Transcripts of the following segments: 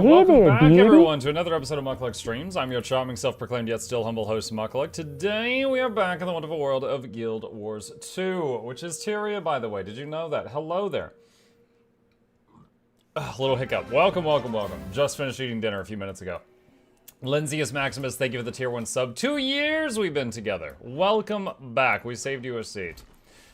Welcome back, everyone, to another episode of Mukluk Streams. I'm your charming, self-proclaimed yet still humble host, Mukluk. Today, we are back in the wonderful world of Guild Wars 2, which is Tyria, by the way. Did you know that? Hello there. Little hiccup. Welcome, welcome, welcome. Just finished eating dinner a few minutes ago. Linzius Maximus, thank you for the tier 1 sub. 2 years we've been together. Welcome back. We saved you a seat.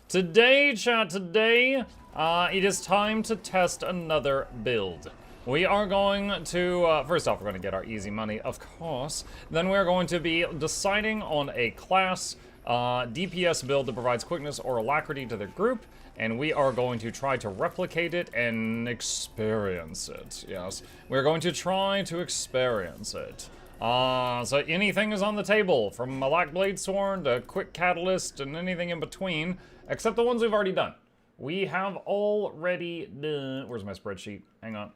Today, chat, it is time to test another build. We are going to, first off, we're going to get our easy money, of course. Then we're going to be deciding on a class DPS build that provides quickness or alacrity to the group. And we are going to try to replicate it and experience it. Yes, we're going to try to experience it. So anything is on the table, from a Black Blade Sword to Quick Catalyst and anything in between, except the ones we've already done. We have already done, where's my spreadsheet? Hang on.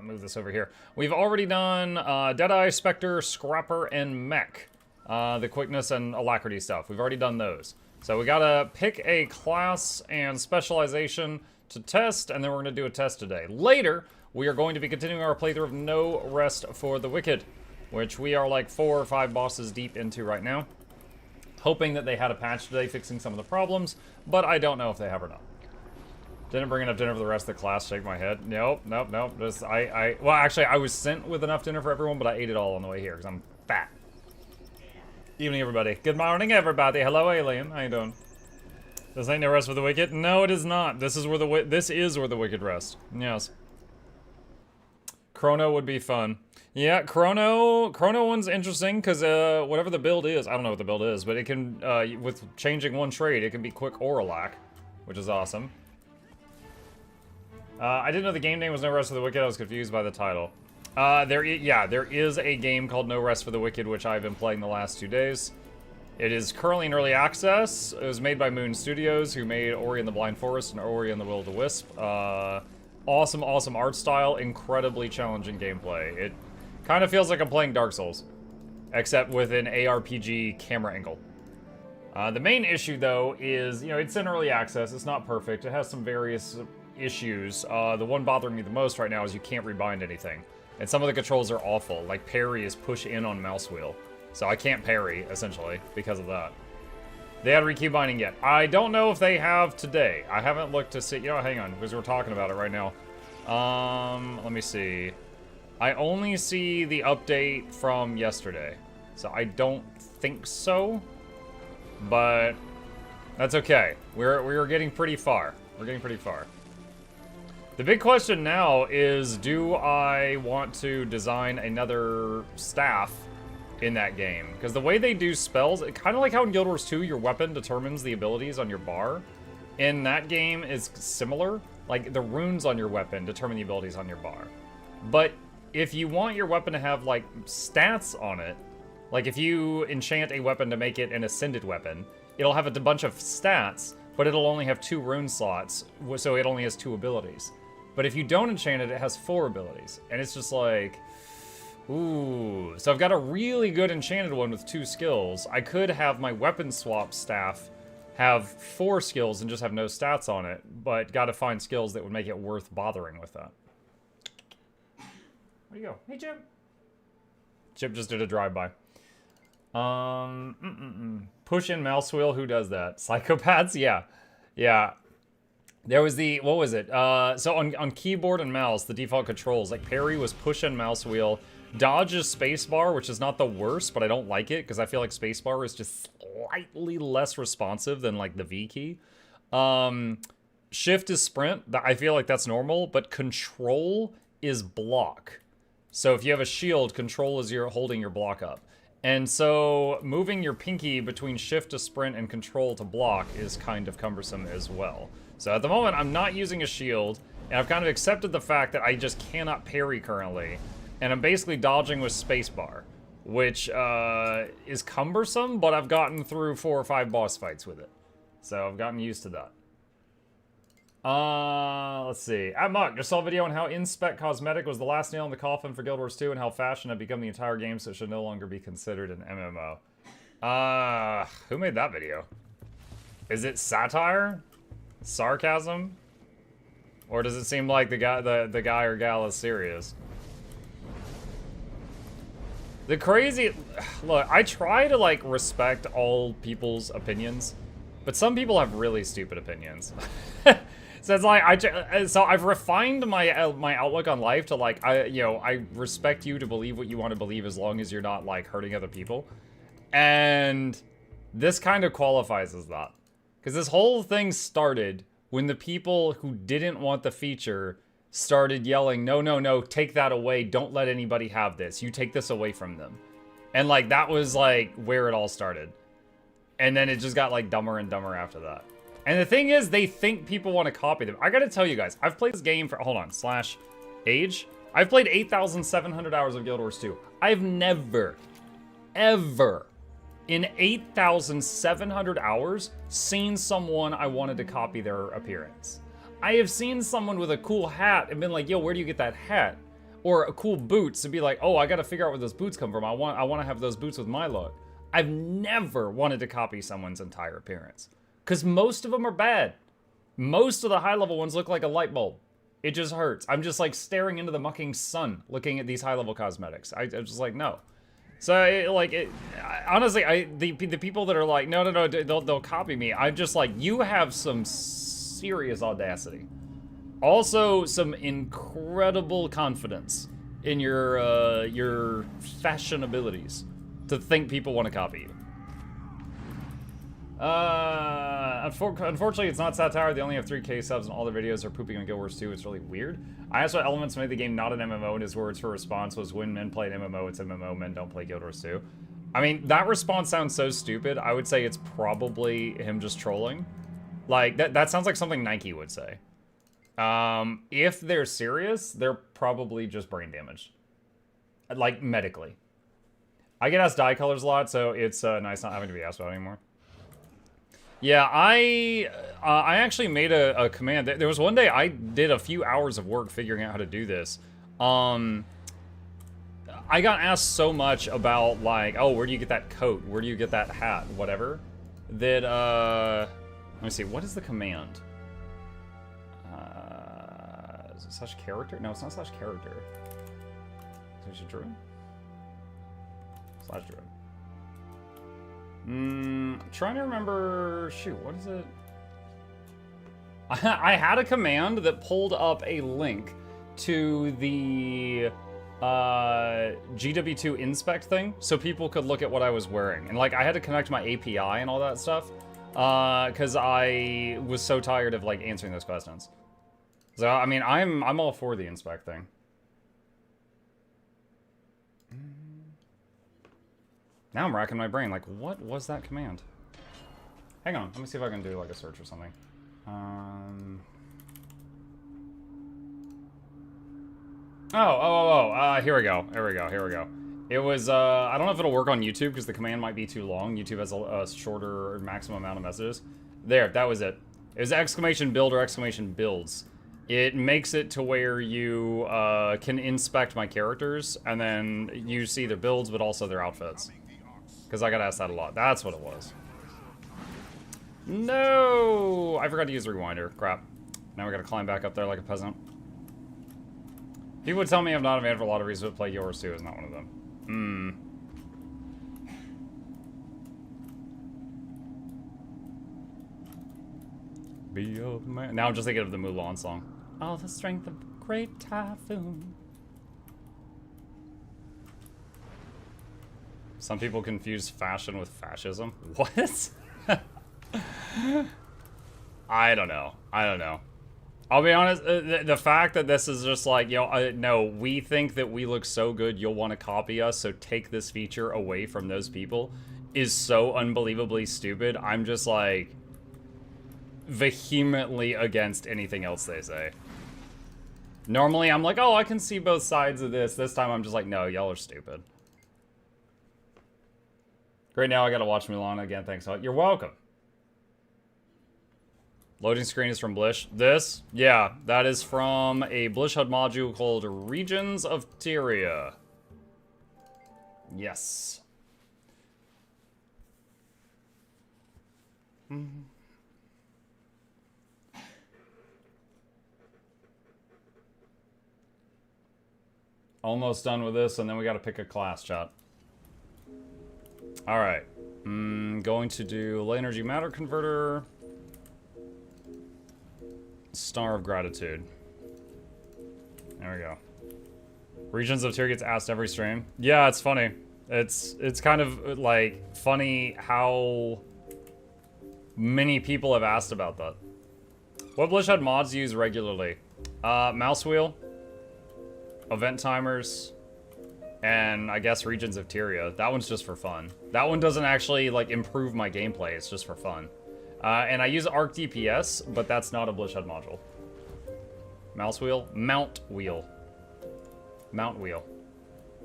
Move this over here. We've already done Deadeye, Spectre, Scrapper, and Mech. The quickness and alacrity stuff. We've already done those. So we gotta pick a class and specialization to test, and then we're gonna do a test today. Later, we are going to be continuing our playthrough of No Rest for the Wicked, which we are like 4 or 5 bosses deep into right now. Hoping that they had a patch today fixing some of the problems, but I don't know if they have or not. Didn't bring enough dinner for the rest of the class, shake my head. Nope, nope, nope. Just, well, actually, I was sent with enough dinner for everyone, but I ate it all on the way here, because I'm fat. Evening, everybody. Good morning, everybody. Hello, Alien. How you doing? This ain't No Rest for the Wicked? No, it is not. This is where the Wicked rest. Yes. Chrono would be fun. Yeah, Chrono one's interesting, because whatever the build is, I don't know what the build is, but it can, with changing one trait, it can be quick or alac, which is awesome. I didn't know the game name was No Rest for the Wicked. I was confused by the title. There is a game called No Rest for the Wicked, which I've been playing the last 2 days. It is currently in early access. It was made by Moon Studios, who made Ori and the Blind Forest and Ori and the Will of the Wisp. Awesome, awesome art style, incredibly challenging gameplay. It kind of feels like I'm playing Dark Souls, except with an ARPG camera angle. The main issue, though, is, it's in early access. It's not perfect. It has some various issues. The one bothering me the most right now is you can't rebind anything. And some of the controls are awful. Like, parry is push in on mouse wheel. So I can't parry, essentially, because of that. They had rekey binding yet. I don't know if they have today. I haven't looked to see. Hang on, because we're talking about it right now. Let me see. I only see the update from yesterday. So I don't think so. But that's okay. We're getting pretty far. We're getting pretty far. The big question now is, do I want to design another staff in that game? Because the way they do spells, kind of like how in Guild Wars 2 your weapon determines the abilities on your bar, in that game is similar. Like, the runes on your weapon determine the abilities on your bar. But if you want your weapon to have, like, stats on it, like if you enchant a weapon to make it an ascended weapon, it'll have a bunch of stats, but it'll only have 2 rune slots, so it only has 2 abilities. But if you don't enchant it, it has 4 abilities. And it's just like, ooh. So I've got a really good enchanted one with 2 skills. I could have my weapon swap staff have 4 skills and just have no stats on it, but gotta find skills that would make it worth bothering with that. Where'd you go? Hey, Chip. Chip just did a drive-by. Push in mouse wheel, who does that? Psychopaths? Yeah. Yeah. There was the, what was it? So on keyboard and mouse, the default controls, like parry was push and mouse wheel. Dodge is spacebar, which is not the worst, but I don't like it because I feel like spacebar is just slightly less responsive than like the V key. Shift is sprint. I feel like that's normal, but control is block. So if you have a shield, control is you're holding your block up. And so moving your pinky between shift to sprint and control to block is kind of cumbersome as well. So at the moment, I'm not using a shield, and I've kind of accepted the fact that I just cannot parry currently. And I'm basically dodging with spacebar, which is cumbersome, but I've gotten through 4 or 5 boss fights with it. So I've gotten used to that. Let's see. Muck, just saw a video on how Inspect Cosmetic was the last nail in the coffin for Guild Wars 2 and how fashion had become the entire game, so it should no longer be considered an MMO. Who made that video? Is it satire? Sarcasm? Or does it seem like the guy or gal is serious? The crazy... Look, I try to, like, respect all people's opinions, but some people have really stupid opinions. So it's like, so I've refined my my outlook on life to, like, I respect you to believe what you want to believe as long as you're not, like, hurting other people. And this kind of qualifies as that. Because this whole thing started when the people who didn't want the feature started yelling, no, no, no, take that away. Don't let anybody have this. You take this away from them. And, like, that was, like, where it all started. And then it just got, like, dumber and dumber after that. And the thing is, they think people want to copy them. I gotta tell you guys, I've played this game for, hold on, /age. I've played 8,700 hours of Guild Wars 2. I've never, ever, in 8,700 hours, seen someone I wanted to copy their appearance. I have seen someone with a cool hat and been like, yo, where do you get that hat? Or a cool boots and be like, oh, I gotta figure out where those boots come from. I want to have those boots with my look. I've never wanted to copy someone's entire appearance. Because most of them are bad. Most of the high-level ones look like a light bulb. It just hurts. I'm just like staring into the mucking sun looking at these high-level cosmetics. I'm just like, no. So, honestly, the people that are like, no, no, no, they'll copy me. I'm just like, you have some serious audacity. Also, some incredible confidence in your fashion abilities to think people want to copy you. Unfortunately, it's not satire. They only have 3K subs and all their videos are pooping on Guild Wars 2. It's really weird. I asked what elements made the game not an MMO, and his words for response was, when men play an MMO, it's MMO, men don't play Guild Wars 2. I mean, that response sounds so stupid. I would say it's probably him just trolling. Like, that sounds like something Nike would say. If they're serious, they're probably just brain damaged. Like, medically. I get asked dye colors a lot, so it's nice not having to be asked about anymore. Yeah, I actually made a command. There was one day I did a few hours of work figuring out how to do this. I got asked so much about, like, oh, where do you get that coat? Where do you get that hat? Whatever. That, let me see, what is the command? Is it slash character? No, it's not slash character. Is it druid? Slash druid. Trying to remember, shoot, what is it? I had a command that pulled up a link to the GW2 inspect thing, so people could look at what I was wearing. And, like, I had to connect my API and all that stuff, because I was so tired of, like, answering those questions. So, I mean, I'm all for the inspect thing. Now I'm racking my brain, like, what was that command? Hang on, let me see if I can do, like, a search or something. Here we go. It was, I don't know if it'll work on YouTube, because the command might be too long. YouTube has a shorter maximum amount of messages. There, that was it. It was exclamation build or exclamation builds. It makes it to where you can inspect my characters, and then you see their builds, but also their outfits. Because I got asked that a lot. That's what it was. No! I forgot to use the rewinder. Crap. Now we gotta climb back up there like a peasant. People would tell me I'm not a man for a lot of reasons, but play Guild Wars 2 is not one of them. Be a man. Now I'm just thinking of the Mulan song. All the strength of a great typhoon. Some people confuse fashion with fascism. What? I don't know. I'll be honest, the fact that this is just like, no, we think that we look so good, you'll want to copy us, so take this feature away from those people, is so unbelievably stupid. I'm just like, vehemently against anything else they say. Normally, I'm like, oh, I can see both sides of this. This time, I'm just like, no, y'all are stupid. Great, now I gotta watch Mulan again, thanks. You're welcome. Loading screen is from Blish. This? Yeah, that is from a Blish HUD module called Regions of Tyria. Yes. Almost done with this, and then we gotta pick a class, chat. Alright. Going to do low energy matter converter. Star of Gratitude. There we go. Regions of Tier gets asked every stream. Yeah, it's funny. It's kind of like funny how many people have asked about that. What Blishhead mods do you use regularly? Mouse wheel, event timers, and I guess Regions of Tyria. That one's just for fun. That one doesn't actually like improve my gameplay. It's just for fun. And I use Arc DPS, but that's not a Blishhead module. Mouse wheel, mount wheel. Mount wheel.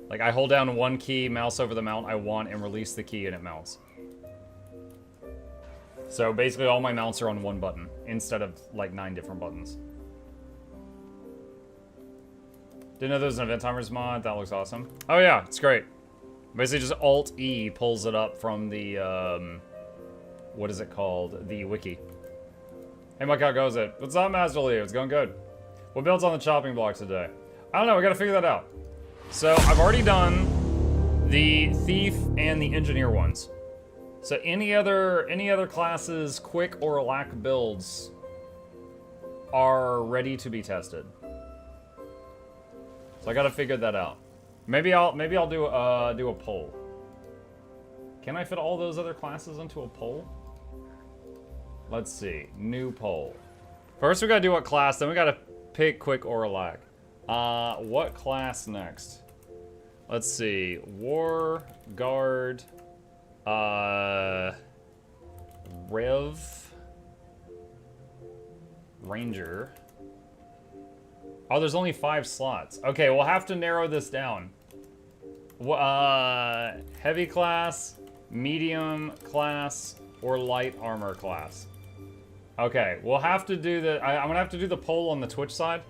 Like, I hold down one key, mouse over the mount I want, and release the key, and it mounts. So, basically, all my mounts are on one button, instead of, like, 9 different buttons. Didn't know there was an event timers mod. That looks awesome. Oh, yeah, it's great. Basically, just Alt-E pulls it up from the, what is it called? The wiki. Hey, Mike, how goes it? What's up, Master Leo? It's going good. What build's on the chopping block today? I don't know, we gotta figure that out. So, I've already done the Thief and the Engineer ones. So, any other classes, quick or lack builds, are ready to be tested. So, I gotta figure that out. Maybe I'll do a poll. Can I fit all those other classes into a poll? Let's see, new poll. First, we gotta do what class, then we gotta pick quick or lack. What class next? Let's see. War, Guard, Rev, Ranger. Oh, there's only 5 slots. Okay, we'll have to narrow this down. Heavy class, medium class, or light armor class. Okay, we'll have to do the... I'm gonna have to do the poll on the Twitch side.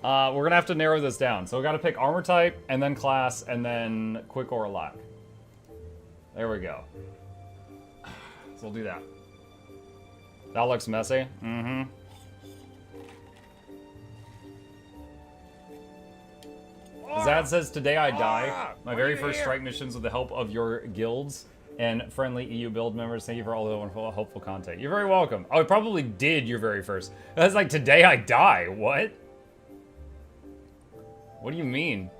We're gonna have to narrow this down. So we gotta pick armor type, and then class, and then quick or lack. There we go. So we'll do that. That looks messy. Mm-hmm. Zad says, today I die. My very first strike missions with the help of your guilds and friendly EU build members. Thank you for all the wonderful, helpful content. You're very welcome. Oh, I probably did your very first. That's like, today I die. What? What do you mean?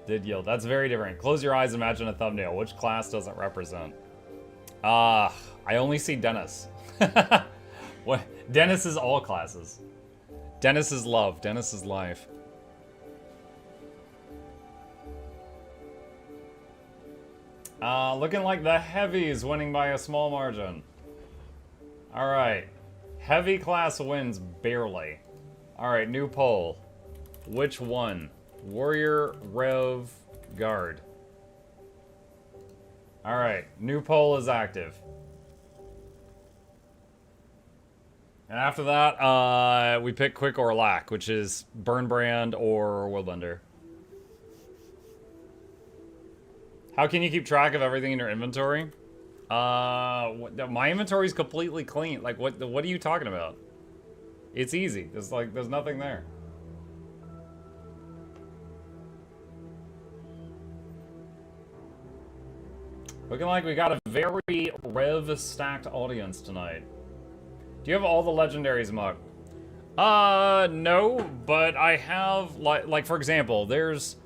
Did yield. That's very different. Close your eyes, imagine a thumbnail. Which class does it represent? I only see Dennis. What? Dennis is all classes. Dennis is love. Dennis is life. Looking like the heavies winning by a small margin. Alright. Heavy class wins barely. Alright, new poll. Which one? Warrior, Rev, Guard. Alright, new poll is active. And after that, we pick quick or lack, which is Burn Brand or Woodlander. How can you keep track of everything in your inventory? My inventory is completely clean. Like, what are you talking about? It's easy. There's nothing there. Looking like we got a very Rev-stacked audience tonight. Do you have all the legendaries, Muk? No, but I have, like for example, there's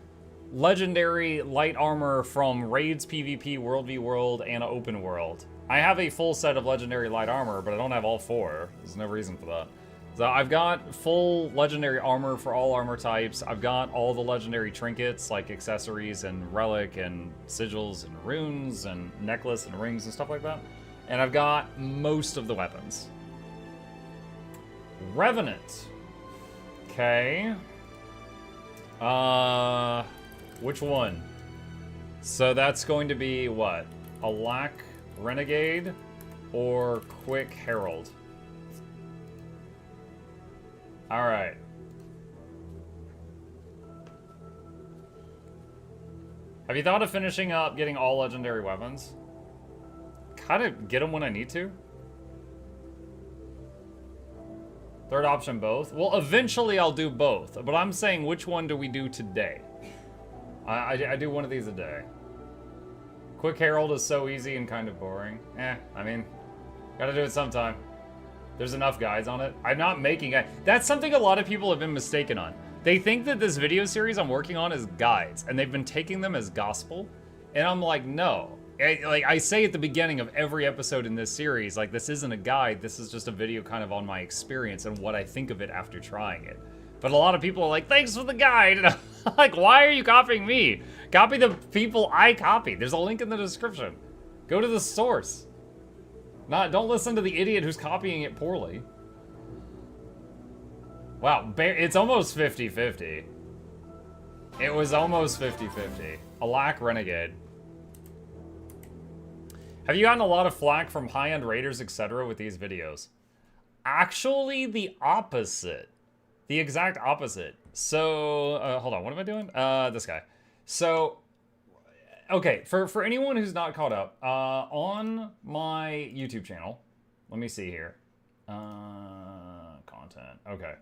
legendary light armor from Raids, PvP, World v World, and Open World. I have a full set of legendary light armor, but I don't have all 4. There's no reason for that. So I've got full legendary armor for all armor types. I've got all the legendary trinkets, like accessories and relic and sigils and runes and necklace and rings and stuff like that. And I've got most of the weapons. Revenant. Okay. Which one? So that's going to be what? A lack Renegade or quick Herald? Alright. Have you thought of finishing up getting all legendary weapons? Kind of get them when I need to. Third option, both. Well, eventually I'll do both, but I'm saying which one do we do today? I do one of these a day. Quick Herald is so easy and kind of boring. I mean, gotta do it sometime. There's enough guides on it. I'm not making it. That's something a lot of people have been mistaken on. They think that this video series I'm working on is guides, and they've been taking them as gospel. And I'm like, no. Like I say at the beginning of every episode in this series, like this isn't a guide, this is just a video kind of on my experience and what I think of it after trying it. But a lot of people are like, thanks for the guide. And I'm like, why are you copying me? Copy the people I copied. There's a link in the description. Go to the source. Don't listen to the idiot who's copying it poorly. Wow, it's almost 50-50. It was almost 50-50. Alack Renegade. Have you gotten a lot of flack from high-end raiders, etc. with these videos? Actually, the opposite. The exact opposite. So, hold on, what am I doing? This guy. So, okay, for anyone who's not caught up, on my YouTube channel, let me see here. Content, okay.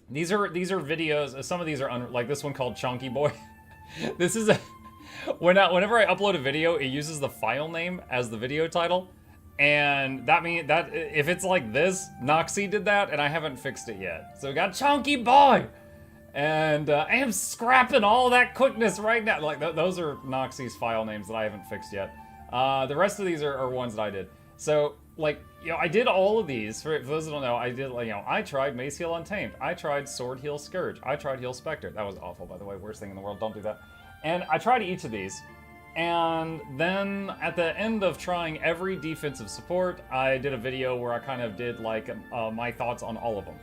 These are videos, some of these are, like this one called Chunky Boy. This is a, whenever I upload a video, it uses the file name as the video title. And that means that if it's like this, Noxxi did that, and I haven't fixed it yet. So we got Chunky Boy! And I am scrapping all that quickness right now. Like, those are Noxxi's file names that I haven't fixed yet. The rest of these are ones that I did. So, like, you know, I did all of these. For those that don't know, I did, like, you know, I tried Mace Heal Untamed. I tried Sword Heal Scourge. I tried Heal Spectre. That was awful, by the way. Worst thing in the world. Don't do that. And I tried each of these. And then at the end of trying every defensive support, I did a video where I kind of did, like, my thoughts on all of them.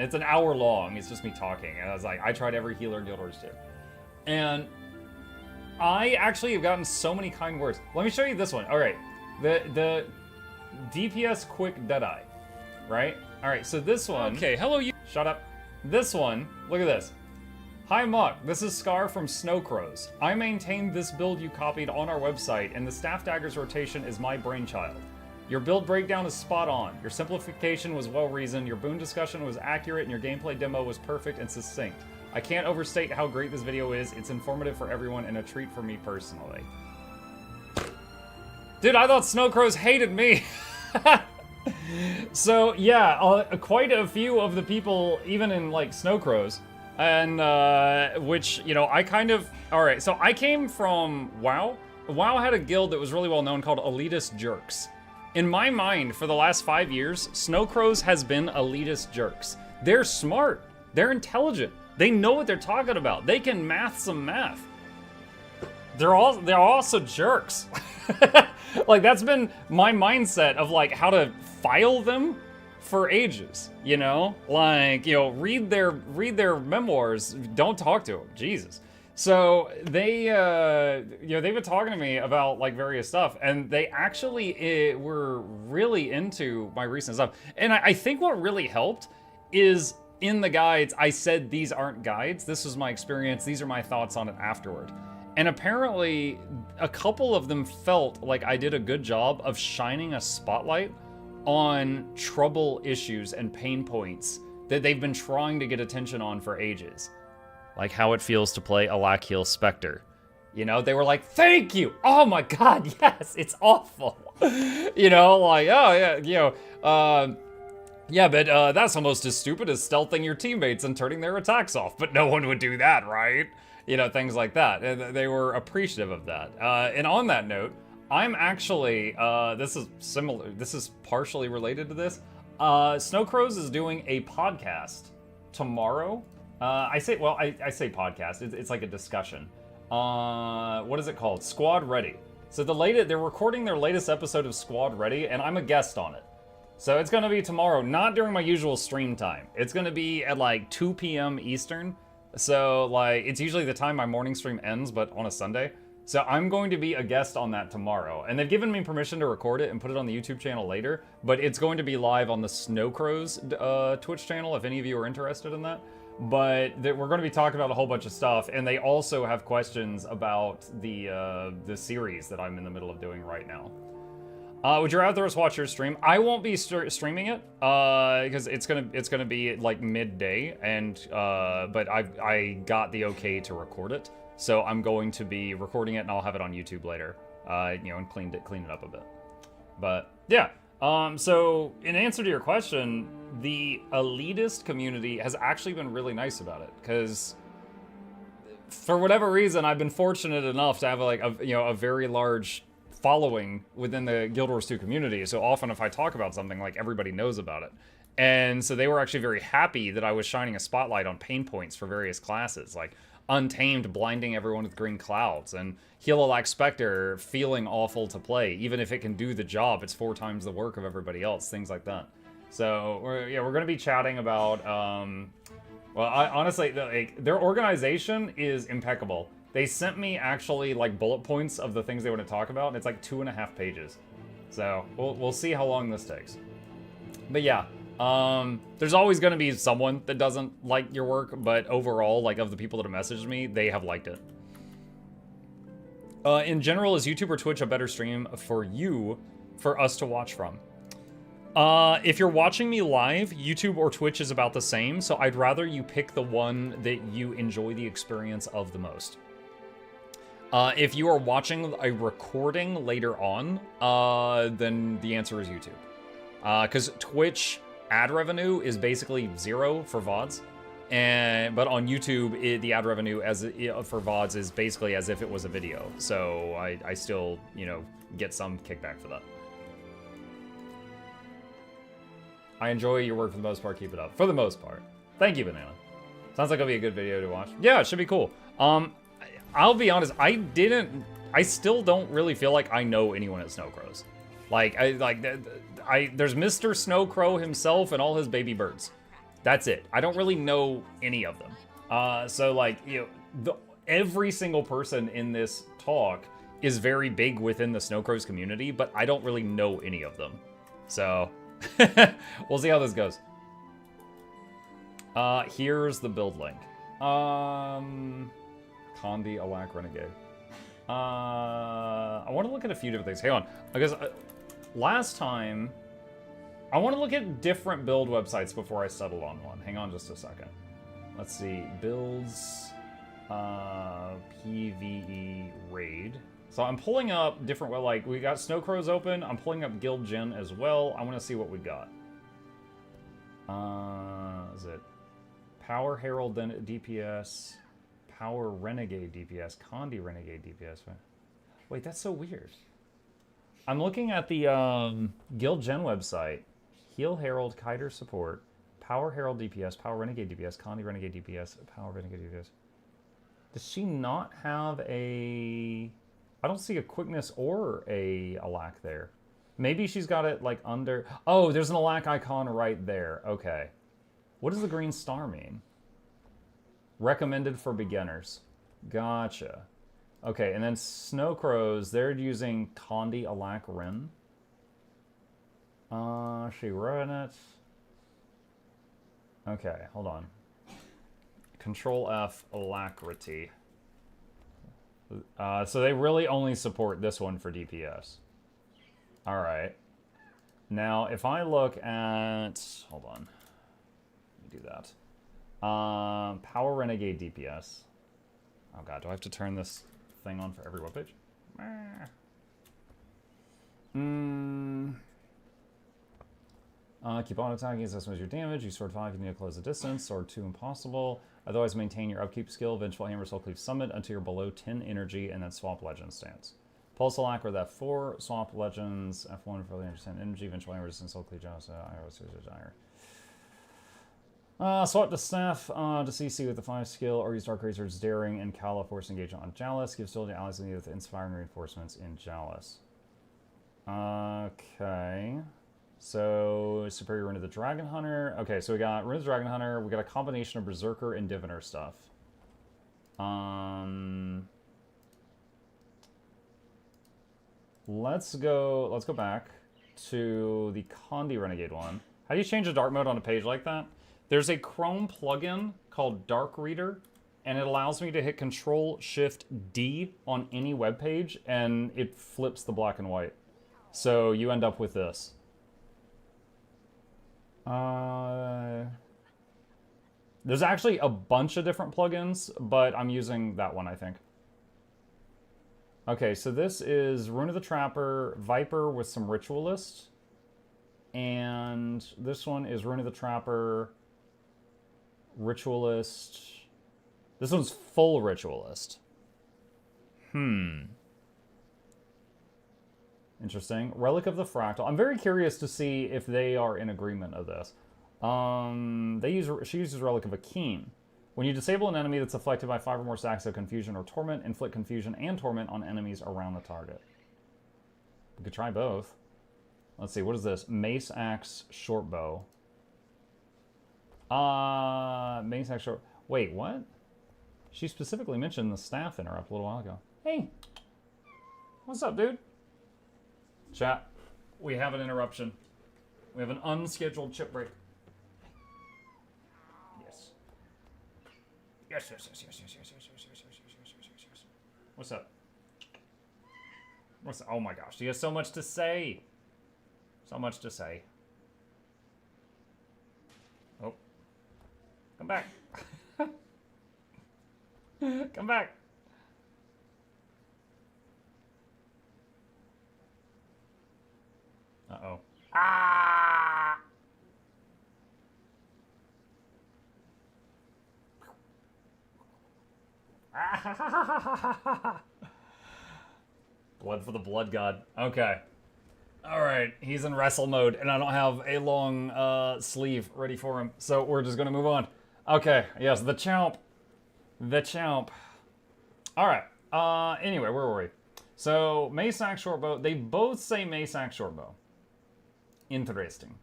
It's an hour long. It's just me talking. And I was like, I tried every healer in Guild Wars 2. And I actually have gotten so many kind words. Let me show you this one. All right. The DPS Quick Deadeye. Right? All right. So this one. Okay. Hello, you. Shut up. This one. Look at this. Hi, Muck. This is Scar from Snow Crows. I maintained this build you copied on our website, and the Staff Daggers rotation is my brainchild. Your build breakdown is spot on. Your simplification was well-reasoned, your boon discussion was accurate, and your gameplay demo was perfect and succinct. I can't overstate how great this video is. It's informative for everyone and a treat for me personally. Dude, I thought Snow Crows hated me. So, yeah, quite a few of the people, even in, like, Snow Crows, and, which, you know, I kind of... Alright, so I came from WoW. WoW had a guild that was really well known called Elitist Jerks. In my mind, for the last 5 years, Snow Crows has been elitist jerks. They're smart. They're intelligent. They know what they're talking about. They can math some math. They're also jerks. Like, that's been my mindset of, like, how to file them for ages, you know? Like, you know, read their memoirs. Don't talk to them. Jesus. So they, you know, they've been talking to me about, like, various stuff, and they actually were really into my recent stuff. And I think what really helped is in the guides, I said these aren't guides. This was my experience. These are my thoughts on it afterward. And apparently, a couple of them felt like I did a good job of shining a spotlight on trouble issues and pain points that they've been trying to get attention on for ages. Like how it feels to play Alack Heal Spectre. You know, they were like, thank you! Oh my god, yes, it's awful! You know, like, oh yeah, you know, yeah, but that's almost as stupid as stealthing your teammates and turning their attacks off, but no one would do that, right? You know, things like that. And they were appreciative of that. And on that note, I'm actually, this is similar, this is partially related to this. Snow Crows is doing a podcast tomorrow. I say podcast, it's like a discussion. What is it called? Squad Ready. So they're recording their latest episode of Squad Ready, and I'm a guest on it. So it's gonna be tomorrow, not during my usual stream time. It's gonna be at like 2 p.m. Eastern. So like, it's usually the time my morning stream ends, but on a Sunday. So I'm going to be a guest on that tomorrow. And they've given me permission to record it and put it on the YouTube channel later, but it's going to be live on the Snow Crows Twitch channel, if any of you are interested in that. But we're going to be talking about a whole bunch of stuff, and they also have questions about the series that I'm in the middle of doing right now. Would you rather us watch your stream? I won't be streaming it, because it's gonna be like midday, and but I got the okay to record it, so I'm going to be recording it, and I'll have it on YouTube later, you know, and clean it up a bit. But yeah, so in answer to your question, the elitist community has actually been really nice about it, because for whatever reason, I've been fortunate enough to have like a very large following within the Guild Wars 2 community. So often if I talk about something, like everybody knows about it. And so they were actually very happy that I was shining a spotlight on pain points for various classes, like Untamed blinding everyone with green clouds, and Heal-a-Lack Spectre feeling awful to play. Even if it can do the job, it's 4 times the work of everybody else, things like that. So we're going to be chatting about, well, honestly, their organization is impeccable. They sent me actually like bullet points of the things they want to talk about, and it's like 2.5 pages. So we'll see how long this takes. But yeah, there's always going to be someone that doesn't like your work, but overall, like of the people that have messaged me, they have liked it. In general, is YouTube or Twitch a better stream for you, for us to watch from? If you're watching me live, YouTube or Twitch is about the same, so I'd rather you pick the one that you enjoy the experience of the most. If you are watching a recording later on, then the answer is YouTube. Because Twitch ad revenue is basically 0 for VODs, but on YouTube, the ad revenue for VODs is basically as if it was a video. So I still, you know, get some kickback for that. I enjoy your work for the most part. Keep it up. For the most part. Thank you, Banana. Sounds like it'll be a good video to watch. Yeah, it should be cool. I'll be honest, I still don't really feel like I know anyone at Snowcrows. Like, there's Mr. Snowcrow himself and all his baby birds. That's it. I don't really know any of them. So like, you know, every single person in this talk is very big within the Snowcrows community, but I don't really know any of them. So, we'll see how this goes. Here's the build link. Condi, Alack, Renegade. I want to look at a few different things. Hang on, because last time, I want to look at different build websites before I settle on one. Hang on just a second. Let's see, builds, PvE raid. So I'm pulling up different, well, like we got Snowcrows open. I'm pulling up Guild Gen as well. I want to see what we got. Is it Power Herald then DPS? Power Renegade DPS, Condi Renegade DPS. Wait, that's so weird. I'm looking at the Guild Gen website. Heal Herald, Kiter Support, Power Herald DPS, Power Renegade DPS, Condi Renegade DPS, Power Renegade DPS. Does she not have a... I don't see a quickness or a Alack there. Maybe she's got it like under... Oh, there's an Alack icon right there. Okay. What does the green star mean? Recommended for beginners. Gotcha. Okay, and then Snowcrows, they're using Condi Alack Ren. She ran it. Okay, hold on. Control F Alacrity. So they really only support this one for DPS. Alright. Now, if I look at... Hold on. Let me do that. Power Renegade DPS. Oh god, do I have to turn this thing on for every webpage? Keep on attacking as much as your damage. You sword 5, you need to close the distance. Sword 2, impossible. Otherwise, maintain your upkeep skill. Vengeful Hammer, Soul Cleave Summit until you're below 10 energy, and then swap Legends stance. Pulse Alack with F4, swap Legends, F1 for 10 energy, Vengeful Hammer, Resistance, Soul Cleave, swap the Staff to CC with the 5 skill, or use Dark Razor's Daring and Kala Force Engagement on Jalis. Give skill to allies in need with Inspiring Reinforcements in Jalis. Okay. So, Superior Rune of the Dragon Hunter. Okay, so we got Rune of the Dragon Hunter. We got a combination of Berserker and Diviner stuff. Let's go back to the Condi Renegade one. How do you change a dark mode on a page like that? There's a Chrome plugin called Dark Reader, and it allows me to hit Control-Shift-D on any web page, and it flips the black and white. So you end up with this. There's actually a bunch of different plugins, but I'm using that one, I think. Okay, so this is Rune of the Trapper, Viper with some Ritualist. And this one is Rune of the Trapper, Ritualist. This one's full Ritualist. Interesting. Relic of the Fractal. I'm very curious to see if they are in agreement of this. She uses Relic of a Keen. When you disable an enemy that's afflicted by 5 or more stacks of Confusion or Torment, inflict Confusion and Torment on enemies around the target. We could try both. Let's see, what is this? Mace Axe Shortbow. Mace Axe Short... Wait, what? She specifically mentioned the staff interrupt a little while ago. Hey! What's up, dude? Chat, we have an interruption. We have an unscheduled chip break. Yes. Yes. What's up? Oh my gosh, he has so much to say. So much to say. Oh. Come back. Come back. Uh-oh. Ah! Blood for the blood god. Okay. Alright, he's in wrestle mode, and I don't have a long sleeve ready for him, so we're just gonna move on. Okay, yes, the Chomp. The Chomp. Alright, anyway, where were we? So, Mace Axe Shortbow, they both say Mace Axe Shortbow. Interesting.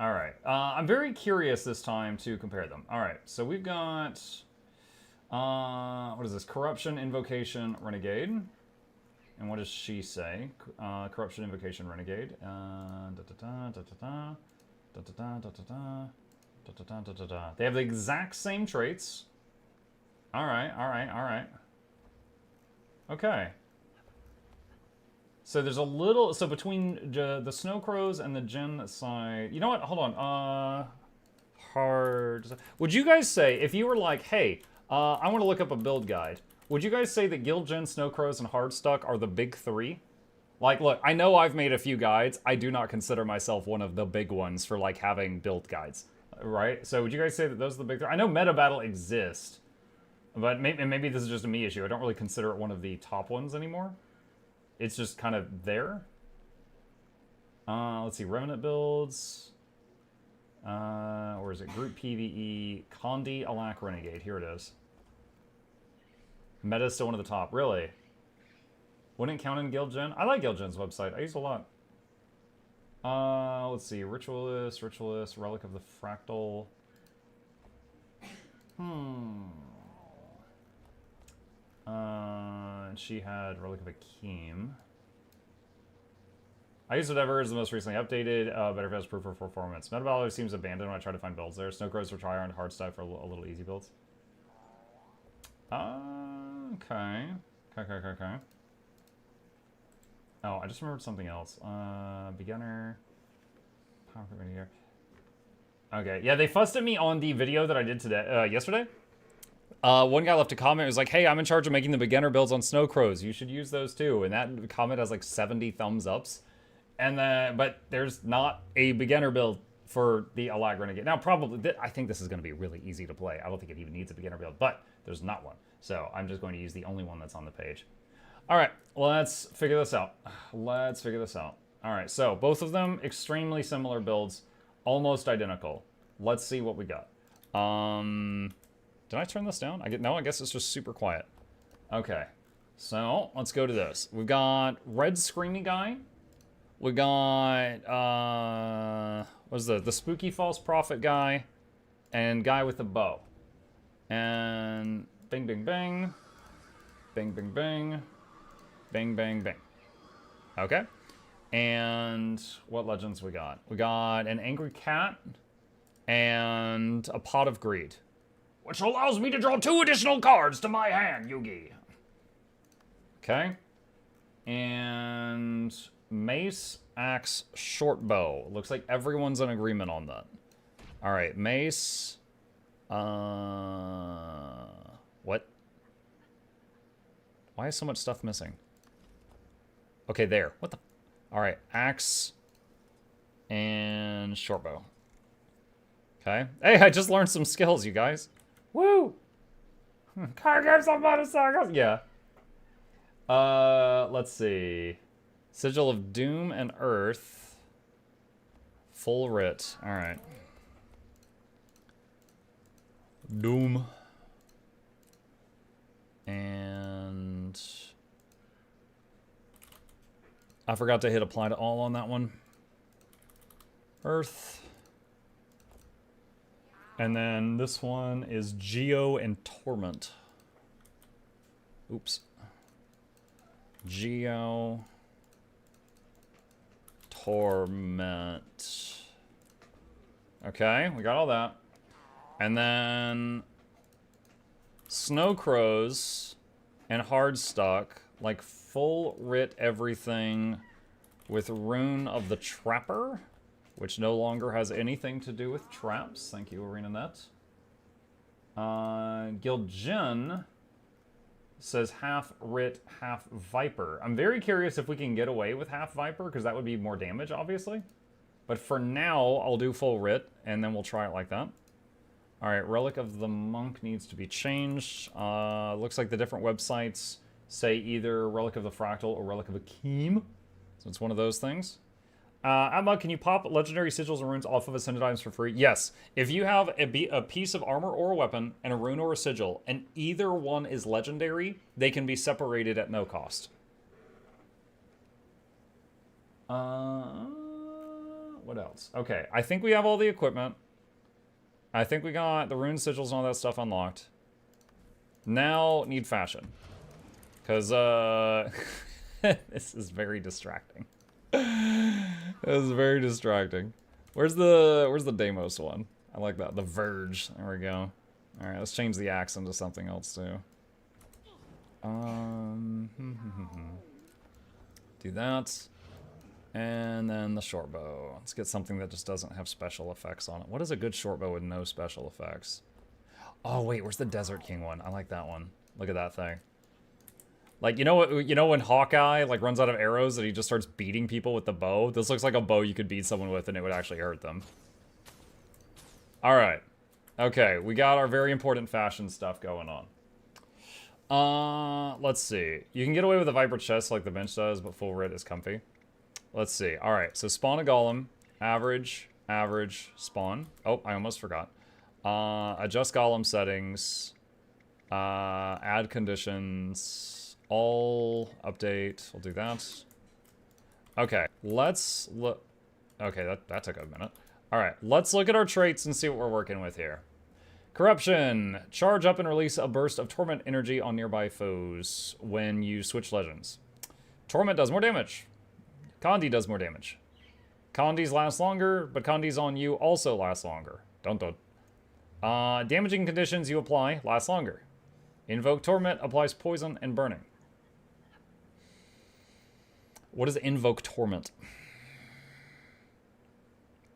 Alright, I'm very curious this time to compare them. Alright, so we've got, what is this? Corruption, Invocation, Renegade. And what does she say? Corruption, Invocation, Renegade. They have the exact same traits. Alright. Okay. So there's a little... So between the Snow Crows and the Gen side... You know what? Hold on. Hard... Would you guys say, if you were like, hey, I want to look up a build guide, would you guys say that Guild Gen, Snow Crows, and Hardstuck are the big three? Like, look, I know I've made a few guides. I do not consider myself one of the big ones for, like, having build guides. Right? So would you guys say that those are the big three? I know Meta Battle exists, but maybe this is just a me issue. I don't really consider it one of the top ones anymore. It's just kind of there. Let's see, Remnant builds. Or is it Group PvE? Condi, Alak, Renegade. Here it is. Meta's still one of the top. Really? Wouldn't count in Guild Gen? I like Guild Gen's website. I use it a lot. Let's see. Ritualist, Relic of the Fractal. She had Relic of Akeem. I use whatever is the most recently updated, better if it has proof for performance. Meta Battle seems abandoned when I try to find builds there. Snow Crows for Tryhard, Hardstuck for a little easy builds. Okay. Oh, I just remembered something else. Beginner. Powerful here. Okay, yeah, they fussed at me on the video that I did today, yesterday. One guy left a comment. It was like, hey, I'm in charge of making the beginner builds on Snow Crows. You should use those too. And that comment has like 70 thumbs ups. And but there's not a beginner build for the Alak Renegade. Now, probably, I think this is going to be really easy to play. I don't think it even needs a beginner build, but there's not one. So I'm just going to use the only one that's on the page. All right, let's figure this out. All right, so both of them, extremely similar builds, almost identical. Let's see what we got. Did I turn this down? No, I guess it's just super quiet. Okay, so let's go to this. We've got Red Screamy Guy. We got, what's the Spooky False Prophet guy, and guy with the bow. And bing, bing, bing. Bing, bing, bing. Bing, bang, bang. Okay. And what legends we got? We got an Angry Cat and a Pot of Greed, which allows me to draw 2 additional cards to my hand, Yugi. Okay. And Mace, axe, short bow. Looks like everyone's in agreement on that. All right, mace. What? Why is so much stuff missing? Okay, there. What the? All right, axe and short bow. Okay. Hey, I just learned some skills, you guys. Woo! Car games on motorcycles. Yeah. Let's see. Sigil of Doom and Earth. Full writ. All right. Doom. And I forgot to hit apply to all on that one. Earth. And then this one is Geo and Torment. Oops. Geo. Torment. Okay, we got all that. And then Snow Crows and Hardstock, like full writ everything with Rune of the Trapper, which no longer has anything to do with traps. Thank you, ArenaNet. Guild Jin says half writ, half Viper. I'm very curious if we can get away with half Viper, because that would be more damage, obviously. But for now, I'll do full writ, and then we'll try it like that. All right, Relic of the Monk needs to be changed. Looks like the different websites say either Relic of the Fractal or Relic of Akeem. So it's one of those things. Emma, can you pop legendary sigils and runes off of ascended items for free? Yes. If you have a piece of armor or a weapon and a rune or a sigil, and either one is legendary, they can be separated at no cost. What else? Okay, I think we have all the equipment. I think we got the rune sigils and all that stuff unlocked. Now, need fashion. Because, this is very distracting. This is very distracting. Where's the Deimos one? I like that. The Verge. There we go. Alright, let's change the axe into something else, too. Do that. And then the short bow. Let's get something that just doesn't have special effects on it. What is a good short bow with no special effects? Oh, wait, where's the Desert King one? I like that one. Look at that thing. Like, you know what? You know when Hawkeye like runs out of arrows and he just starts beating people with the bow? This looks like a bow you could beat someone with and it would actually hurt them. All right. Okay, we got our very important fashion stuff going on. Let's see. You can get away with a Viper chest like the bench does, but full writ is comfy. Let's see. All right, so spawn a golem. Average, average, spawn. Oh, I almost forgot. Adjust golem settings. Add conditions. All update. We'll do that. Okay, let's look. Okay, that took a minute. All right, let's look at our traits and see what we're working with here. Corruption. Charge up and release a burst of torment energy on nearby foes when you switch legends. Torment does more damage. Condi does more damage. Condis last longer, but Condis on you also last longer. Don't. Damaging conditions you apply last longer. Invoke Torment applies poison and burning. What is Invoke Torment?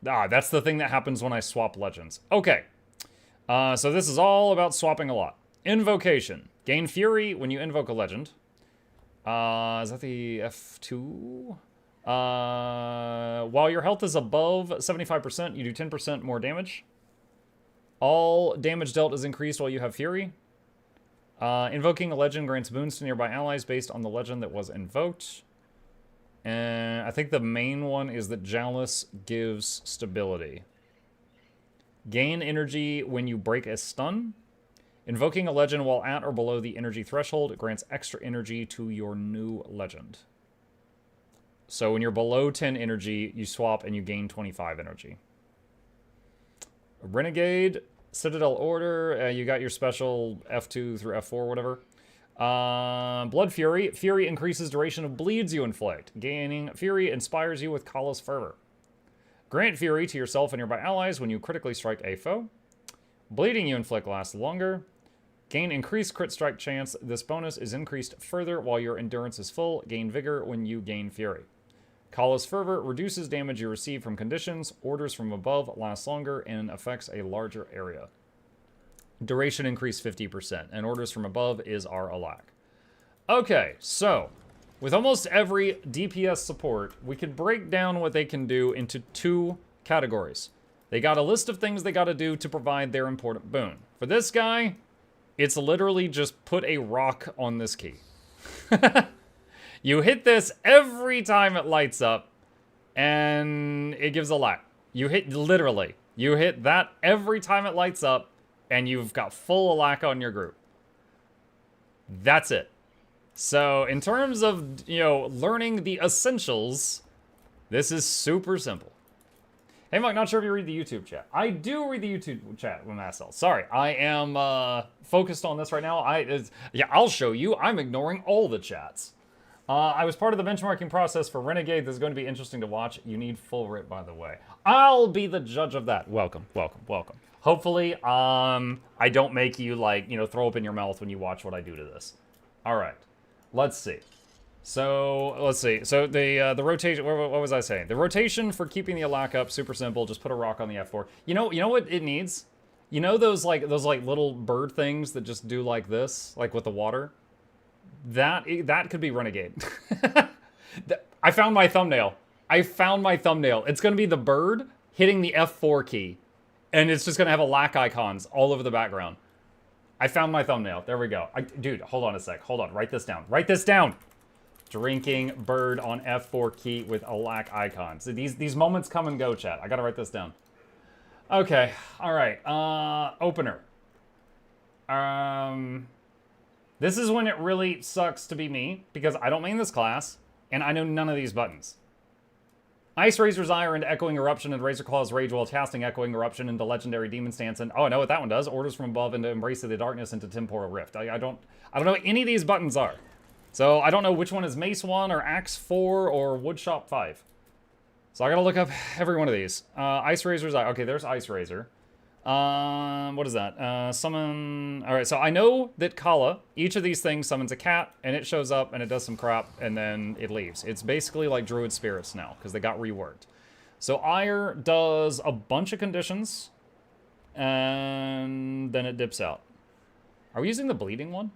Ah, that's the thing that happens when I swap legends. Okay. So this is all about swapping a lot. Invocation. Gain Fury when you invoke a legend. Is that the F2? While your health is above 75%, you do 10% more damage. All damage dealt is increased while you have Fury. Invoking a legend grants boons to nearby allies based on the legend that was invoked. And I think the main one is that Jowlis gives stability. Gain energy when you break a stun. Invoking a legend while at or below the energy threshold grants extra energy to your new legend. So when you're below 10 energy, you swap and you gain 25 energy. Renegade, Citadel Order, you got your special F2 through F4, whatever. Blood Fury. Fury increases duration of bleeds you inflict. Gaining Fury inspires you with Kala's Fervor. Grant Fury to yourself and nearby allies when you critically strike a foe. Bleeding you inflict lasts longer. Gain increased crit strike chance. This bonus is increased further while your endurance is full. Gain Vigor when you gain Fury. Kala's Fervor reduces damage you receive from conditions. Orders from above lasts longer and affects a larger area. Duration increased 50%, and orders from above is our Alak. Okay, so with almost every DPS support, we could break down what they can do into 2 categories. They got a list of things they got to do to provide their important boon. For this guy, it's literally just put a rock on this key. You hit this every time it lights up, and it gives a lack. You hit that every time it lights up, and you've got full lack on your group. That's it. So in terms of, learning the essentials, this is super simple. Hey, Mike, not sure if you read the YouTube chat. I do read the YouTube chat with myself. Sorry, I am focused on this right now. I'll show you. I'm ignoring all the chats. I was part of the benchmarking process for Renegade. This is going to be interesting to watch. You need full writ, by the way. I'll be the judge of that. Welcome, welcome, welcome. Hopefully, I don't make you, throw up in your mouth when you watch what I do to this. All right, let's see. So, let's see. So, the rotation, what was I saying? The rotation for keeping the Alak up, super simple. Just put a rock on the F4. You know what it needs? You know those little bird things that just do like this, like with the water? That could be Renegade. I found my thumbnail. It's going to be the bird hitting the F4 key. And it's just going to have Alak icons all over the background. I found my thumbnail. There we go. Dude, hold on a sec. Hold on. Write this down. Write this down. Drinking bird on F4 key with Alak icons. These moments come and go, chat. I gotta write this down. Okay. All right. Opener. This is when it really sucks to be me, because I don't main this class, and I know none of these buttons. Ice Razor's Ire into Echoing Eruption and Razor Claw's Rage while casting Echoing Eruption into Legendary Demon Stance, and oh, I know what that one does. Orders from above into Embrace of the Darkness into Temporal Rift. I don't know what any of these buttons are. So I don't know which one is Mace 1 or Axe 4 or Woodshop 5. So I gotta look up every one of these. Ice Razor's Ire. Okay, there's Ice Razor. What is that? Summon... Alright, so I know that Kala, each of these things summons a cat, and it shows up, and it does some crap, and then it leaves. It's basically like Druid Spirits now, because they got reworked. So Ire does a bunch of conditions, and then it dips out. Are we using the bleeding one?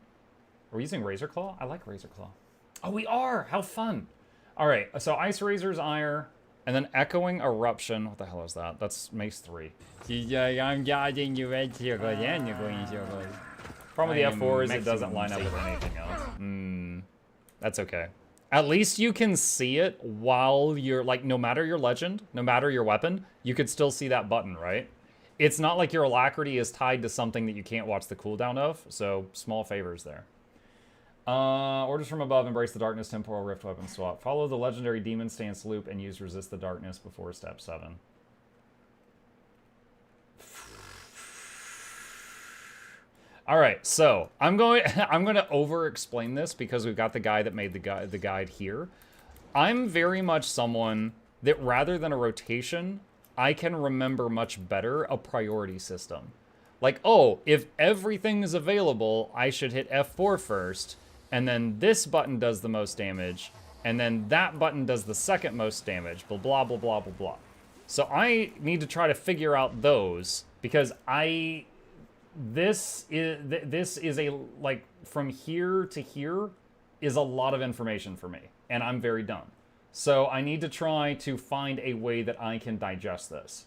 Are we using Razor Claw? I like Razor Claw. Oh, we are! How fun! Alright, so Ice Razor's Ire, and then Echoing Eruption. What the hell is that? That's Mace 3. Problem with the F4 is it doesn't line up with anything else. That's okay. At least you can see it while you're, no matter your legend, no matter your weapon, you could still see that button, right? It's not like your alacrity is tied to something that you can't watch the cooldown of, so small favors there. Orders from above, Embrace the Darkness, Temporal Rift, Weapon Swap. Follow the Legendary Demon Stance loop and use Resist the Darkness before step 7. Alright, so I'm going to over-explain this because we've got the guy that made the guide here. I'm very much someone that rather than a rotation, I can remember much better a priority system. Like, oh, if everything is available, I should hit F4 first, and then this button does the most damage, and then that button does the second most damage, blah, blah, blah, blah, blah, blah. So I need to try to figure out those, because this is a, from here to here is a lot of information for me, and I'm very dumb. So I need to try to find a way that I can digest this.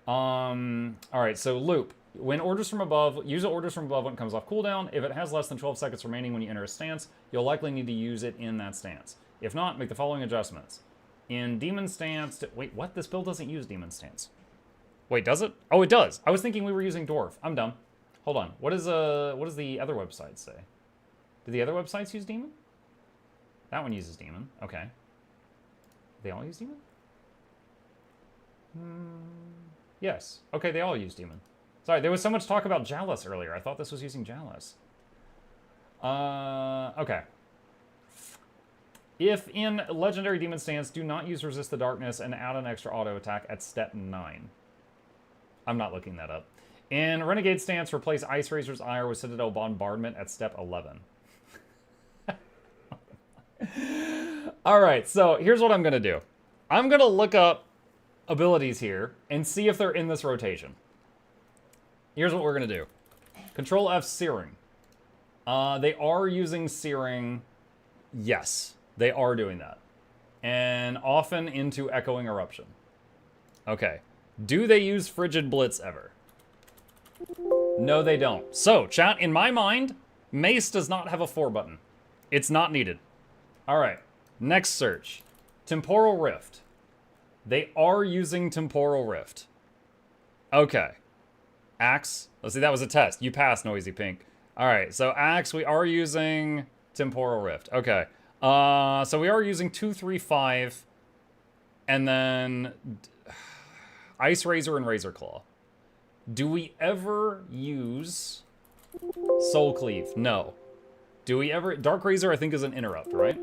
Alright, so loop. When orders from above, use orders from above when it comes off cooldown. If it has less than 12 seconds remaining when you enter a stance, you'll likely need to use it in that stance. If not, make the following adjustments. In Demon Stance... Wait, what? This build doesn't use Demon Stance. Wait, does it? Oh, it does. I was thinking we were using Dwarf. I'm dumb. Hold on. What does the other website say? Do the other websites use Demon? That one uses Demon. Okay. They all use Demon? Yes. Okay, they all use Demon. Sorry, there was so much talk about Jalis earlier. I thought this was using Jalis. Okay. If in Legendary Demon Stance, do not use Resist the Darkness and add an extra auto attack at step 9. I'm not looking that up. In Renegade Stance, replace Ice Razor's Ire with Citadel Bombardment at step 11. All right, so here's what I'm going to do. I'm going to look up abilities here and see if they're in this rotation. Here's what we're going to do. Control F Searing. They are using Searing. Yes, they are doing that. And often into Echoing Eruption. Okay. Do they use Frigid Blitz ever? No, they don't. So, chat, in my mind, Mace does not have a 4 button. It's not needed. All right. Next search. Temporal Rift. They are using Temporal Rift. Okay. Axe. Let's see, that was a test. You passed, Noisy Pink. All right, so Axe, we are using Temporal Rift. Okay. So we are using 2, 3, 5. And then Ice Razor and Razor Claw. Do we ever use Soul Cleave? No. Do we ever... Dark Razor, I think, is an interrupt, right?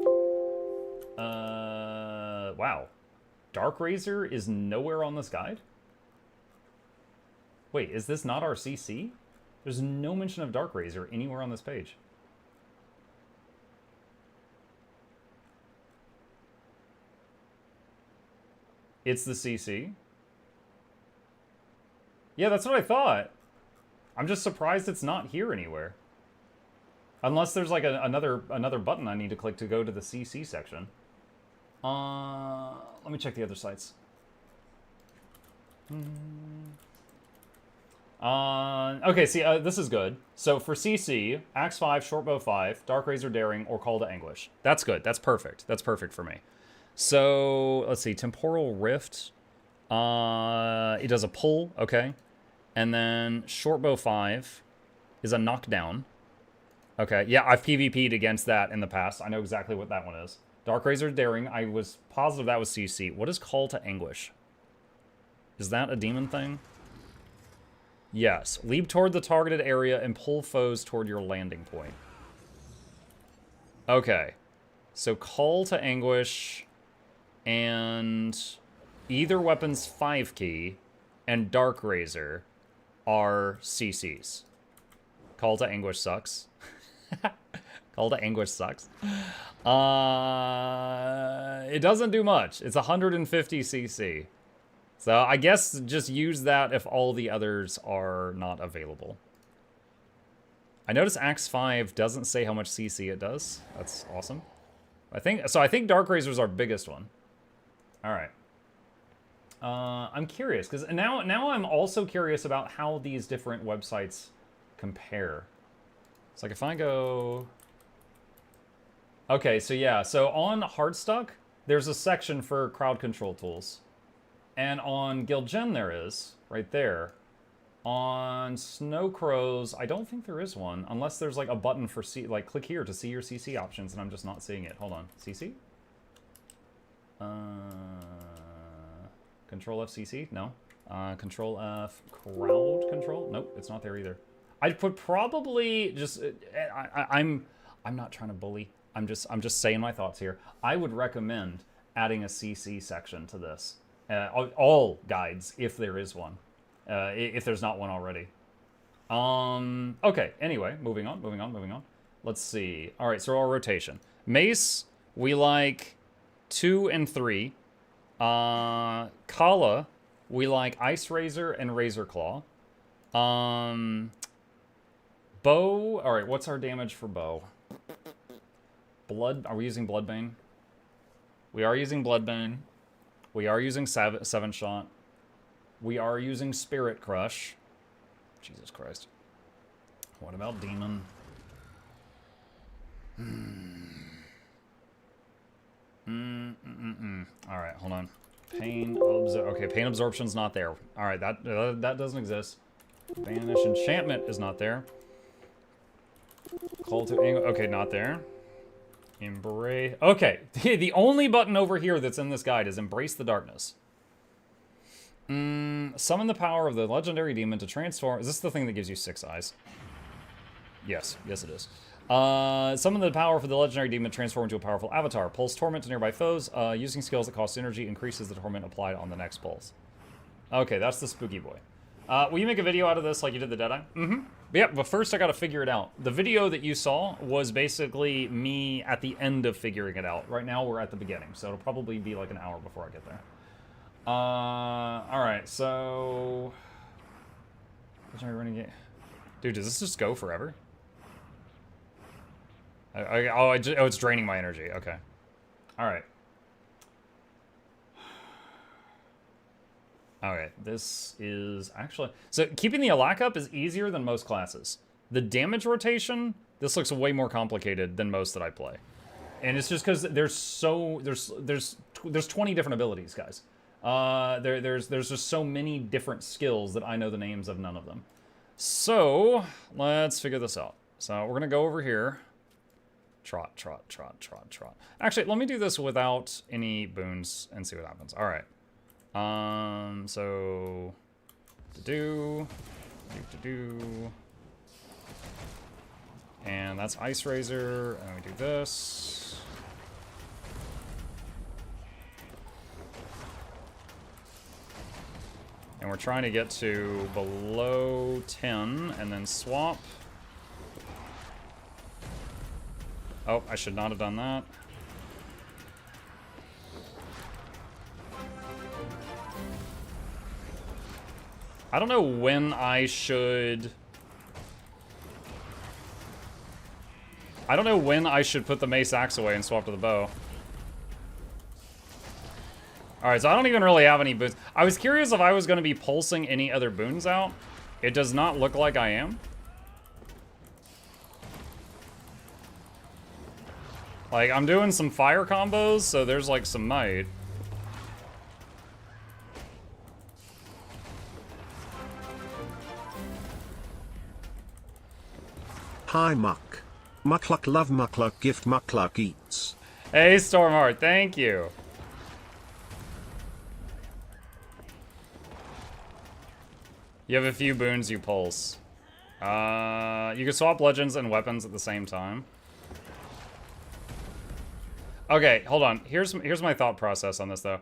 Wow. Dark Razor is nowhere on this guide? Wait, is this not our CC? There's no mention of Dark Razor anywhere on this page. It's the CC? Yeah, that's what I thought. I'm just surprised it's not here anywhere. Unless there's like another button I need to click to go to the CC section. Let me check the other sites. Okay, see, this is good. So for CC, Axe 5, Shortbow 5, Dark Razor Daring, or Call to Anguish. That's good. That's perfect. That's perfect for me. So, let's see. Temporal Rift. It does a pull, okay. And then Shortbow 5 is a knockdown. Okay, yeah, I've PvP'd against that in the past. I know exactly what that one is. Dark Razor Daring, I was positive that was CC. What is Call to Anguish? Is that a demon thing? Yes. Leap toward the targeted area and pull foes toward your landing point. Okay. So Call to Anguish and either weapon's 5 key and Dark Razor are CCs. Call to Anguish sucks. Call to Anguish sucks. It doesn't do much. It's 150 CC. So I guess just use that if all the others are not available. I notice Axe 5 doesn't say how much CC it does. That's awesome. I think Dark Razor's our biggest one. All right. I'm curious because now I'm also curious about how these different websites compare. It's like if I go... Okay, so yeah, so on Heartstuck, there's a section for crowd control tools. And on Guild Gen there is, right there. On Snow Crows, I don't think there is one, unless there's like a button for like click here to see your CC options, and I'm just not seeing it. Hold on, CC? Control F CC? No. Control F crowd control? Nope, it's not there either. I'd put probably just I'm not trying to bully. I'm just saying my thoughts here. I would recommend adding a CC section to this. All guides, if there is one. If there's not one already. Okay, anyway, moving on. Let's see. All right, so our rotation. Mace, we like 2 and 3. Kala, we like Ice Razor and Razor Claw. Bow, all right, what's our damage for Bow? Blood, are we using Bloodbane? We are using Bloodbane. We are using 7-shot. We are using Spirit Crush. Jesus Christ. What about Demon? All right, hold on. Okay, Pain Absorption's not there. All right, that doesn't exist. Banish Enchantment is not there. Call to Angle. Okay, not there. Embrace. Okay, the only button over here that's in this guide is Embrace the Darkness. Summon the power of the legendary demon to transform. Is this the thing that gives you 6 eyes? Yes, it is. Summon the power for the legendary demon to transform into a powerful avatar. Pulse torment to nearby foes. Using skills that cost energy increases the torment applied on the next pulse. Okay, that's the spooky boy. Will you make a video out of this like you did the Deadeye? Mm-hmm. Yeah, but first I gotta figure it out. The video that you saw was basically me at the end of figuring it out. Right now we're at the beginning, so it'll probably be like an hour before I get there. Alright, so... Renegade. Dude, does this just go forever? Oh, it's draining my energy. Okay. Alright. Okay, this is actually... So, keeping the Alak up is easier than most classes. The damage rotation, this looks way more complicated than most that I play. And it's just because there's 20 different abilities, guys. There's just so many different skills that I know the names of none of them. So, let's figure this out. So, we're going to go over here. Trot, trot, trot, trot, trot. Actually, let me do this without any boons and see what happens. All right. So... And that's Ice Razor, and we do this. And we're trying to get to below 10, and then swap. Oh, I should not have done that. I don't know when I should... I don't know when I should put the mace axe away and swap to the bow. Alright, so I don't even really have any boons. I was curious if I was going to be pulsing any other boons out. It does not look like I am. Like, I'm doing some fire combos, so there's like some might. Hi Muck. Mukluk love Mukluk gift Mukluk eats. Hey Stormheart, thank you. You have a few boons you pulse. You can swap legends and weapons at the same time. Okay, hold on. Here's my thought process on this though.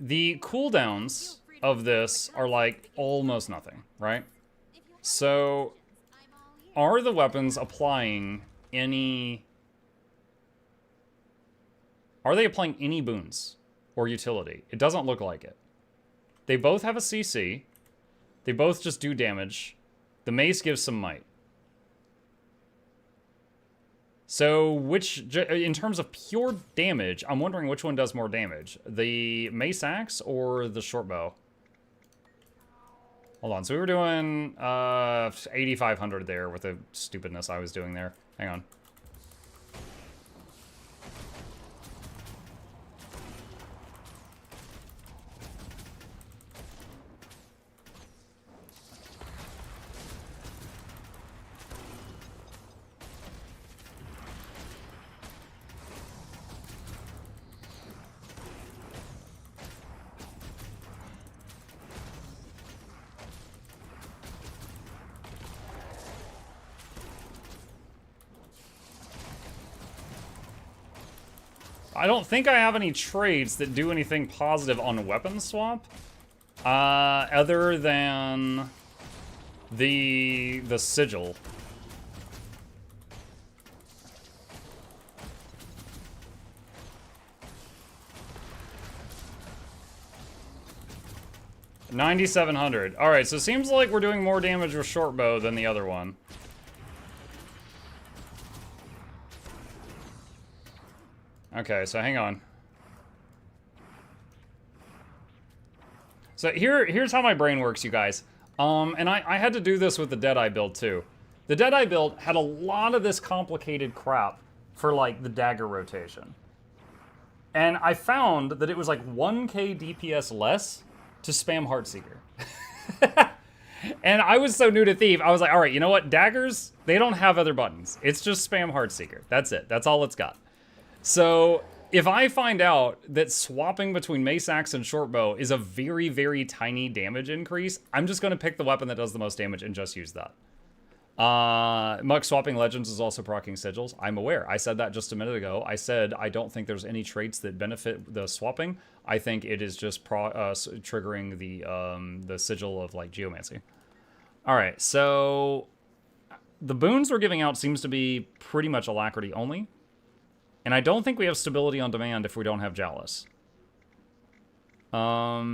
The cooldowns of this are like almost nothing, right? So, are the weapons applying any... Are they applying any boons or utility? It doesn't look like it. They both have a CC. They both just do damage. The mace gives some might. So, in terms of pure damage, I'm wondering which one does more damage. The mace axe or the short bow? Hold on, so we were doing 8,500 there with the stupidness I was doing there. Hang on. I don't think I have any traits that do anything positive on weapon swap. Other than the sigil. $9,700. Alright, so it seems like we're doing more damage with short bow than the other one. Okay, so hang on. So here's how my brain works, you guys. And I had to do this with the Deadeye build too. The Deadeye build had a lot of this complicated crap for like the dagger rotation. And I found that it was like 1k DPS less to spam Heartseeker. And I was so new to Thief, I was like, all right, you know what? Daggers, they don't have other buttons. It's just spam Heartseeker. That's it. That's all it's got. So if I find out that swapping between Mace Axe and Short Bow is a very, very tiny damage increase, I'm just going to pick the weapon that does the most damage and just use that. Muck swapping legends is also proccing sigils. I'm aware. I said that just a minute ago. I said I don't think there's any traits that benefit the swapping. I think it is just triggering the sigil of like geomancy. All right, so the boons we're giving out seems to be pretty much alacrity only, and I don't think we have stability on demand if we don't have Chalice. All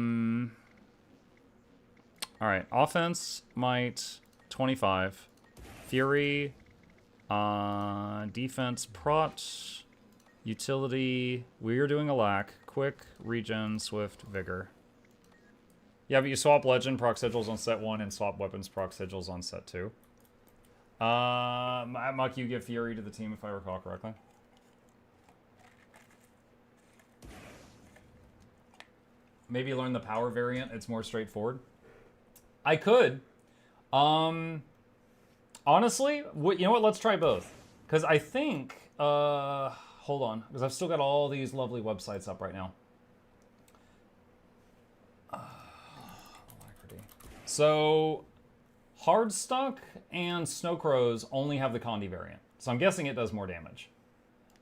right, offense, might, 25. Fury, defense, prot, utility, we are doing a lack, quick, regen, swift, vigor. Yeah, but you swap legend proc sigils on set 1 and swap weapons proc sigils on set 2. Muck, you give Fury to the team if I recall correctly. Maybe learn the power variant, it's more straightforward. I could. Honestly, you know what? Let's try both. Because I think, hold on, because I've still got all these lovely websites up right now. Alacrity. So, Hardstuck and Snowcrows only have the Condi variant. So I'm guessing it does more damage.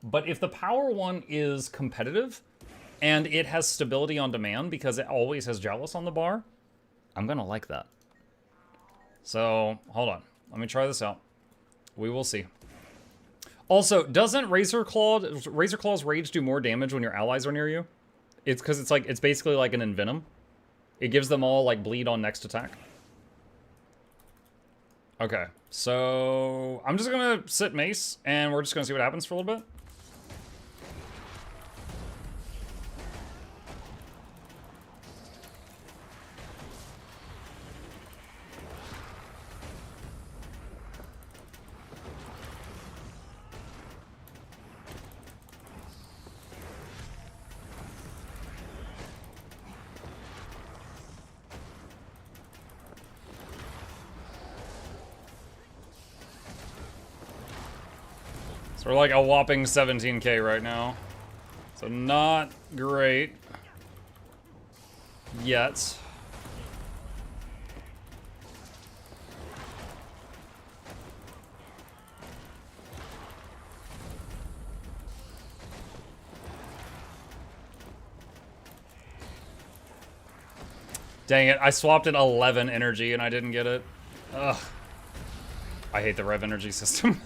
But if the power one is competitive, and it has stability on demand because it always has Jealous on the bar, I'm going to like that. So, hold on. Let me try this out. We will see. Also, doesn't Razor Claw's Rage do more damage when your allies are near you? It's because it's basically like an Envenom. It gives them all like bleed on next attack. Okay, so I'm just gonna sit Mace and we're just gonna see what happens for a little bit. So we're like a whopping 17k right now. So not great. Yet. Dang it, I swapped at 11 energy and I didn't get it. Ugh. I hate the Rev energy system.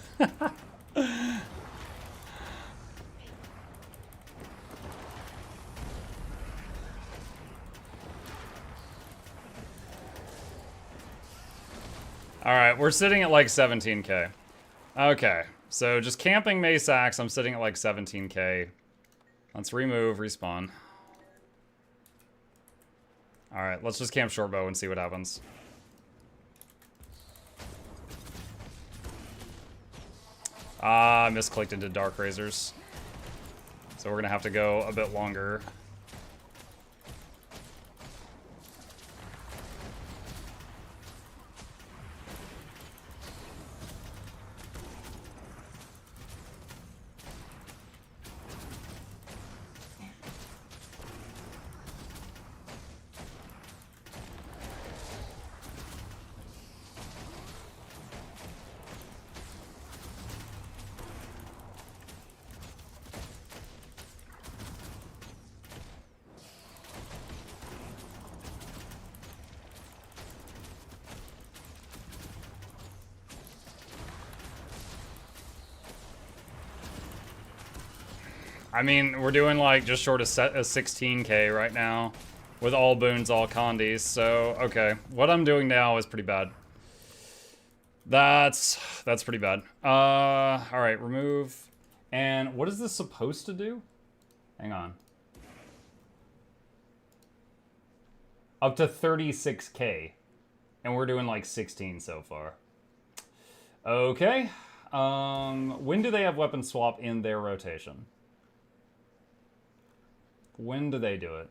Alright, we're sitting at like 17k. Okay, so just camping Mace Axe, I'm sitting at like 17k. Let's remove, respawn. Alright, let's just camp Shortbow and see what happens. I misclicked into Dark Razors. So we're gonna have to go a bit longer. I mean, we're doing like just short of 16k right now with all boons, all condis. So, okay. What I'm doing now is pretty bad. That's pretty bad. All right, remove. And what is this supposed to do? Hang on. Up to 36k. And we're doing like 16 so far. Okay. When do they have weapon swap in their rotation? When do they do it?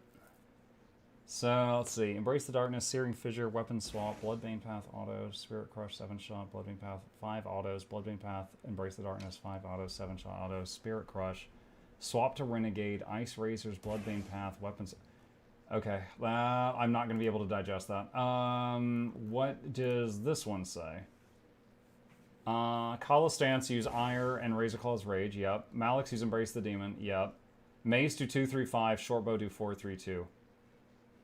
So, let's see. Embrace the Darkness, Searing Fissure, Weapon Swap, Bloodbane Path, Auto, Spirit Crush, 7-shot, Bloodbane Path, 5 autos, Bloodbane Path, Embrace the Darkness, 5 autos, 7-shot autos, Spirit Crush, Swap to Renegade, Ice Razors, Bloodbane Path, Weapons... Okay, I'm not going to be able to digest that. What does this one say? Kala Stance, use Ire and Razor Claw's Rage, yep. Malix, use Embrace the Demon, yep. Mace, do 2-3-5, Shortbow, do 4-3-2.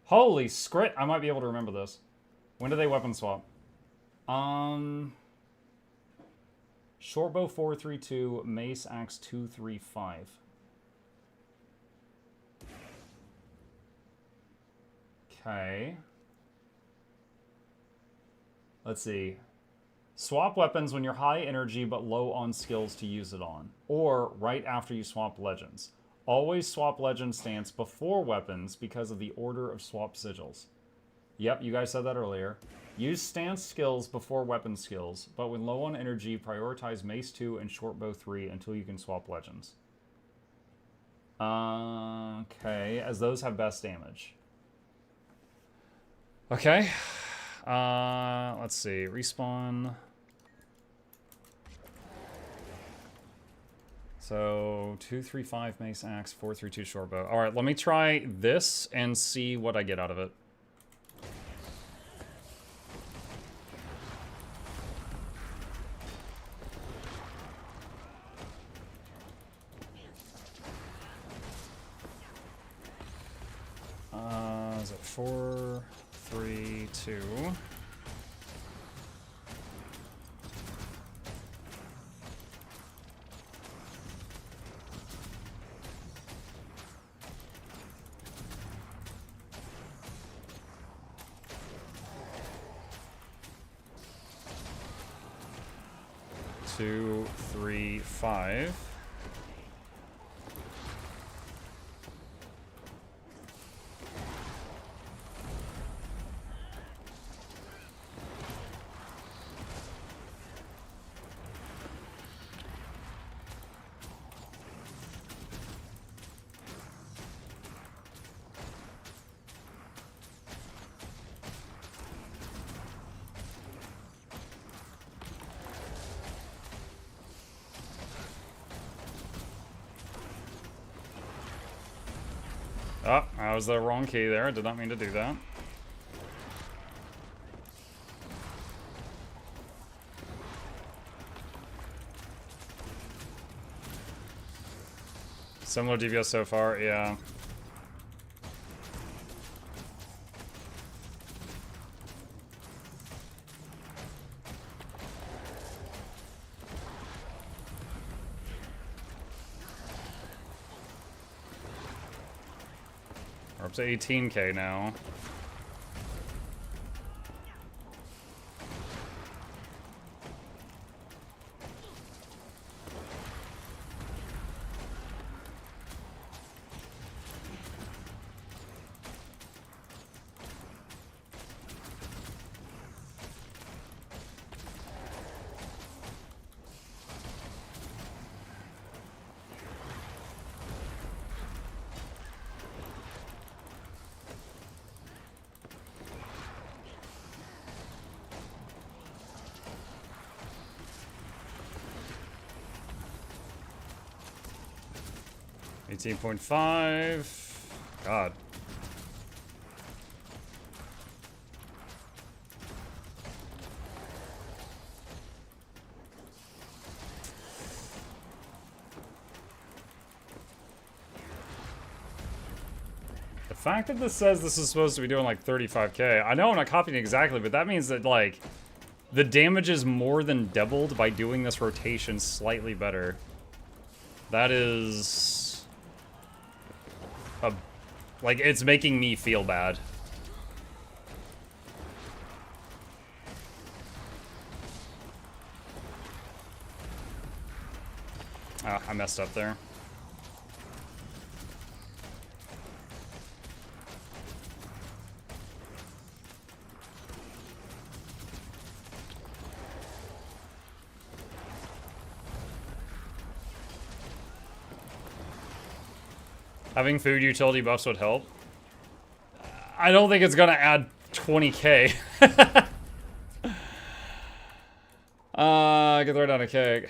Holy scrit! I might be able to remember this. When do they weapon swap? Shortbow 4-3-2, Mace Axe 2-3-5. Okay. Let's see. Swap weapons when you're high energy but low on skills to use it on. Or right after you swap legends. Always swap legend stance before weapons because of the order of swap sigils. Yep, you guys said that earlier. Use stance skills before weapon skills, but when low on energy, prioritize Mace 2 and Shortbow 3 until you can swap legends. Okay, as those have best damage. Okay. Let's see. Respawn. So 2-3-5 Mace Axe, 4-3-2 Shortbow. All right, let me try this and see what I get out of it. Is it 4-3-2? Two, 3, 5. Oh, that was the wrong key there. I did not mean to do that. Similar DPS so far, yeah. We're up to 18k now. $18.5. God. The fact that this says this is supposed to be doing like 35k, I know I'm not copying exactly, but that means that like the damage is more than doubled by doing this rotation slightly better. That is... like, it's making me feel bad. Ah, I messed up there. Having food utility buffs would help. I don't think it's gonna add 20k. I can throw down a cake.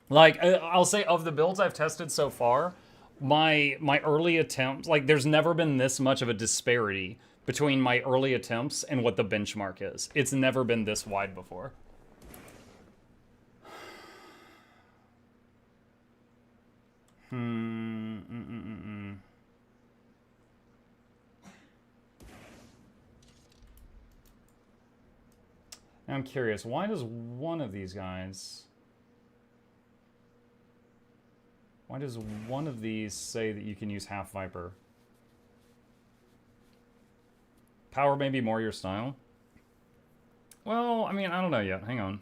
Like, I'll say of the builds I've tested so far, my early attempts, like there's never been this much of a disparity between my early attempts and what the benchmark is. It's never been this wide before. I'm curious, why does one of these guys... Why does one of these say that you can use Half Viper? Power may be more your style? Well, I mean, I don't know yet. Hang on.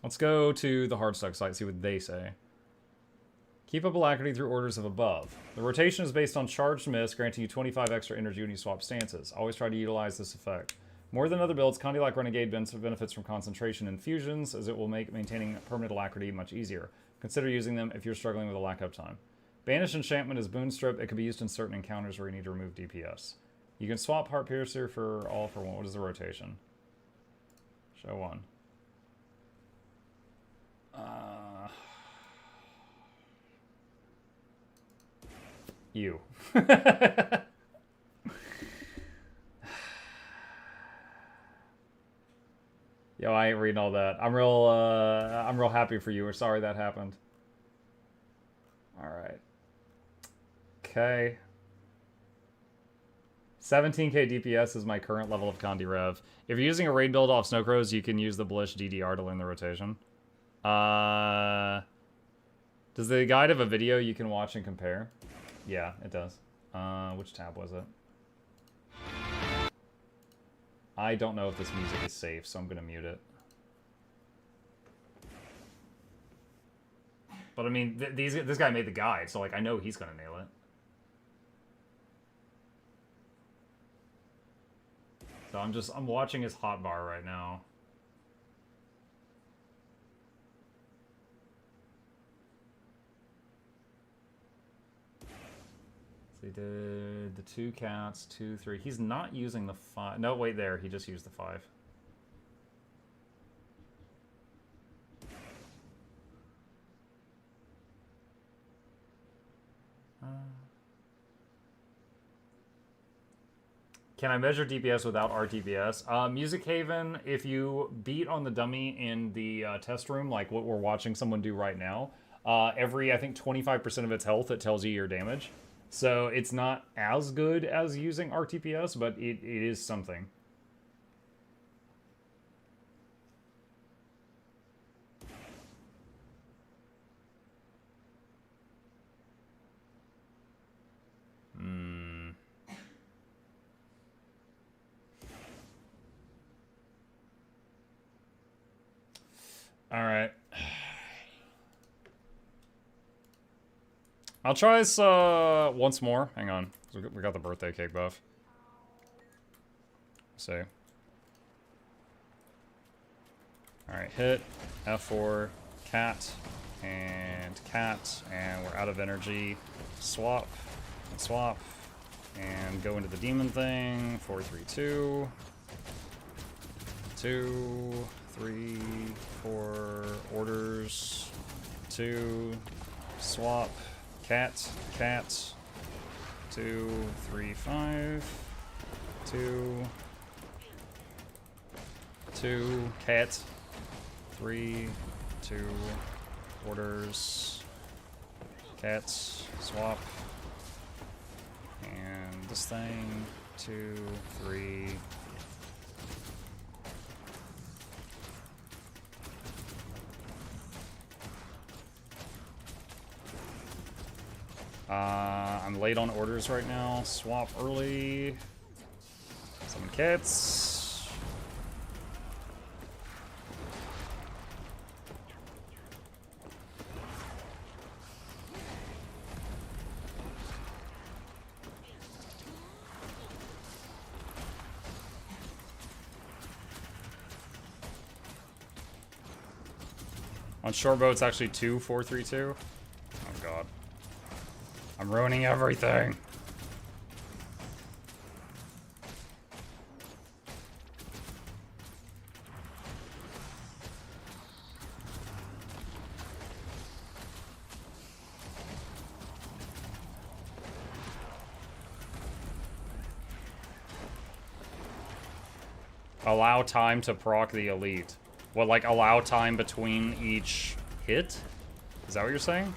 Let's go to the Hardstuck site, see what they say. Keep up alacrity through orders of above. The rotation is based on charged miss, granting you 25 extra energy when you swap stances. Always try to utilize this effect. More than other builds, Condi like Renegade benefits from concentration and fusions, as it will make maintaining permanent alacrity much easier. Consider using them if you're struggling with a lack of time. Banish Enchantment is Boon Strip. It can be used in certain encounters where you need to remove DPS. You can swap Heart Piercer for all for one. What is the rotation? Show one. You. Yo, I ain't reading all that. I'm real happy for you. We're sorry that happened. Alright. Okay. 17k DPS is my current level of Condi Rev. If you're using a raid build off Snowcrows, you can use the Blish DDR to learn the rotation. Does the guide have a video you can watch and compare? Yeah, it does. Which tab was it? I don't know if this music is safe, so I'm gonna mute it. But I mean, this guy made the guide, so like I know he's gonna nail it. So I'm watching his hotbar right now. So he did the 2 cats, 2, 3. He's not using the 5. No, wait, there. He just used the 5. Can I measure DPS without RTPS? Music Haven, if you beat on the dummy in the test room, like what we're watching someone do right now, every, I think, 25% of its health, it tells you your damage. So it's not as good as using RTPS, but it is something. All right. I'll try this once more. Hang on. We got the birthday cake buff. Let's see. Alright, hit. F4. Cat. And cat. And we're out of energy. Swap. And swap. And go into the demon thing. 4, 3, 2. 2, 3, 4. Orders. 2. Swap. Cat, cat, 2, 3, 5, 2, 2, cat, 3, 2, orders, cats, swap, and this thing, 2, 3, I'm late on orders right now. Swap early. Summon kits. On short bow, it's actually 2, 4, 3, 2. Oh god. I'm ruining everything. Allow time to proc the elite. What, like allow time between each hit? Is that what you're saying?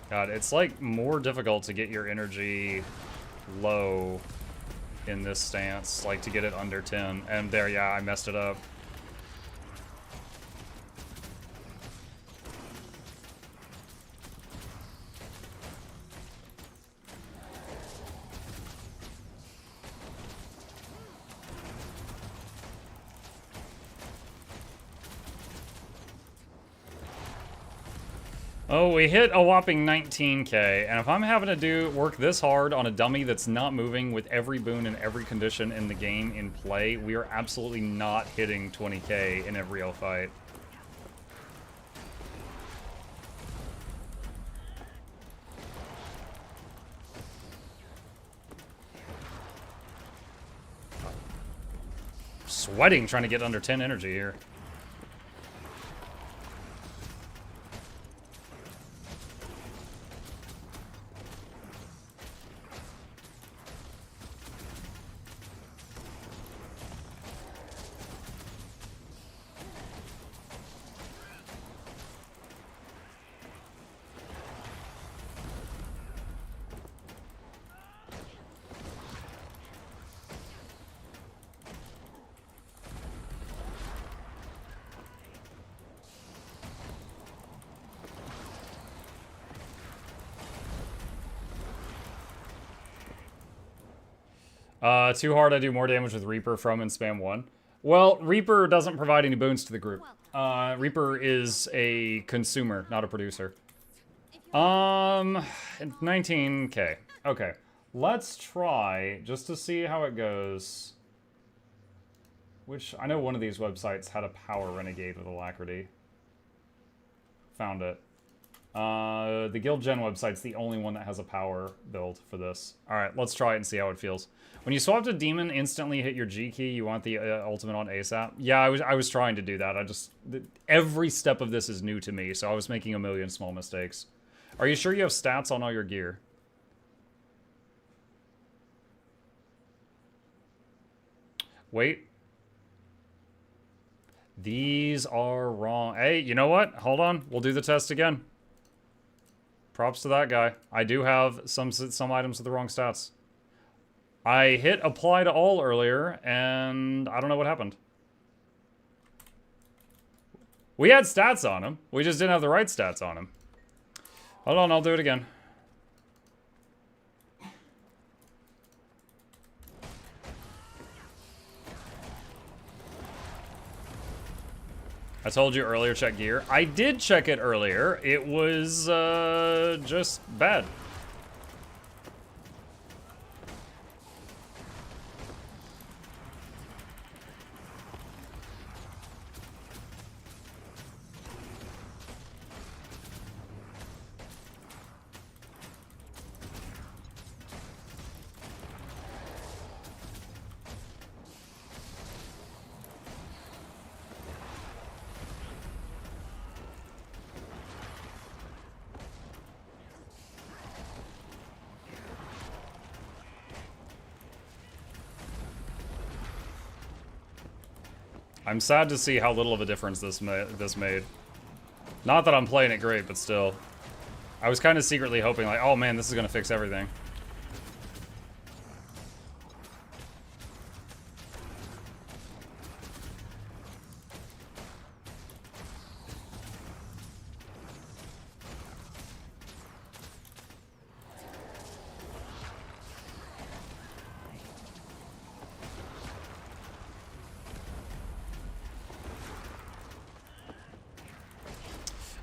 God, it's like more difficult to get your energy low in this stance, like to get it under 10. And there, yeah, I messed it up. Oh, we hit a whopping 19k, and if I'm having to work this hard on a dummy that's not moving with every boon and every condition in the game in play, we are absolutely not hitting 20k in a real fight. Sweating trying to get under 10 energy here. Too hard, I do more damage with Reaper from and spam 1. Well, Reaper doesn't provide any boons to the group. Reaper is a consumer, not a producer. 19k. Okay. Let's try, just to see how it goes. Which, I know one of these websites had a power Renegade with Alacrity. Found it. The Guild Gen website's the only one that has a power build for this. Alright, let's try it and see how it feels. When you swap to Demon, instantly hit your G key, you want the ultimate on ASAP. Yeah, I was trying to do that. Every step of this is new to me, so I was making a million small mistakes. Are you sure you have stats on all your gear? Wait. These are wrong. Hey, you know what? Hold on. We'll do the test again. Props to that guy. I do have some items with the wrong stats. I hit apply to all earlier, and I don't know what happened. We had stats on him. We just didn't have the right stats on him. Hold on, I'll do it again. I told you earlier, check gear. I did check it earlier. It was just bad. I'm sad to see how little of a difference this made. Not that I'm playing it great, but still. I was kind of secretly hoping, like, oh man, this is going to fix everything.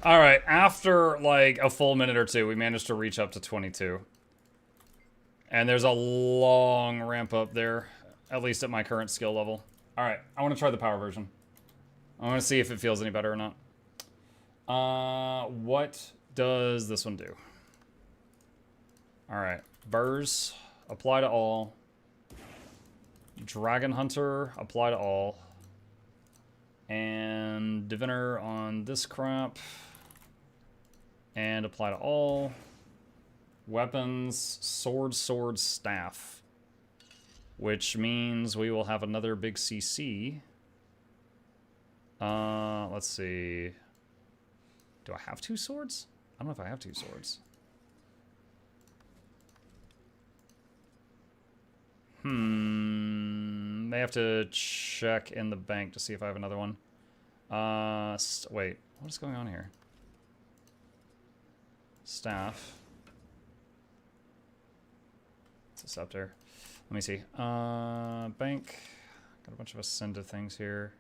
Alright, after like a full minute or two, we managed to reach up to 22. And there's a long ramp up there, at least at my current skill level. Alright, I want to try the power version. I want to see if it feels any better or not. What does this one do? Alright, Burrs, apply to all. Dragon Hunter, apply to all. And Diviner on this crap. And apply to all. Weapons, sword, sword, staff. Which means we will have another big CC. Let's see. Do I have 2 swords? I don't know if I have 2 swords. May have to check in the bank to see if I have another one. Wait, what is going on here? Staff. It's a scepter. Let me see. Bank. Got a bunch of ascended things here.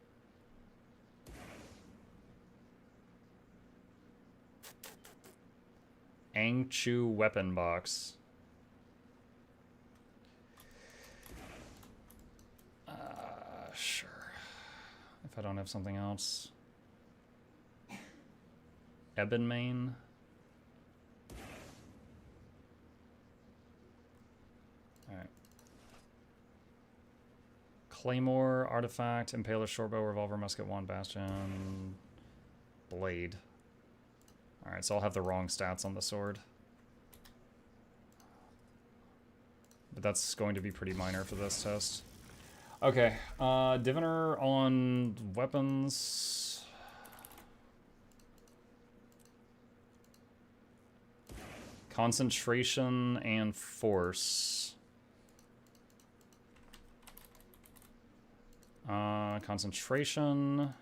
Angchu weapon box. Sure. If I don't have something else. Ebonmane. Alright. Claymore, Artifact, Impaler, Shortbow, Revolver, Musket, Wand, Bastion, Blade. Alright, so I'll have the wrong stats on the sword. But that's going to be pretty minor for this test. Okay, Diviner on weapons. Concentration and force. Concentration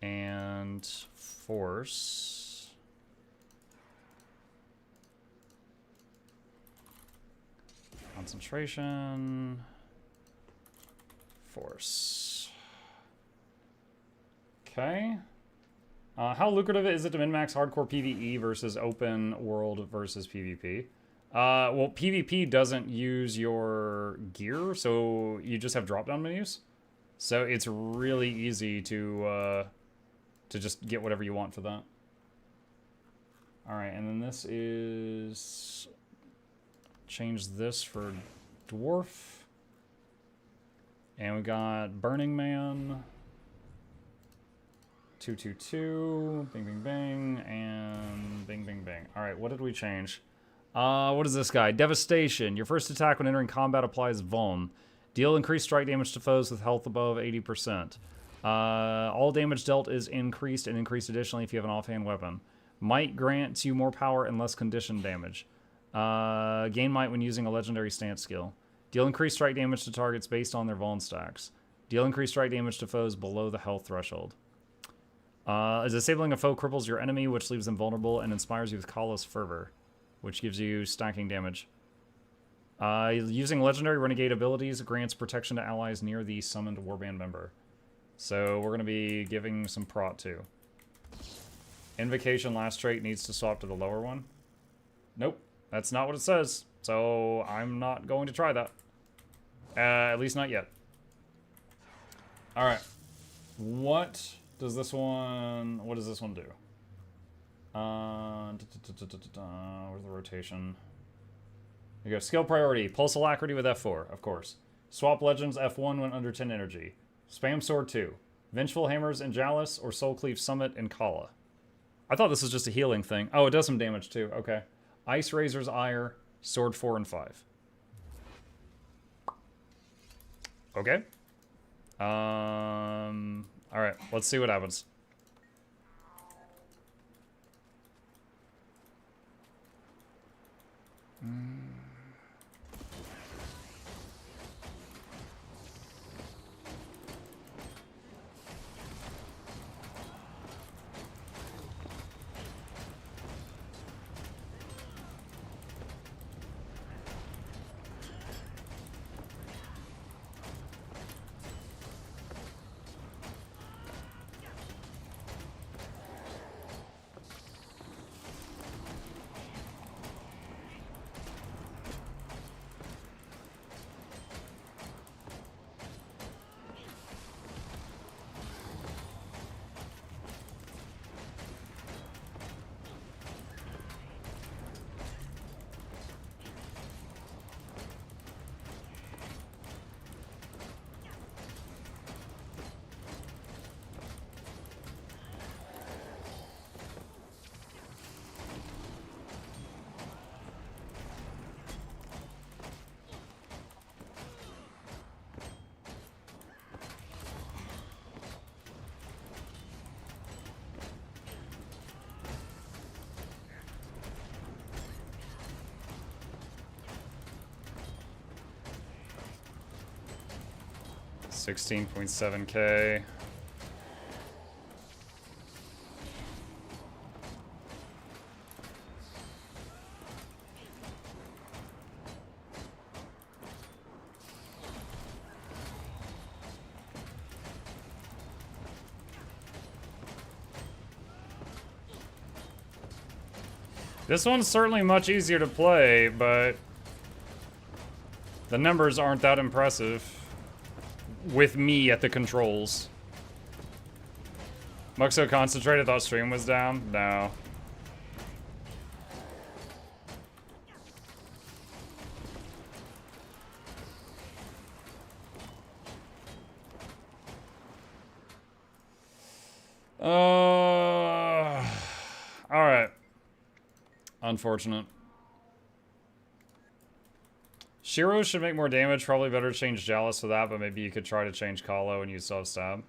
and force. Concentration, force. Okay. How lucrative is it to min-max hardcore PvE versus open world versus PvP? Well, PvP doesn't use your gear, so you just have drop-down menus. So it's really easy to just get whatever you want for that. All right, and then this is... Change this for dwarf. And we got Burning Man. 222. Bing, bing, bing. And bing, bing, bing. All right, what did we change? What is this guy? Devastation. Your first attack when entering combat applies Vuln. Deal increased strike damage to foes with health above 80%. All damage dealt is increased and increased additionally if you have an offhand weapon. Might grants you more power and less condition damage. Gain might when using a legendary stance skill. Deal increased strike damage to targets based on their Vuln stacks. Deal increased strike damage to foes below the health threshold. Disabling a foe cripples your enemy, which leaves them vulnerable, and inspires you with Kala's Fervor, which gives you stacking damage. Using legendary Renegade abilities grants protection to allies near the summoned warband member. So we're going to be giving some prot too. Invocation last trait needs to swap to the lower one. Nope. That's not what it says, so I'm not going to try that. At least not yet. Alright. What does this one do? Where's the rotation? You go. Skill priority. Pulse Alacrity with F4, of course. Swap Legends F1 when under 10 energy. Spam Sword 2. Vengeful Hammers in Jalis or Soul Cleave Summit in Kala. I thought this was just a healing thing. Oh, it does some damage too. Okay. Ice Razor's Ire, Sword 4 and 5. Okay. Alright, let's see what happens. 16.7k. This one's certainly much easier to play, but the numbers aren't that impressive with me at the controls. Muck so concentrated, thought stream was down? No. Alright. Unfortunate. Shiro should make more damage. Probably better to change Jealous for that, but maybe you could try to change Kalo and use self-stab.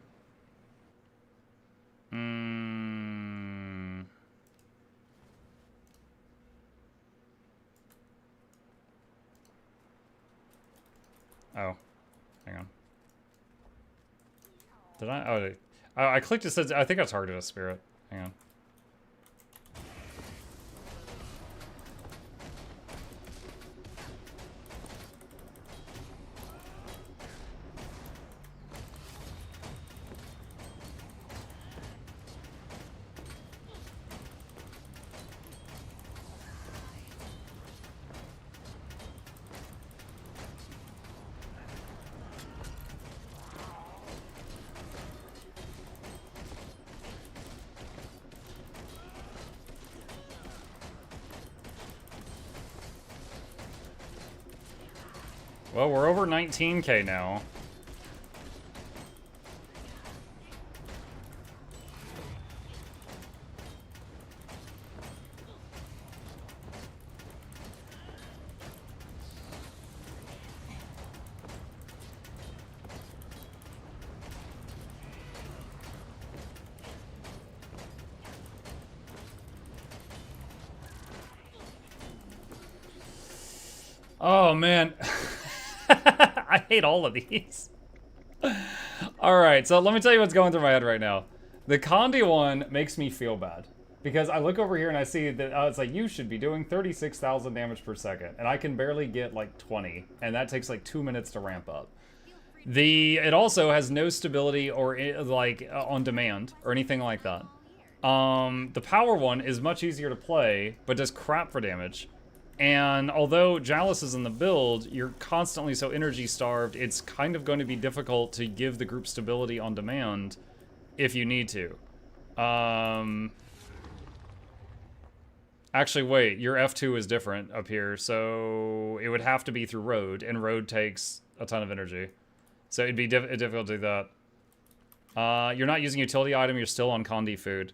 Oh. Hang on. Did I? Oh, I clicked it. Says I think I targeted a spirit. Hang on. Well, we're over 19k now. Oh, man. I hate all of these. Alright, so let me tell you what's going through my head right now. The Condi one makes me feel bad. Because I look over here and I see that it's like, you should be doing 36,000 damage per second. And I can barely get like 20. And that takes like 2 minutes to ramp up. It also has no stability or like on demand or anything like that. The power one is much easier to play, but does crap for damage. And although Jealous is in the build, you're constantly so energy starved, it's kind of going to be difficult to give the group stability on demand if you need to. Actually, wait, your F2 is different up here, so it would have to be through Road, and Road takes a ton of energy. So it'd be difficult to do that. You're not using utility item, you're still on Condi food.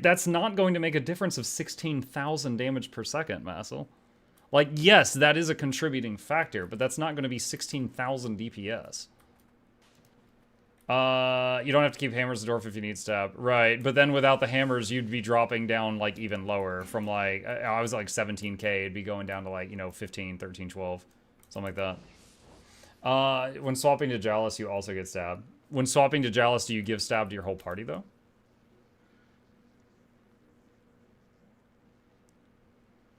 That's not going to make a difference of 16,000 damage per second, Massel. Like, yes, that is a contributing factor, but that's not going to be 16,000 DPS. You don't have to keep hammers dwarf if you need stab. Right, but then without the hammers, you'd be dropping down, like, even lower. From, like, I was like 17k, it'd be going down to, like, you know, 15, 13, 12. Something like that. When swapping to Jealous, you also get stab. When swapping to Jealous, do you give stab to your whole party, though?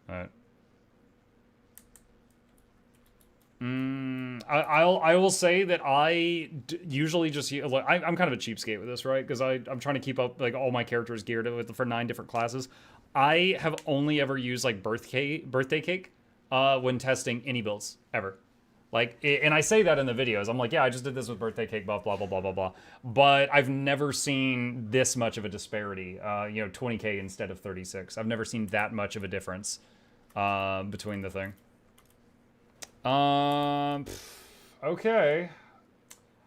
Alright. I will say that I usually just like I'm kind of a cheapskate with this, right? Because I'm trying to keep up like all my characters geared for 9 different classes. I have only ever used like birthday cake when testing any builds ever. Like, and I say that in the videos. I'm like, yeah, I just did this with birthday cake buff, blah blah blah blah blah. But I've never seen this much of a disparity. You know, 20k instead of 36. I've never seen that much of a difference between the thing. Okay.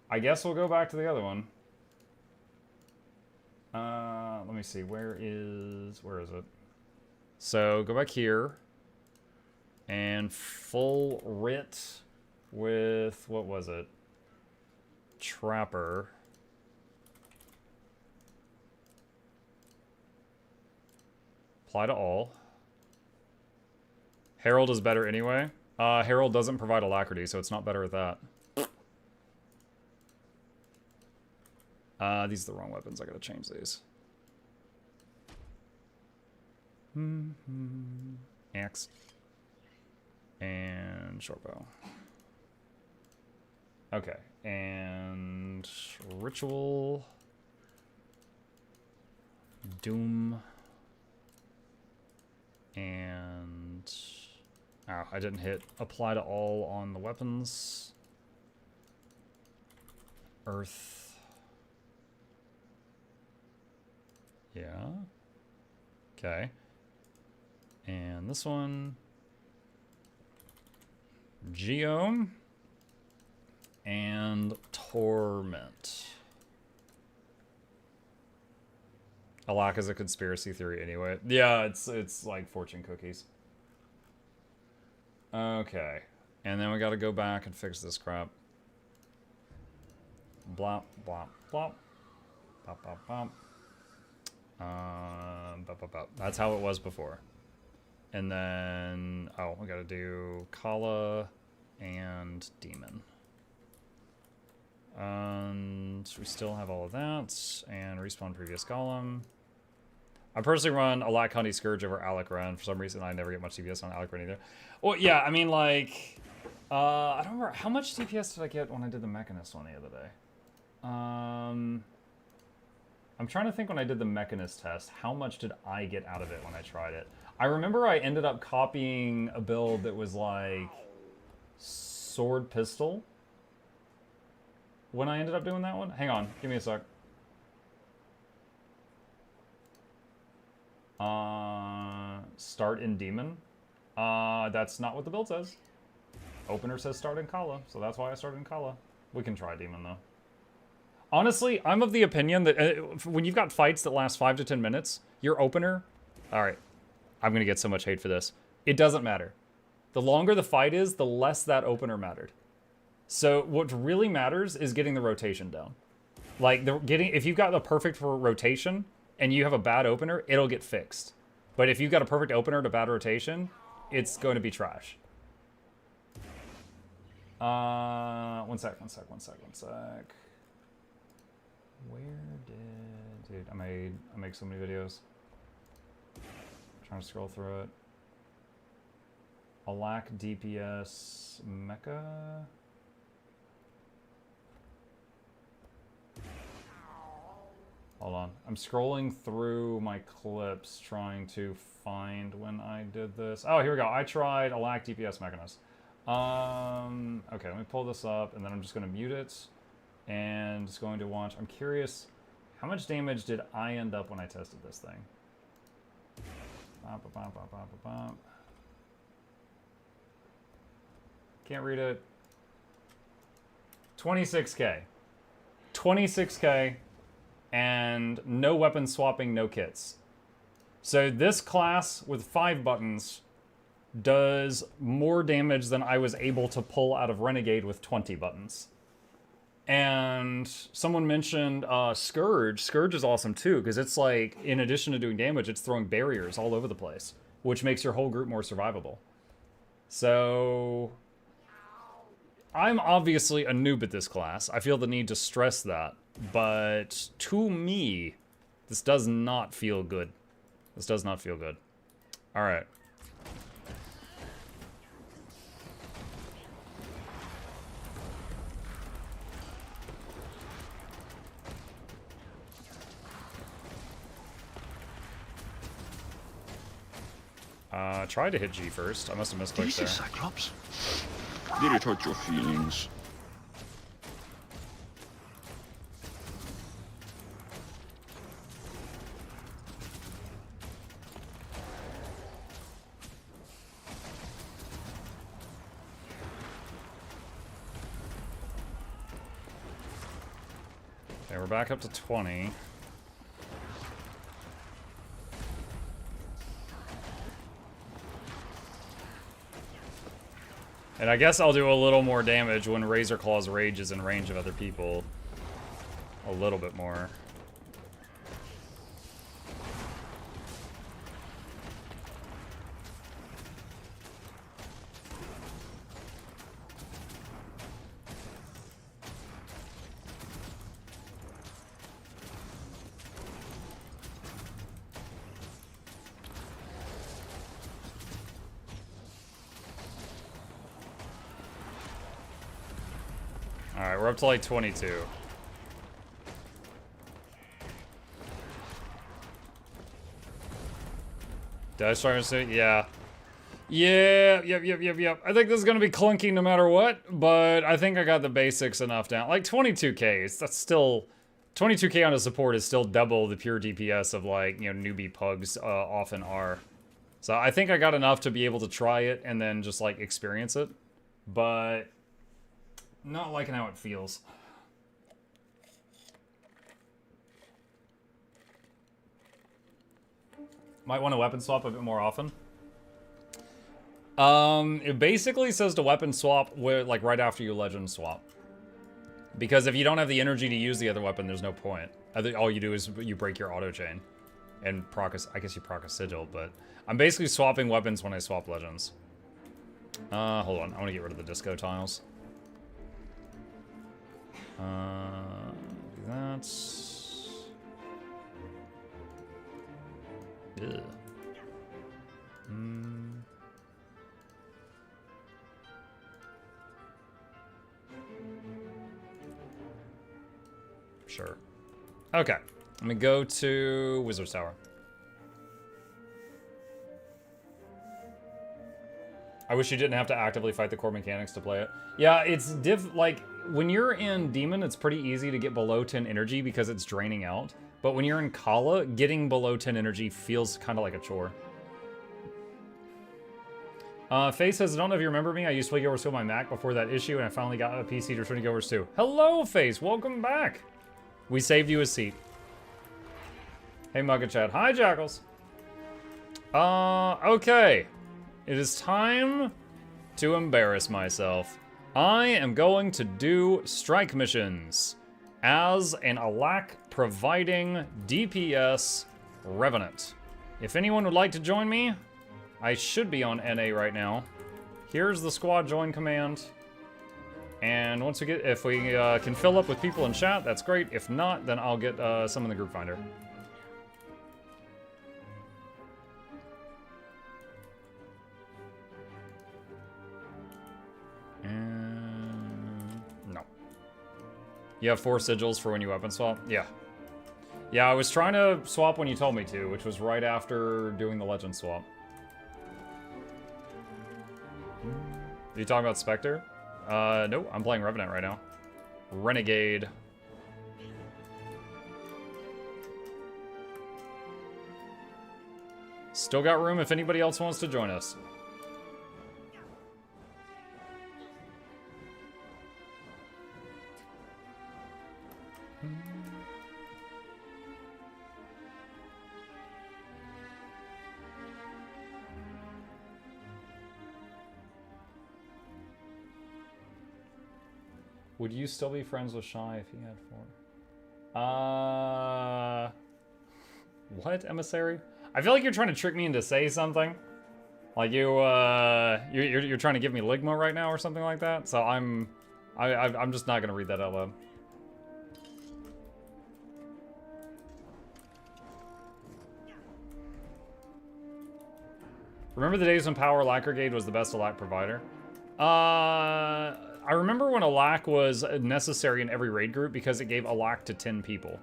I guess we'll go back to the other one. Let me see. Where is it? So go back here and full writ with, what was it? Trapper. Apply to all. Herald is better anyway. Herald doesn't provide alacrity, so it's not better at that. These are the wrong weapons. I gotta change these. Axe. And short bow. Okay, and ritual. Doom. And... oh, I didn't hit apply to all on the weapons. Earth. Yeah. Okay. And this one. Geom. And Torment. Alak is a conspiracy theory anyway. Yeah, it's like fortune cookies. Okay. And then we gotta go back and fix this crap. Blop, blop, blop. Bop, bop, bop. Bop, bop, bop. That's how it was before. And then, oh, we gotta do Kala and Demon. And we still have all of that. And respawn previous column. I personally run a Lack Hunty Scourge over Alec Run. For some reason, I never get much DPS on Alec Run either. Well, yeah, I mean, like... I don't remember. How much DPS did I get when I did the Mechanist one the other day? I'm trying to think when I did the Mechanist test, how much did I get out of it when I tried it? I remember I ended up copying a build that was like... Sword Pistol. When I ended up doing that one? Hang on, give me a sec. Start in Demon. That's not what the build says. Opener says start in Kala, so that's why I started in Kala. We can try Demon though. Honestly, I'm of the opinion that when you've got fights that last 5 to 10 minutes, your opener... Alright, I'm gonna get so much hate for this. It doesn't matter. The longer the fight is, the less that opener mattered. So what really matters is getting the rotation down. Like, if you've got the perfect rotation and you have a bad opener, it'll get fixed. But if you've got a perfect opener to bad rotation, it's going to be trash. One sec. Where did... Dude, I make so many videos. I'm trying to scroll through it. Alak DPS Mecha... Hold on. I'm scrolling through my clips trying to find when I did this. Oh, here we go. I tried Alak DPS Mechanist. Okay, let me pull this up, and then I'm just going to mute it. And just going to watch. I'm curious, how much damage did I end up when I tested this thing? Can't read it. 26k. 26k. And no weapon swapping, no kits. So this class with 5 buttons does more damage than I was able to pull out of Renegade with 20 buttons. And someone mentioned Scourge. Scourge is awesome too, because it's like, in addition to doing damage, it's throwing barriers all over the place, which makes your whole group more survivable. So... I'm obviously a noob at this class. I feel the need to stress that. But to me, this does not feel good. This does not feel good. Alright. Try to hit G first. I must have misclicked there. Cyclops? Did it hurt your feelings? Okay, we're back up to 20. And I guess I'll do a little more damage when Razor Claw's Rage is in range of other people. A little bit more. Alright, we're up to like 22. Did I start to say? Yeah. Yeah, yep. I think this is gonna be clunky no matter what, but I think I got the basics enough down. Like 22k, that's still 22k on a support is still double the pure DPS of like, you know, newbie pugs often are. So I think I got enough to be able to try it and then just like experience it, but not liking how it feels. Might want to weapon swap a bit more often. It basically says to weapon swap where, like, right after you legend swap. Because if you don't have the energy to use the other weapon, there's no point. I think all you do is you break your auto chain. And proc a, I guess you proc a sigil, but I'm basically swapping weapons when I swap legends. Hold on, I want to get rid of the disco tiles. That's... Ugh. Sure. Okay. Let me go to Wizard's Tower. I wish you didn't have to actively fight the core mechanics to play it. Yeah, it's like, when you're in Demon, it's pretty easy to get below 10 energy because it's draining out. But when you're in Kala, getting below 10 energy feels kind of like a chore. Faye says, I don't know if you remember me. I used to play Guild Wars 2 on my Mac before that issue, and I finally got a PC to return to Guild Wars 2. Hello, Face. Welcome back. We saved you a seat. Hey, Mugga Chat. Hi, Jackals. Okay. It is time to embarrass myself. I am going to do strike missions as an Alak providing DPS Revenant. If anyone would like to join me, I should be on NA right now. Here's the squad join command. And once we get, if we can fill up with people in chat, that's great. If not, then I'll get some in the group finder. And no. You have 4 sigils for when you weapon swap? Yeah. Yeah, I was trying to swap when you told me to, which was right after doing the legend swap. Are you talking about Spectre? No, I'm playing Revenant right now. Renegade. Still got room if anybody else wants to join us. Would you still be friends with Shy if he had 4? What, Emissary? I feel like you're trying to trick me into say something. Like you're trying to give me Ligma right now or something like that. So I'm just not gonna read that out loud. Remember the days when Power Lacquergate was the best Alak provider? I remember when Alak was necessary in every raid group because it gave Alak to 10 people.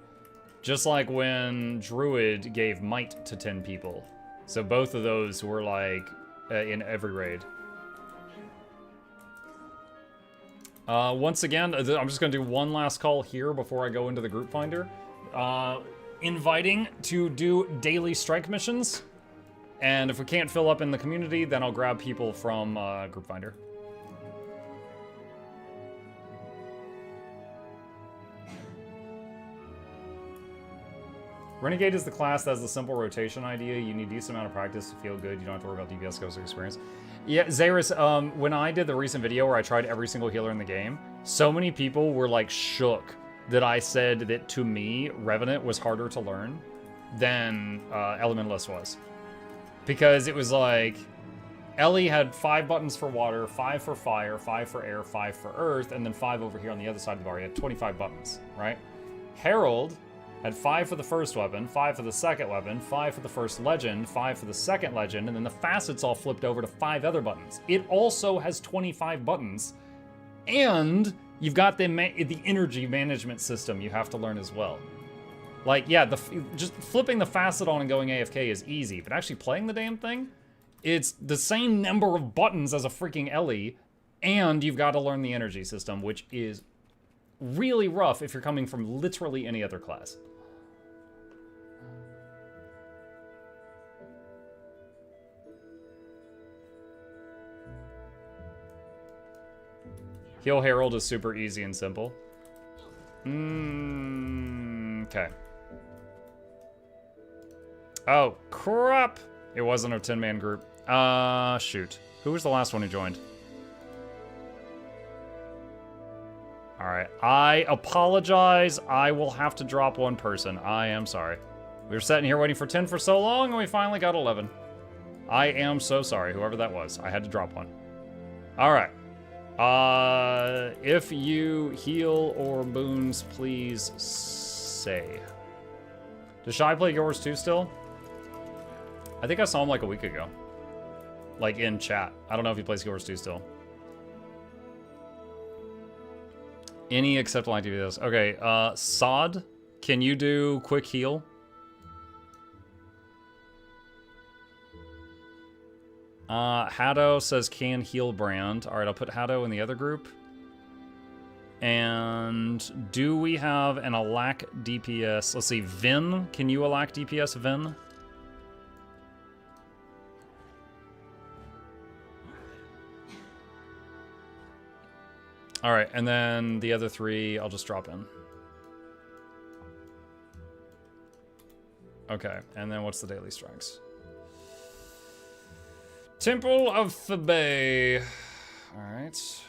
Just like when Druid gave Might to 10 people. So both of those were like in every raid. Once again, I'm just gonna do one last call here before I go into the group finder. Inviting to do daily strike missions. And if we can't fill up in the community, then I'll grab people from group finder. Renegade is the class that has the simple rotation idea. You need a decent amount of practice to feel good. You don't have to worry about DPS goes experience. Yeah, Zaris, when I did the recent video where I tried every single healer in the game, so many people were like shook that I said that to me, Revenant was harder to learn than Elementalist was. Because it was like, Ellie had 5 buttons for water, 5 for fire, 5 for air, 5 for earth, and then 5 over here on the other side of the bar. You had 25 buttons, right? Herald had 5 for the first weapon, 5 for the second weapon, 5 for the first legend, 5 for the second legend, and then the facets all flipped over to 5 other buttons. It also has 25 buttons, and You've got the energy management system you have to learn as well. Like, yeah, just flipping the facet on and going AFK is easy, but actually playing the damn thing, it's the same number of buttons as a freaking Ellie, and you've got to learn the energy system, which is really rough if you're coming from literally any other class. Heal Herald is super easy and simple. Okay. Oh, crap! It wasn't a 10-man group. Shoot. Who was the last one who joined? Alright, I apologize. I will have to drop one person. I am sorry. We were sitting here waiting for 10 for so long, and we finally got 11. I am so sorry, whoever that was. I had to drop one. Alright. If you heal or boons, please say. Does Shy play yours too still? I think I saw him like a week ago. Like in chat. I don't know if he plays yours too still. Any acceptable activities. Okay, Sod, can you do quick heal? Haddo says can heal brand. Alright, I'll put Haddo in the other group. And do we have an Alack DPS? Let's see, Vin. Can you Alack DPS, Vin? Alright, and then the other three, I'll just drop in. Okay, and then what's the daily strikes? Temple of Thebe. Alright.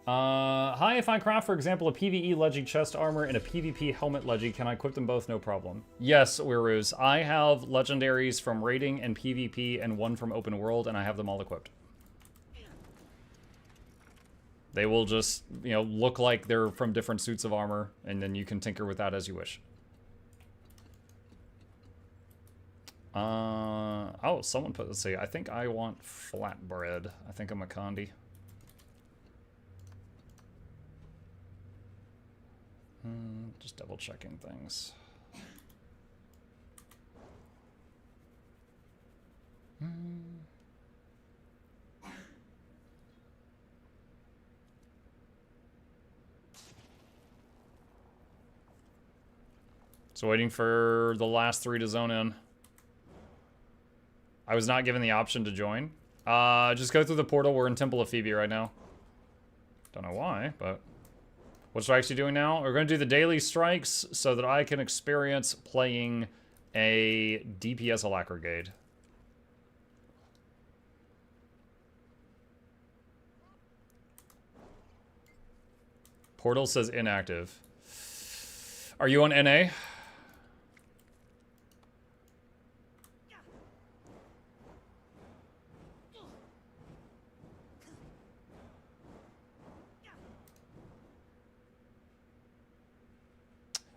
Hi, if I craft, for example, a PvE Legi chest armor and a PvP helmet Legi, can I equip them both? No problem. Yes, Wiruz. I have legendaries from raiding and PvP and one from open world, and I have them all equipped. They will just, you know, look like they're from different suits of armor, and then you can tinker with that as you wish. Oh, someone put, let's see, I think I want flatbread. I think I'm a Condi. Just double checking things. So waiting for the last three to zone in. I was not given the option to join. Just go through the portal. We're in Temple of Phoebe right now. Don't know why, but... What strikes are you doing now? We're going to do the daily strikes so that I can experience playing a DPS Alack Renegade. Portal says inactive. Are you on NA?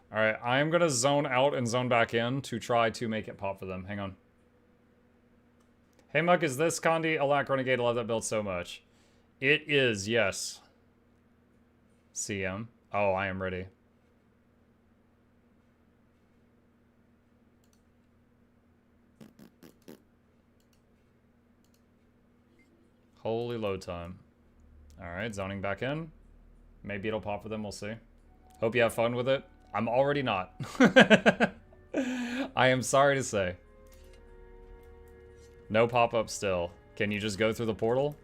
Alright, I am gonna zone out and zone back in to try to make it pop for them. Hang on. Hey Muck, is this Condi Alack Renegade? I love that build so much. It is, yes. CM. Oh, I am ready. Holy load time. Alright, zoning back in. Maybe it'll pop for them, we'll see. Hope you have fun with it. I'm already not. I am sorry to say. No pop-up still. Can you just go through the portal?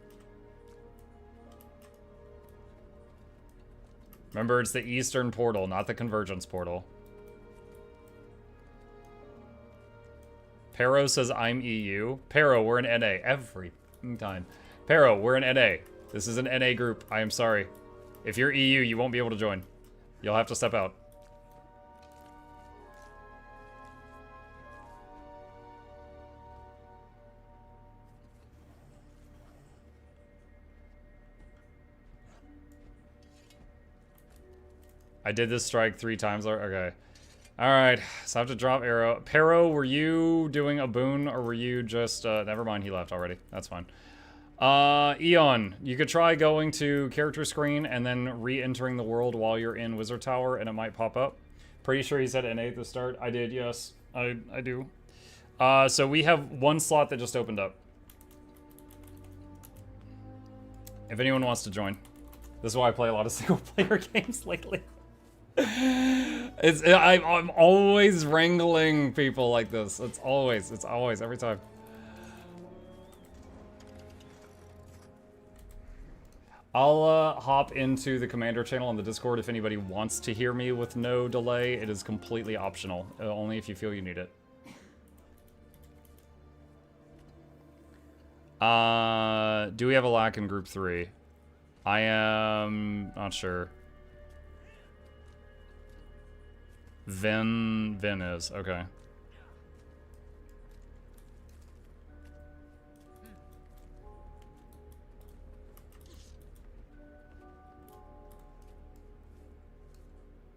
Remember, it's the Eastern portal, not the Convergence portal. Pero says I'm EU. Pero, we're in NA every time. Pero, we're in NA. This is an NA group. I am sorry. If you're EU, you won't be able to join. You'll have to step out. I did this strike 3 times. Okay. Alright, so I have to drop arrow. Pero, were you doing a boon, or were you just... never mind, he left already. That's fine. Eon, you could try going to character screen and then re-entering the world while you're in Wizard Tower and it might pop up. Pretty sure he said NA at the start. I did, yes. I do. So we have one slot that just opened up. If anyone wants to join. This is why I play a lot of single player games lately. I'm always wrangling people like this. It's always, every time. I'll hop into the Commander channel on the Discord if anybody wants to hear me with no delay. It is completely optional, only if you feel you need it. Do we have a lack in Group 3? I am not sure. Vin is, okay.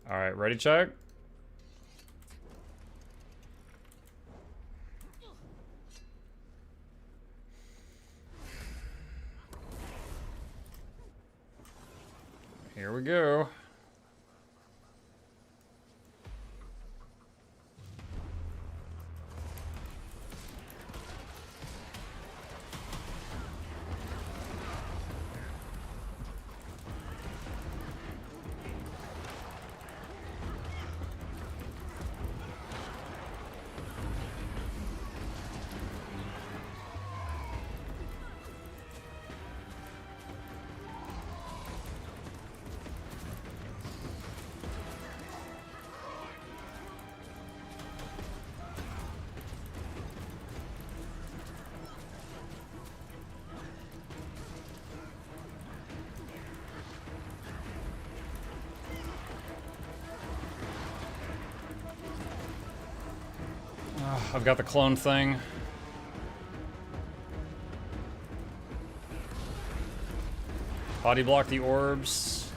All right, ready, check? Here we go. I've got the clone thing. Body block the orbs.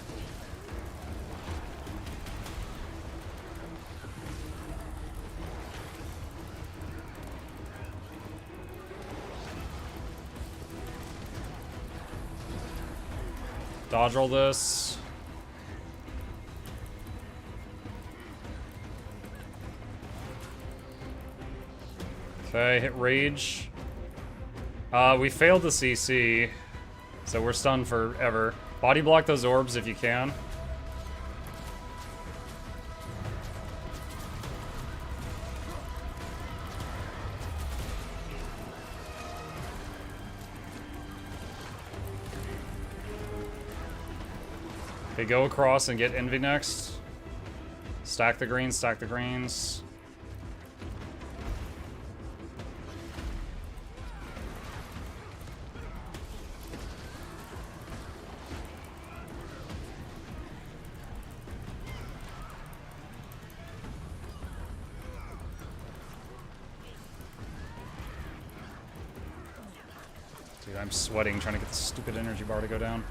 Dodge roll this. Okay, hit rage. We failed the CC, so we're stunned forever. Body block those orbs if you can. Okay, go across and get Envy next. Stack the greens, stack the greens. Dude, I'm sweating trying to get the stupid energy bar to go down.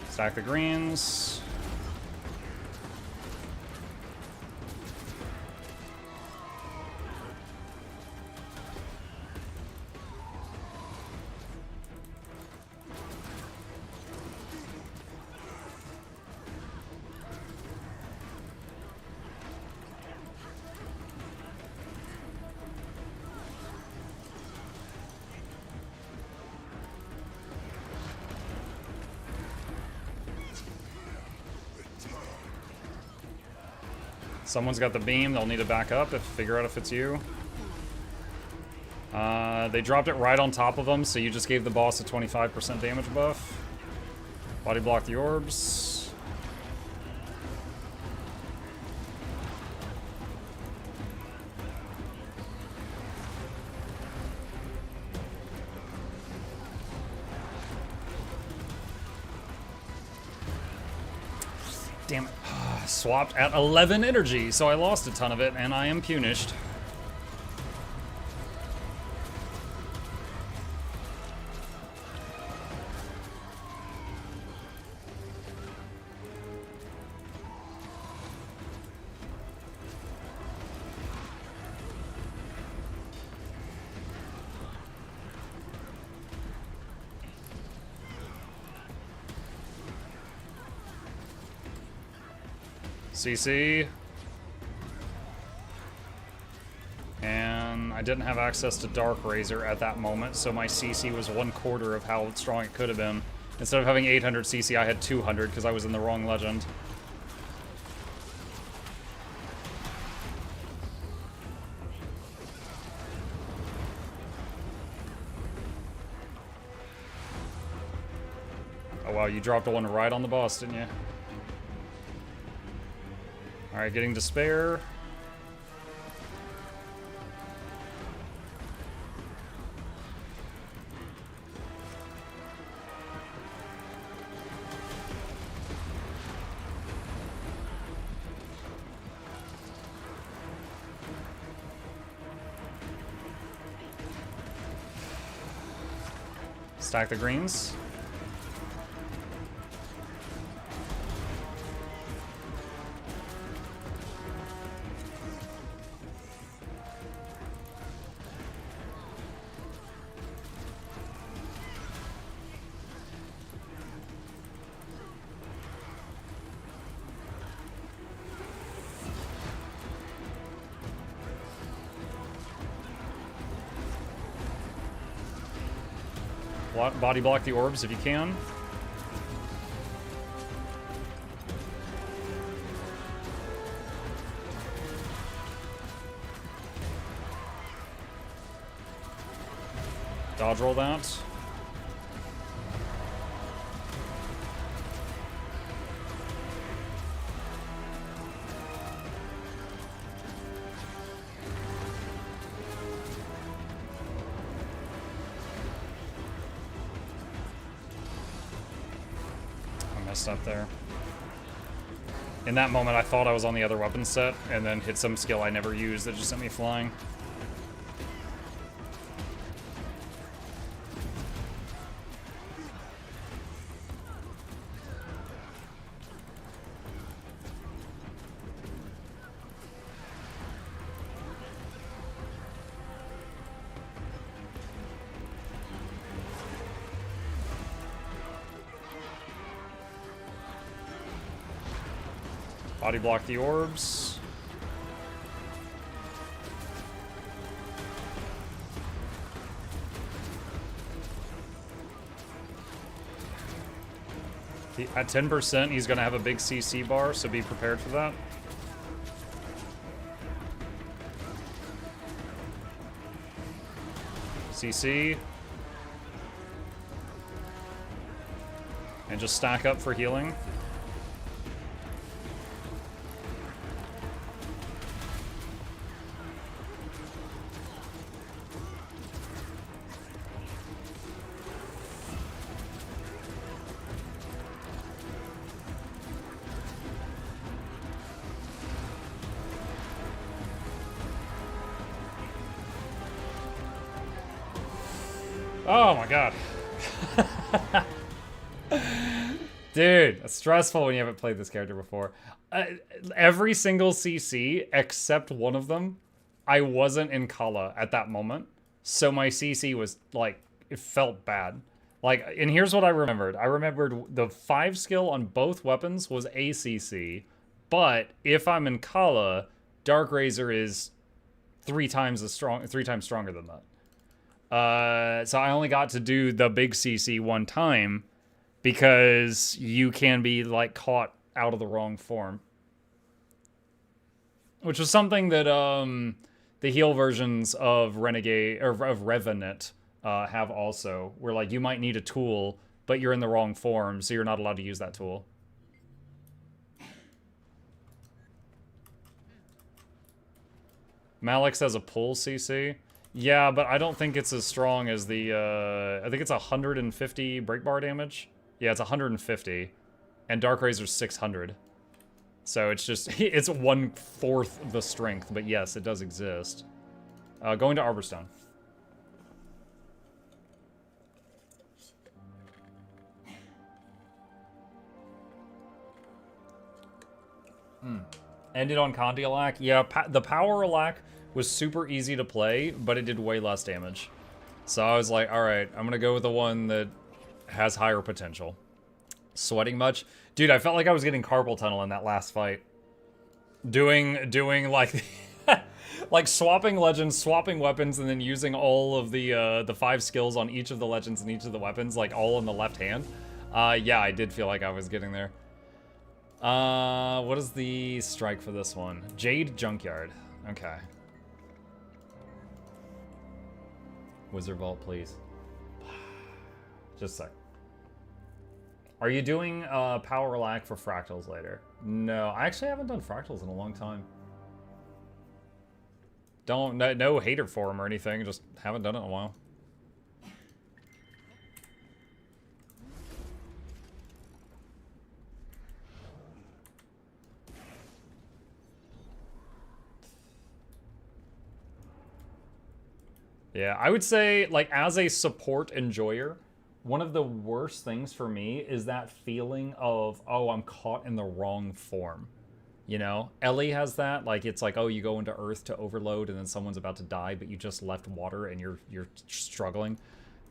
Stack the greens. Someone's got the beam, they'll need to back up if figure out if it's you. They dropped it right on top of them, so you just gave the boss a 25% damage buff. Body block the orbs. Damn it. Swapped at 11 energy, so I lost a ton of it, and I am punished. CC. And I didn't have access to Dark Razor at that moment, so my CC was 1/4 of how strong it could have been. Instead of having 800 CC, I had 200 because I was in the wrong legend. Oh wow, you dropped one right on the boss, didn't you? Alright, getting Despair. Stack the greens. Body block the orbs if you can. Dodge roll that. Up there. In that moment, I thought I was on the other weapon set, and then hit some skill I never used that just sent me flying. Body block the orbs. At 10%, he's going to have a big CC bar, so be prepared for that. CC. And just stack up for healing. Oh my god. Dude, it's stressful when you haven't played this character before. Every single CC, except one of them, I wasn't in Kala at that moment. So my CC was, like, it felt bad. Like, and here's what I remembered. I remembered the 5 skill on both weapons was ACC. But if I'm in Kala, Dark Razor is 3 times stronger than that. So I only got to do the big CC one time because you can be like caught out of the wrong form, which was something that the heal versions of Renegade or of Revenant have also, where like you might need a tool but you're in the wrong form, so you're not allowed to use that tool. Malix has a pull CC. Yeah, but I don't think it's as strong as the, I think it's 150 break bar damage. Yeah, it's 150. And Dark Razor's 600. So it's just, it's 1/4 the strength, but yes, it does exist. Going to Arborstone. Ended on Condiolac. Yeah, the Power-Alac was super easy to play, but it did way less damage. So I was like, alright, I'm gonna go with the one that has higher potential. Sweating much? Dude, I felt like I was getting carpal tunnel in that last fight. Doing like like swapping legends, swapping weapons, and then using all of the 5 skills on each of the legends and each of the weapons, like all in the left hand. Yeah, I did feel like I was getting there. What is the strike for this one? Jade Junkyard. Okay. Wizard Vault, please. Just a sec. Are you doing Power Lack for Fractals later? No, I actually haven't done Fractals in a long time. No hater for him or anything, just haven't done it in a while. Yeah, I would say, like, as a support enjoyer, one of the worst things for me is that feeling of, oh, I'm caught in the wrong form. You know? Ellie has that. Like, it's like, oh, you go into Earth to overload and then someone's about to die, but you just left water and you're struggling.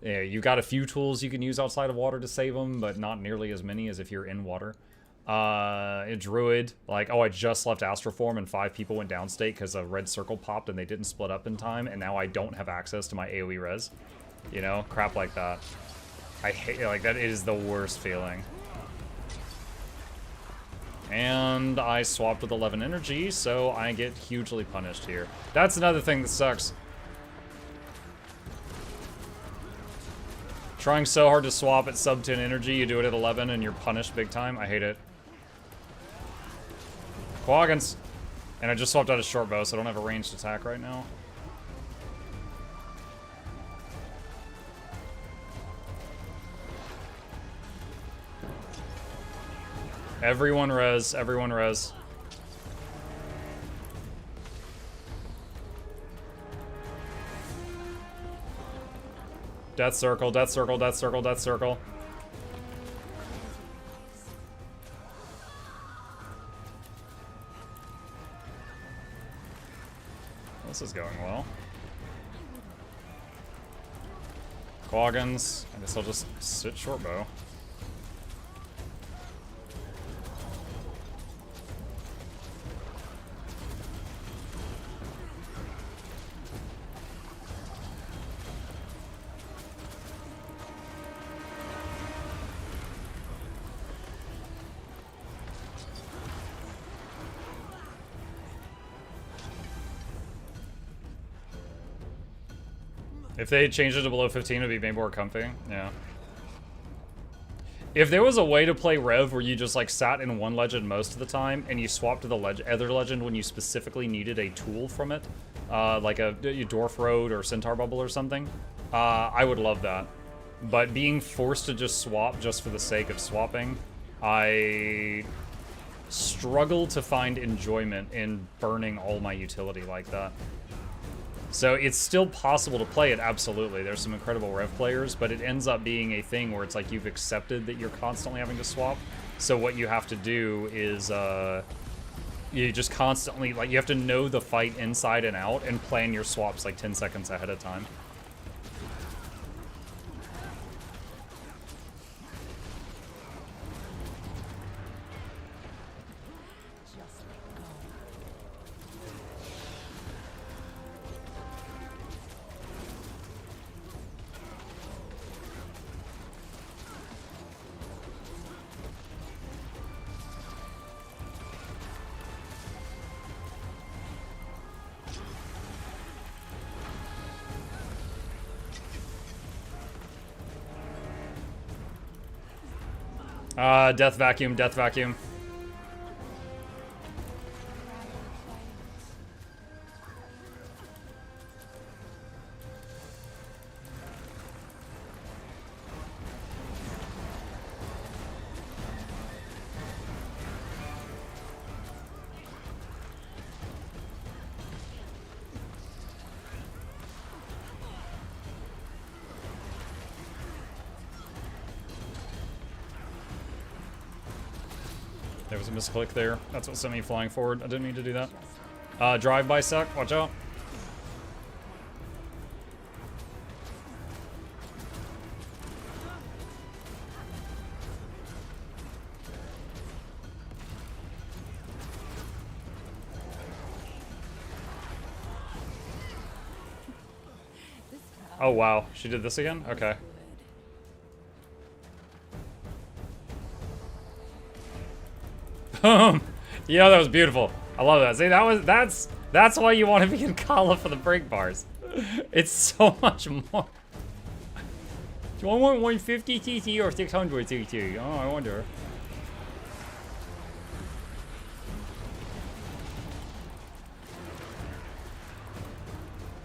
Yeah, you've got a few tools you can use outside of water to save them, but not nearly as many as if you're in water. A Druid, like, oh, I just left Astroform and 5 people went downstate because a red circle popped and they didn't split up in time, and now I don't have access to my AoE res. You know? Crap like that. I hate, like, that is the worst feeling. And I swapped with 11 energy, so I get hugely punished here. That's another thing that sucks. Trying so hard to swap at sub 10 energy, you do it at 11 and you're punished big time. I hate it. Quaggins. And I just swapped out a short bow, so I don't have a ranged attack right now. Everyone res, everyone res. Death circle, death circle, death circle, death circle. This is going well. Quaggins. I guess I'll just sit short bow. If they changed it to below 15, it would be maybe more comfy. Yeah. If there was a way to play Rev where you just like sat in one legend most of the time and you swapped to the other legend when you specifically needed a tool from it, like a Dwarf Road or Centaur Bubble or something, I would love that. But being forced to just swap just for the sake of swapping, I struggle to find enjoyment in burning all my utility like that. So it's still possible to play it, absolutely. There's some incredible Rev players, but it ends up being a thing where it's like you've accepted that you're constantly having to swap. So what you have to do is you just constantly, like, you have to know the fight inside and out and plan your swaps like 10 seconds ahead of time. Death vacuum, death vacuum. There was a misclick there. That's what sent me flying forward. I didn't mean to do that. Drive by suck. Watch out. Oh, wow. She did this again? Okay. Boom! Yeah, that was beautiful. I love that. See, that's why you want to be in Kala for the break bars. It's so much more. Do I want 150 TT or 600 TT? Oh, I wonder.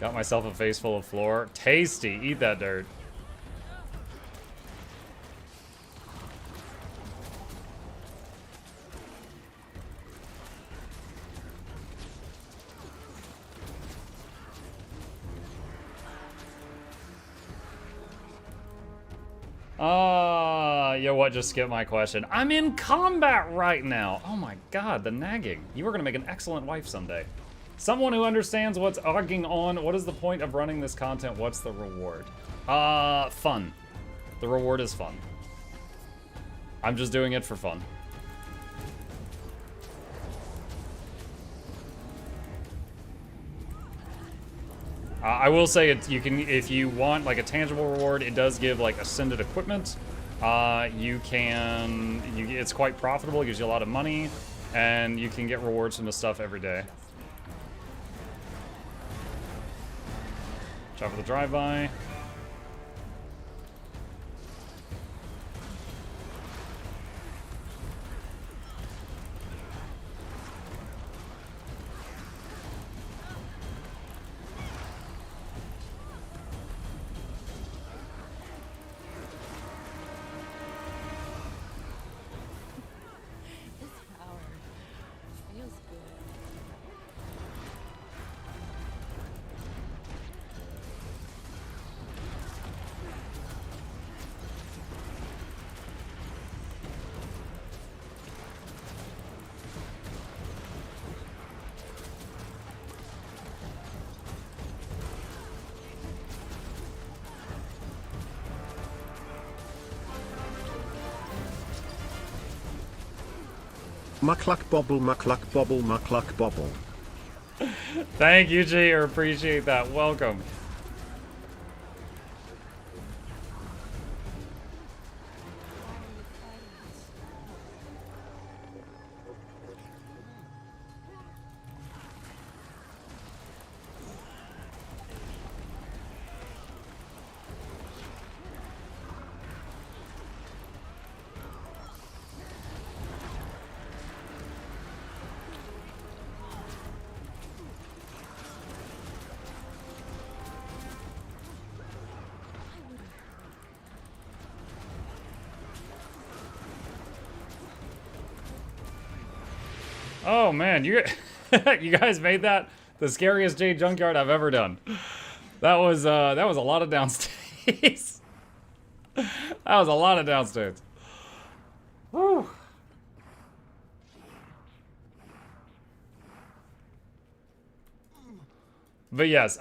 Got myself a face full of floor. Tasty. Eat that dirt. You know what? Just skip my question. I'm in combat right now. Oh my god, the nagging. You are gonna make an excellent wife someday. Someone who understands what's arguing on. What is the point of running this content? What's the reward? Fun. The reward is fun. I'm just doing it for fun. I will say you can, if you want like a tangible reward, it does give like ascended equipment. It's quite profitable. It gives you a lot of money, and you can get rewards from the stuff every day. Watch out for the drive-by. Mukluk bobble, mukluk bobble, mukluk bobble. Thank you, G. I appreciate that. Welcome. Oh man, you you guys made that the scariest Jade Junkyard I've ever done. That was a lot of downstays. That was a lot of downstays. Whew. But yes,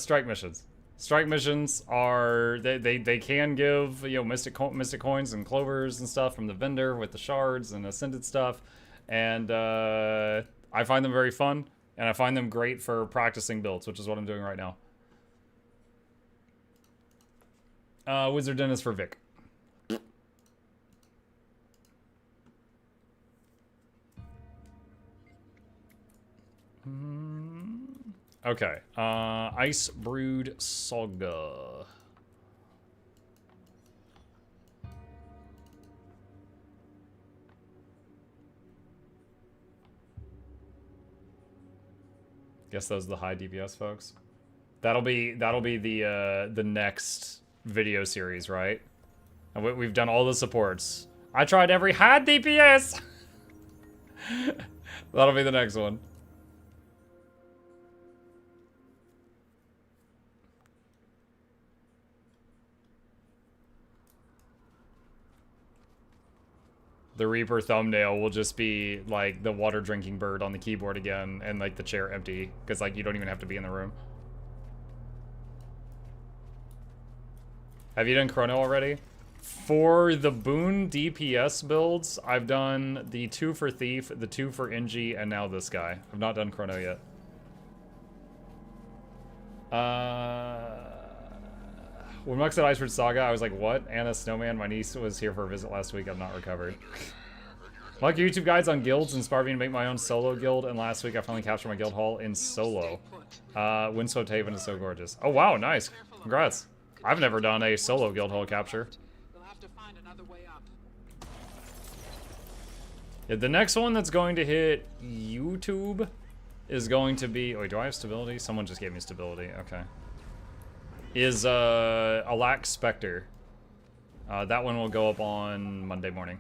strike missions. Strike missions are they can give, you know, mystic coins and clovers and stuff from the vendor with the shards and ascended stuff. And I find them very fun, and I find them great for practicing builds, which is what I'm doing right now. Wizard Den is for Vic. Okay, Ice Brewed Saga. Guess those are the high DPS folks. That'll be the next video series, right? And we've done all the supports. I tried every high DPS. That'll be the next one. The Reaper thumbnail will just be like the water drinking bird on the keyboard again, and like the chair empty, because like you don't even have to be in the room. Have you done Chrono already? For the Boon DPS builds, I've done the 2 for Thief, the 2 for NG, and now this guy. I've not done Chrono yet. When Mux said Iceberg Saga, I was like, what? Anna Snowman, my niece was here for a visit last week. I've not recovered. Like your YouTube guides on guilds inspired me to make my own solo guild, and last week I finally captured my guild hall in solo. Windswept Haven is so gorgeous. Oh wow, nice. Congrats. I've never done a solo guild hall capture. Yeah, the next one that's going to hit YouTube is going to be... Wait, do I have stability? Someone just gave me stability. Okay. Is Alack Spectre. That one will go up on Monday morning.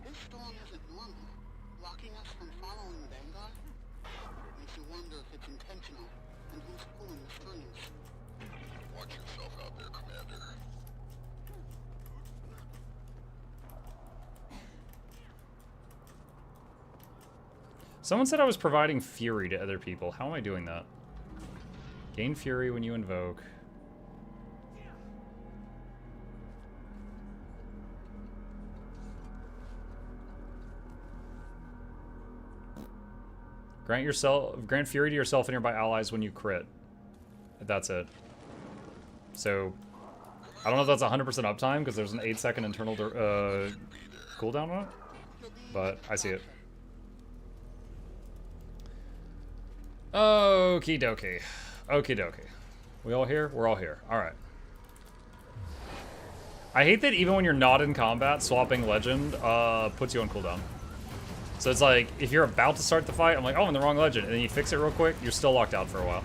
This storm isn't normal. Blocking us from following Vanguard? Makes you wonder if it's intentional and who's pulling the strings. Watch yourself out there, Commander. Someone said I was providing fury to other people. How am I doing that? Gain fury when you invoke. Grant fury to yourself and nearby allies when you crit. That's it. So, I don't know if that's 100% uptime because there's an 8-second internal cooldown on it, but I see it. Okie dokie. Okie dokie. We all here? We're all here. Alright. I hate that even when you're not in combat, swapping legend puts you on cooldown. So it's like, if you're about to start the fight, I'm like, oh, I'm in the wrong legend. And then you fix it real quick, you're still locked out for a while.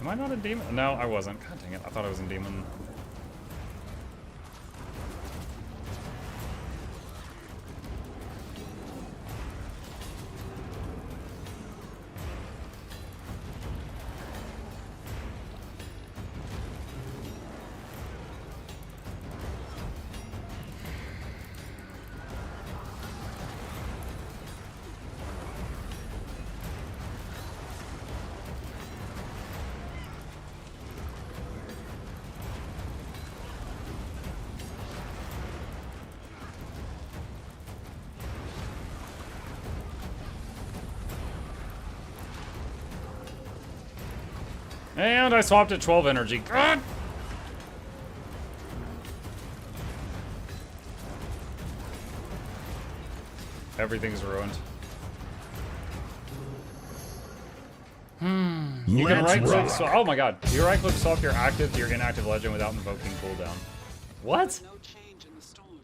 Am I not a demon? No, I wasn't. God dang it. I thought I was in demon. And I swapped at 12 energy. God! Everything's ruined. You can right click swap. Oh my god. You right click swap your active to your inactive legend without invoking cooldown. What? No change in the storm.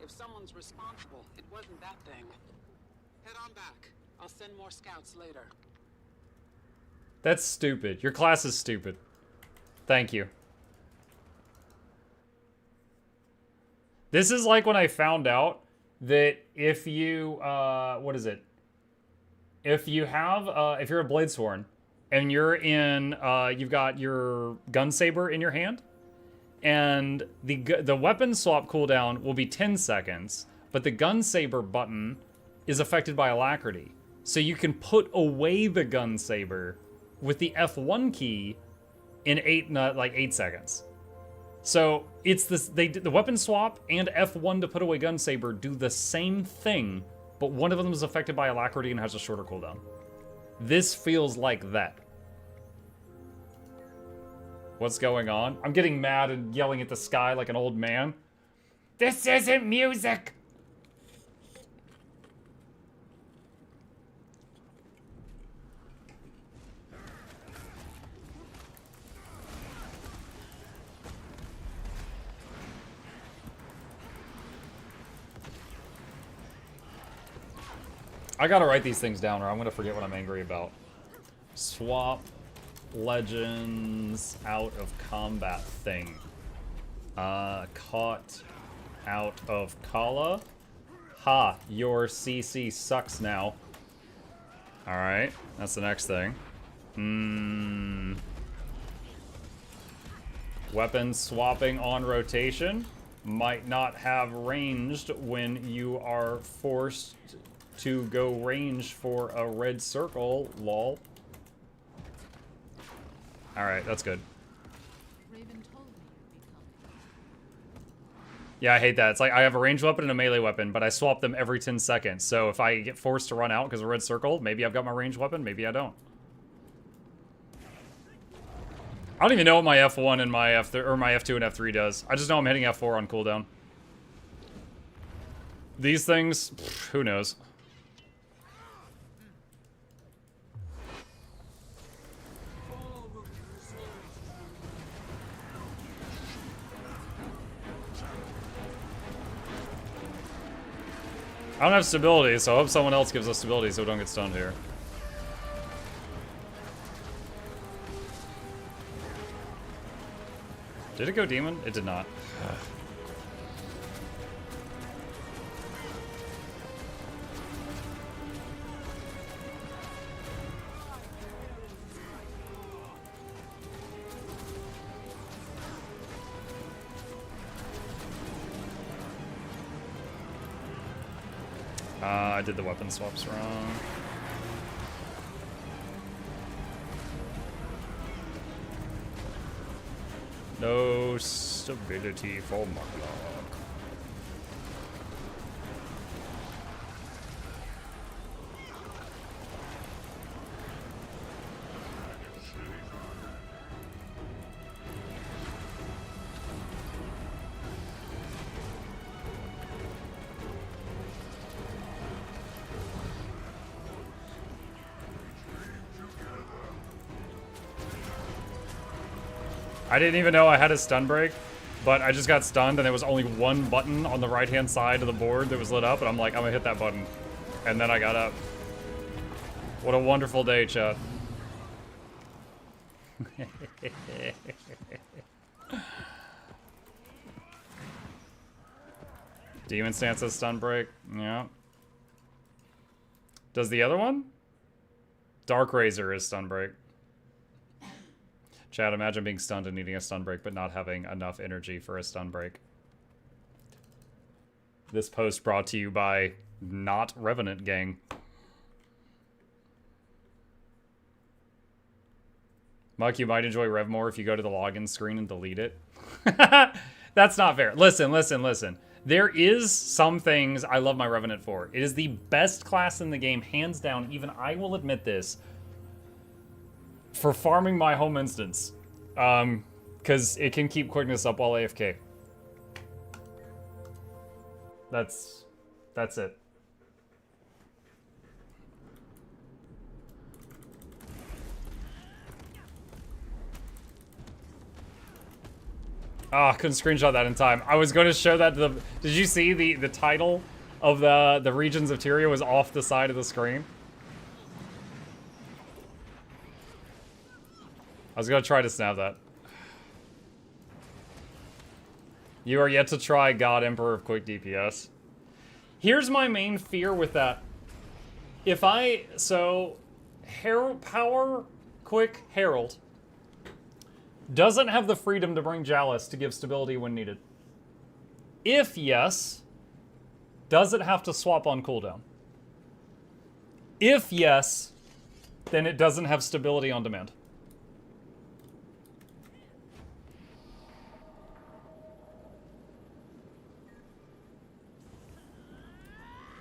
If someone's responsible, it wasn't that thing. Head on back. I'll send more scouts later. That's stupid. Your class is stupid. Thank you. This is like when I found out that if you, what is it? If you have, if you're a Bladesworn and you're in, you've got your gun saber in your hand, and the weapon swap cooldown will be 10 seconds, but the gun saber button is affected by alacrity. So you can put away the gun saber with the F1 key in 8 seconds. So it's this, the weapon swap and F1 to put away gun saber do the same thing, but one of them is affected by alacrity and has a shorter cooldown. This feels like that. What's going on? I'm getting mad and yelling at the sky like an old man. This isn't music! I gotta write these things down or I'm gonna forget what I'm angry about. Swap legends out of combat thing. Caught out of Kala. Ha, your CC sucks now. Alright, that's the next thing. Weapon swapping on rotation. Might not have ranged when you are forced to go range for a red circle, lol. Alright, that's good. Yeah, I hate that. It's like I have a ranged weapon and a melee weapon, but I swap them every 10 seconds. So if I get forced to run out because of a red circle, maybe I've got my ranged weapon, maybe I don't. I don't even know what my F1 and my F3 or my F2 and F3 does. I just know I'm hitting F4 on cooldown. These things, who knows? I don't have stability, so I hope someone else gives us stability so we don't get stunned here. Did it go demon? It did not. I did the weapon swaps wrong. No stability for Mukluk. I didn't even know I had a stun break, but I just got stunned and there was only one button on the right-hand side of the board that was lit up, and I'm like, I'm gonna hit that button. And then I got up. What a wonderful day, chat. Demon Stance has stun break. Yeah. Does the other one? Dark Razor is stun break. Chad, imagine being stunned and needing a stun break, but not having enough energy for a stun break. This post brought to you by not Revenant Gang. Mike, you might enjoy Rev more if you go to the login screen and delete it. That's not fair. Listen, listen, listen. There is some things I love my Revenant for. It is the best class in the game, hands down. Even I will admit this. For farming my home instance. Because it can keep quickness up while AFK. That's it. Ah, couldn't screenshot that in time. I was going to show that to the... Did you see the title of the Regions of Tyria was off the side of the screen? I was going to try to snap that. You are yet to try God Emperor of Quick DPS. Here's my main fear with that. If I... So, Power Quick Herald doesn't have the freedom to bring Chalice to give stability when needed. If yes, does it have to swap on cooldown? If yes, then it doesn't have stability on demand.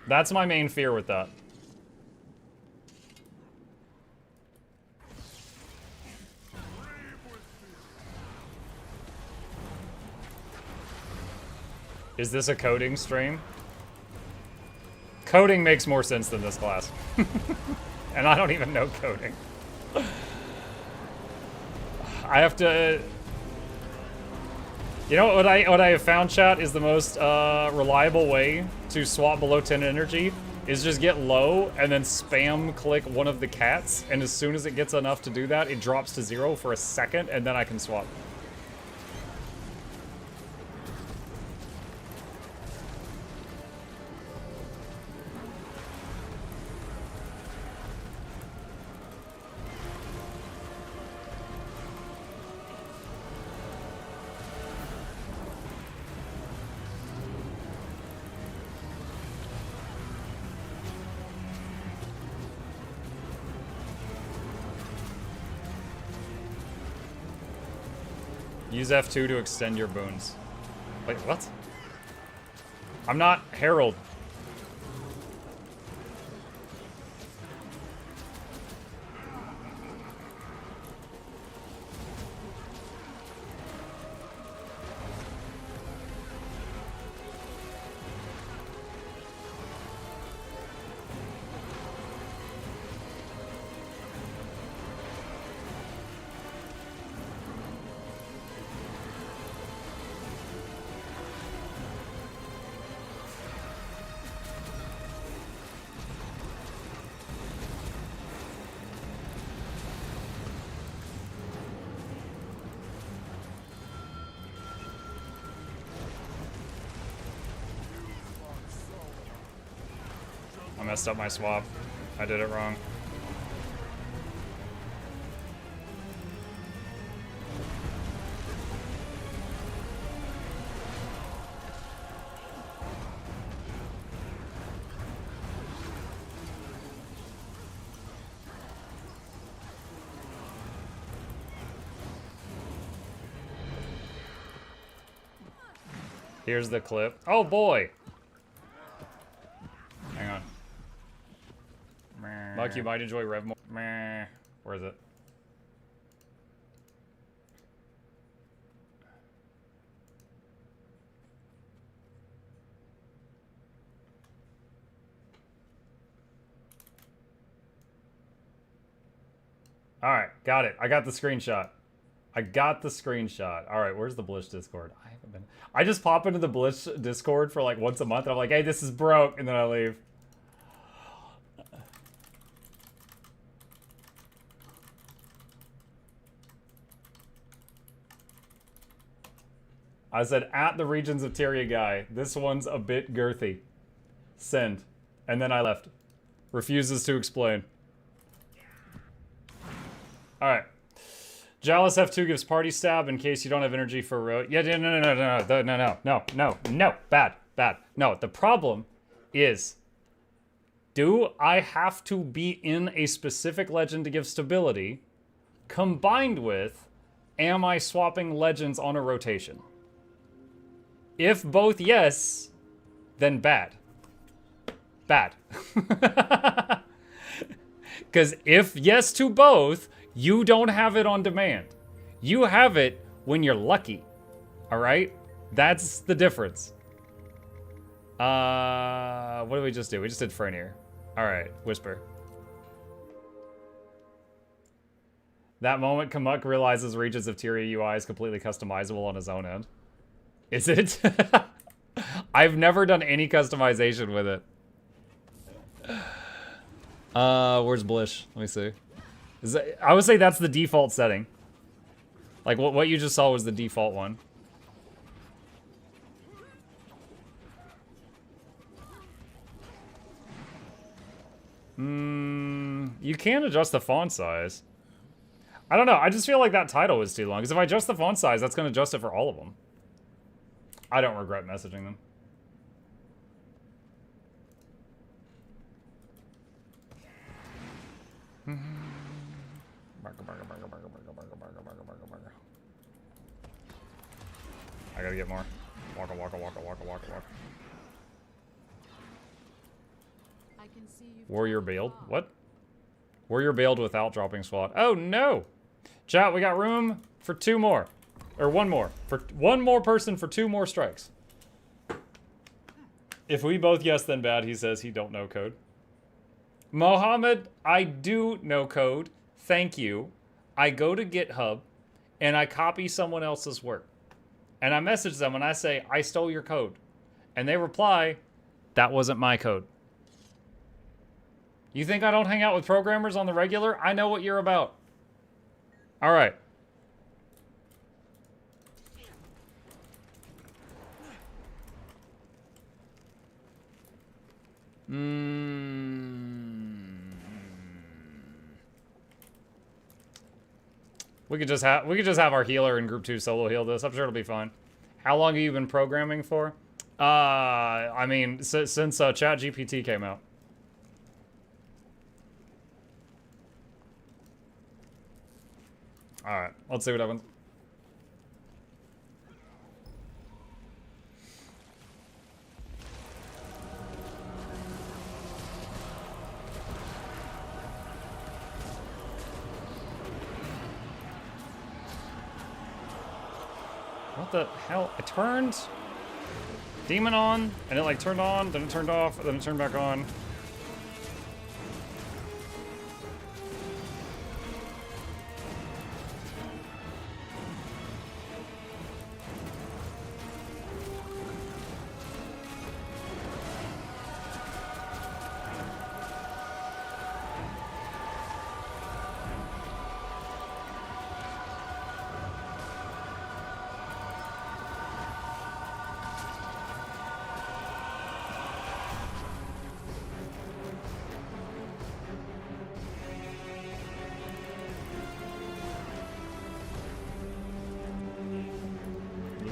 That's my main fear with that. Is this a coding stream? Coding makes more sense than this class. And I don't even know coding. I have to... You know what I have found, chat, is the most reliable way to swap below 10 energy is just get low and then spam click one of the cats, and as soon as it gets enough to do that, it drops to 0 for a second, and then I can swap. Use F2 to extend your boons. Wait, what? I'm not Herald. I messed up my swap. I did it wrong. Here's the clip. Oh boy! Hang on. Mike, you might enjoy Rev more. Meh. Where is it? Alright, got it. I got the screenshot. I got the screenshot. Alright, where's the Blish Discord? I haven't been... I just pop into the Blish Discord for like once a month and I'm like, hey, this is broke, and then I leave. I said, at the Regions of Tyria guy, this one's a bit girthy. Send. And then I left. Refuses to explain. Alright. Jalis F2 gives party stab in case you don't have energy for road. Yeah, no. Bad. No, the problem is, do I have to be in a specific legend to give stability, combined with, am I swapping legends on a rotation? If both yes, then bad. Bad. Because if yes to both, you don't have it on demand. You have it when you're lucky. All right? That's the difference. What did we just do? We just did Frenier. All right, Whisper. That moment, Kamuk realizes Regions of Tyria UI is completely customizable on his own end. Is it? I've never done any customization with it. Where's Blish? Let me see. I would say that's the default setting. Like, what you just saw was the default one. You can adjust the font size. I don't know. I just feel like that title is too long. Because if I adjust the font size, that's going to adjust it for all of them. I don't regret messaging them. I gotta get more. Waka. Warrior bailed? What? Warrior bailed without dropping SWAT. Oh no! Chat, we got room for 2 more. Or 1 more. For 1 more person for 2 more strikes. If we both yes, then bad, he says he don't know code. Mohammed, I do know code. Thank you. I go to GitHub and I copy someone else's work. And I message them and I say, I stole your code. And they reply, that wasn't my code. You think I don't hang out with programmers on the regular? I know what you're about. All right. We could just have our healer in group 2 solo heal this. I'm sure it'll be fine. How long have you been programming for? I mean, since ChatGPT came out. All right, let's see what happens. What the hell? I turned demon on, and it like turned on, then it turned off, then it turned back on.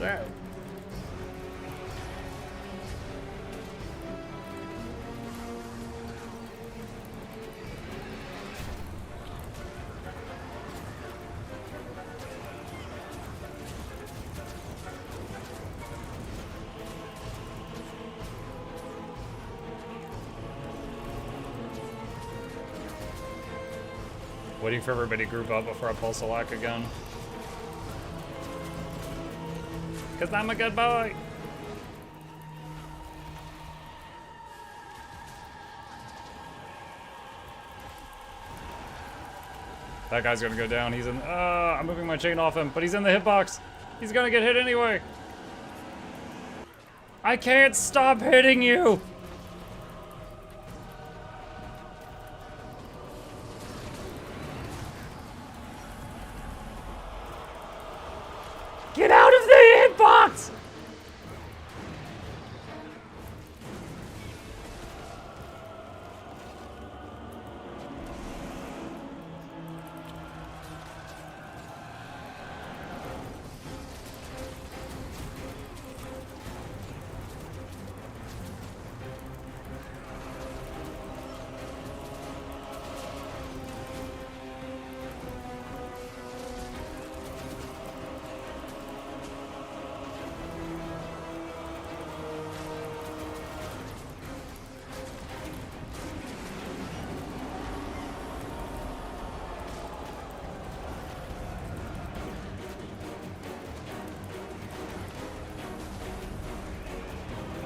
That. Waiting for everybody to group up before I pull Select again. Because I'm a good boy. That guy's gonna go down. He's in. I'm moving my chain off him, but he's in the hitbox. He's gonna get hit anyway. I can't stop hitting you. Get out of the hitbox!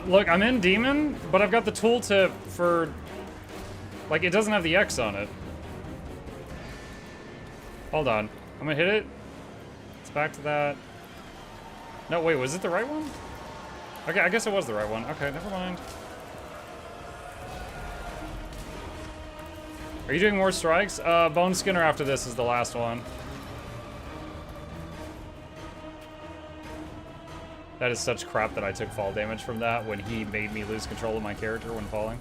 Look, I'm in Demon, but I've got the tooltip for... Like, it doesn't have the X on it. Hold on. I'm gonna hit it. It's back to that. No, wait, was it the right one? Okay, I guess it was the right one. Okay, never mind. Are you doing more strikes? Bone Skinner after this is the last one. That is such crap that I took fall damage from that when he made me lose control of my character when falling.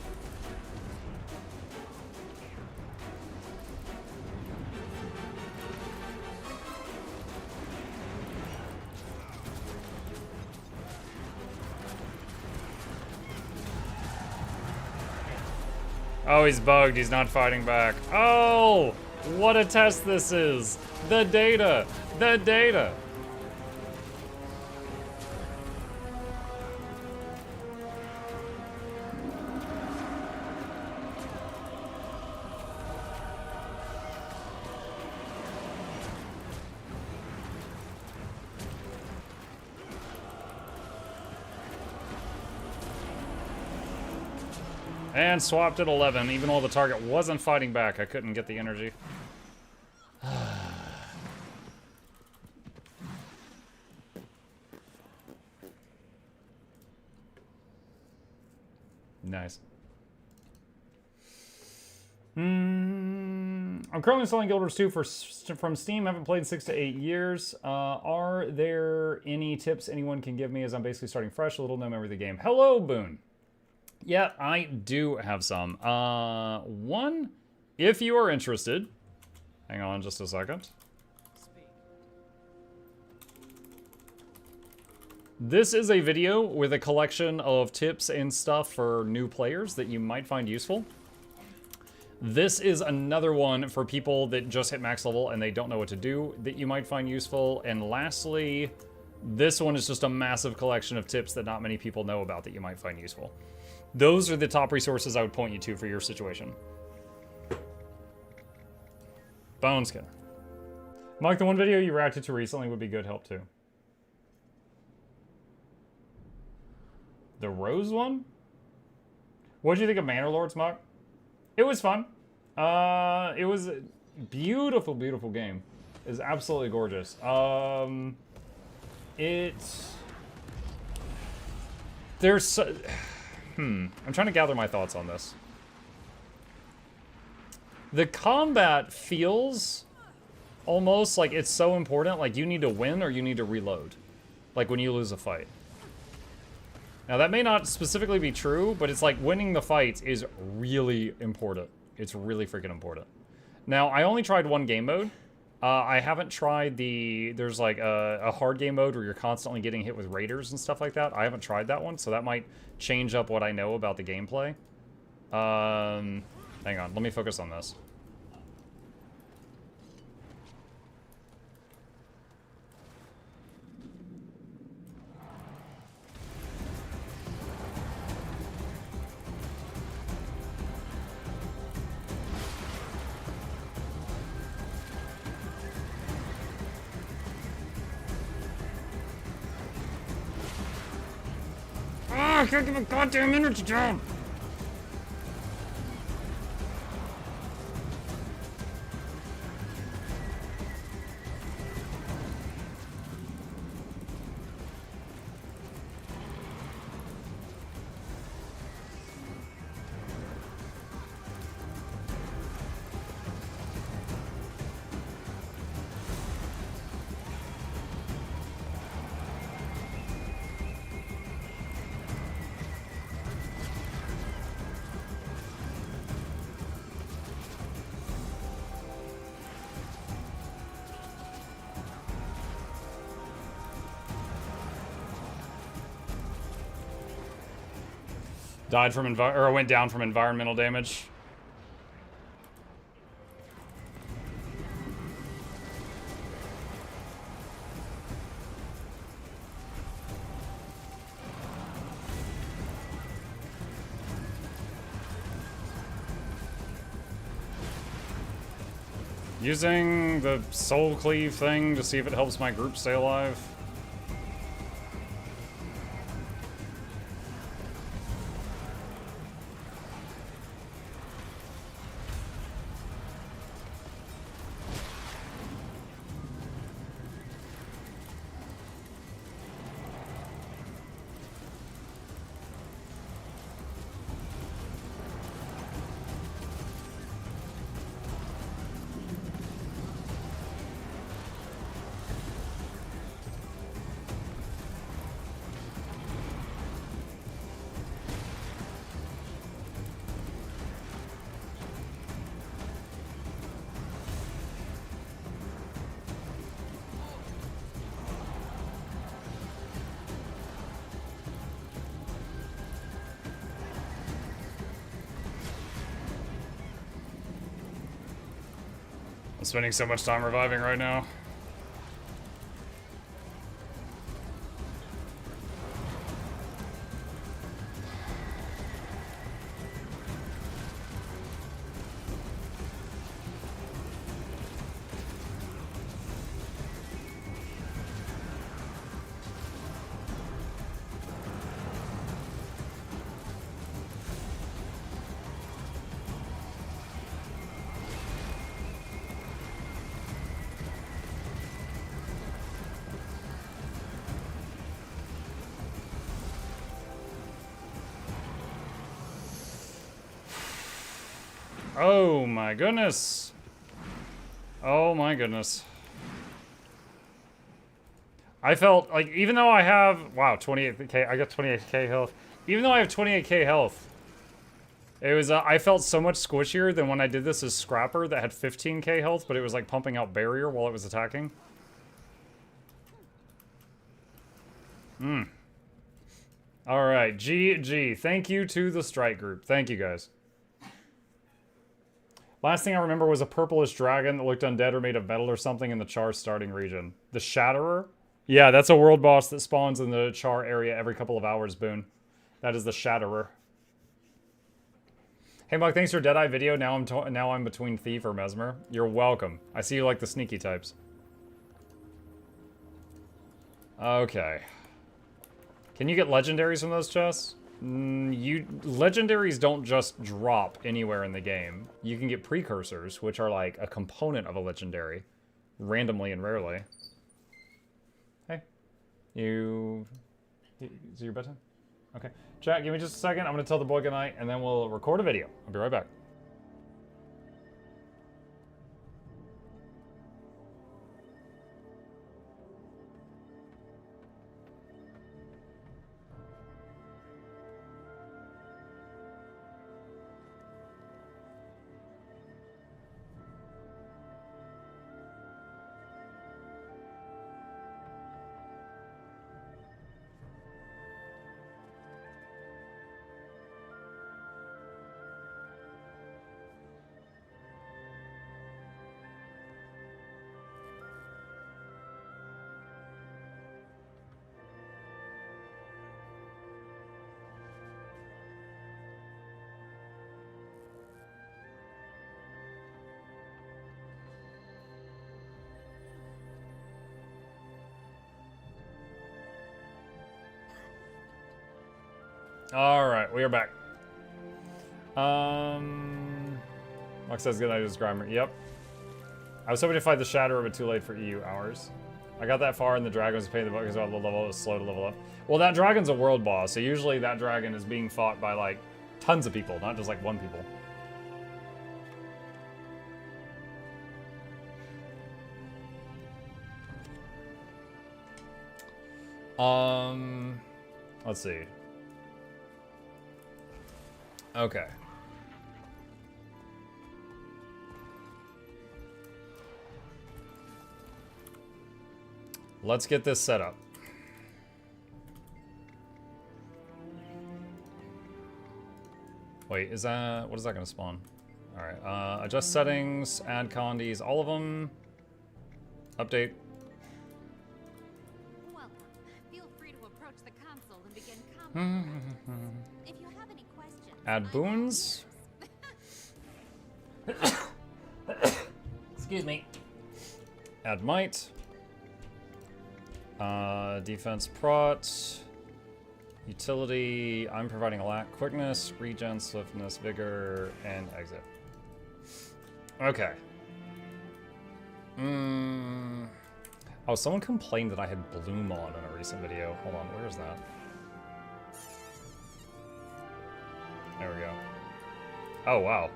Oh, he's bugged. He's not fighting back. Oh, what a test this is. The data. The data. And swapped at 11, even though the target wasn't fighting back. I couldn't get the energy. Nice. I'm currently installing Guild Wars 2 from Steam. Haven't played in 6 to 8 years. Are there any tips anyone can give me as I'm basically starting fresh, a little no memory of the game? Hello, Boone. Yeah, I do have some. One, if you are interested, hang on just a second. This is a video with a collection of tips and stuff for new players that you might find useful. This is another one for people that just hit max level and they don't know what to do that you might find useful. And lastly, this one is just a massive collection of tips that not many people know about that you might find useful. Those are the top resources I would point you to for your situation. Bone Skinner. Mike, the one video you reacted to recently would be good help too. The Rose one? What did you think of Manor Lords, Muck? It was fun. It was a beautiful, beautiful game. It was absolutely gorgeous. I'm trying to gather my thoughts on this. The combat feels almost like it's so important, like you need to win or you need to reload. Like when you lose a fight. Now that may not specifically be true, but it's like winning the fights is really important. It's really freaking important. Now, I only tried one game mode. I haven't tried there's like a hard game mode where you're constantly getting hit with raiders and stuff like that. I haven't tried that one, so that might change up what I know about the gameplay. Hang on, let me focus on this. I can't give a goddamn energy jump! Died from or went down from environmental damage. Using the soul cleave thing to see if it helps my group stay alive. I'm spending so much time reviving right now. Oh my goodness. Oh my goodness. I felt like, even though I have, wow, 28k, I got 28k health. Even though I have 28k health, it was, I felt so much squishier than when I did this as Scrapper that had 15k health, but it was like pumping out barrier while it was attacking. Alright, GG. Thank you to the strike group. Thank you guys. Last thing I remember was a purplish dragon that looked undead or made of metal or something in the Char starting region. The Shatterer? Yeah, that's a world boss that spawns in the Char area every couple of hours, Boone. That is the Shatterer. Hey, Mike, thanks for Deadeye video. Now I'm between Thief or Mesmer. You're welcome. I see you like the sneaky types. Okay. Can you get legendaries from those chests? Legendaries don't just drop anywhere in the game. You can get precursors, which are like a component of a legendary, randomly and rarely. Hey, is it your bedtime? Okay, chat, give me just a second. I'm gonna tell the boy goodnight, and then we'll record a video. I'll be right back. All right, we are back. Mark says good night to Grimer. Yep. I was hoping to fight the Shadow, but too late for EU hours. I got that far and the dragon was a pain in the butt because the level was slow to level up. Well, that dragon's a world boss, so usually that dragon is being fought by like tons of people, not just like one people. Let's see. Okay. Let's get this set up. Wait, is that... what is that going to spawn? Alright, adjust settings, add condies, all of them. Update. Welcome. Feel free to approach the console and begin combat. If you have any questions... Add boons. Excuse me. Add might. Defense prot. Utility. I'm providing a lack. Quickness, regen, swiftness, vigor, and exit. Okay. Oh, someone complained that I had Bloom on in a recent video. Hold on, where is that? There we go. Oh, wow.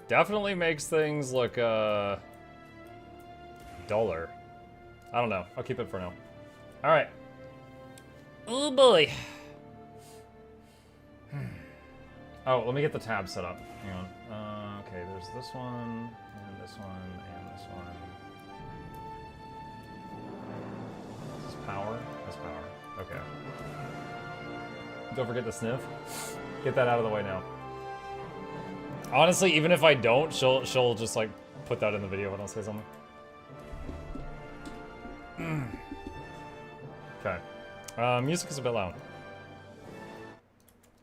Definitely makes things look, duller. I don't know. I'll keep it for now. Alright. Oh, boy. Oh, let me get the tab set up. Hang on. Okay, there's this one, and this one, and this one. Is this power? That's power. Okay. Don't forget to sniff. Get that out of the way now. Honestly, even if I don't, she'll just like put that in the video when I say something. Okay. Music is a bit loud.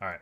Alright.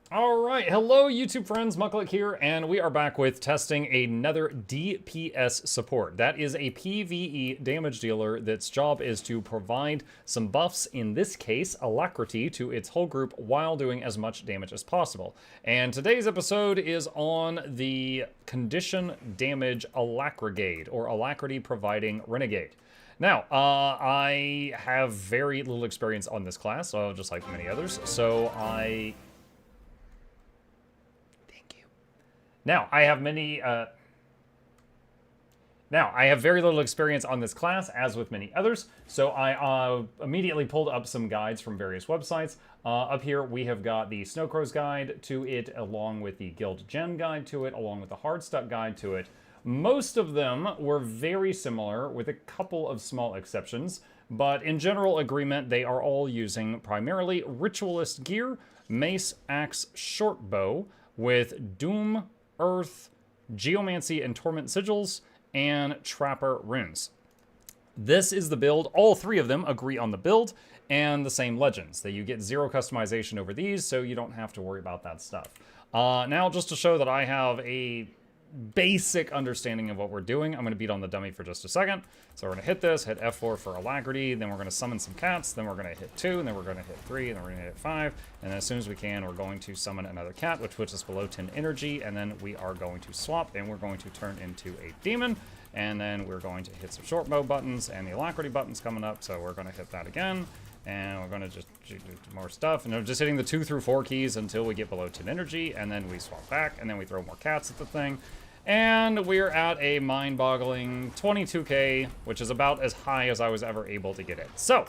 Alright, hello YouTube friends, Mukluk here, and we are back with testing another DPS support. That is a PvE damage dealer that's job is to provide some buffs, in this case, alacrity, to its whole group while doing as much damage as possible. And today's episode is on the condition damage Renegade, or alacrity providing Renegade. Now, I have very little experience on this class, just like many others, so Now, I have very little experience on this class, as with many others, so I immediately pulled up some guides from various websites. Up here, we have got the Snowcrow's guide to it, along with the Guild Gem guide to it, along with the Hardstuck guide to it. Most of them were very similar, with a couple of small exceptions, but in general agreement, they are all using primarily Ritualist gear, Mace, Axe, Short Bow, with Doom, Earth, Geomancy and Torment Sigils, and Trapper Runes. This is the build. All three of them agree on the build and the same legends, that you get 0 customization over these, so you don't have to worry about that stuff. Now, just to show that I have a basic understanding of what we're doing. I'm going to beat on the dummy for just a second. So we're going to hit this, hit F4 for alacrity, then we're going to summon some cats, then we're going to hit 2, and then we're going to hit 3, and then we're going to hit 5, and then as soon as we can, we're going to summon another cat, which puts us below 10 energy, and then we are going to swap, and we're going to turn into a demon, and then we're going to hit some short bow buttons, and the alacrity button's coming up, so we're going to hit that again. And we're going to just do more stuff. And I'm just hitting the 2 through 4 keys until we get below 10 energy. And then we swap back. And then we throw more cats at the thing. And we're at a mind-boggling 22k, which is about as high as I was ever able to get it. So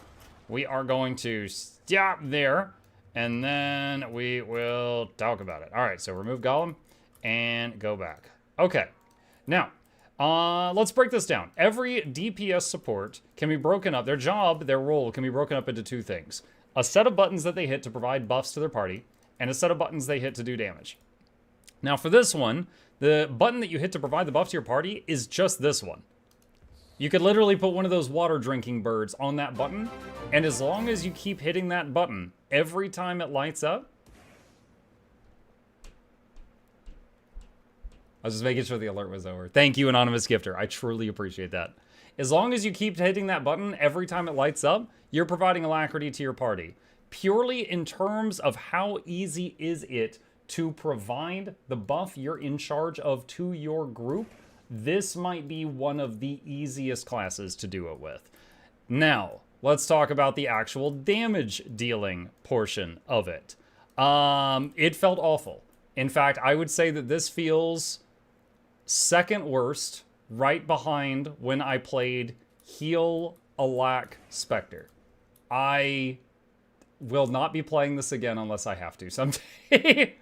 we are going to stop there. And then we will talk about it. All right, so remove Golem and go back. Okay, now. Let's break this down. Every DPS support can be broken up. Their job, their role can be broken up into 2 things. A set of buttons that they hit to provide buffs to their party, and a set of buttons they hit to do damage. Now for this one, the button that you hit to provide the buff to your party is just this one. You could literally put one of those water drinking birds on that button, and as long as you keep hitting that button every time it lights up, I was just making sure the alert was over. Thank you, Anonymous Gifter. I truly appreciate that. As long as you keep hitting that button every time it lights up, you're providing alacrity to your party. Purely in terms of how easy is it to provide the buff you're in charge of to your group, this might be one of the easiest classes to do it with. Now, let's talk about the actual damage dealing portion of it. It felt awful. In fact, I would say that this feels second worst, right behind when I played Heal Alack Spectre. I will not be playing this again unless I have to someday.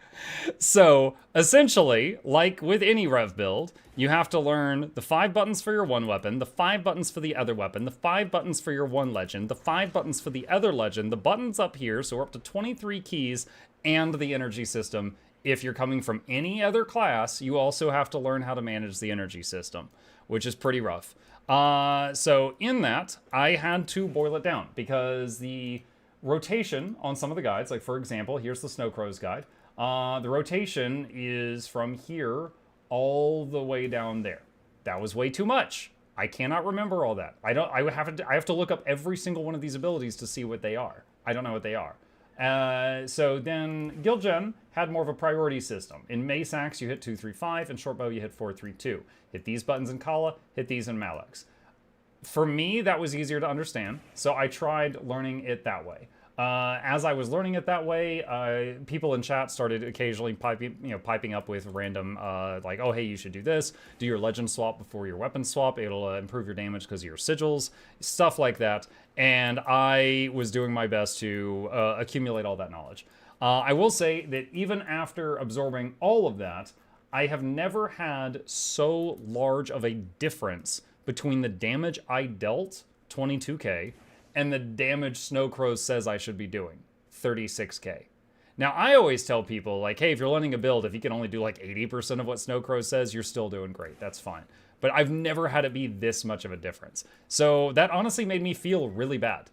So, essentially, like with any Rev build, you have to learn the 5 buttons for your one weapon, the 5 buttons for the other weapon, the 5 buttons for your one legend, the 5 buttons for the other legend, the buttons up here, so we're up to 23 keys, and the energy system. If you're coming from any other class, you also have to learn how to manage the energy system, which is pretty rough. So in that, I had to boil it down because the rotation on some of the guides, like for example, here's the Snow Crow's guide. The rotation is from here all the way down there. That was way too much. I cannot remember all that. I have to look up every single one of these abilities to see what they are. I don't know what they are. So then Guild Gen had more of a priority system. In Mace Axe, you hit 2, 3, 5, and Short Bow, you hit 4, 3, 2. Hit these buttons in Kala, hit these in Malix. For me, that was easier to understand, so I tried learning it that way. As I was learning it that way, people in chat started occasionally piping up with random, like, oh, hey, you should do this. Do your legend swap before your weapon swap. It'll improve your damage because of your sigils. Stuff like that. And I was doing my best to accumulate all that knowledge. I will say that even after absorbing all of that, I have never had so large of a difference between the damage I dealt, 22k, and the damage Snow Crow says I should be doing, 36k. Now, I always tell people, like, hey, if you're learning a build, if you can only do like 80% of what Snow Crow says, you're still doing great. That's fine. But I've never had it be this much of a difference. So that honestly made me feel really bad.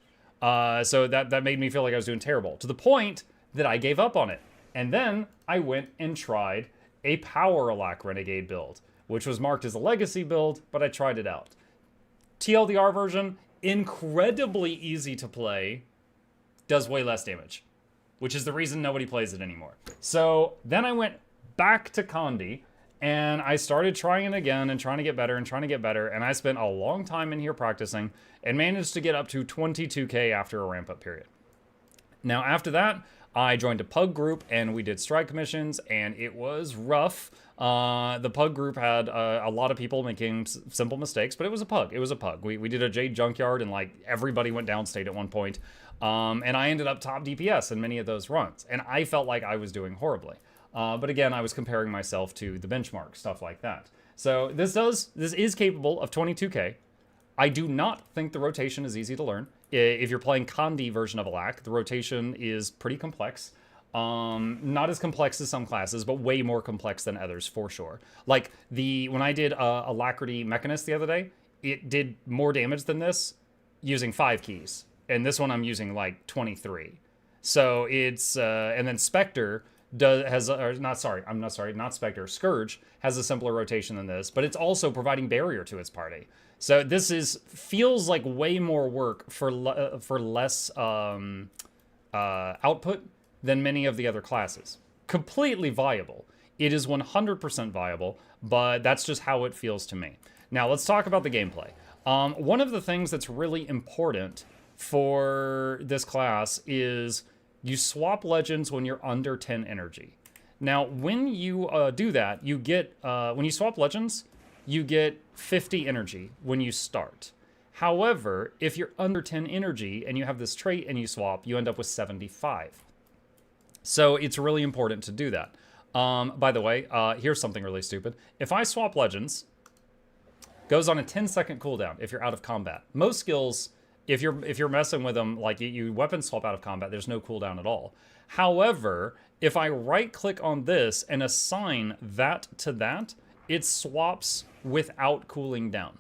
So that made me feel like I was doing terrible, to the point that I gave up on it. And then I went and tried a Power Alack Renegade build, which was marked as a legacy build, but I tried it out. TLDR version, incredibly easy to play, does way less damage, which is the reason nobody plays it anymore. So then I went back to Condi, and I started trying it again and trying to get better and trying to get better, and I spent a long time in here practicing and managed to get up to 22k after a ramp-up period. Now, after that, I joined a pug group, and we did strike missions, and it was rough. The pug group had a lot of people making simple mistakes, but it was a pug. It was a pug. We did a Jade Junkyard, and like everybody went downstate at one point. And I ended up top DPS in many of those runs, and I felt like I was doing horribly. But again, I was comparing myself to the benchmark, stuff like that. So this is capable of 22k. I do not think the rotation is easy to learn. If you're playing Condi version of Alack, the rotation is pretty complex. Not as complex as some classes, but way more complex than others for sure. Like when I did Alacrity Mechanist the other day, it did more damage than this using 5 keys. And this one I'm using like 23. So it's, and then Spectre not Spectre. Scourge has a simpler rotation than this, but it's also providing barrier to its party. So this feels like way more work for less output than many of the other classes. Completely viable. It is 100% viable, but that's just how it feels to me. Now let's talk about the gameplay. One of the things that's really important for this class is you swap legends when you're under 10 energy. Now, when you do that, you get, when you swap legends, you get 50 energy when you start. However, if you're under 10 energy and you have this trait and you swap, you end up with 75. So it's really important to do that. By the way, here's something really stupid. If I swap legends, goes on a 10-second cooldown if you're out of combat. Most skills, if you're messing with them, like you weapon swap out of combat, there's no cooldown at all. However, if I right-click on this and assign that to that, it swaps without cooling down.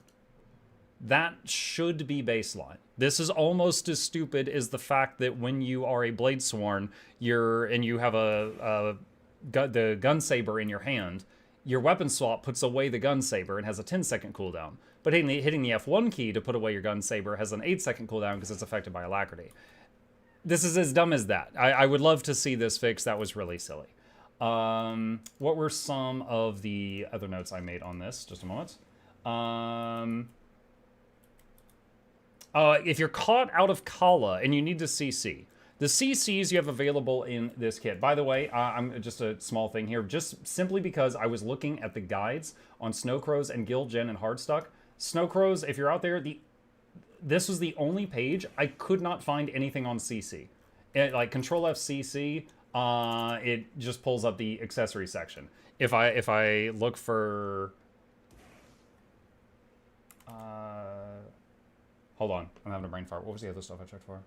That should be baseline. This is almost as stupid as the fact that when you are a Bladesworn, you have the gun saber in your hand, your weapon swap puts away the gun saber and has a 10-second cooldown. But hitting the F1 key to put away your gun saber has an 8-second cooldown because it's affected by alacrity. This is as dumb as that. I would love to see this fixed. That was really silly. What were some of the other notes I made on this? Just a moment. If you're caught out of Kala and you need to CC, the CCs you have available in this kit. By the way, I'm just a small thing here, just simply because I was looking at the guides on Snowcrows and Guildgen and Hardstuck. Snowcrows, if you're out there, this was the only page I could not find anything on CC. Like Control F CC, it just pulls up the accessory section. If I look for, hold on, I'm having a brain fart. What was the other stuff I checked for?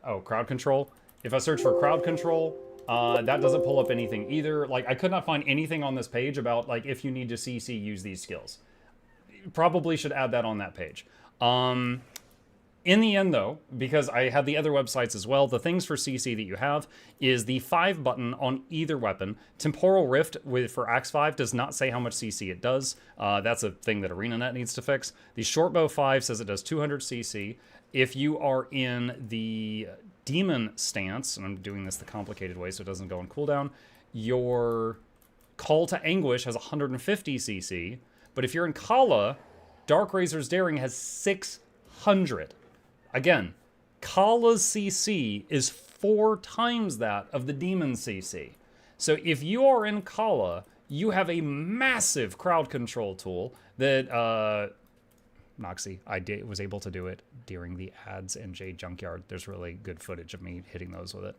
Oh, crowd control. If I search for crowd control, that doesn't pull up anything either. Like, I could not find anything on this page about, like, if you need to CC, use these skills. Probably should add that on that page. In the end, though, because I had the other websites as well, the things for CC that you have is the 5 button on either weapon. Temporal Rift for Axe 5 does not say how much CC it does. That's a thing that ArenaNet needs to fix. The Shortbow 5 says it does 200 CC. If you are in the Demon stance, and I'm doing this the complicated way so it doesn't go on cooldown, your Call to Anguish has 150 CC, but if you're in Kala, Dark Razor's Daring has 600. Again, Kala's CC is 4 times that of the Demon CC. So if you are in Kala, you have a massive crowd control tool that Noxxi, was able to do it during the ads in Jade Junkyard. There's really good footage of me hitting those with it.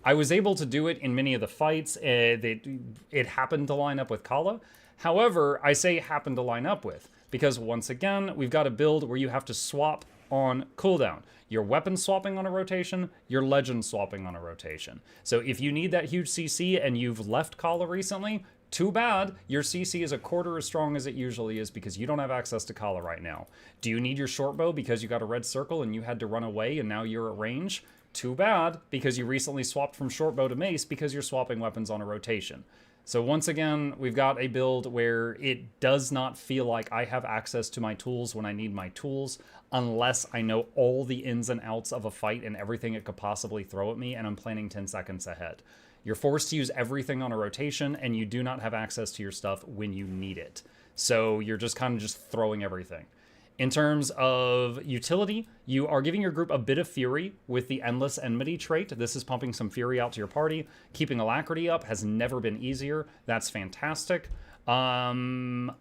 I was able to do it in many of the fights. It happened to line up with Kala. However, I say happened to line up with, because once again, we've got a build where you have to swap on cooldown. Your weapon swapping on a rotation, your legend swapping on a rotation. So if you need that huge CC and you've left Kala recently, too bad, your CC is a quarter as strong as it usually is because you don't have access to Kala right now. Do you need your shortbow because you got a red circle and you had to run away and now you're at range? Too bad, because you recently swapped from shortbow to mace because you're swapping weapons on a rotation. So once again, we've got a build where it does not feel like I have access to my tools when I need my tools, unless I know all the ins and outs of a fight and everything it could possibly throw at me, and I'm planning 10 seconds ahead. You're forced to use everything on a rotation, and you do not have access to your stuff when you need it. So you're just kind of just throwing everything. In terms of utility, you are giving your group a bit of fury with the Endless Enmity trait. This is pumping some fury out to your party. Keeping alacrity up has never been easier. That's fantastic. Aside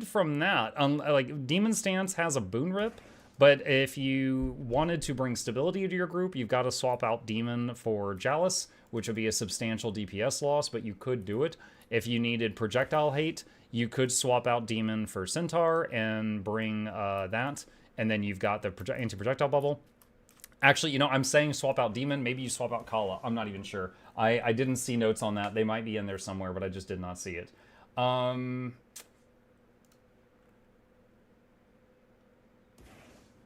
from that, like Demon Stance has a Boon Rip, but if you wanted to bring stability to your group, you've got to swap out Demon for Chalice, which would be a substantial DPS loss, but you could do it. If you needed Projectile Hate, you could swap out Demon for Centaur and bring that, and then you've got the anti-projectile bubble. Actually, you know, I'm saying swap out Demon. Maybe you swap out Kala. I'm not even sure. I didn't see notes on that. They might be in there somewhere, but I just did not see it. I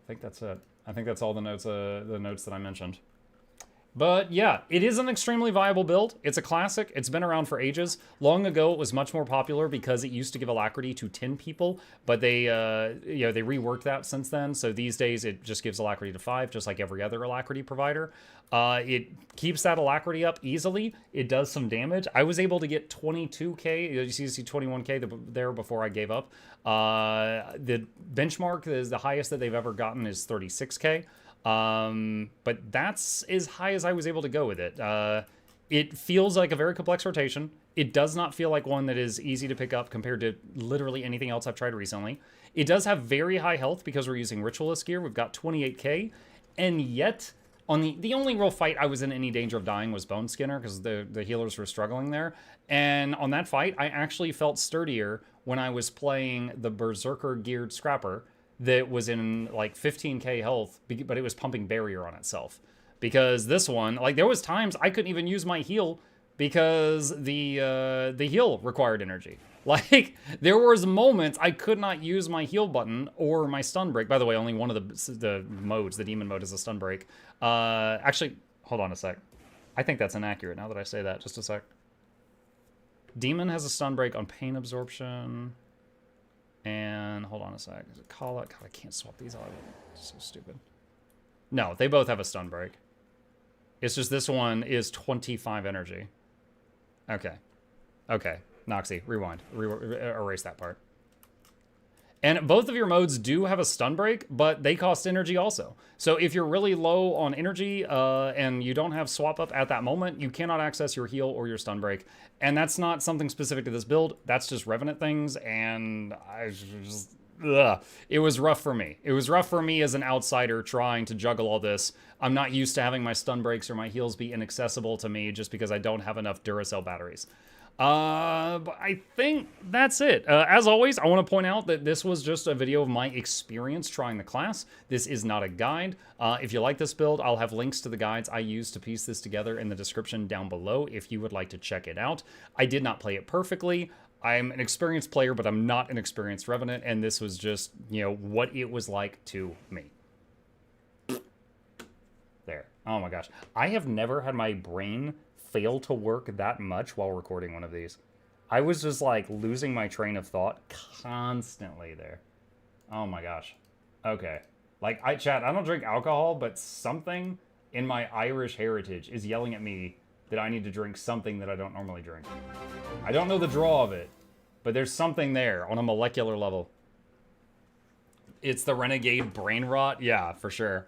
think that's it. I think that's all the notes that I mentioned. But yeah, it is an extremely viable build. It's a classic. It's been around for ages. Long ago, it was much more popular because it used to give alacrity to 10 people, but they, you know, they reworked that since then. So these days, it just gives alacrity to 5, just like every other alacrity provider. It keeps that alacrity up easily. It does some damage. I was able to get 22k. You see 21k there before I gave up. The benchmark is the highest that they've ever gotten is 36k. But that's as high as I was able to go with it. It feels like a very complex rotation. It does not feel like one that is easy to pick up compared to literally anything else I've tried recently. It does have very high health because we're using Ritualist gear. We've got 28k, and yet on the only real fight I was in any danger of dying was Bone Skinner because the healers were struggling there. And on that fight, I actually felt sturdier when I was playing the Berserker geared Scrapper that was in like 15k health, but it was pumping barrier on itself. Because this one, like there was times I couldn't even use my heal because the heal required energy. Like there was moments I could not use my heal button or my stun break. By the way, only one of the modes, the demon mode, is a stun break. Actually, hold on a sec. I think that's inaccurate now that I say that. Just a sec. Demon has a stun break on pain absorption. And hold on a sec. Is it call it? God, I can't swap these out. It's so stupid. No, they both have a stun break. It's just this one is 25 energy. Okay. Okay. Noxxi, rewind. Erase that part. And both of your modes do have a stun break, but they cost energy also. So if you're really low on energy and you don't have swap up at that moment, you cannot access your heal or your stun break. And that's not something specific to this build. That's just Revenant things, and I just... Ugh. It was rough for me. It was rough for me as an outsider trying to juggle all this. I'm not used to having my stun breaks or my heals be inaccessible to me just because I don't have enough Duracell batteries. But I think that's it. As always, I want to point out that this was just a video of my experience trying the class. This is not a guide. If you like this build, I'll have links to the guides I used to piece this together in the description down below if you would like to check it out. I did not play it perfectly. I'm an experienced player, but I'm not an experienced Revenant, and this was just, you know, what it was like to me. There. Oh my gosh. I have never had my brain fail to work that much while recording one of these. I was just like losing my train of thought constantly there. Oh my gosh. Okay. Like, chat, I don't drink alcohol, but something in my Irish heritage is yelling at me that I need to drink something that I don't normally drink. I don't know the draw of it, but there's something there on a molecular level. It's the Renegade brain rot? Yeah, for sure.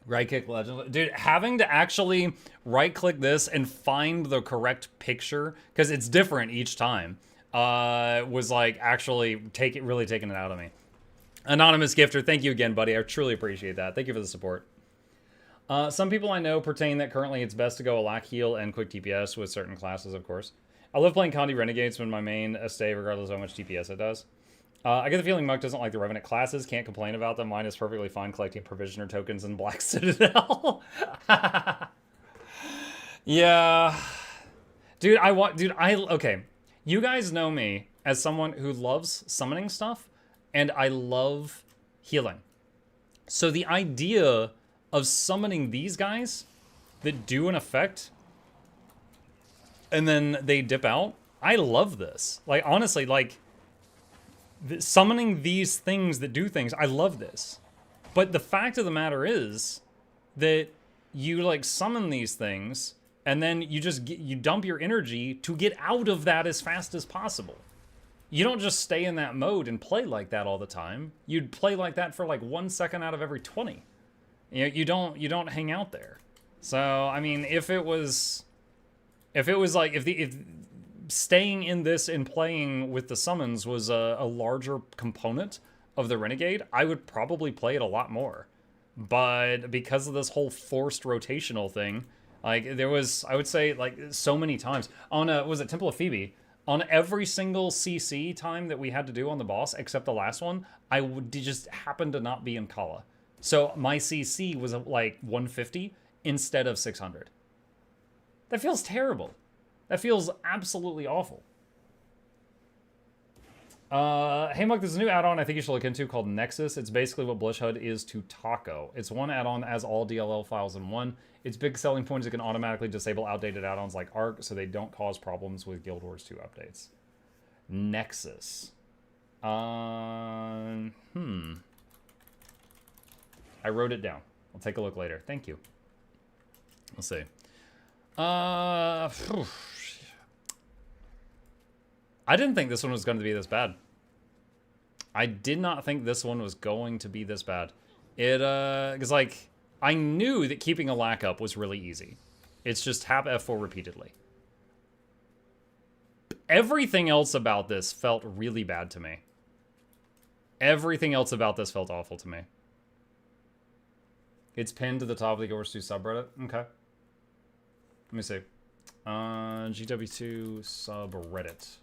Right-click legend. Dude, having to actually right-click this and find the correct picture, because it's different each time, was like actually really taking it out of me. Anonymous Gifter, thank you again, buddy. I truly appreciate that. Thank you for the support. Some people I know pertain that currently it's best to go Alac heal and quick DPS with certain classes, of course. I love playing Condi Renegades when my main stay, regardless of how much DPS it does. I get the feeling Muck doesn't like the Revenant classes. Can't complain about them. Mine is perfectly fine collecting Provisioner tokens in Black Citadel. Yeah. Dude, okay. You guys know me as someone who loves summoning stuff, and I love healing. So the idea of summoning these guys that do an effect and then they dip out, I love this. Like, honestly, like, summoning these things that do things, I love this. But the fact of the matter is that you, like, summon these things and then you dump your energy to get out of that as fast as possible. You don't just stay in that mode and play like that all the time. You'd play like that for like 1 second out of every 20. You don't hang out there. So I mean, if staying in this and playing with the summons was a larger component of the Renegade, I would probably play it a lot more. But because of this whole forced rotational thing, like there was, I would say, like so many times on was it Temple of Phoebe? On every single CC time that we had to do on the boss, except the last one, I just happened to not be in Kala. So my CC was like 150 instead of 600. That feels terrible. That feels absolutely awful. Hey Muck, there's a new add-on I think you should look into called Nexus. It's basically what Blush HUD is to Taco. It's one add-on that has all DLL files in one. Its big selling point is it can automatically disable outdated add-ons like Arc so they don't cause problems with Guild Wars 2 updates. Nexus. I wrote it down. I'll take a look later. Thank you. Let's see. I didn't think this one was going to be this bad. I did not think this one was going to be this bad. Because, like, I knew that keeping a lack up was really easy. It's just tap F4 repeatedly. Everything else about this felt really bad to me. Everything else about this felt awful to me. It's pinned to the top of the Guild Wars 2 subreddit. Okay. Let me see. GW2 subreddit.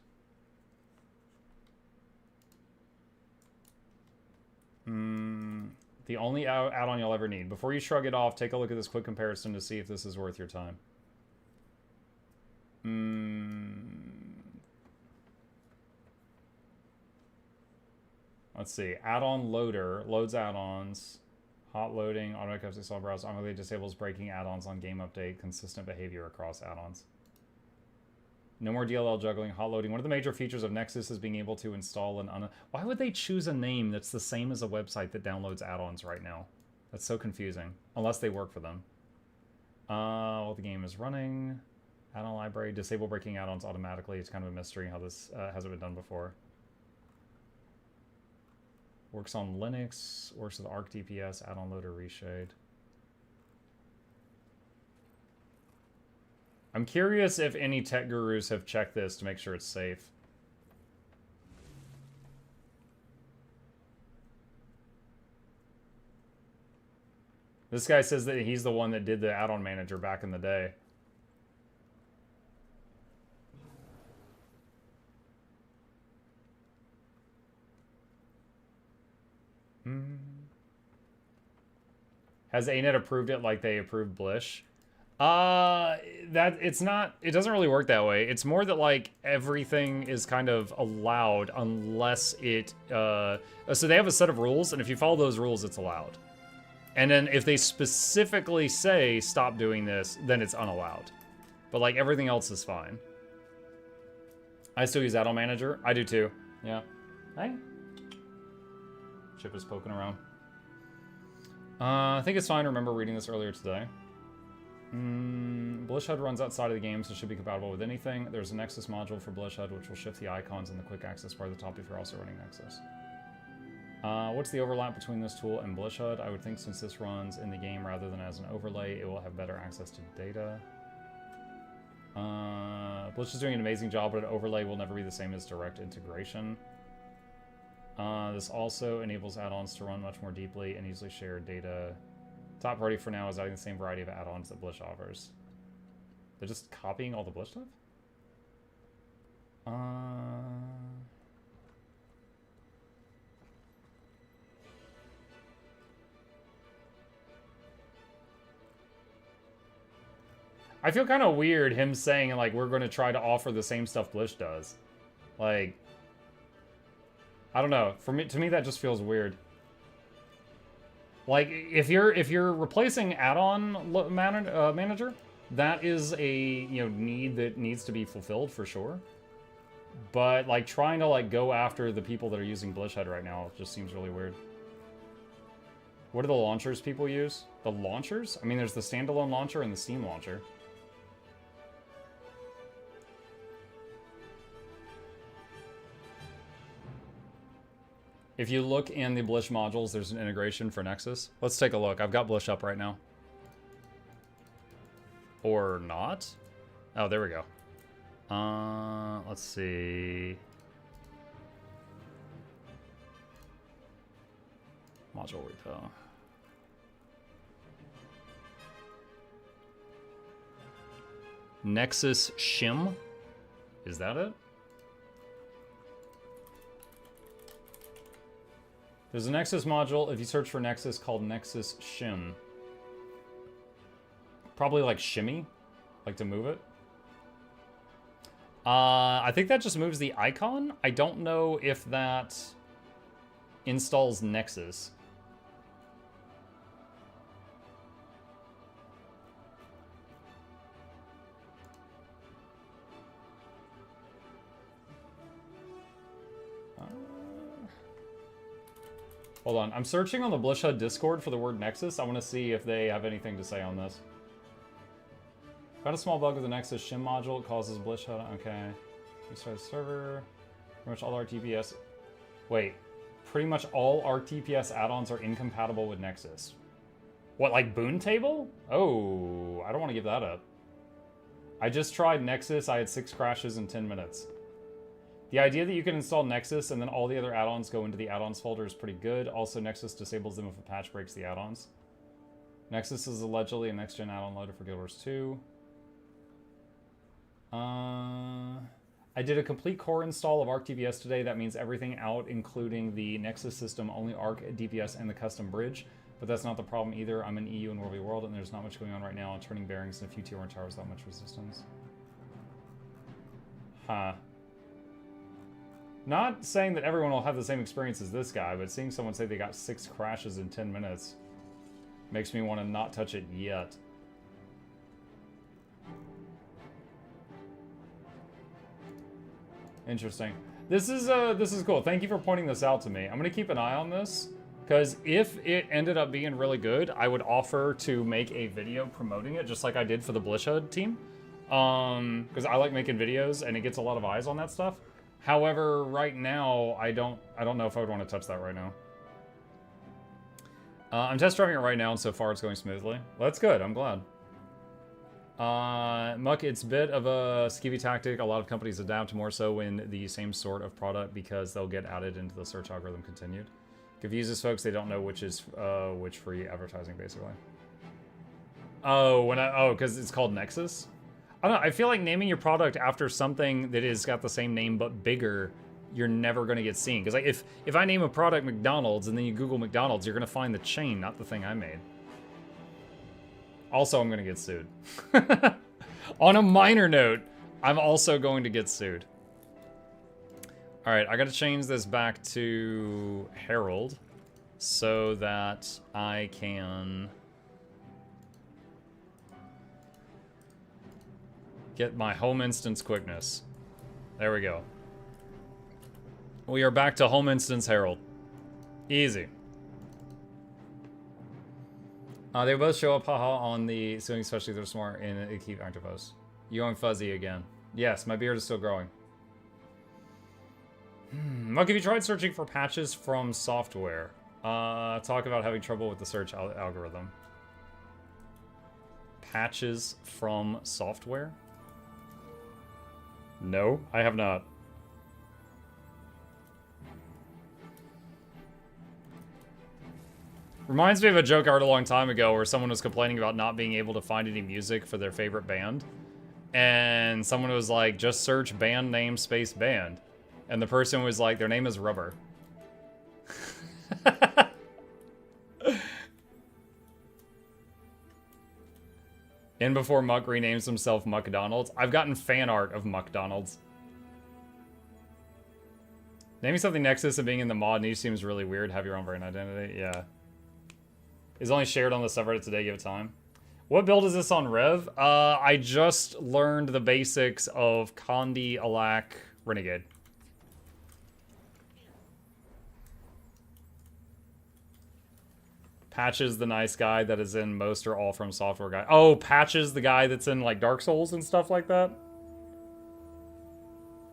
The only add-on you'll ever need. Before you shrug it off, take a look at this quick comparison to see if this is worth your time. Let's see. Add-on loader loads add-ons. Hot loading, automatic install browse, automatically disables breaking add-ons on game update, consistent behavior across add-ons. No more DLL juggling, hot loading. One of the major features of Nexus is being able to install an Why would they choose a name that's the same as a website that downloads add-ons right now? That's so confusing. Unless they work for them. While the game is running. Add-on library, disable breaking add-ons automatically. It's kind of a mystery how this hasn't been done before. Works on Linux, works with Arc DPS, add-on loader reshade. I'm curious if any tech gurus have checked this to make sure it's safe. This guy says that he's the one that did the add-on manager back in the day. Has ANET approved it like they approved Blish? It doesn't really work that way. It's more that like everything is kind of allowed unless it so they have a set of rules, and if you follow those rules it's allowed. And then if they specifically say stop doing this, then it's unallowed. But like everything else is fine. I still use add-on manager. I do too. Yeah. Hey. Chip is poking around. I think it's fine. I remember reading this earlier today. Blish HUD runs outside of the game, so it should be compatible with anything. There's a Nexus module for Blish HUD, which will shift the icons in the quick access bar at the top if you're also running Nexus. What's the overlap between this tool and Blish HUD? I would think since this runs in the game rather than as an overlay, it will have better access to data. Blish is doing an amazing job, but an overlay will never be the same as direct integration. This also enables add-ons to run much more deeply and easily share data. Top priority for now is adding the same variety of add-ons that Blish offers. They're just copying all the Blish stuff? I feel kind of weird him saying, like, we're going to try to offer the same stuff Blish does. Like, I don't know. To me, that just feels weird. Like, if you're replacing add-on manager, that is a need that needs to be fulfilled for sure. But like trying to like go after the people that are using Blish HUD right now just seems really weird. What are the launchers people use? The launchers? I mean, there's the standalone launcher and the Steam launcher. If you look in the Blish modules, there's an integration for Nexus. Let's take a look. I've got Blish up right now. Or not? Oh, there we go. Let's see. Module repo. Nexus shim? Is that it? There's a Nexus module, if you search for Nexus, called Nexus Shim. Probably like shimmy, like to move it. I think that just moves the icon. I don't know if that installs Nexus. Hold on, I'm searching on the Blishud Discord for the word Nexus. I want to see if they have anything to say on this. Got a small bug with the Nexus shim module. It causes Blishud. Okay. Restart the server. Pretty much all our TPS. Wait. Pretty much all our TPS add-ons are incompatible with Nexus. What, like Boon Table? Oh, I don't want to give that up. I just tried Nexus. I had 6 crashes in 10 minutes. The idea that you can install Nexus and then all the other add-ons go into the add-ons folder is pretty good. Also, Nexus disables them if a patch breaks the add-ons. Nexus is allegedly a next-gen add-on loader for Guild Wars 2. I did a complete core install of Arc DPS today. That means everything out, including the Nexus system, only Arc DPS and the custom bridge. But that's not the problem either. I'm in EU and World v World, and there's not much going on right now on turning bearings and a few tier 1 towers without much resistance. Huh. Not saying that everyone will have the same experience as this guy, but seeing someone say they got 6 crashes in 10 minutes makes me want to not touch it yet. Interesting. This is cool. Thank you for pointing this out to me. I'm gonna keep an eye on this, because if it ended up being really good, I would offer to make a video promoting it, just like I did for the Blishud team. Because I like making videos and it gets a lot of eyes on that stuff. However, right now, I don't know if I would want to touch that right now. I'm test driving it right now, and so far it's going smoothly. Well, that's good. I'm glad. Muck, it's a bit of a skeevy tactic. A lot of companies adapt more so when the same sort of product because they'll get added into the search algorithm continued. Confuses folks. They don't know which is which free advertising, basically. Oh, because it's called Nexus? I don't know, I feel like naming your product after something that has got the same name but bigger, you're never going to get seen. Because like, if I name a product McDonald's and then you Google McDonald's, you're going to find the chain, not the thing I made. Also, I'm going to get sued. On a minor note, I'm also going to get sued. Alright, I got to change this back to Herald so that I can get my home instance quickness. There we go. We are back to home instance Herald. Easy. They both show up, haha, on the ceiling, especially if they're smart and keep active posts. You going fuzzy again. Yes, my beard is still growing. Muck, have you tried searching for patches from software? Talk about having trouble with the search algorithm. Patches from software? No, I have not. Reminds me of a joke I heard a long time ago where someone was complaining about not being able to find any music for their favorite band. And someone was like, just search band name space band. And the person was like, their name is Rubber. And before Muck renames himself McDonald's, I've gotten fan art of McDonald's. Naming something Nexus and being in the mod niche seems really weird. Have your own brand identity. Yeah. Is only shared on the subreddit today. Give it time. What build is this on Rev? I just learned the basics of Condi, Alak, Renegade. Patches, the nice guy that is in most or all from software guy. Oh, Patches, the guy that's in like Dark Souls and stuff like that.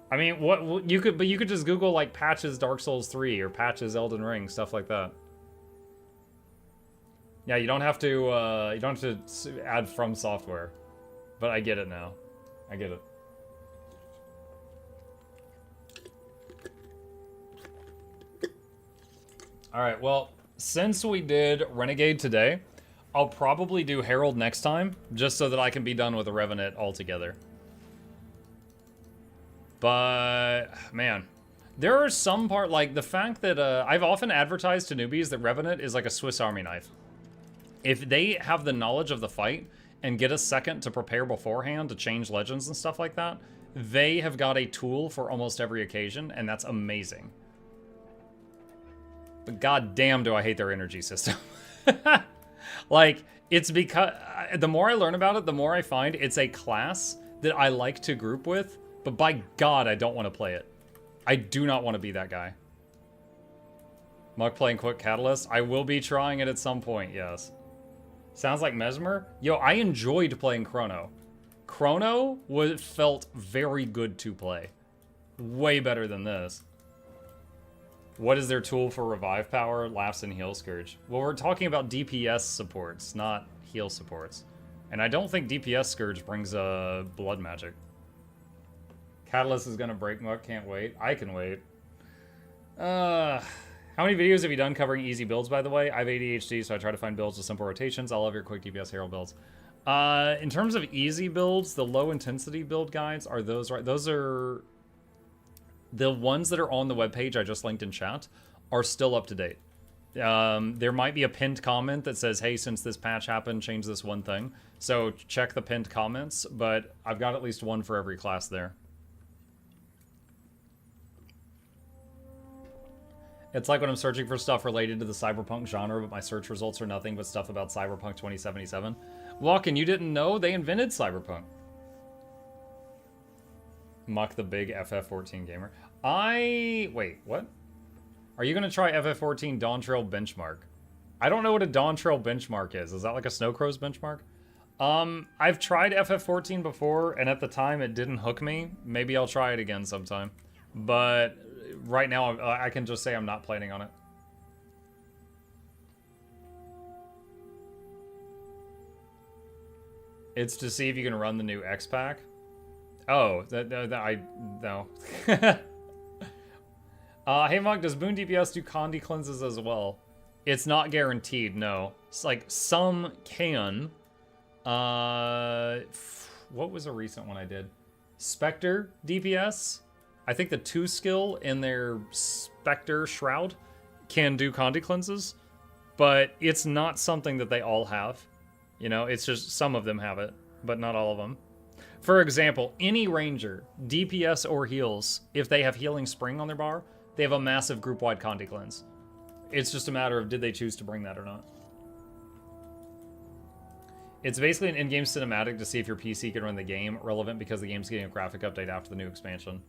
I mean, what you could just Google like Patches Dark Souls 3 or Patches Elden Ring, stuff like that. Yeah, you don't have to add from software, but I get it now. I get it. All right, well, since we did Renegade today, I'll probably do Herald next time, just so that I can be done with the Revenant altogether. But, man, there are some part, like the fact that I've often advertised to newbies that Revenant is like a Swiss Army knife. If they have the knowledge of the fight and get a second to prepare beforehand to change legends and stuff like that, they have got a tool for almost every occasion, and that's amazing. But goddamn, do I hate their energy system. Like, it's because the more I learn about it, the more I find it's a class that I like to group with, but by God, I don't want to play it. I do not want to be that guy. Muck playing Quick Catalyst? I will be trying it at some point, yes. Sounds like Mesmer? Yo, I enjoyed playing Chrono. Chrono felt very good to play. Way better than this. What is their tool for revive power? Laughs and heal Scourge. Well, we're talking about DPS supports, not heal supports. And I don't think DPS Scourge brings blood magic. Catalyst is gonna break Muck, can't wait. I can wait. How many videos have you done covering easy builds, by the way? I have ADHD, so I try to find builds with simple rotations. I love your quick DPS Herald builds. In terms of easy builds, the low intensity build guides are those, right? Those are the ones that are on the webpage I just linked in chat are still up to date. There might be a pinned comment that says, hey, since this patch happened, change this one thing. So check the pinned comments, but I've got at least one for every class there. It's like when I'm searching for stuff related to the cyberpunk genre, but my search results are nothing but stuff about Cyberpunk 2077. Walken, you didn't know? They invented cyberpunk. Muck the big FF14 gamer. Wait, what? Are you going to try FF14 Dawn Trail benchmark? I don't know what a Dawn Trail benchmark is. Is that like a Snow Crow's benchmark? I've tried FF14 before, and at the time it didn't hook me. Maybe I'll try it again sometime. But right now, I can just say I'm not planning on it. It's to see if you can run the new X-Pack. Oh, no. Hey, Monk, does Boon DPS do Condi cleanses as well? It's not guaranteed, no. It's like, some can. What was a recent one I did? Spectre DPS? I think the 2 skill in their Spectre Shroud can do Condi cleanses, but it's not something that they all have. You know, it's just some of them have it, but not all of them. For example, any ranger, DPS or heals, if they have Healing Spring on their bar, they have a massive group-wide Condi cleanse. It's just a matter of did they choose to bring that or not. It's basically an in-game cinematic to see if your PC can run the game, relevant because the game's getting a graphic update after the new expansion.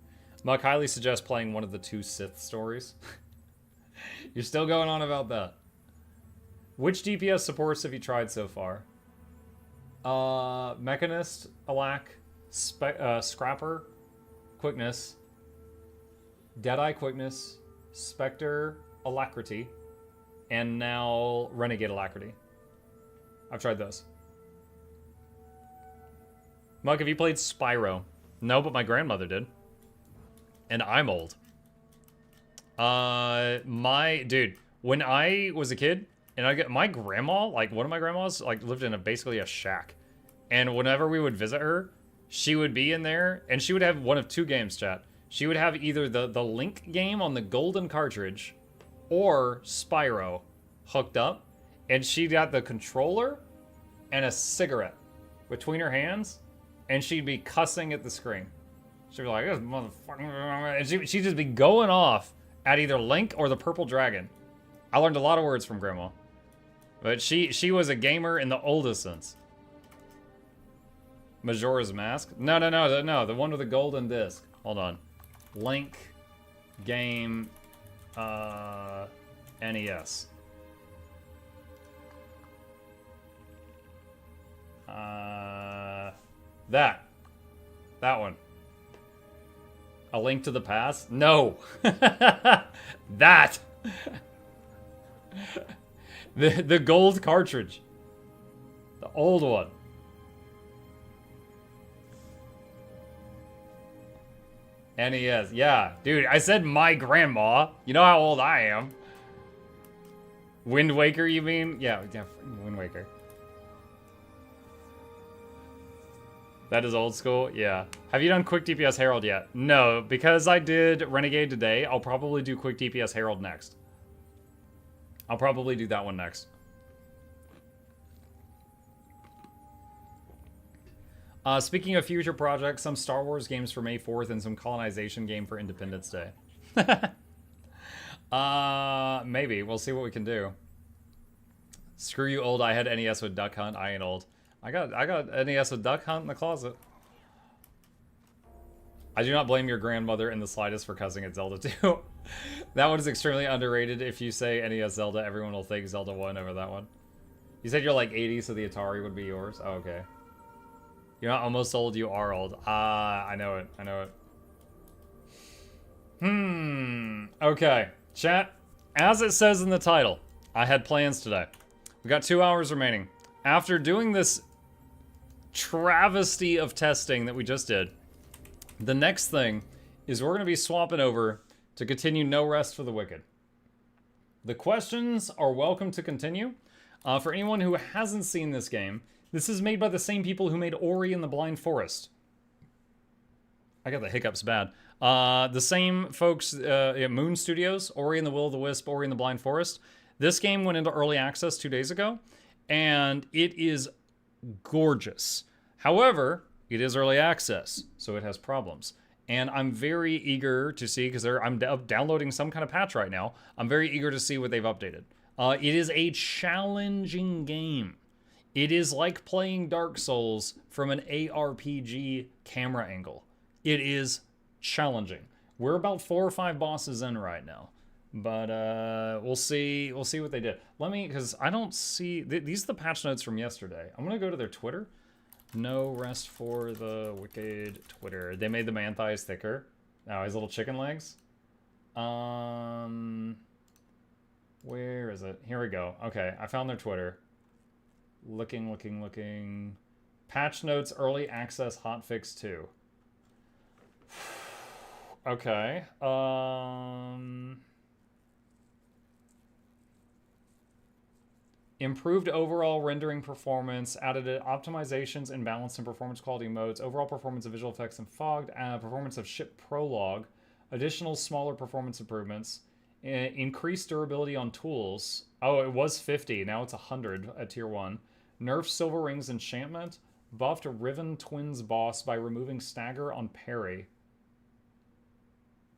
Muck highly suggests playing one of the 2 Sith stories. You're still going on about that. Which DPS supports have you tried so far? Mechanist, Alack, Scrapper, Quickness, Deadeye Quickness, Spectre, Alacrity, and now Renegade Alacrity. I've tried those. Mug, have you played Spyro? No, but my grandmother did. And I'm old. Dude, when I was a kid, and my grandma, like one of my grandmas, like lived in basically a shack. And whenever we would visit her, she would be in there, and she would have one of 2 games, chat. She would have either the Link game on the golden cartridge, or Spyro hooked up, and she got the controller and a cigarette between her hands, and she'd be cussing at the screen. She'd be like, this motherfucker, and she'd just be going off at either Link or the Purple Dragon. I learned a lot of words from Grandma. But she was a gamer in the oldest sense. Majora's Mask? No, the one with the golden disc. Hold on. Link game NES. That one. A Link to the Past? No. That. The gold cartridge. The old one. NES. Yeah. Dude, I said my grandma. You know how old I am. Wind Waker, you mean? Yeah, Wind Waker. That is old school? Yeah. Have you done Quick DPS Herald yet? No, because I did Renegade today, I'll probably do Quick DPS Herald next. I'll probably do that one next. Speaking of future projects, some Star Wars games for May 4th and some colonization game for Independence Day. Maybe. We'll see what we can do. Screw you, old. I had NES with Duck Hunt. I ain't old. I got NES with Duck Hunt in the closet. I do not blame your grandmother in the slightest for cussing at Zelda 2. That one is extremely underrated. If you say NES Zelda, everyone will think Zelda 1 over that one. You said you're like 80, so the Atari would be yours? Oh, okay. You're not almost old, you are old. I know it. I know it. Okay. Chat, as it says in the title, I had plans today. We got 2 hours remaining. After doing this travesty of testing that we just did, the next thing is we're going to be swapping over to continue No Rest for the Wicked. The questions are welcome to continue. For anyone who hasn't seen this game, this is made by the same people who made Ori and the Blind Forest. I got the hiccups bad. The same folks at Moon Studios, Ori and the Will of the Wisp, Ori and the Blind Forest. This game went into early access 2 days ago, and it is gorgeous. However, it is early access, so it has problems. And I'm very eager to see, because I'm downloading some kind of patch right now. I'm very eager to see what they've updated. It is a challenging game. It is like playing Dark Souls from an ARPG camera angle. It is challenging. We're about 4 or 5 bosses in right now. But we'll see what they did. Let me, because I don't see, these are the patch notes from yesterday. I'm going to go to their Twitter. No Rest for the Wicked Twitter. They made the man thighs thicker. Now his little chicken legs. Where is it? Here we go. Okay, I found their Twitter. Looking. Patch notes, early access, hotfix 2. Okay. Improved overall rendering performance, added optimizations and balance in performance quality modes, overall performance of visual effects and fogged, performance of ship prologue, additional smaller performance improvements, increased durability on tools. Oh, it was 50, now it's 100 at tier 1. Nerfed Silver Ring's enchantment, buffed Riven Twins boss by removing stagger on parry.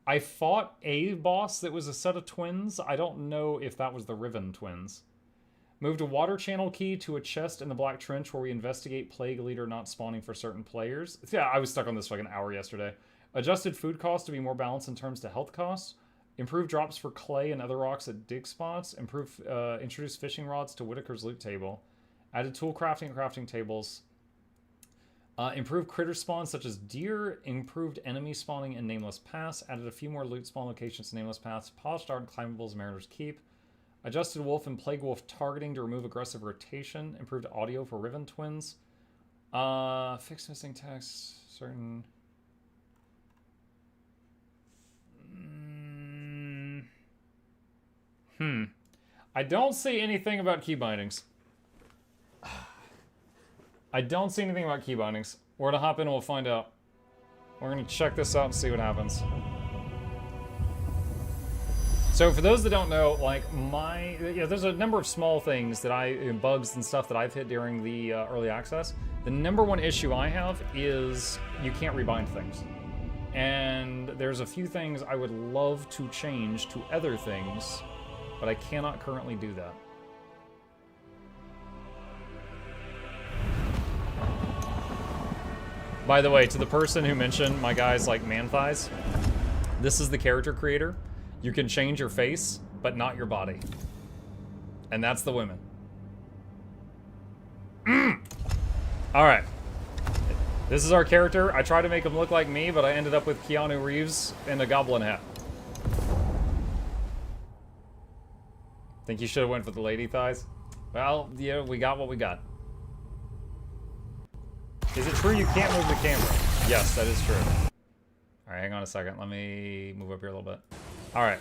I fought a boss that was a set of twins. I don't know if that was the Riven Twins. Moved a water channel key to a chest in the Black Trench where we investigate Plague Leader not spawning for certain players. Yeah, I was stuck on this for like an hour yesterday. Adjusted food cost to be more balanced in terms to health costs. Improved drops for clay and other rocks at dig spots. Introduced fishing rods to Whitaker's loot table. Added tool crafting and crafting tables. Improved critter spawns such as deer. Improved enemy spawning in Nameless Pass. Added a few more loot spawn locations to Nameless Pass. Polished art and climbables Mariner's Keep. Adjusted wolf and plague wolf targeting to remove aggressive rotation. Improved audio for Riven Twins. Fixed missing text. Certain. I don't see anything about key bindings. I don't see anything about key bindings. We're gonna hop in and we'll find out. We're gonna check this out and see what happens. So for those that don't know, like there's a number of small things that bugs and stuff that I've hit during the early access. The number one issue I have is you can't rebind things. And there's a few things I would love to change to other things, but I cannot currently do that. By the way, to the person who mentioned my guy's like man thighs, this is the character creator. You can change your face, but not your body. And that's the women. Alright. This is our character. I tried to make him look like me, but I ended up with Keanu Reeves in a goblin hat. Think you should have went for the lady thighs? Well, yeah, we got what we got. Is it true you can't move the camera? Yes, that is true. Alright, hang on a second. Let me move up here a little bit. Alright.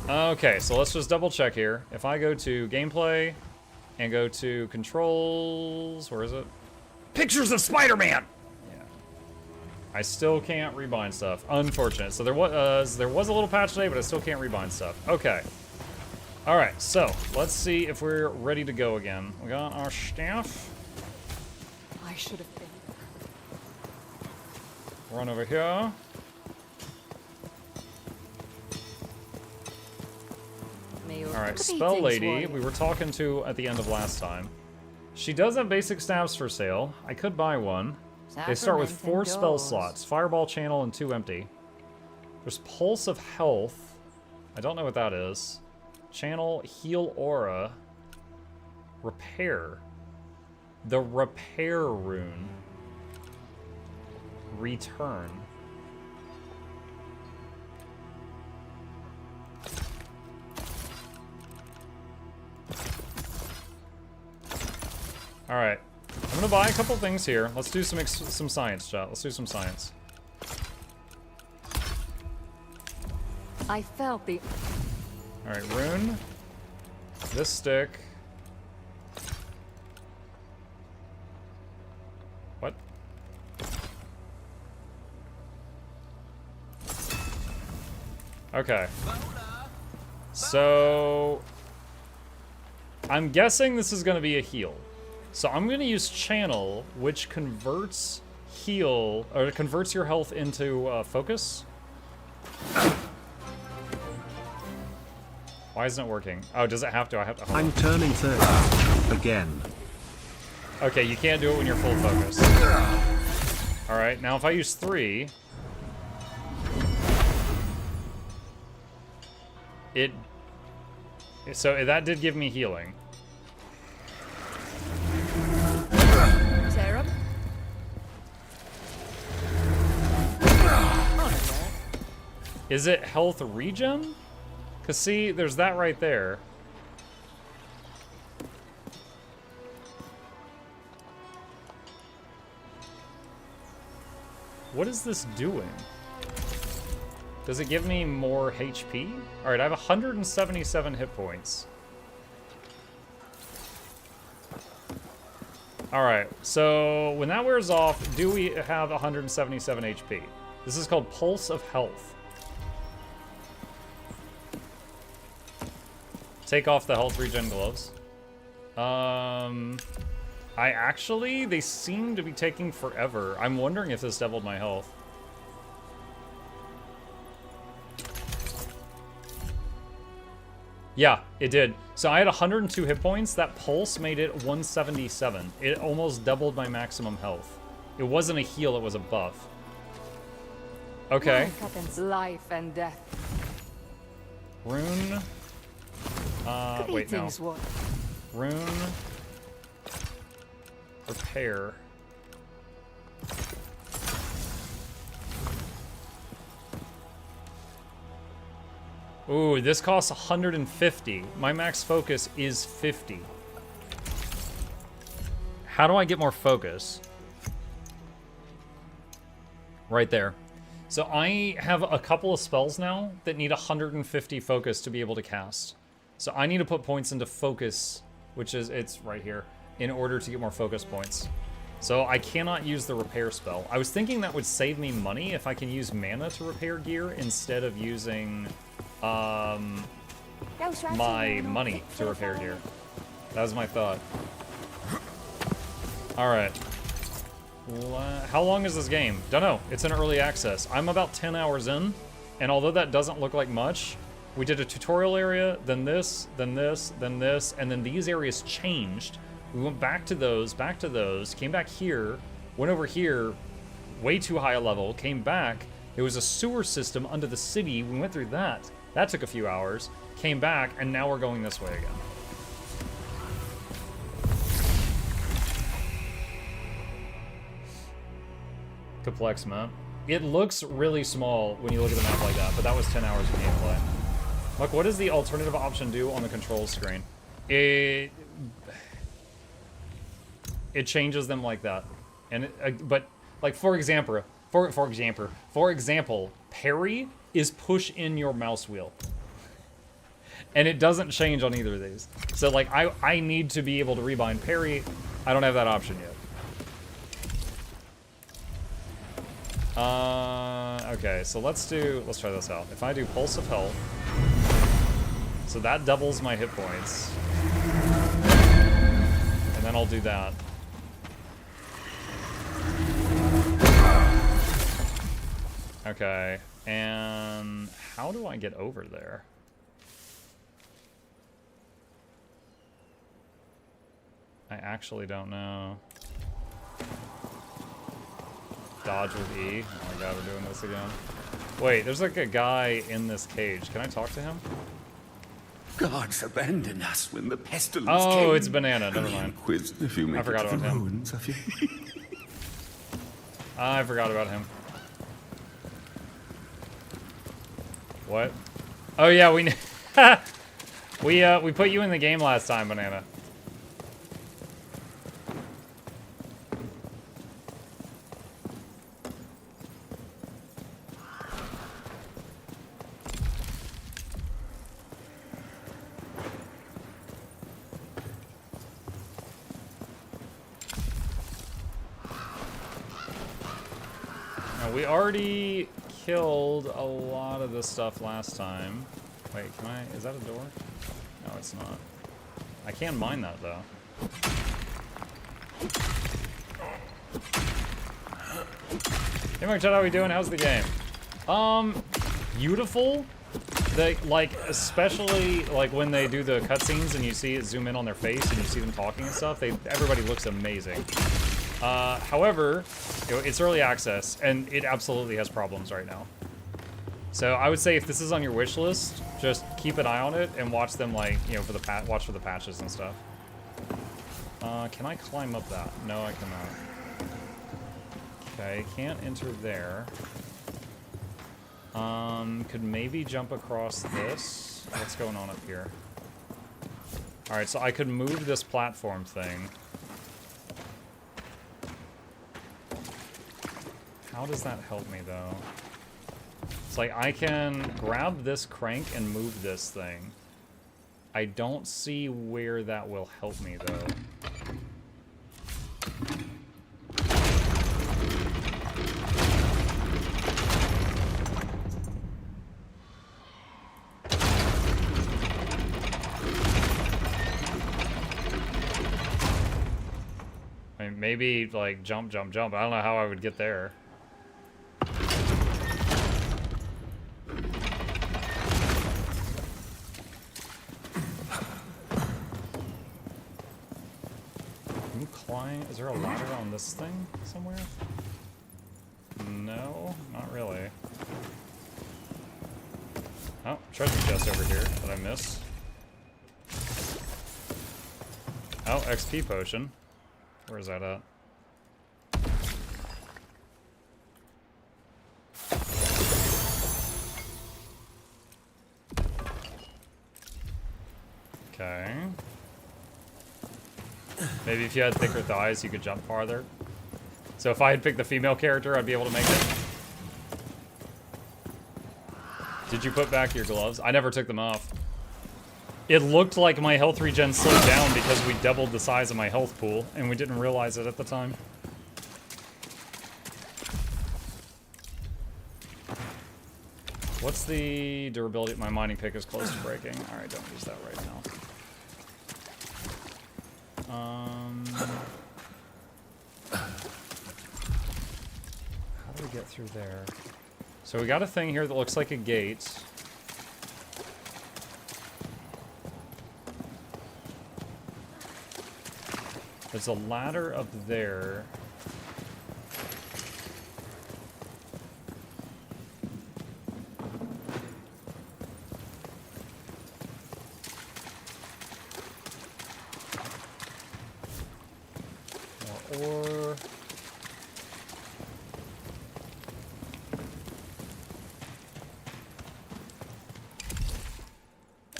Okay, so let's just double check here. If I go to gameplay and go to controls, where is it? Pictures of Spider-Man! Yeah. I still can't rebind stuff. Unfortunate. So there was a little patch today, but I still can't rebind stuff. Okay. Alright, so let's see if we're ready to go again. We got our staff. I should have been. Run over here. Alright, Spell Lady, we were talking to at the end of last time. She does have basic stabs for sale. I could buy one. They start with 4 spell slots. Fireball, Channel, and 2 empty. There's Pulse of Health. I don't know what that is. Channel, Heal Aura. Repair. The Repair rune. Return. Alright. I'm gonna buy a couple things here. Let's do some science, chat. Let's do some science. I felt the... Alright, rune. This stick. What? Okay. So... I'm guessing this is gonna be a heal. So I'm gonna use Channel, which converts heal, or converts your health into focus. Why isn't it working? Oh, does it have to? I have to hold I'm on. turning 30. Again. Okay, you can't do it when you're full focus. Alright, now if I use 3... So that did give me healing. Terrible. Is it health regen? Because see, there's that right there. What is this doing? Does it give me more HP? Alright, I have 177 hit points. Alright, so when that wears off, do we have 177 HP? This is called Pulse of Health. Take off the health regen gloves. They seem to be taking forever. I'm wondering if this doubled my health. Yeah, it did. So I had 102 hit points. That pulse made it 177. It almost doubled my maximum health. It wasn't a heal, it was a buff. Okay. Life and death. Rune. Wait, no. Rune. Repair. Ooh, this costs 150. My max focus is 50. How do I get more focus? Right there. So I have a couple of spells now that need 150 focus to be able to cast. So I need to put points into focus, which is, it's right here, in order to get more focus points. So I cannot use the repair spell. I was thinking that would save me money if I can use mana to repair gear instead of using my money to repair gear. That was my thought. Alright. How long is this game? Don't know. It's in early access. I'm about 10 hours in, and although that doesn't look like much, we did a tutorial area, then this, then this, then this, and then these areas changed. We went back to those, came back here, went over here, way too high a level, came back. There was a sewer system under the city. We went through that. That took a few hours, came back, and now we're going this way again. Complex map. It looks really small when you look at the map like that, but that was 10 hours of gameplay. Look, what does the alternative option do on the control screen? It changes them like that. And but like for example, parry is push in your mouse wheel. And it doesn't change on either of these. So like I need to be able to rebind parry. I don't have that option yet. Okay, so let's try this out. If I do Pulse of Health, so that doubles my hit points. And then I'll do that. Okay, and how do I get over there? I actually don't know. Dodge with E. Oh my god, we're doing this again. Wait, there's like a guy in this cage. Can I talk to him? Gods abandoned us when the pestilence Oh, came. it's Banana. Never mind. Quiz if you make I forgot it to about the him. ruins, have you? I forgot about him. What? Oh yeah, we we put you in the game last time, Banana. We already killed a lot of this stuff last time. Wait, can I? Is that a door? No, it's not. I can mine that though. Hey Mark, how are we doing? How's the game? Beautiful. They like, especially like when they do the cutscenes and you see it zoom in on their face and you see them talking and stuff. Everybody looks amazing. However, you know, it's early access, and it absolutely has problems right now. So I would say if this is on your wish list, just keep an eye on it and watch them, like, you know, for the watch for the patches and stuff. Can I climb up that? No, I cannot. Okay, can't enter there. Could maybe jump across this. What's going on up here? All right, so I could move this platform thing. How does that help me, though? It's like I can grab this crank and move this thing. I don't see where that will help me, though. I mean, maybe, like, jump, jump, jump. I don't know how I would get there. Is there a ladder on this thing somewhere? No, not really. Oh, treasure chest over here that I missed. Oh, XP potion. Where is that at? Okay. Maybe if you had thicker thighs, you could jump farther. So if I had picked the female character, I'd be able to make it. Did you put back your gloves? I never took them off. It looked like my health regen slowed down because we doubled the size of my health pool, and we didn't realize it at the time. What's the durability? My mining pick is close to breaking. Alright, don't use that right now. How do we get through there? So we got a thing here that looks like a gate. There's a ladder up there. Or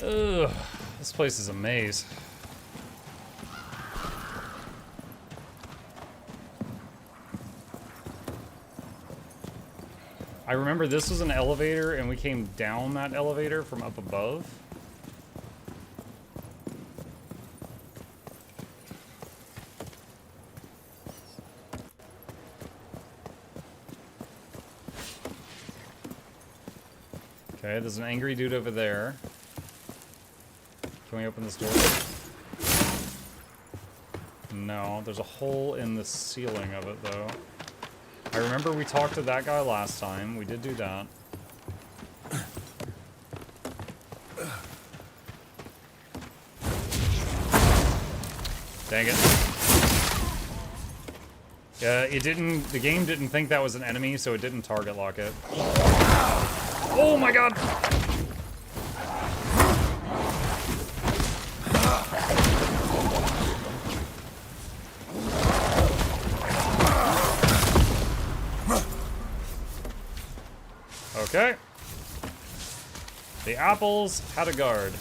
ugh, this place is a maze. I remember this was an elevator and we came down that elevator from up above. Okay, there's an angry dude over there. Can we open this door? No, there's a hole in the ceiling of it, though. I remember we talked to that guy last time. We did do that. Dang it. Yeah, the game didn't think that was an enemy, so it didn't target lock it. Oh my god! Okay. The apples had a guard.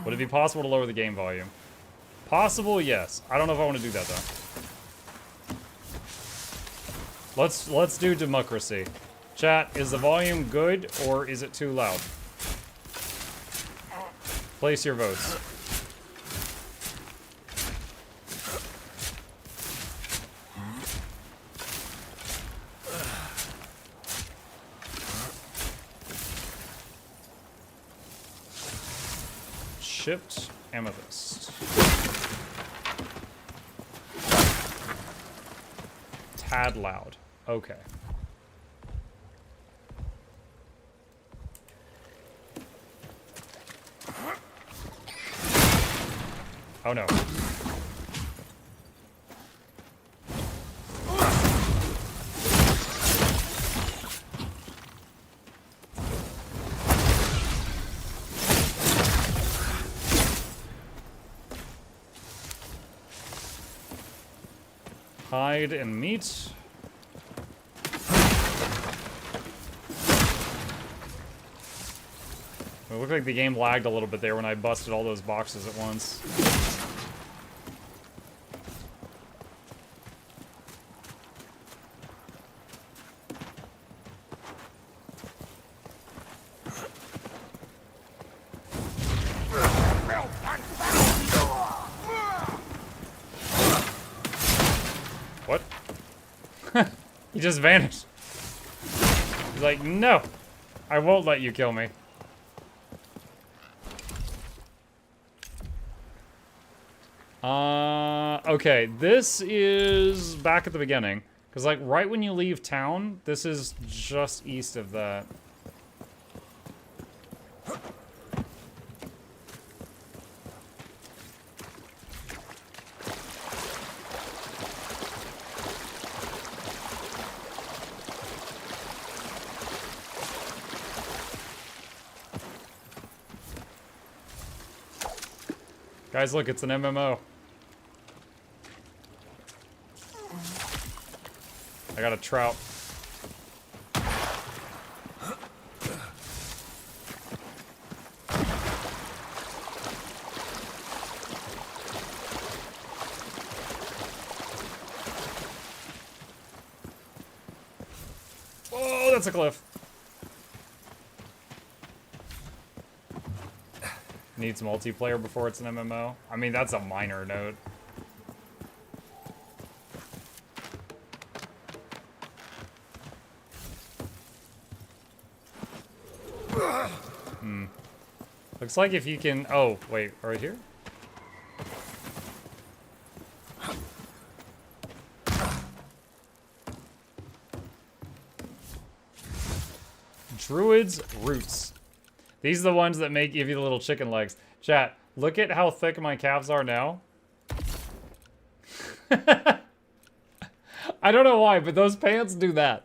Would it be possible to lower the game volume? Possible, yes. I don't know if I want to do that though. Let's do democracy. Chat, is the volume good or is it too loud? Place your votes. Shipped amethyst. Tad loud. Okay. Oh no. Hide and meat. It looked like the game lagged a little bit there when I busted all those boxes at once. What? He just vanished. He's like, no, I won't let you kill me. Okay, this is back at the beginning. Because, like, right when you leave town, this is just east of that. Guys, look, it's an MMO. I got a trout. Oh, that's a cliff. Needs multiplayer before it's an MMO. I mean, that's a minor note. Looks like if you can... Oh, wait, right here? Druid's Roots. These are the ones that give you the little chicken legs. Chat, look at how thick my calves are now. I don't know why, but those pants do that.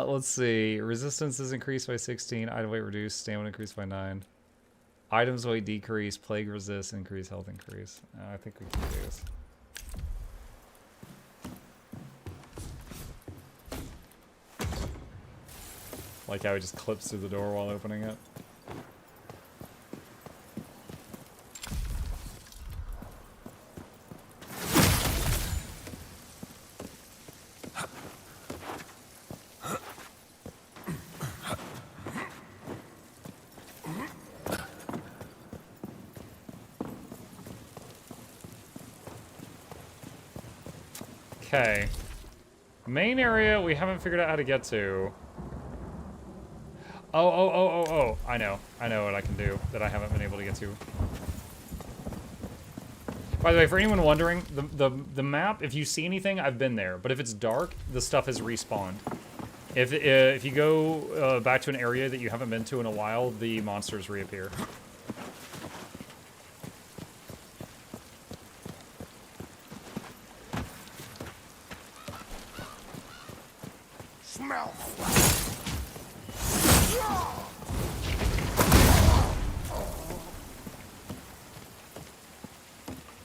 Let's see. Resistance is increased by 16. Item weight reduced. Stamina increased by 9. Items weight decrease. Plague resist. Increase health increase. I think we can do this. Like how he just clips through the door while opening it. Okay. Main area we haven't figured out how to get to. Oh. I know what I can do that I haven't been able to get to. By the way, for anyone wondering, the map, if you see anything, I've been there. But if it's dark, the stuff is respawned. If you go back to an area that you haven't been to in a while, the monsters reappear. Smell.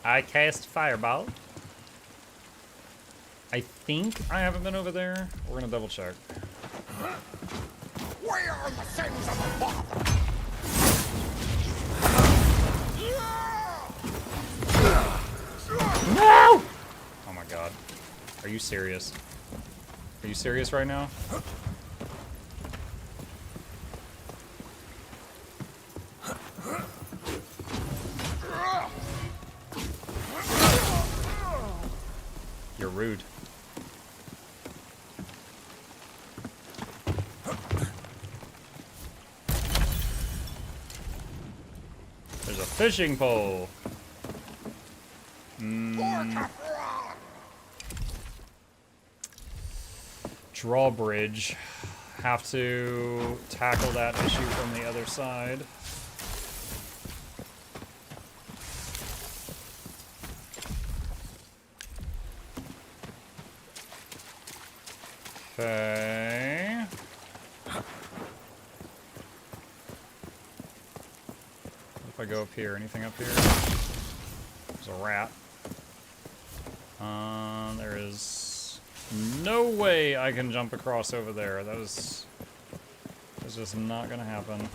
I cast Fireball. I think I haven't been over there. We're gonna double check. Where are the sins of the father? No! Oh my god. Are you serious? Are you serious right now? You're rude. There's a fishing pole. Drawbridge. Have to tackle that issue from the other side. Okay. What if I go up here? Anything up here? There's a rat. There is no way I can jump across over there. That's just not gonna happen.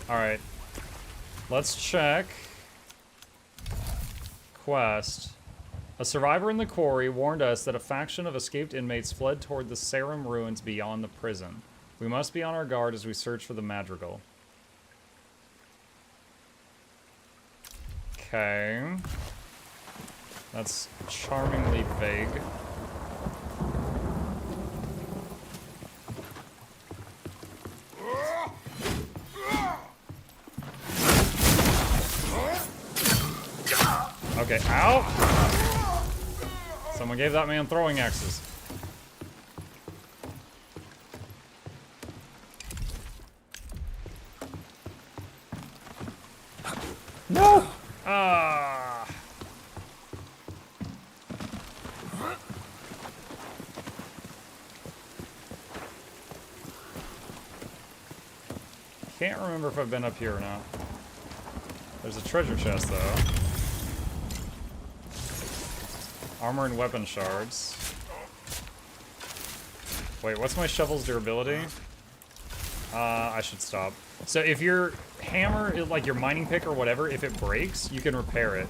Alright. Let's check. Quest. A survivor in the quarry warned us that a faction of escaped inmates fled toward the Sarum ruins beyond the prison. We must be on our guard as we search for the madrigal. Okay. That's charmingly vague. Okay, ow! Someone gave that man throwing axes. No! Ah! Can't remember if I've been up here or not. There's a treasure chest, though. Armor and weapon shards. Wait, what's my shovel's durability? I should stop. So if your hammer, like your mining pick or whatever, if it breaks, you can repair it.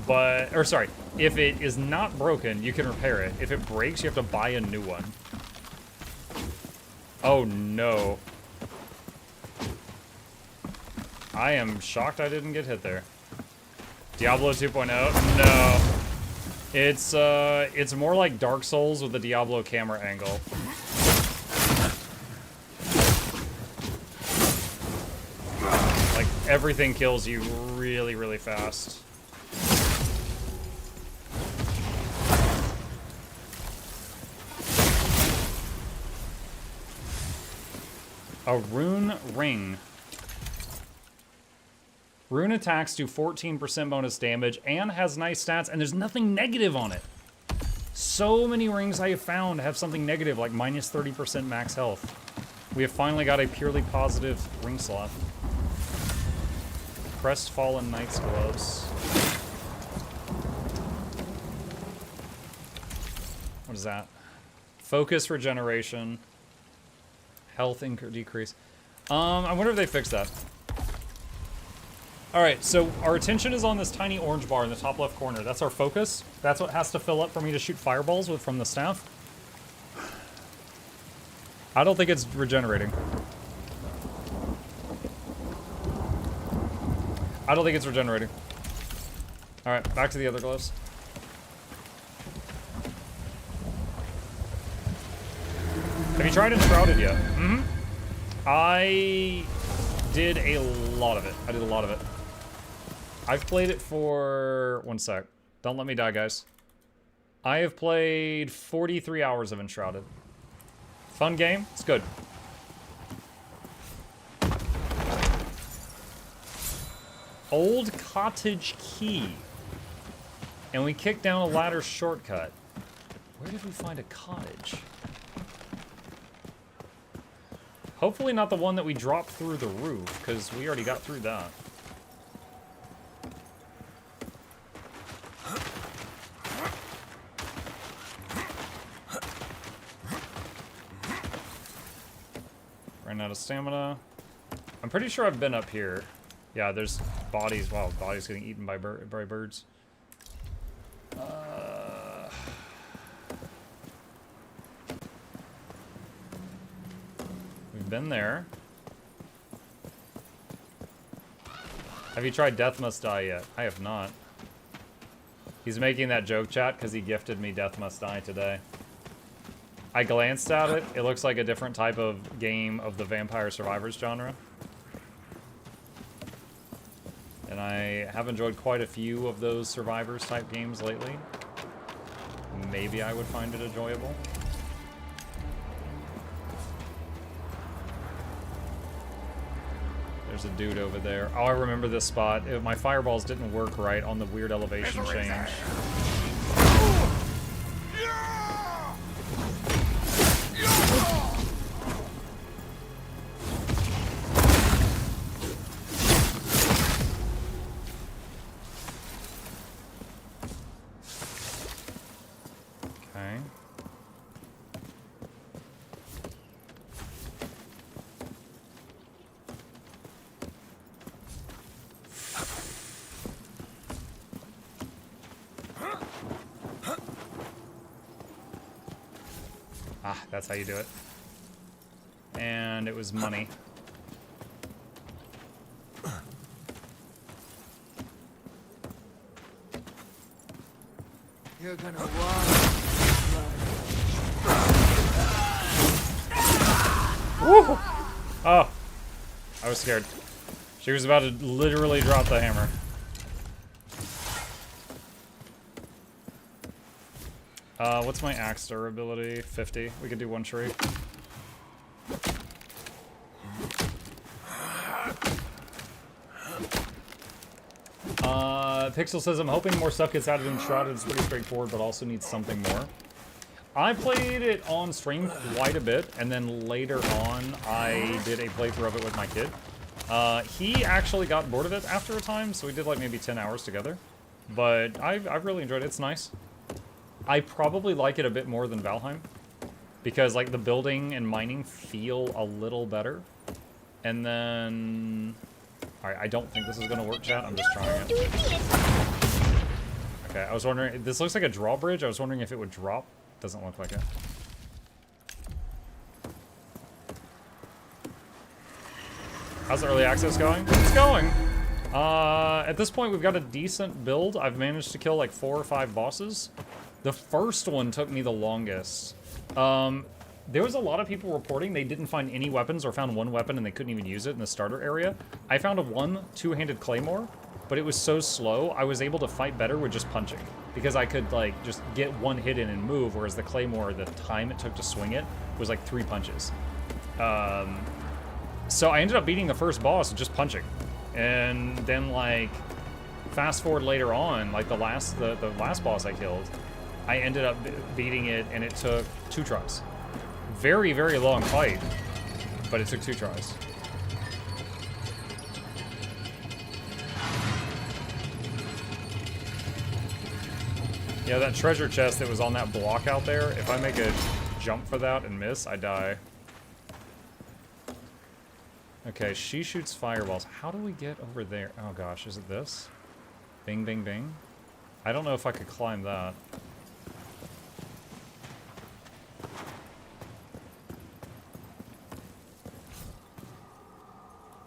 But, or sorry, if it is not broken, you can repair it. If it breaks, you have to buy a new one. Oh no. I am shocked I didn't get hit there. Diablo 2.0? No. It's more like Dark Souls with the Diablo camera angle. Like, everything kills you really, really fast. A rune ring. Rune attacks do 14% bonus damage and has nice stats, and there's nothing negative on it. So many rings I have found have something negative, like minus 30% max health. We have finally got a purely positive ring slot. Crestfallen Knight's Gloves. What is that? Focus regeneration. Health decrease. I wonder if they fixed that. Alright, so our attention is on this tiny orange bar in the top left corner. That's our focus. That's what has to fill up for me to shoot fireballs with from the staff. I don't think it's regenerating. I don't think it's regenerating. Alright, back to the other gloves. you tried Enshrouded yet? Mm-hmm. I did a lot of it. I've played it for... One sec. Don't let me die, guys. I have played 43 hours of Enshrouded. Fun game. It's good. Old Cottage Key. And we kicked down a ladder shortcut. Where did we find a cottage? Hopefully not the one that we dropped through the roof, because we already got through that. Ran out of stamina. I'm pretty sure I've been up here. Yeah, there's bodies. Wow, bodies getting eaten by birds. We've been there. Have you tried Death Must Die yet? I have not. He's making that joke, chat, because he gifted me Death Must Die today. I glanced at it. It looks like a different type of game of the Vampire Survivors genre. And I have enjoyed quite a few of those Survivors type games lately. Maybe I would find it enjoyable. There's a dude over there. Oh, I remember this spot. My fireballs didn't work right on the weird elevation change. That's how you do it. And it was money. You're gonna walk. Woo! Oh. I was scared. She was about to literally drop the hammer. What's my axe durability? 50. We could do one tree. Pixel says, I'm hoping more stuff gets added in Enshrouded. It's pretty straightforward, but also needs something more. I played it on stream quite a bit, and then later on, I did a playthrough of it with my kid. He actually got bored of it after a time, so we did like maybe 10 hours together. But I've really enjoyed it. It's nice. I probably like it a bit more than Valheim, because like the building and mining feel a little better. And then, all right, I don't think this is gonna work, chat. I'm just trying it. Okay, I was wondering. This looks like a drawbridge. I was wondering if it would drop. Doesn't look like it. How's the early access going? It's going. At this point, we've got a decent build. I've managed to kill like 4 or 5 bosses. The first one took me the longest. There was a lot of people reporting they didn't find any weapons or found one weapon and they couldn't even use it in the starter area. I found a 2-handed claymore, but it was so slow, I was able to fight better with just punching. Because I could, like, just get one hit in and move, whereas the claymore, the time it took to swing it was like 3 punches. So I ended up beating the first boss just punching. And then, like, fast forward later on, like the last boss I killed, I ended up beating it, and it took 2 tries. Very, very long fight, but it took 2 tries. Yeah, that treasure chest that was on that block out there, if I make a jump for that and miss, I die. Okay, she shoots fireballs. How do we get over there? Oh gosh, is it this? Bing, bing, bing. I don't know if I could climb that.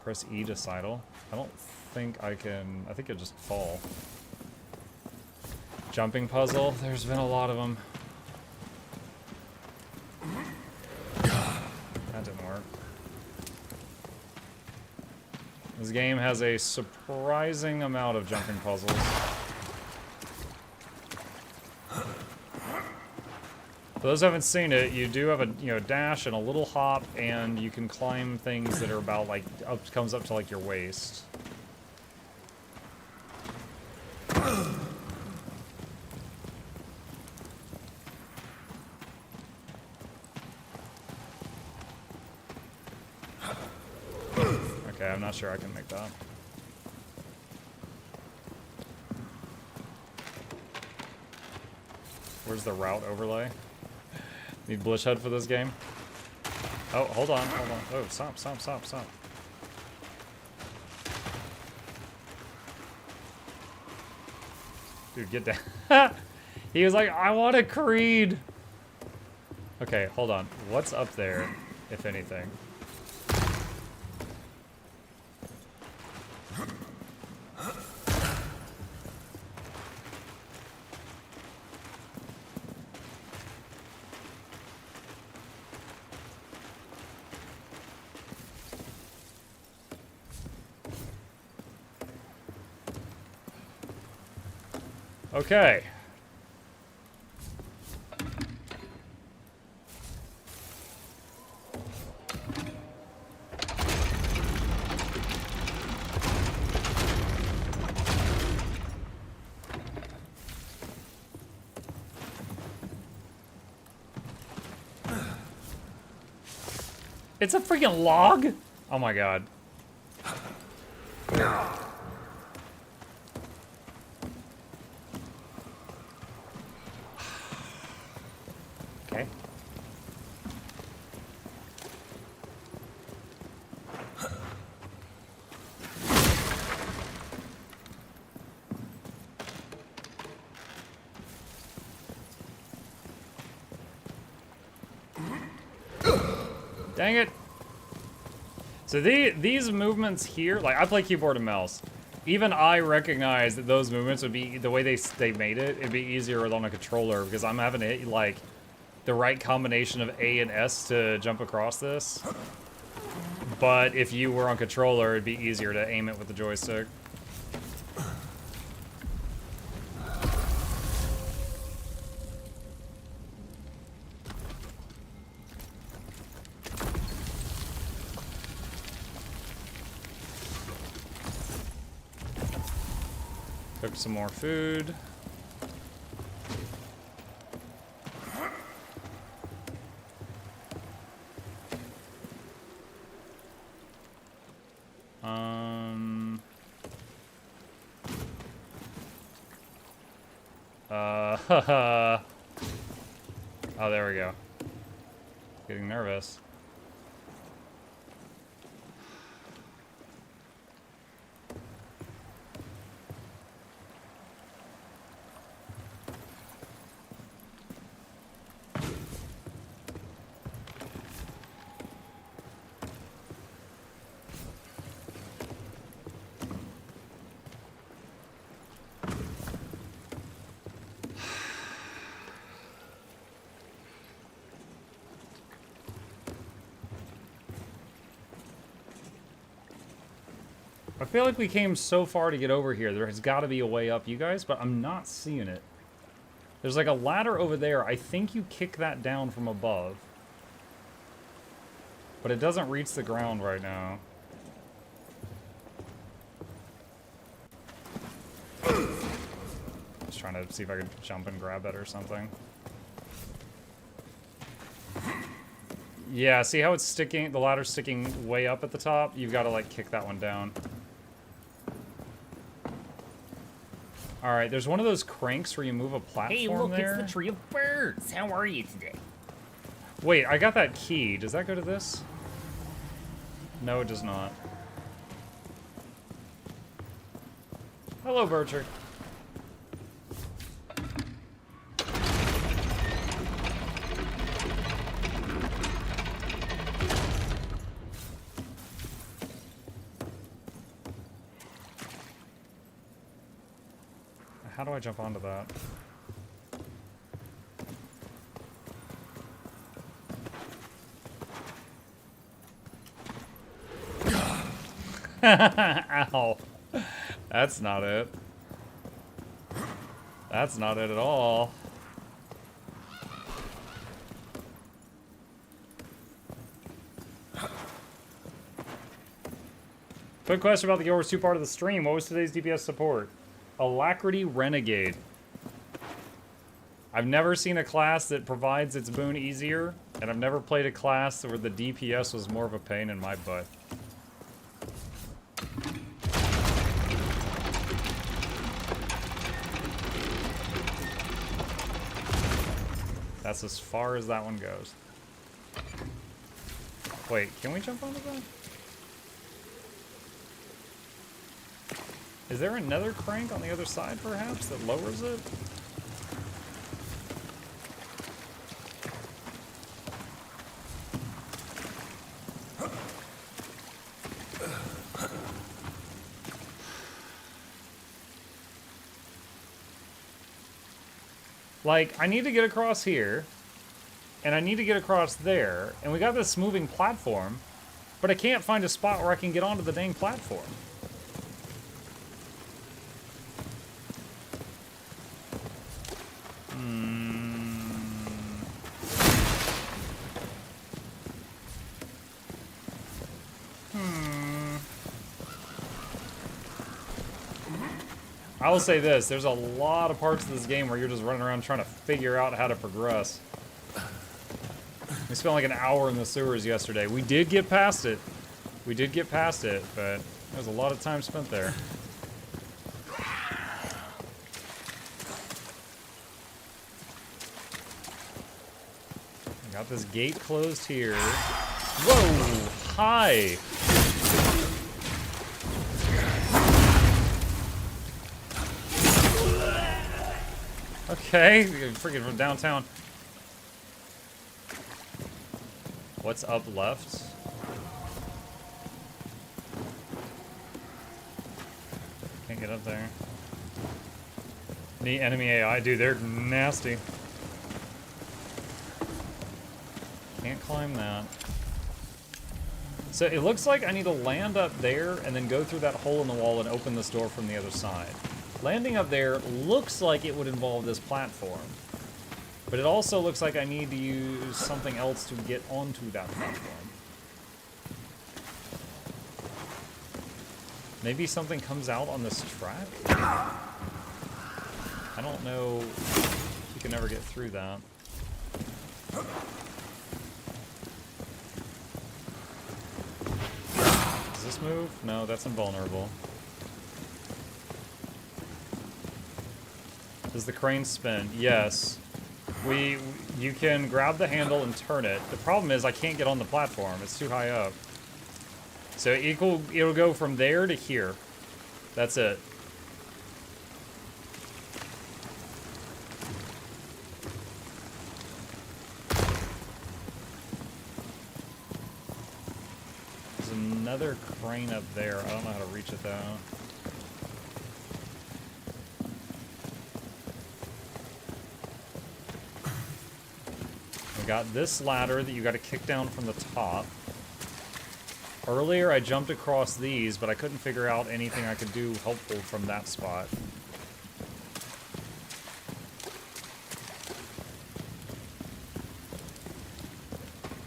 Press E to sidle. I don't think I can... I think it'll just fall. Jumping puzzle. There's been a lot of them. This game has a surprising amount of jumping puzzles. For those who haven't seen it, you do have a dash and a little hop, and you can climb things that are about like comes up to like your waist. Okay, I'm not sure I can make that. Where's the route overlay? Need Blish HUD for this game? Oh, hold on. Oh, stop. Dude, get down. He was like, I want a Creed. Okay, hold on. What's up there, if anything? Okay. It's a freaking log? Oh my god. Okay. Dang it. So these movements here, like I play keyboard and mouse. Even I recognize that those movements would be, the way they made it, it'd be easier on a controller because I'm having to hit like the right combination of A and S to jump across this. But if you were on controller, it'd be easier to aim it with the joystick. Cook some more food. Oh, there we go. Getting nervous. I feel like we came so far to get over here. There has got to be a way up, you guys, but I'm not seeing it. There's like a ladder over there. I think you kick that down from above. But it doesn't reach the ground right now. Just trying to see if I could jump and grab it or something. Yeah, see how it's sticking, the ladder's sticking way up at the top? You've got to like kick that one down. Alright, there's one of those cranks where you move a platform Hey, look, there. it's the Tree of Birds. How are you today? Wait, I got that key. Does that go to this? No, it does not. Hello, Bircher. How do I jump onto that? Ow. That's not it. That's not it at all. Quick question about the Guild Wars 2 part of the stream. What was today's DPS support? Alacrity Renegade. I've never seen a class that provides its boon easier, and I've never played a class where the DPS was more of a pain in my butt. That's as far as that one goes. Wait, can we jump onto that? Is there another crank on the other side, perhaps, that lowers it? Like, I need to get across here, and I need to get across there, and we got this moving platform, but I can't find a spot where I can get onto the dang platform. I will say this, there's a lot of parts of this game where you're just running around trying to figure out how to progress. We spent like an hour in the sewers yesterday. We did get past it. We did get past it, but there's a lot of time spent there. Got this gate closed here. Whoa! Hi! Okay, freaking from downtown. What's up left? Can't get up there. The enemy AI, dude, they're nasty. Can't climb that. So it looks like I need to land up there and then go through that hole in the wall and open this door from the other side. Landing up there looks like it would involve this platform. But it also looks like I need to use something else to get onto that platform. Maybe something comes out on this track? I don't know if you can ever get through that. Does this move? No, that's invulnerable. Does the crane spin? Yes. You can grab the handle and turn it. The problem is I can't get on the platform. It's too high up. So it'll go from there to here. That's it. There's another crane up there. I don't know how to reach it though. We got this ladder that you got to kick down from the top. Earlier I jumped across these, but I couldn't figure out anything I could do helpful from that spot.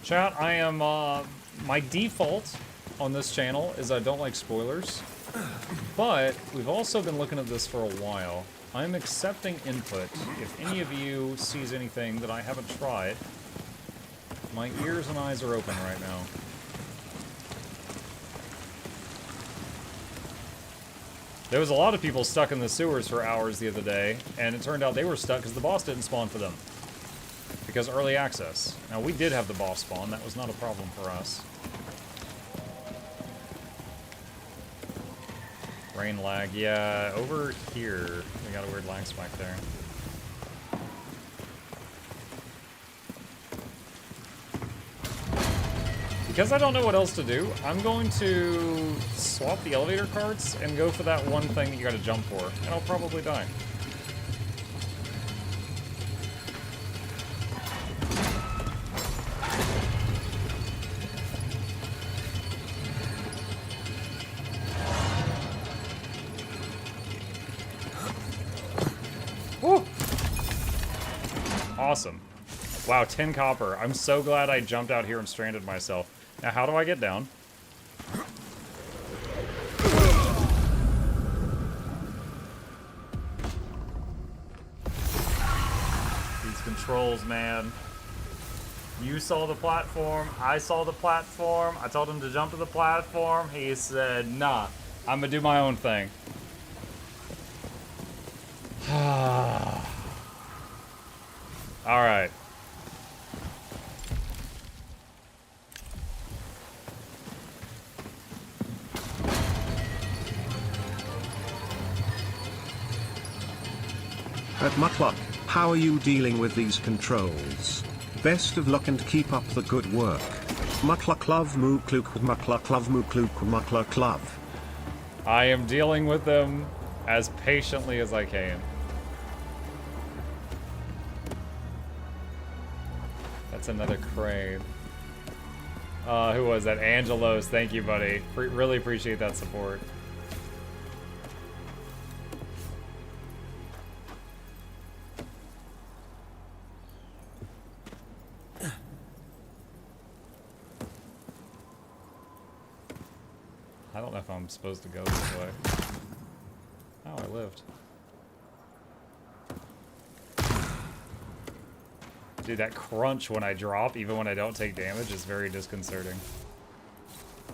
Chat, I am, my default on this channel is I don't like spoilers, but we've also been looking at this for a while. I'm accepting input. If any of you sees anything that I haven't tried, my ears and eyes are open right now. There was a lot of people stuck in the sewers for hours the other day, and it turned out they were stuck because the boss didn't spawn for them. Because early access. Now, we did have the boss spawn. That was not a problem for us. Rain lag. Yeah, over here, we got a weird lag spike there. Because I don't know what else to do, I'm going to swap the elevator carts and go for that one thing that you gotta jump for, and I'll probably die. Awesome. Wow, 10 copper. I'm so glad I jumped out here and stranded myself. Now, how do I get down? These controls, man. You saw the platform. I saw the platform. I told him to jump to the platform. He said, nah, I'm gonna do my own thing. All right. At Mukluk, how are you dealing with these controls? Best of luck and keep up the good work. Mukluk love Mukluk, Mukluk love Mukluk, Mukluk love. I am dealing with them as patiently as I can. That's another crane. Who was that? Angelos. Thank you, buddy. Really appreciate that support. I don't know if I'm supposed to go this way. Oh, I lived. Dude, that crunch when I drop, even when I don't take damage, is very disconcerting. I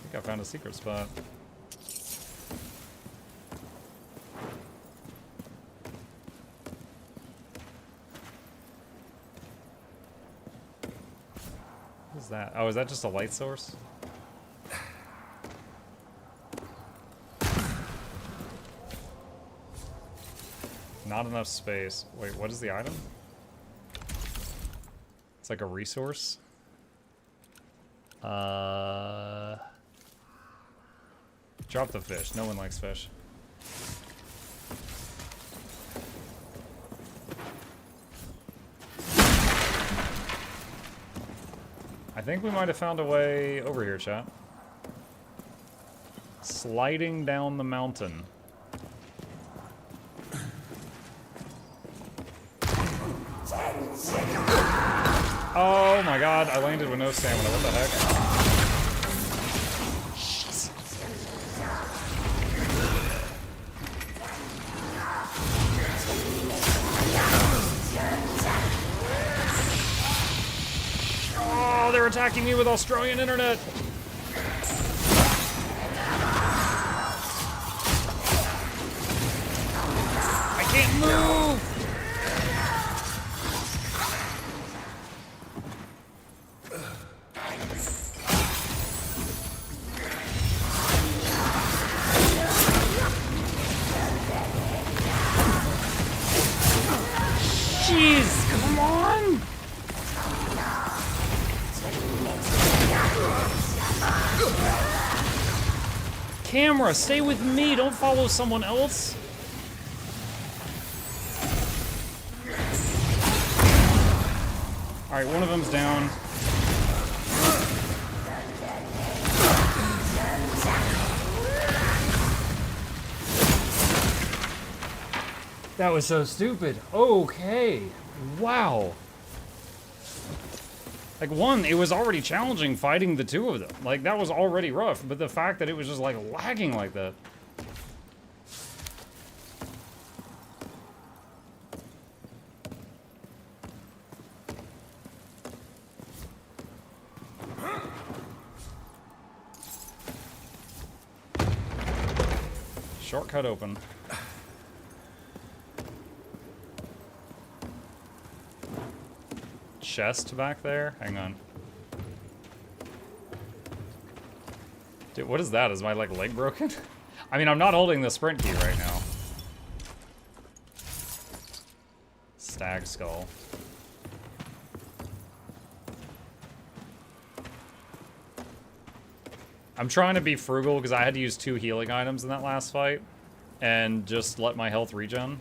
think I found a secret spot. What is that? Oh, is that just a light source? Not enough space. Wait, what is the item? It's like a resource. Drop the fish. No one likes fish. I think we might have found a way over here, chat. Sliding down the mountain. Oh my god, I landed with no stamina. What the heck? Oh, they're attacking me with Australian internet. I can't move. Camera, stay with me, don't follow someone else. Alright, one of them's down. That was so stupid. Okay. Wow. Like, one, it was already challenging fighting the two of them. Like, that was already rough, but the fact that it was just, like, lagging like that. Shortcut open. Chest back there? Hang on. Dude, what is that? Is my, like, leg broken? I mean, I'm not holding the sprint key right now. Stag skull. I'm trying to be frugal because I had to use 2 healing items in that last fight and just let my health regen.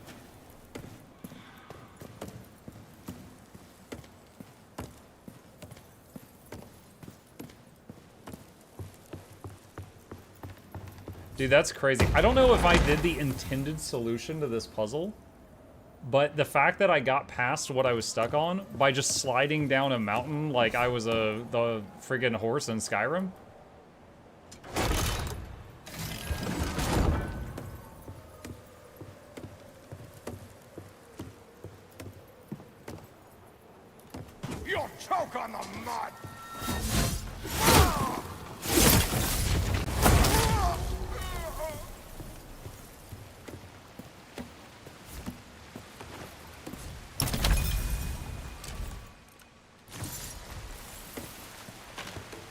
Dude, that's crazy. I don't know if I did the intended solution to this puzzle, But the fact that I got past what I was stuck on by just sliding down a mountain like I was the friggin' horse in Skyrim. You'll choke on the mud!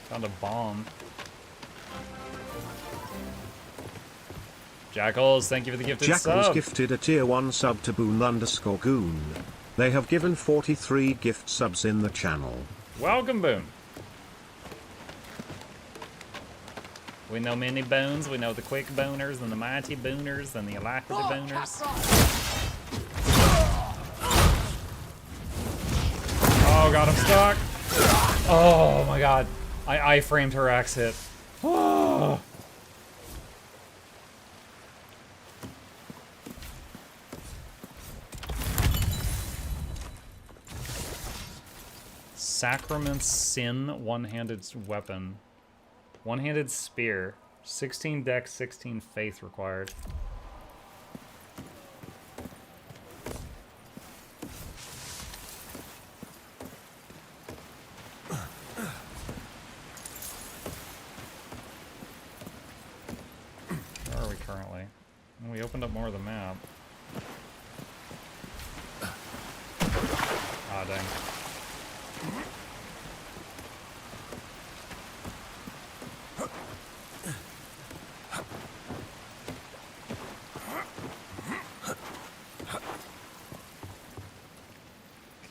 Found a bomb. Jackals, thank you for the gifted Jackals sub. gifted a tier 1 sub to Boon_Goon. They have given 43 gift subs in the channel. Welcome, Boon. We know many boons. We know the quick booners and the mighty booners and the alacrity booners. Oh god, I'm stuck. Oh my god. I framed her axe hit. Oh. Sacrament's Sin one-handed weapon. One-handed spear. 16 dex, 16 faith required. Where are we currently? We opened up more of the map. Ah, dang.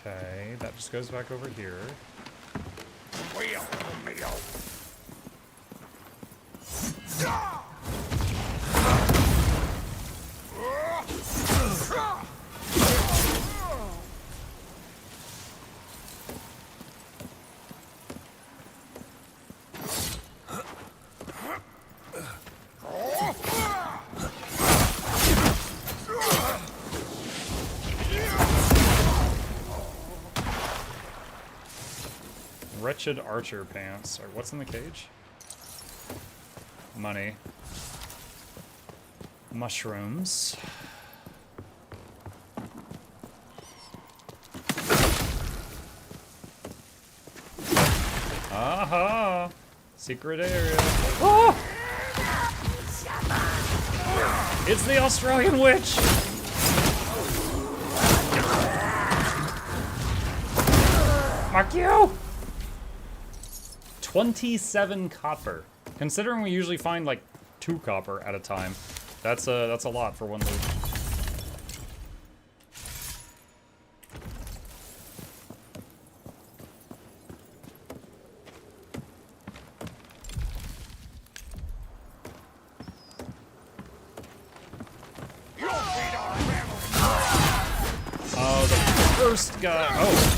Okay, that just goes back over here. Wretched archer pants. Or what's in the cage? Money. Mushrooms. Aha! Secret area. Oh! It's the Australian witch! Fuck you! 27 copper. Considering we usually find like 2 copper at a time, that's a lot for one loot. Oh, the first guy. Oh.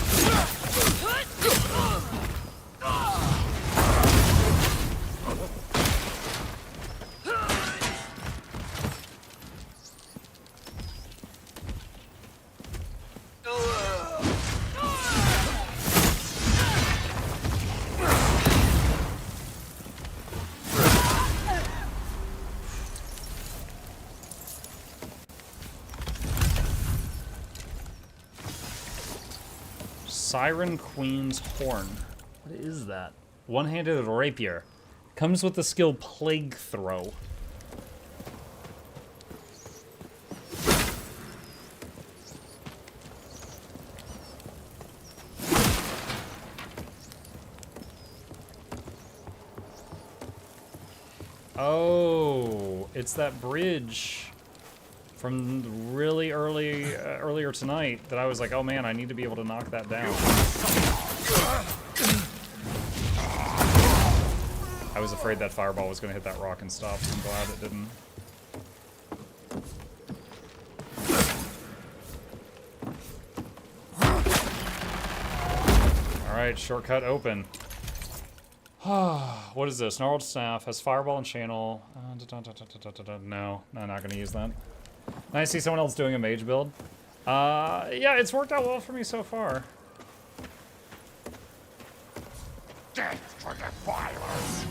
Siren Queen's Horn. What is that? One-handed rapier. Comes with the skill Plague Throw. Oh, it's that bridge from really earlier tonight that I was like, oh man, I need to be able to knock that down. I was afraid that fireball was going to hit that rock and stop. I'm glad it didn't. Alright, shortcut open. What is this? Gnarled Staff has fireball and channel. No, I'm not going to use that. Now I see someone else doing a mage build. Yeah, it's worked out well for me so far. Death for the filers!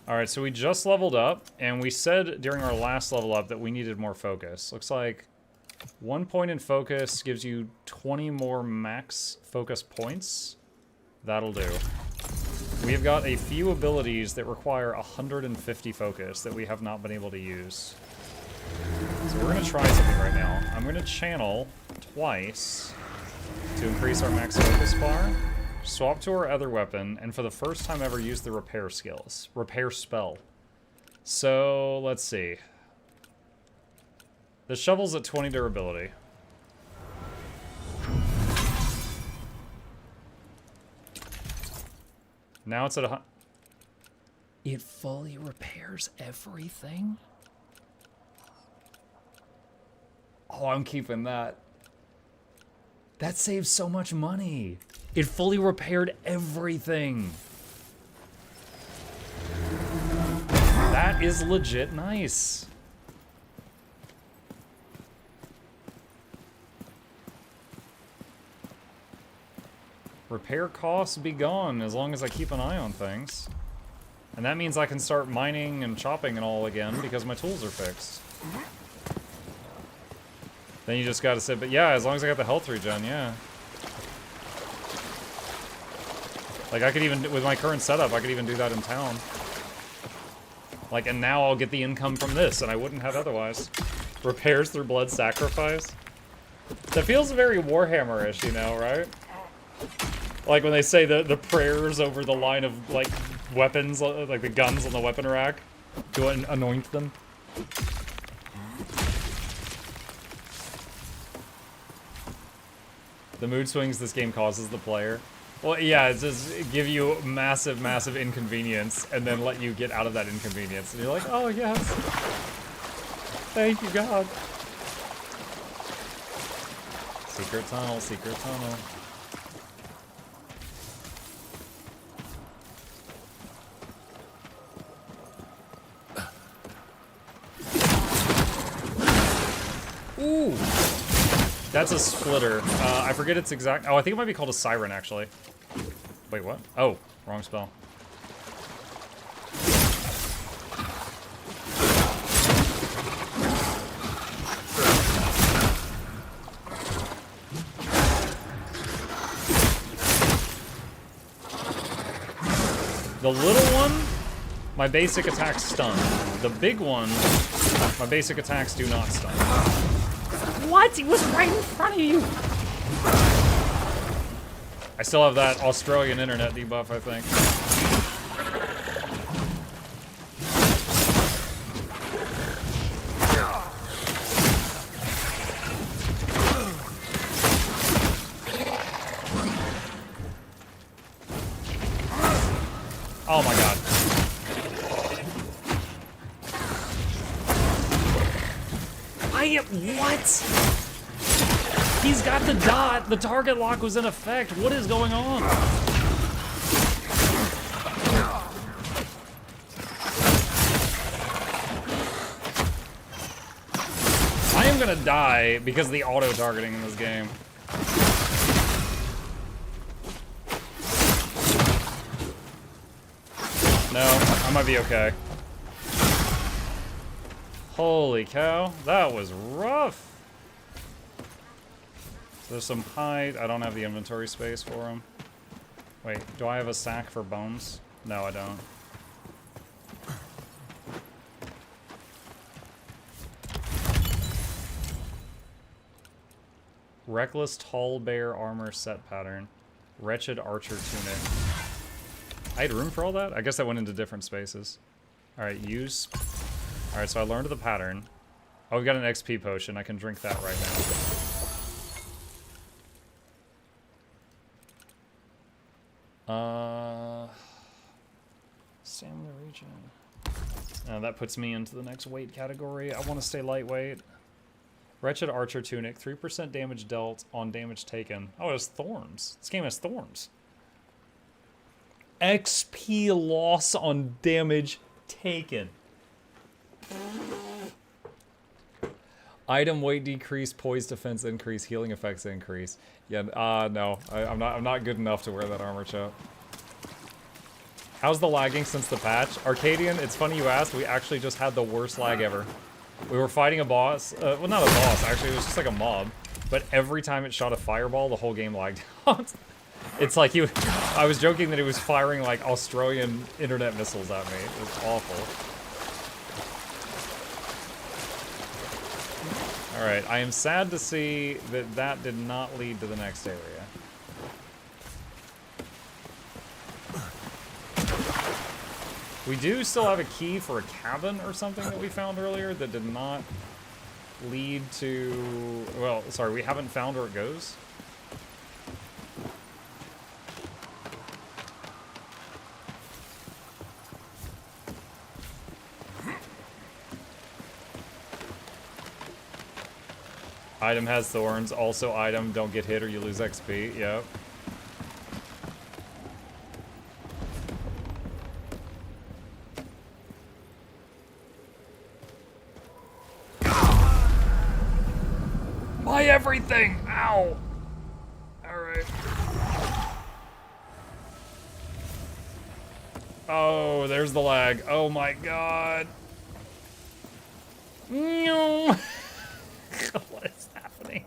Alright, so we just leveled up, and we said during our last level up that we needed more focus. Looks like 1 point in focus gives you 20 more max focus points. That'll do. We've got a few abilities that require 150 focus that we have not been able to use. So we're going to try something right now. I'm going to channel twice to increase our max focus bar. Swap to our other weapon, and for the first time ever use the repair skills. Repair spell. So, let's see. The shovel's at 20 durability. Now it's at 100. It fully repairs everything? Oh, I'm keeping that. That saves so much money. It fully repaired everything. That is legit nice. Repair costs be gone as long as I keep an eye on things. And that means I can start mining and chopping and all again because my tools are fixed. Then you just gotta sit, but yeah, as long as I got the health regen, yeah. Like, I could even, with my current setup, I could even do that in town. Like, and now I'll get the income from this, and I wouldn't have otherwise. Repairs through blood sacrifice. That feels very Warhammer-ish, you know, right? Like when they say the prayers over the line of, like, weapons, like the guns on the weapon rack, to anoint them. The mood swings this game causes the player. Well, yeah, it's just give you massive, massive inconvenience, and then let you get out of that inconvenience. And you're like, oh, yes. Thank you, God. Secret tunnel, secret tunnel. Ooh! That's a splitter. I forget its exact... Oh, I think it might be called a siren, actually. Wait, what? Oh, wrong spell. The little one, my basic attacks stun. The big one, my basic attacks do not stun. What? He was right in front of you! I still have that Australian internet debuff, I think. Oh my god. What? He's got the dot. The target lock was in effect. What is going on? I am gonna die because of the auto-targeting in this game. No, I might be okay. Holy cow, that was rough. There's some hide. I don't have the inventory space for them. Wait, do I have a sack for bones? No, I don't. Reckless Tall Bear Armor Set Pattern. Wretched Archer Tunic. I had room for all that? I guess I went into different spaces. Alright, use... Alright, so I learned the pattern. Oh, we got an XP potion. I can drink that right now. Stamina regen. That puts me into the next weight category. I want to stay lightweight. Wretched Archer Tunic, 3% damage dealt on damage taken. Oh, it has thorns. This game has thorns. XP loss on damage taken. Item weight decrease, poise defense increase, healing effects increase. Yeah, no, I'm not good enough to wear that armor, chat. How's the lagging since the patch? Arcadian, it's funny you asked. We actually just had the worst lag ever. We were fighting a boss. Well, not a boss, actually. It was just like a mob. But every time it shot a fireball, the whole game lagged out. It's like I was joking that he was firing like Australian internet missiles at me. It was awful. Alright, I am sad to see that that did not lead to the next area. We do still have a key for a cabin or something that we found earlier that did not lead to... Well, sorry, we haven't found where it goes. Item has thorns. Also item, don't get hit or you lose XP. Yep. My everything! Ow! Alright. Oh, there's the lag. Oh my god. No. What is happening?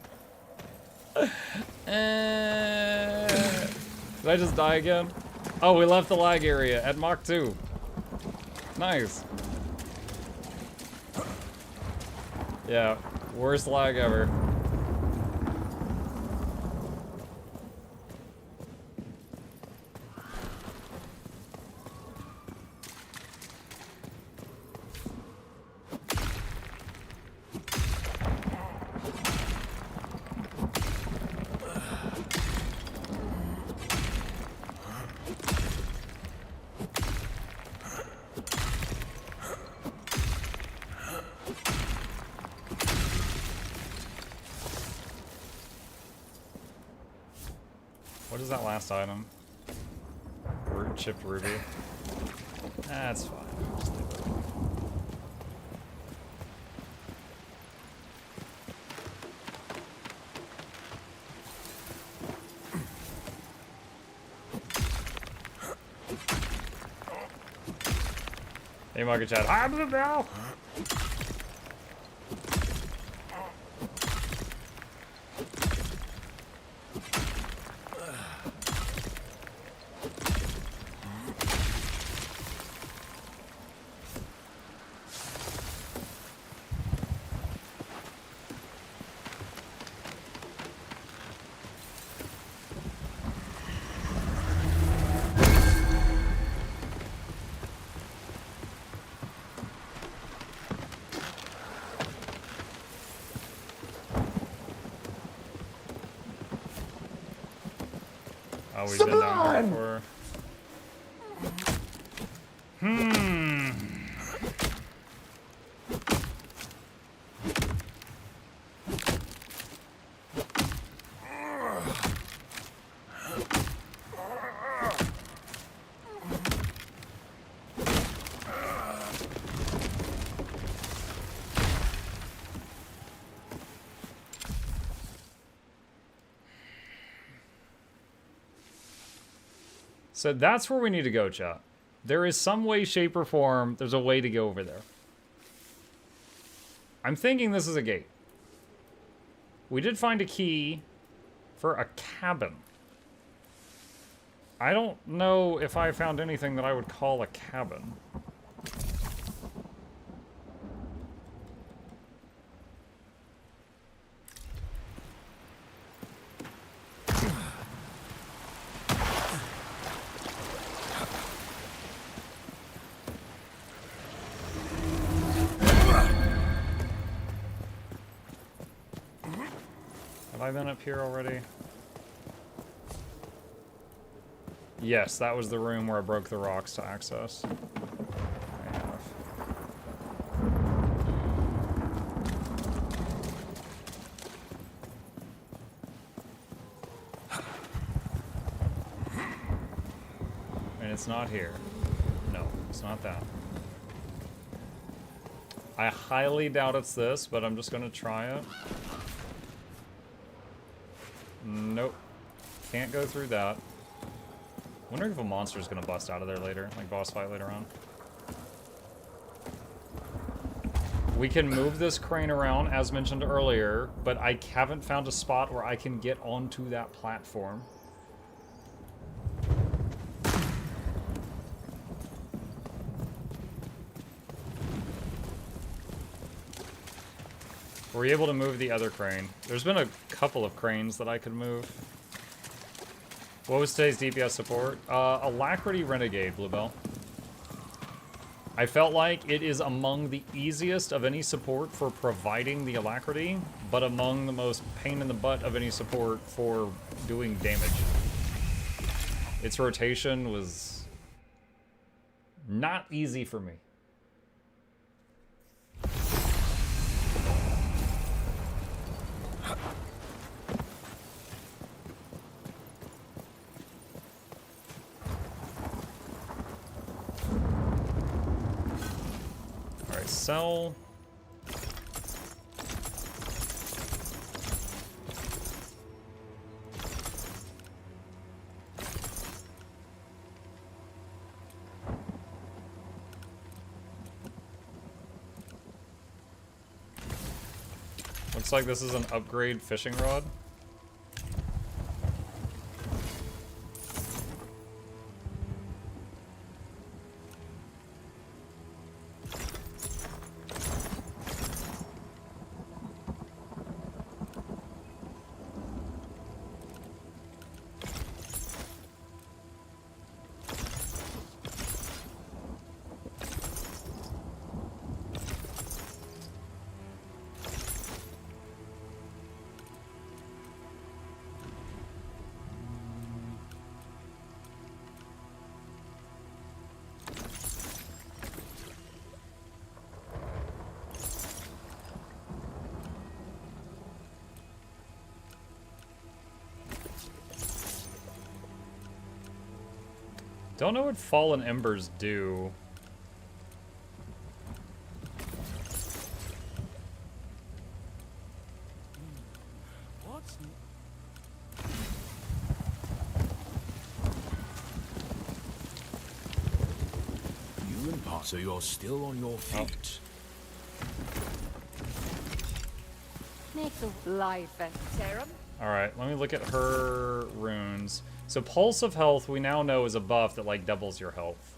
Did I just die again? Oh, we left the lag area at Mach 2. Nice. Yeah, worst lag ever. What is that last item? Chipped ruby. That's fine. Just leave it. Hey, Market Chat. I'm the bell. Oh, we've been down here before. So that's where we need to go, chat. There is some way, shape, or form, there's a way to go over there. I'm thinking this is a gate. We did find a key for a cabin. I don't know if I found anything that I would call a cabin. Have I been up here already? Yes, that was the room where I broke the rocks to access. I have. It's not here. No, it's not that. I highly doubt it's this, but I'm just gonna try it. Nope. Can't go through that. Wondering if a monster's gonna bust out of there later, like boss fight later on. We can move this crane around, as mentioned earlier, but I haven't found a spot where I can get onto that platform. Were you able to move the other crane? There's been a couple of cranes that I could move. What was today's DPS support? Alacrity Renegade, Bluebell. I felt like it is among the easiest of any support for providing the alacrity, but among the most pain in the butt of any support for doing damage. Its rotation was not easy for me. Alright, sell. Looks like this is an upgrade fishing rod. Don't know what fallen embers do. You and Potter, you're still on your feet. Makes a life and serum. Alright, let me look at her runes. So Pulse of Health, we now know is a buff that, like, doubles your health.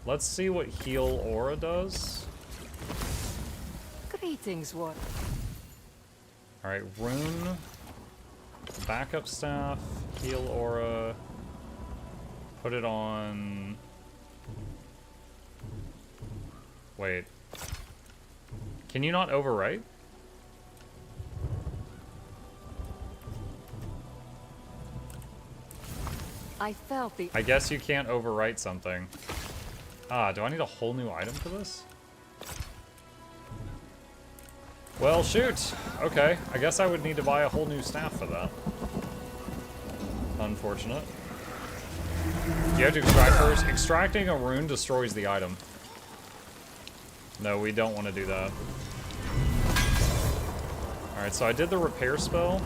Let's see what Heal Aura does. Greetings, what? Alright, Rune. Backup Staff. Heal Aura. Put it on... Wait. Can you not overwrite? I felt the... I guess you can't overwrite something. Ah, do I need a whole new item for this? Well, shoot. Okay, I guess I would need to buy a whole new staff for that. Unfortunate. You have to extract first. Extracting a rune destroys the item. No, we don't want to do that. Alright, so I did the repair spell.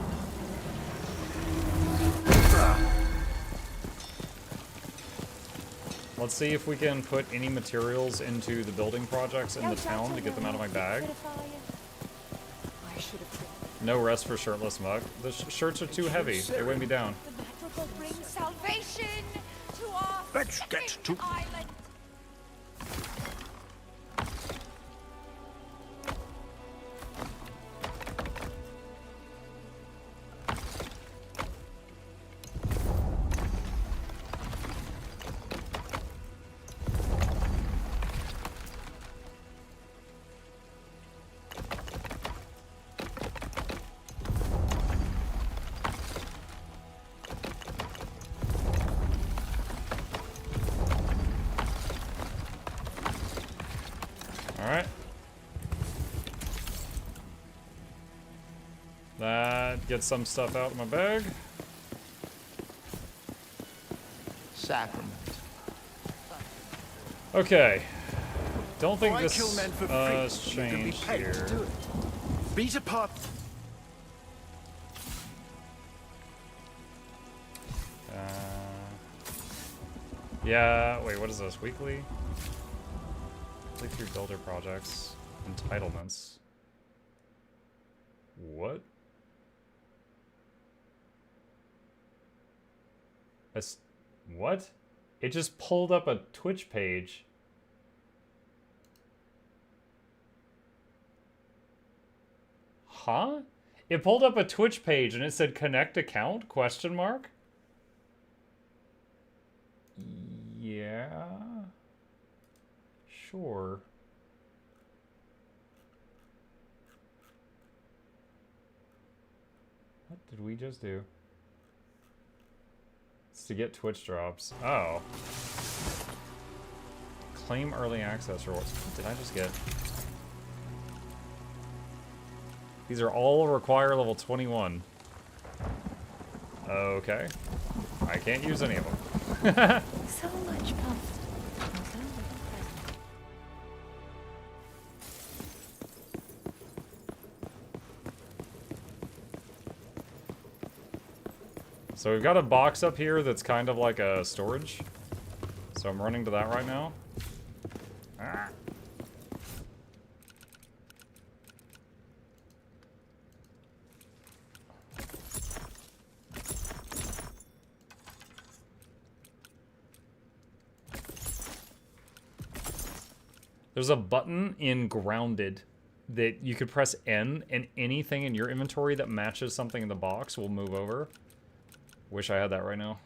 Let's see if we can put any materials into the building projects in the town to get them out of my bag. No rest for shirtless Muck. The shirts are too heavy. They weigh me down. Let's get to... Alright. That gets some stuff out of my bag. sacrament. Okay. Don't think Why this kill men for free? has You can be changed paid to do here. it. Beat apart. Yeah, wait, what is this? Weekly? Play through builder projects. Entitlements. What? What? It just pulled up a Twitch page. Huh? It pulled up a Twitch page and it said connect account? Question mark? Yeah. Sure. What did we just do? It's to get Twitch drops. Oh. Claim early access rewards. What did I just get? These are all require level 21. Okay. I can't use any of them. So much past. So we've got a box up here that's kind of like a storage. So I'm running to that right now. Ah. There's a button in Grounded that you could press N and anything in your inventory that matches something in the box will move over. Wish I had that right now.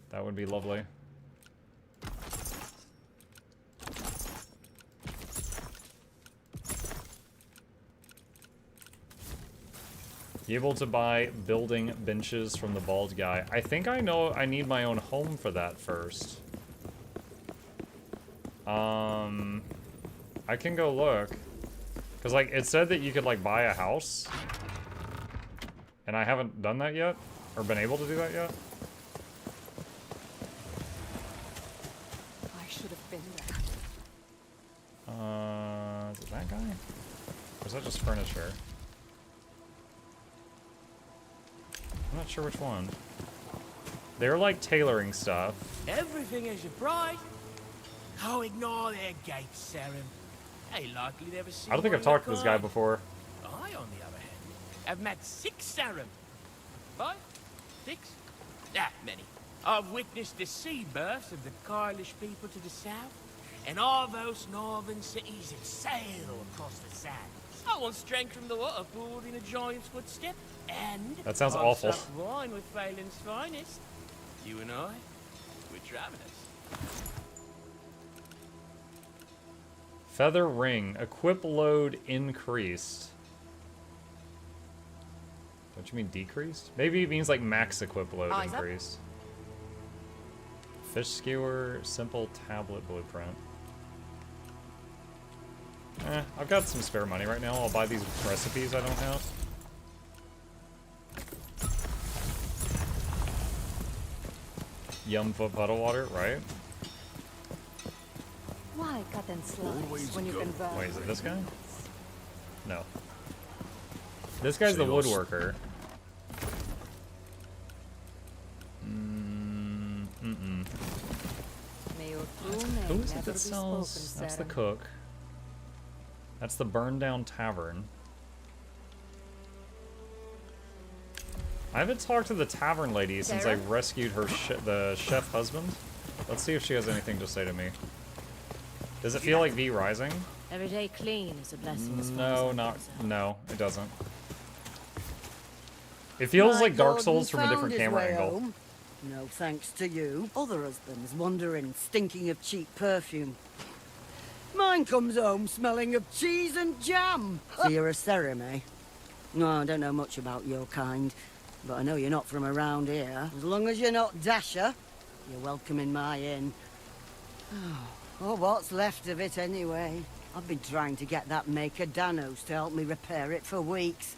That would be lovely. Be able to buy building benches from the bald guy. I think I know I need my own home for that first. I can go look. Cause like it said that you could like buy a house. And I haven't done that yet. Or been able to do that yet. I should have been there. Is it that guy? Or is that just furniture? I'm not sure which one. They're like tailoring stuff. Everything is your bride. Oh, ignore their gates, Sarah. Ain't likely to ever see I don't think I've talked to this guy before. I, on the other hand, have met 6 Sarum. 5? 6? That many. I've witnessed the sea births of the Carlish people to the south, and all those northern cities that sail across the sands. I once drank from the water pooled in a giant's footstep, and that sounds I've awful. supped wine with Phelan's finest. You and I, we're travelers. Feather ring. Equip load increased. Don't you mean decreased? Maybe it means like max equip load increased. Fish skewer. Simple tablet blueprint. I've got some spare money right now. I'll buy these recipes I don't have. Yum foot puddle water, right? Why cut and slice when you can burn? Wait, is it this guy? No. This guy's the woodworker. Who is it that sells? That's the cook. That's the burned down tavern. I haven't talked to the tavern lady since I rescued her the chef husband. Let's see if she has anything to say to me. Does it feel like V Rising? Every day clean is a blessing. No, no, it doesn't. It feels like Dark Souls from a different camera angle. Home. No thanks to you. Other husbands wandering, stinking of cheap perfume. Mine comes home smelling of cheese and jam. So you're a Cereme? No, I don't know much about your kind, but I know you're not from around here. As long as you're not Dasher, you're welcome in my inn. Oh, what's left of it anyway? I've been trying to get that maker Danos to help me repair it for weeks.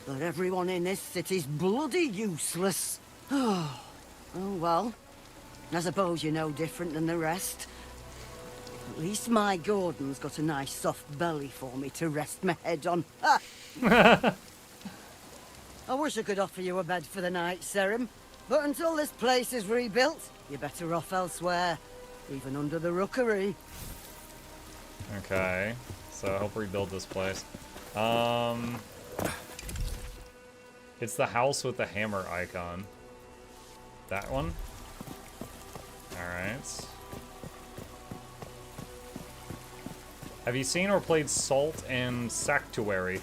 But everyone in this city's bloody useless. Oh well. I suppose you're no different than the rest. At least my Gordon's got a nice soft belly for me to rest my head on. I wish I could offer you a bed for the night, Serim. But until this place is rebuilt, you're better off elsewhere. Even under the rookery. Okay. So help rebuild this place. It's the house with the hammer icon. That one? Alright. Have you seen or played Salt and Sanctuary?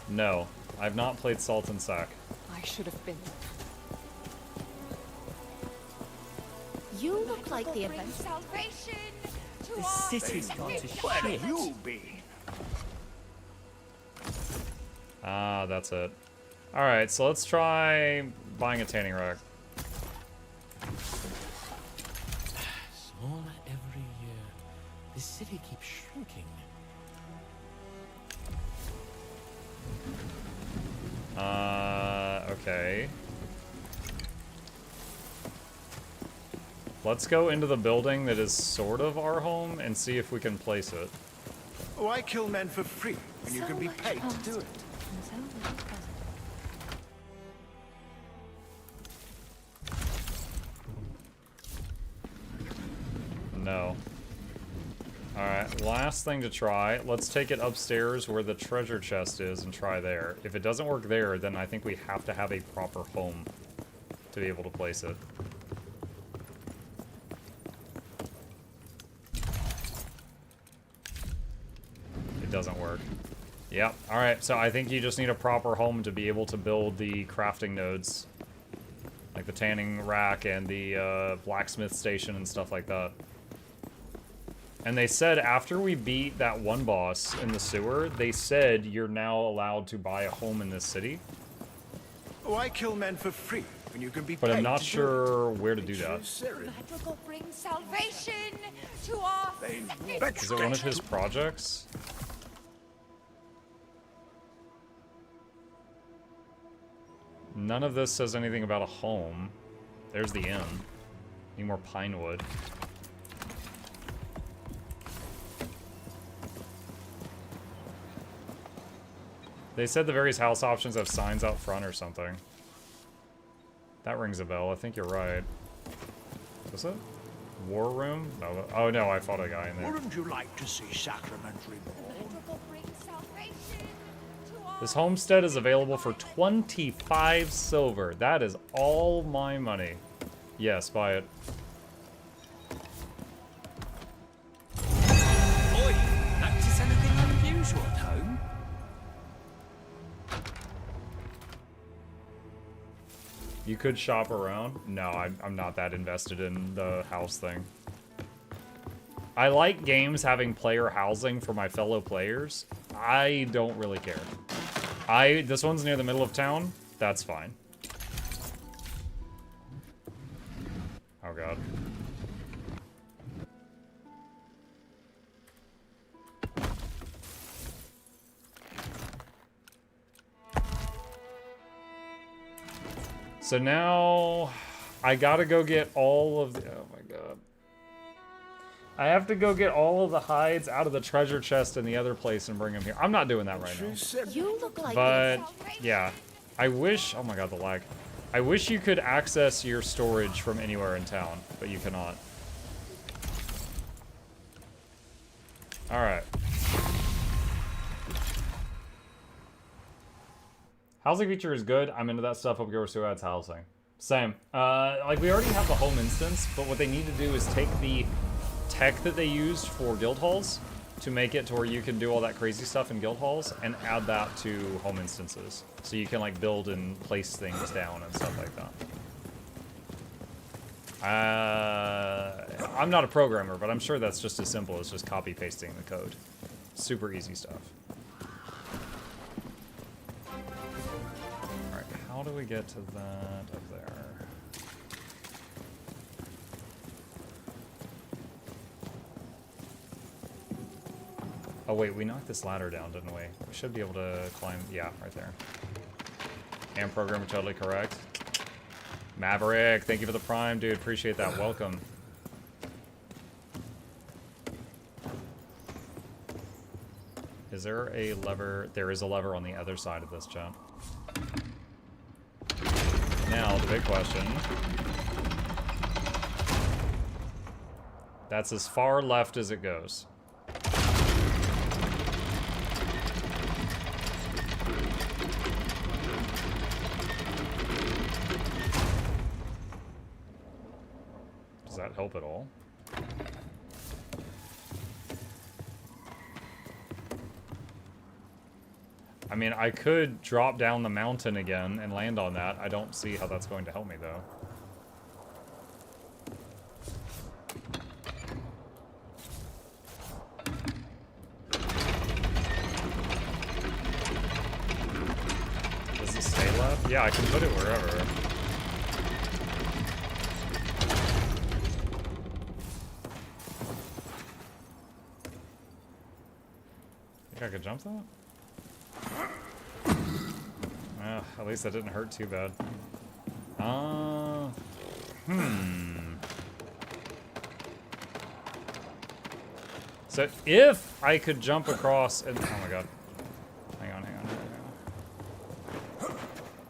No, I've not played Salt and Sac. I should have been. You look like the event. The city's gone to shit. You be. Ah, that's it. Alright, so let's try buying a tanning rack. Smaller every year. The city keeps shrinking. Okay. Let's go into the building that is sort of our home and see if we can place it. Why kill men for free when you can be paid to do it? No. Alright, last thing to try. Let's take it upstairs where the treasure chest is and try there. If it doesn't work there, then I think we have to have a proper home to be able to place it. It doesn't work. Yep. Alright, so I think you just need a proper home to be able to build the crafting nodes. Like the tanning rack and the blacksmith station and stuff like that. And they said after we beat that one boss in the sewer, they said you're now allowed to buy a home in this city. Why kill men for free when you can be But paid I'm not to sure where to do that. That will bring salvation to our Is it one of his projects? None of this says anything about a home. There's the inn. Need more pine wood. They said the various house options have signs out front or something. That rings a bell. I think you're right. Was it? War room? No. Oh no, I fought a guy in there. Wouldn't you like to see Sacrament reborn? This homestead is available for 25 silver. That is all my money. Yes, buy it. Oi, notice anything unusual at home? You could shop around. No, I'm not that invested in the house thing. I like games having player housing for my fellow players. I don't really care. This one's near the middle of town. That's fine. Oh god. So now I gotta go get all of the, oh my god. I have to go get all of the hides out of the treasure chest in the other place and bring them here. I'm not doing that right now. You look like But yeah, I wish, oh my god, the lag. I wish you could access your storage from anywhere in town, but you cannot. Alright. Housing feature is good. I'm into that stuff. Hope yours too adds housing. Same. Like, we already have the home instance, but what they need to do is take the tech that they used for guild halls to make it to where you can do all that crazy stuff in guild halls and add that to home instances. So you can, like, build and place things down and stuff like that. I'm not a programmer, but I'm sure that's just as simple as just copy-pasting the code. Super easy stuff. How do we get to that up there? Oh wait, we knocked this ladder down, didn't we? We should be able to climb, yeah, right there. And programmer totally correct. Maverick, thank you for the Prime, dude. Appreciate that. Welcome. Is there a lever? There is a lever on the other side of this jump. Now, the big question. That's as far left as it goes. Does that help at all? I mean, I could drop down the mountain again and land on that. I don't see how that's going to help me, though. Does it stay left? Yeah, I can put it wherever. Think I could jump that? At least that didn't hurt too bad. So if I could jump across and, oh my god. Hang on.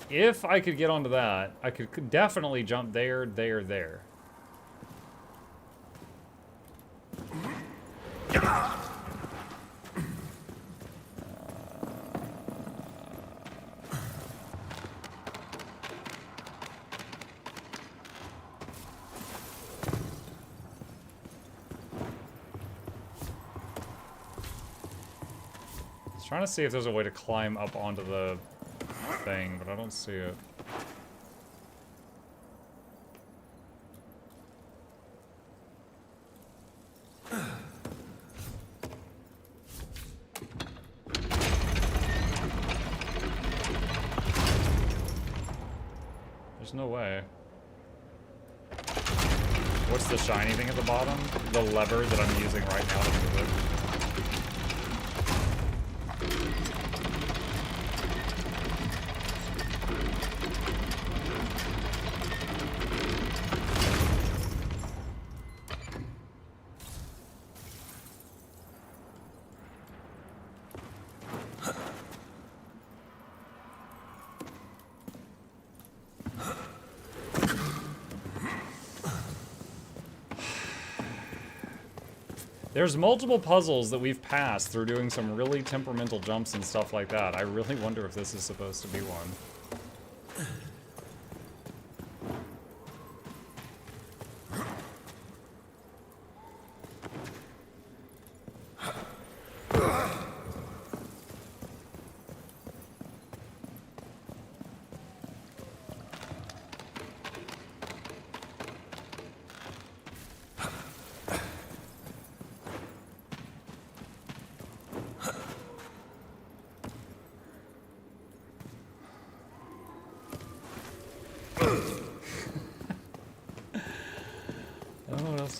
If I could get onto that, I could definitely jump there. Trying to see if there's a way to climb up onto the thing, but I don't see it. There's no way. What's the shiny thing at the bottom? The lever that I'm using right now to move it. There's multiple puzzles that we've passed through doing some really temperamental jumps and stuff like that. I really wonder if this is supposed to be one.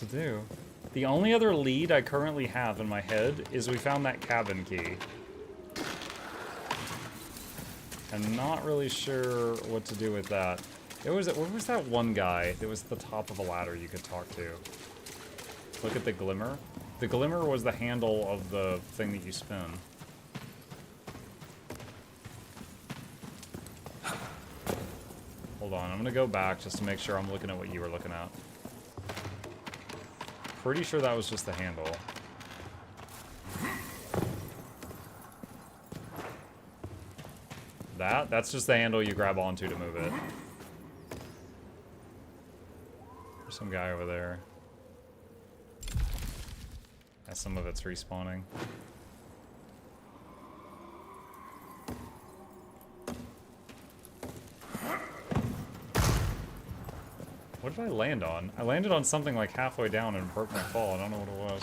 To do. The only other lead I currently have in my head is we found that cabin key. I'm not really sure what to do with that. Where was that one guy that was at the top of a ladder you could talk to? Look at the glimmer. The glimmer was the handle of the thing that you spin. Hold on, I'm gonna go back just to make sure I'm looking at what you were looking at. Pretty sure that was just the handle. That's just the handle you grab onto to move it. There's some guy over there. Yeah, some of it's respawning. What did I land on? I landed on something like halfway down and broke my fall. I don't know what it was.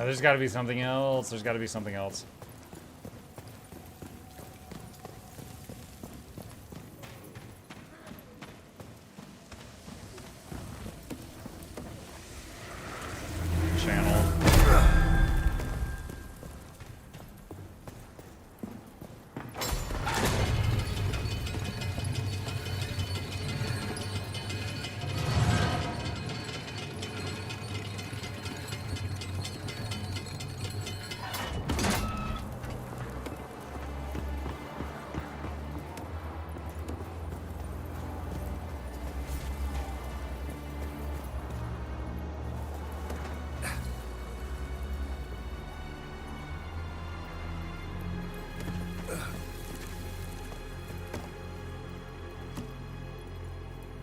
There's got to be something else. There's got to be something else. Channel.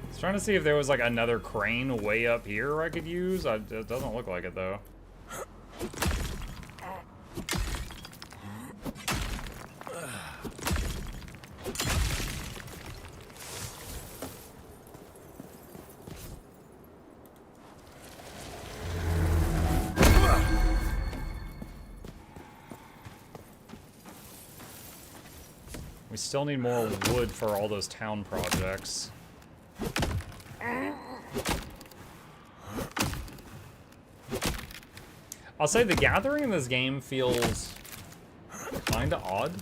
I was trying to see if there was like another crane way up here I could use. It doesn't look like it though. We still need more wood for all those town projects. I'll say the gathering in this game feels kinda odd.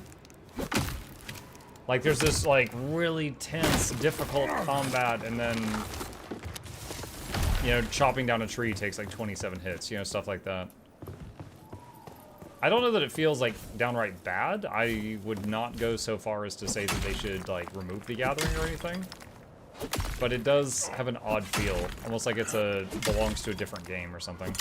Like there's this like really tense, difficult combat, and then, you know, chopping down a tree takes like 27 hits, you know, stuff like that. I don't know that it feels like downright bad. I would not go so far as to say that they should like remove the gathering or anything. But it does have an odd feel, almost like it's belongs to a different game or something.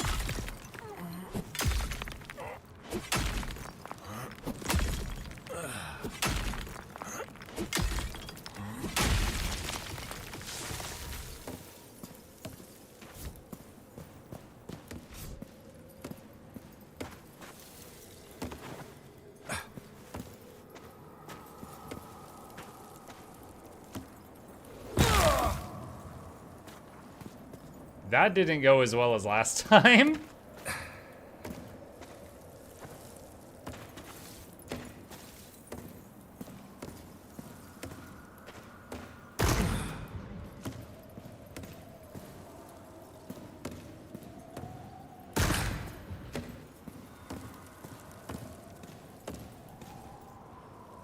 That didn't go as well as last time.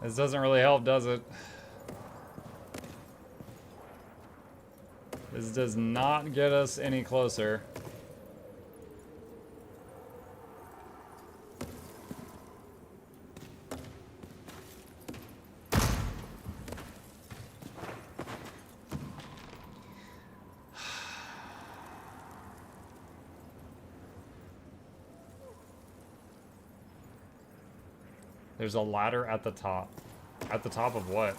This doesn't really help, does it? This does not get us any closer. There's a ladder at the top. At the top of what?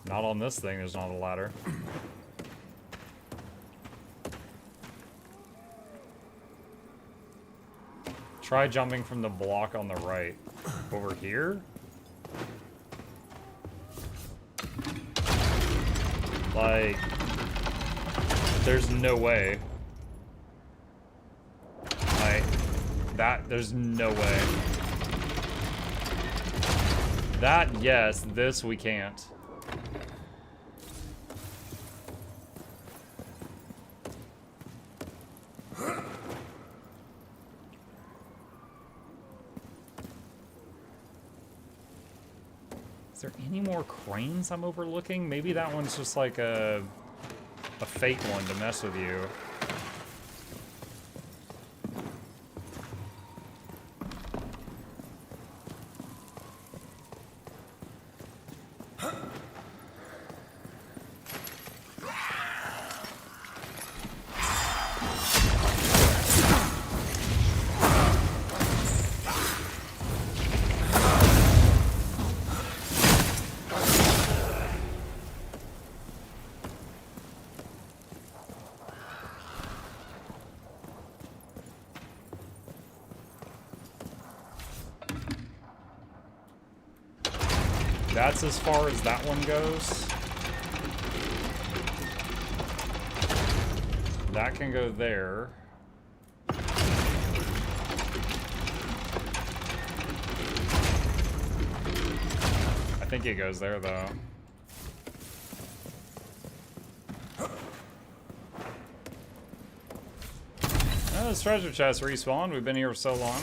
Not on this thing, there's not a ladder. Try jumping from the block on the right. Over here? Like, there's no way. There's no way. That, yes, this we can't. Is there any more cranes I'm overlooking? Maybe that one's just like a fake one to mess with you. That's as far as that one goes. That can go there. I think it goes there, though. Oh, this treasure chest respawned. We've been here for so long.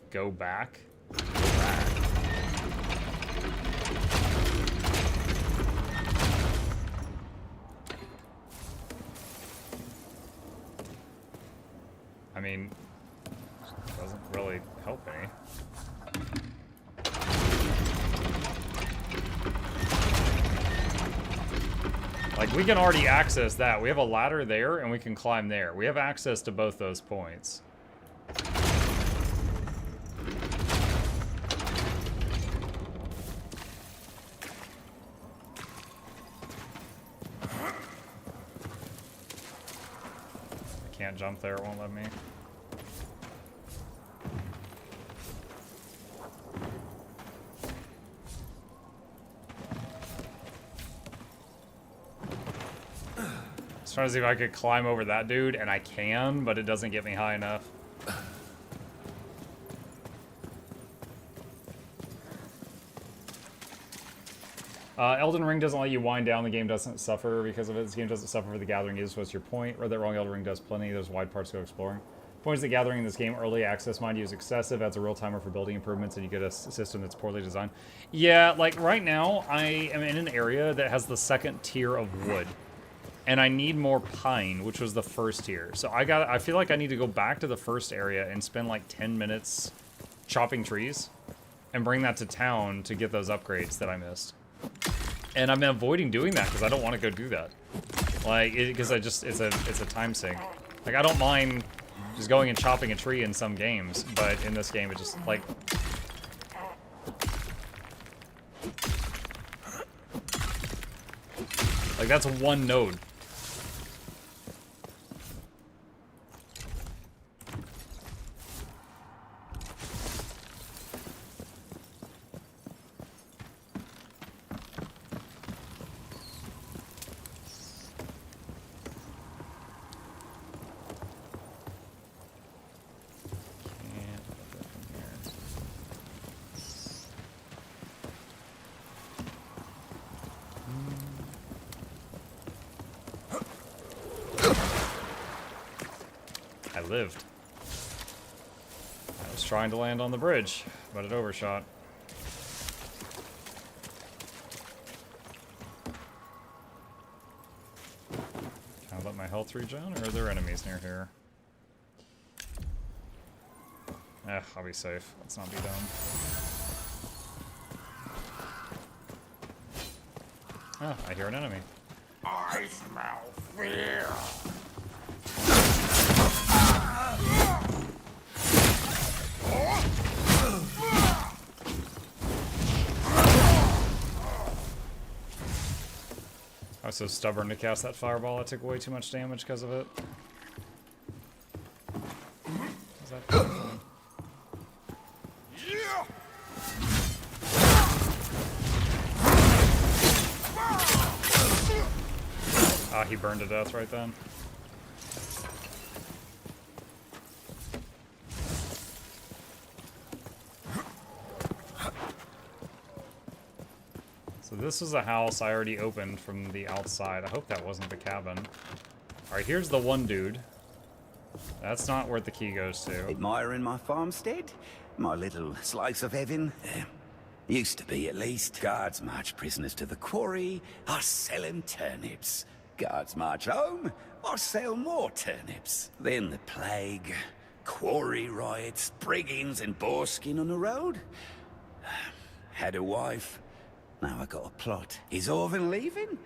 Go back. Go back. I mean, doesn't really help any. Like, we can already access that. We have a ladder there, and we can climb there. We have access to both those points. I can't jump there, it won't let me. I was trying to see if I could climb over that dude, and I can, but it doesn't get me high enough. Elden Ring doesn't let you wind down. The game doesn't suffer because of it. This game doesn't suffer for the gathering is what's your point. Read that wrong. Elden Ring does plenty. There's wide parts to go exploring. Point is the gathering in this game, early access, mind you, is excessive. Adds a real timer for building improvements, and you get a system that's poorly designed. Yeah, like right now, I am in an area that has the second tier of wood. And I need more pine, which was the first tier. So I feel like I need to go back to the first area and spend like 10 minutes chopping trees and bring that to town to get those upgrades that I missed. And I've been avoiding doing that because I don't want to go do that. Like, because it's a time sink. Like, I don't mind just going and chopping a tree in some games, but in this game it just like that's one node. Lived. I was trying to land on the bridge, but it overshot. Can I let my health regen, or are there enemies near here? I'll be safe. Let's not be dumb. Ah, I hear an enemy. I smell fear. I was so stubborn to cast that fireball, I took way too much damage because of it. Is that Ah, he burned to death right then. So this is a house I already opened from the outside. I hope that wasn't the cabin. Alright, here's the one dude. That's not where the key goes to. Admiring my farmstead? My little slice of heaven? Used to be, at least. Guards march prisoners to the quarry, I sell 'em turnips. Guards march home, I sell more turnips. Then the plague, quarry riots, brigands and boarskin on the road. Had a wife, now I got a plot. Is Orvan leaving?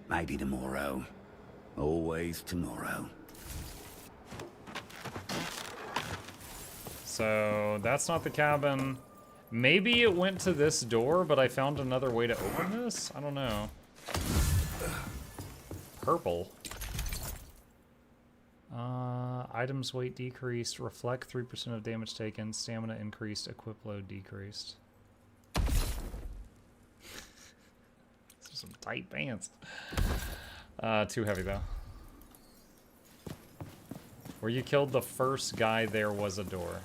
Maybe tomorrow. Always tomorrow. So, that's not the cabin. Maybe it went to this door, but I found another way to open this? I don't know. Purple. Items weight decreased. Reflect 3% of damage taken. Stamina increased. Equip load decreased. These are some tight pants. Too heavy though. Where you killed the first guy, there was a door.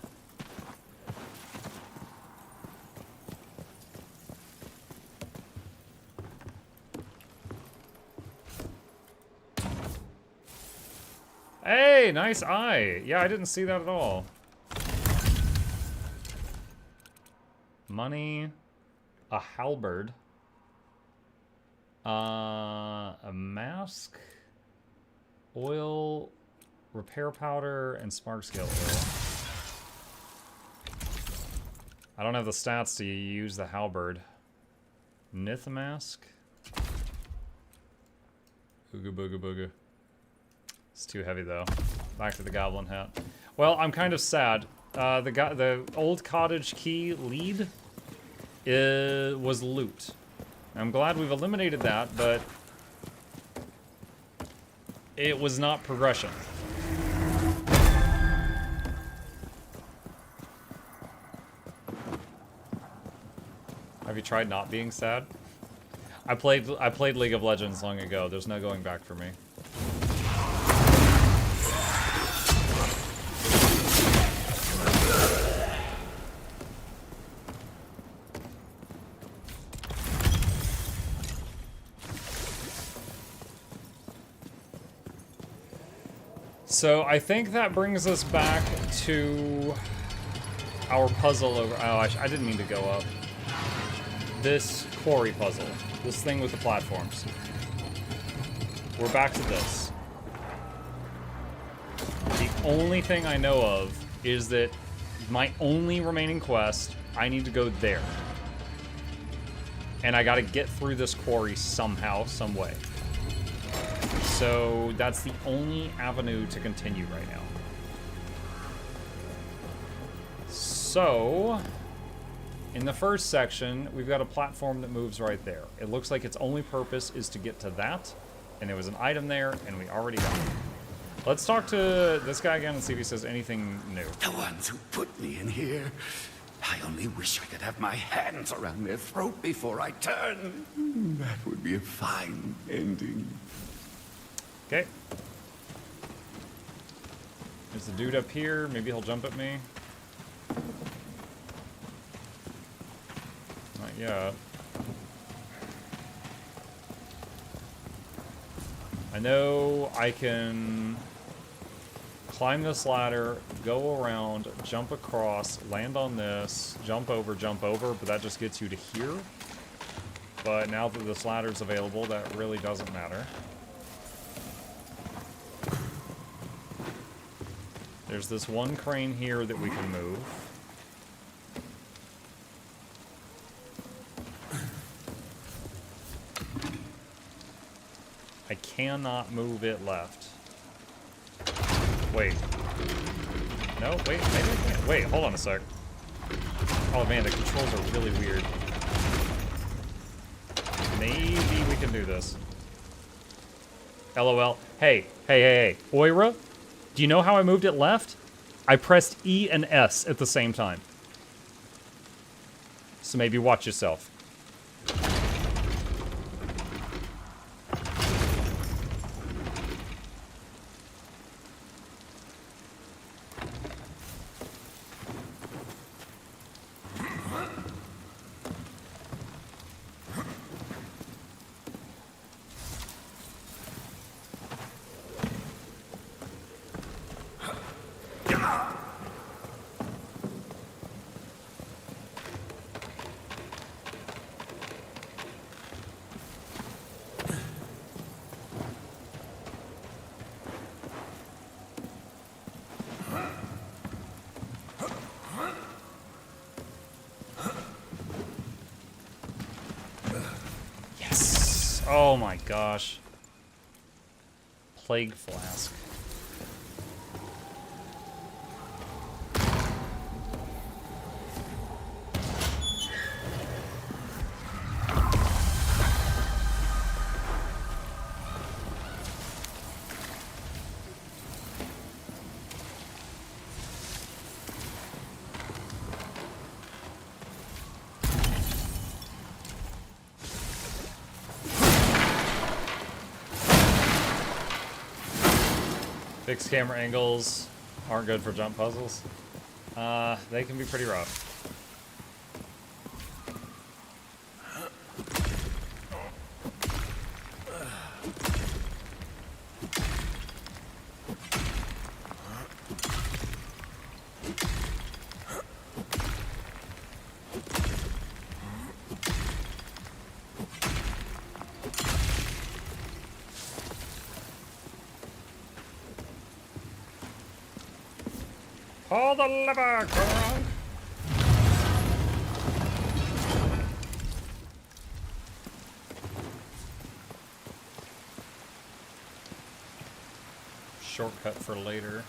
Hey, nice eye. Yeah, I didn't see that at all. Money, a halberd, a mask, oil, repair powder, and spark scale oil. I don't have the stats to use the halberd. Nith mask. Ooga booga booga. It's too heavy though. Back to the goblin hat. Well, I'm kind of sad. The old cottage key lead was loot. I'm glad we've eliminated that, but it was not progression. Have you tried not being sad? I played League of Legends long ago. There's no going back for me. So I think that brings us back to our puzzle over. Oh, I didn't mean to go up. This quarry puzzle. This thing with the platforms. We're back to this. The only thing I know of is that my only remaining quest, I need to go there. And I gotta get through this quarry somehow, some way. So that's the only avenue to continue right now. So, in the first section, we've got a platform that moves right there. It looks like its only purpose is to get to that, and there was an item there, and we already got it. Let's talk to this guy again and see if he says anything new. The ones who put me in here. I only wish I could have my hands around their throat before I turn. That would be a fine ending. Okay. There's the dude up here. Maybe he'll jump at me. Not yet. I know I can climb this ladder, go around, jump across, land on this, jump over, but that just gets you to here. But now that this ladder's available, that really doesn't matter. There's this one crane here that we can move. I cannot move it left. Wait. No, wait, maybe I can't. Wait, hold on a sec. Oh man, the controls are really weird. Maybe we can do this. LOL. Hey. Oira? Do you know how I moved it left? I pressed E and S at the same time. So maybe watch yourself. Oh my gosh. Plague Flask. Fixed camera angles aren't good for jump puzzles. They can be pretty rough. Pull the lever, Gronk! Shortcut for later.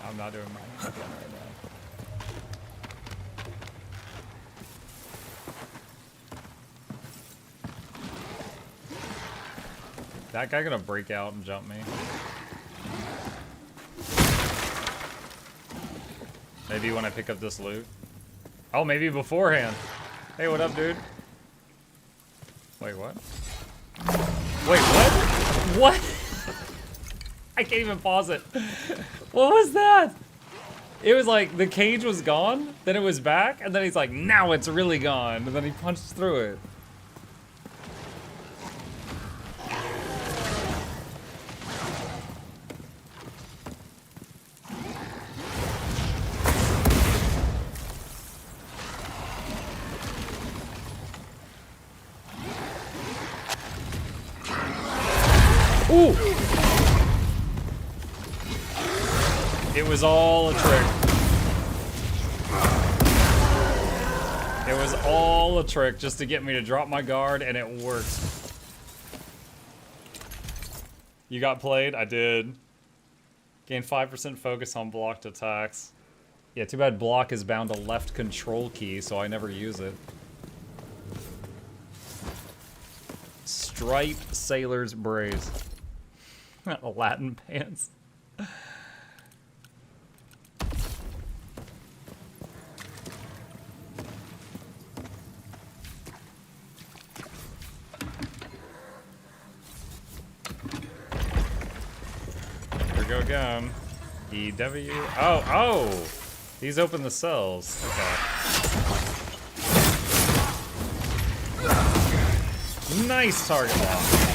I'm not doing mine again right now. That guy gonna break out and jump me? Maybe when I pick up this loot? Oh, maybe beforehand. Hey, what up, dude? Wait, what? Wait, what? What? I can't even pause it. What was that? It was like the cage was gone, then it was back, and then he's like, now it's really gone. And then he punched through it. Ooh! It was all a trick. It was all a trick just to get me to drop my guard, and it worked. You got played? I did. Gain 5% focus on blocked attacks. Yeah, too bad block is bound to left control key, so I never use it. Striped sailor's brace. Latin pants. Here we go again. DW. Oh! These open the cells. Okay. Nice target lock.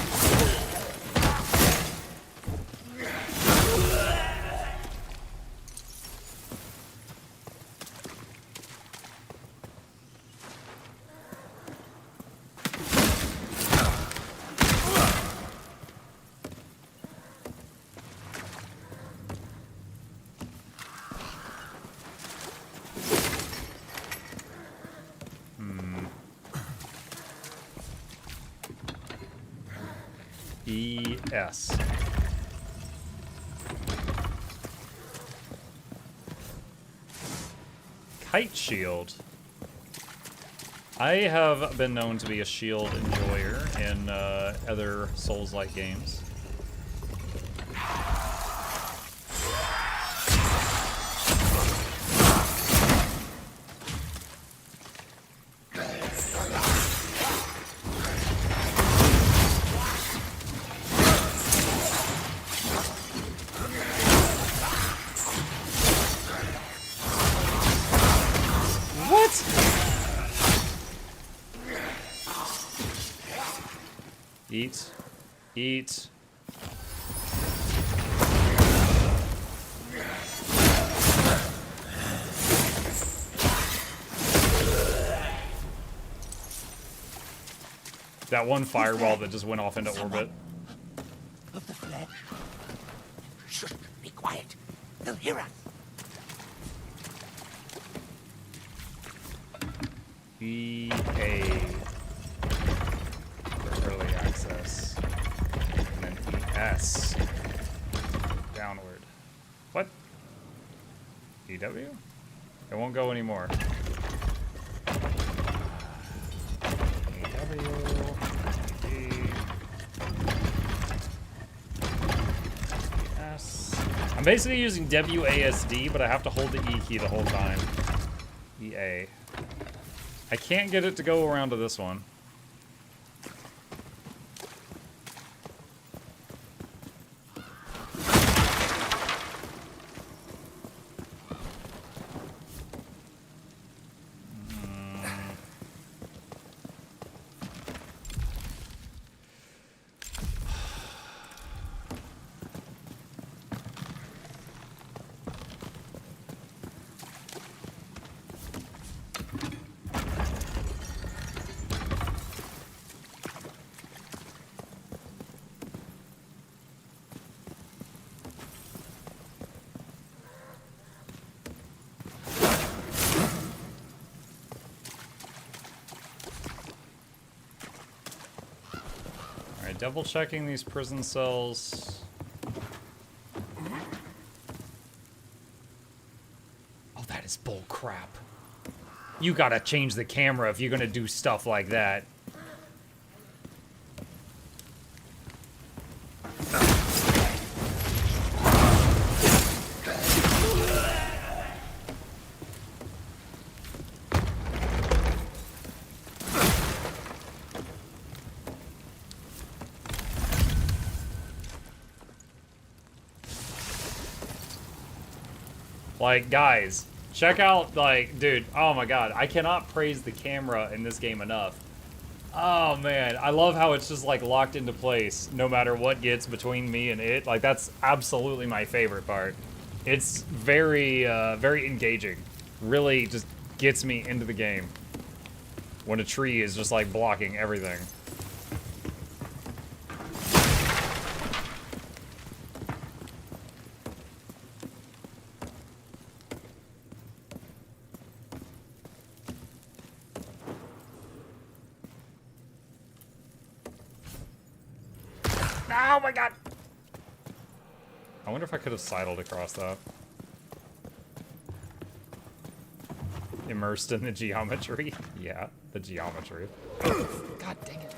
ES. Kite shield. I have been known to be a shield enjoyer in other Souls-like games. Eat. That one fireball that just went off into orbit. Of the flesh. Shh, be quiet. They'll hear us. EA for early access. And then ES. Downward. What? EW? It won't go anymore. I'm basically using WASD, but I have to hold the E key the whole time. EA. I can't get it to go around to this one. Double checking these prison cells. Oh, that is bull crap. You gotta change the camera if you're gonna do stuff like that. Like, guys, check out, like, dude, oh my god, I cannot praise the camera in this game enough. Oh man, I love how it's just like locked into place no matter what gets between me and it. Like, that's absolutely my favorite part. It's very, very engaging. Really just gets me into the game when a tree is just like blocking everything. Oh my god! I wonder if I could have sidled across that. Immersed in the geometry. Yeah, the geometry. God dang it.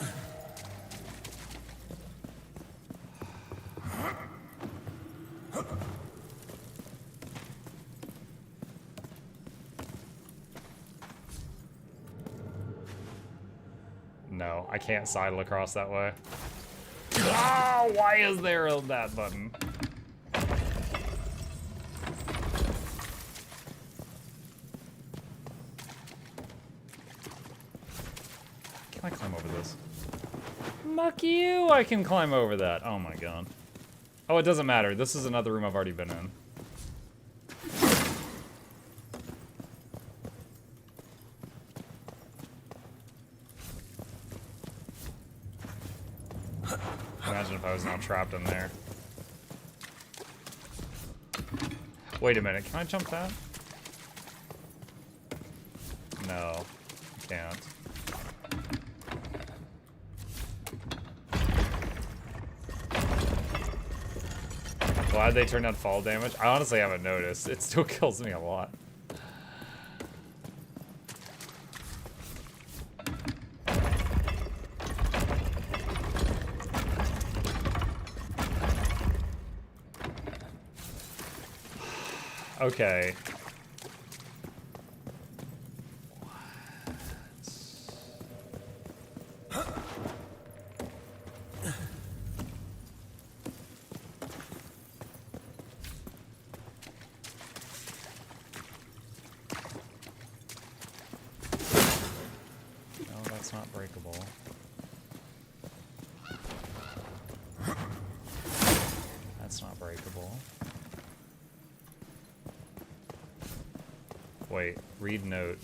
No, I can't sidle across that way. Oh, why is there that button? Can I climb over this? Muck you! I can climb over that. Oh my god. Oh, it doesn't matter. This is another room I've already been in. Imagine if I was now trapped in there. Wait a minute, can I jump that? No, I can't. Glad they turned on fall damage. I honestly haven't noticed. It still kills me a lot. Okay. No, that's not breakable. That's not breakable. Wait, read note.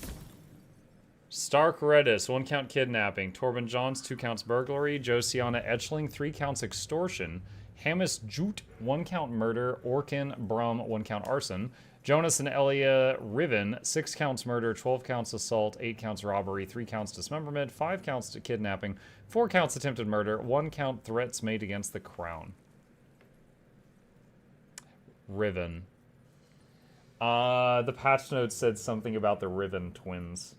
Stark Redis, 1 count kidnapping. Torben Johns, 2 counts burglary. Josiana Etchling, 3 counts extortion. Hamis Jute, 1 count murder. Orkin Brum, 1 count arson. Jonas and Elia Riven, 6 counts murder, 12 counts assault, 8 counts robbery, 3 counts dismemberment, 5 counts to kidnapping, 4 counts attempted murder, 1 count threats made against the crown. Riven. The patch notes said something about the Riven twins.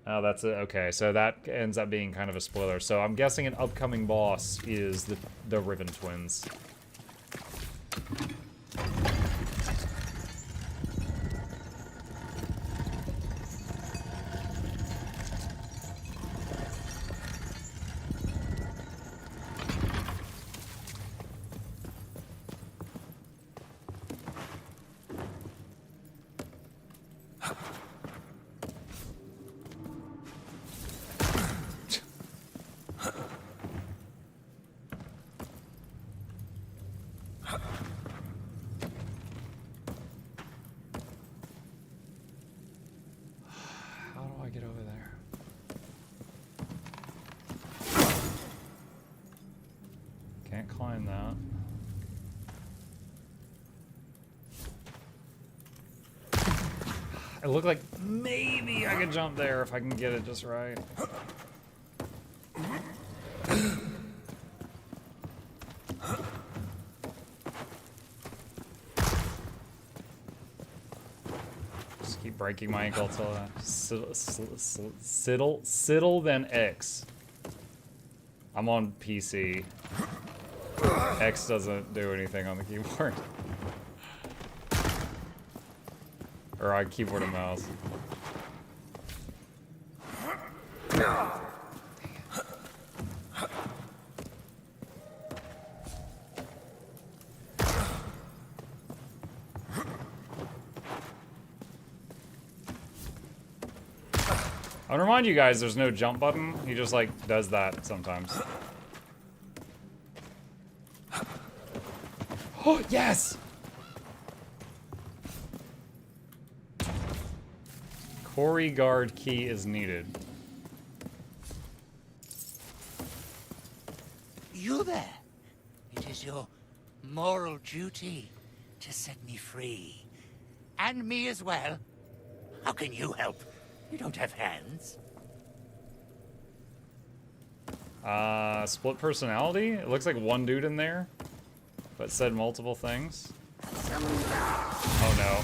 Oh, that's it. Okay, so that ends up being kind of a spoiler. So I'm guessing an upcoming boss is the Riven twins. Climb that. It looked like maybe I could jump there if I can get it just right. Just keep breaking my ankle till Siddle then X. I'm on PC. X doesn't do anything on the keyboard. Or on keyboard and mouse. I want to remind you guys there's no jump button. He just like does that sometimes. Oh, yes! Quarry guard key is needed. You there? It is your moral duty to set me free. And me as well. How can you help? You don't have hands. Split personality? It looks like one dude in there, but said multiple things. Oh no.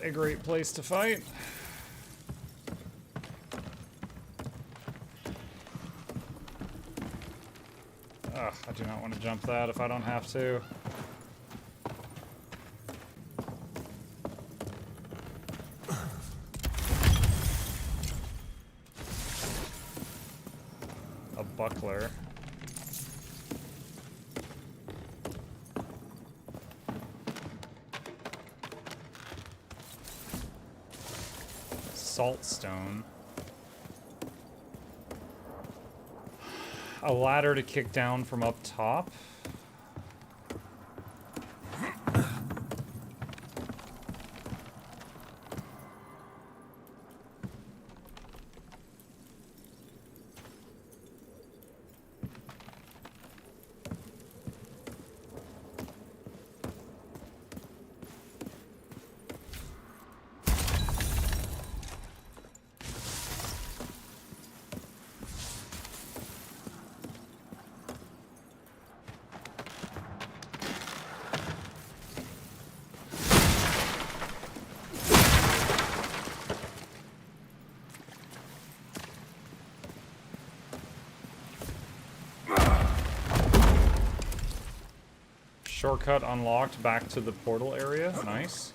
A great place to fight. Ugh, I do not want to jump that if I don't have to. A buckler. Saltstone. A ladder to kick down from up top. Shortcut unlocked back to the portal area. Nice.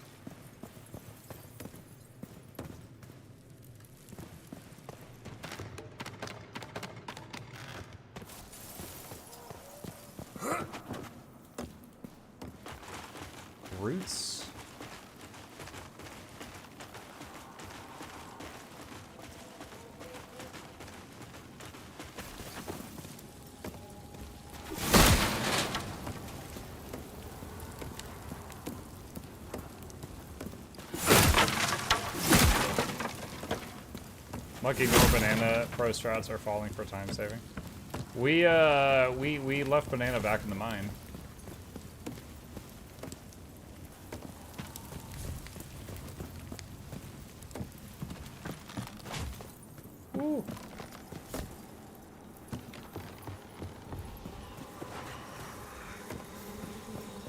Roots. Lucky more banana pro strats are falling for time saving. We left banana back in the mine. Ooh.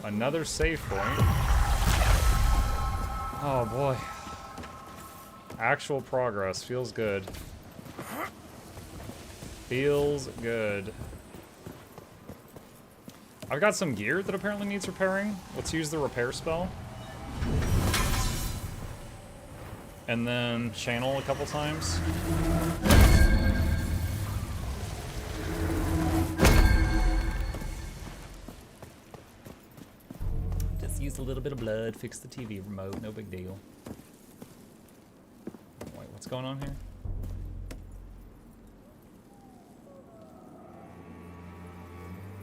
Another save point. Oh boy. Actual progress. Feels good. Feels good. I've got some gear that apparently needs repairing. Let's use the repair spell. And then channel a couple times. Just use a little bit of blood, fix the TV remote, no big deal. Wait, what's going on here?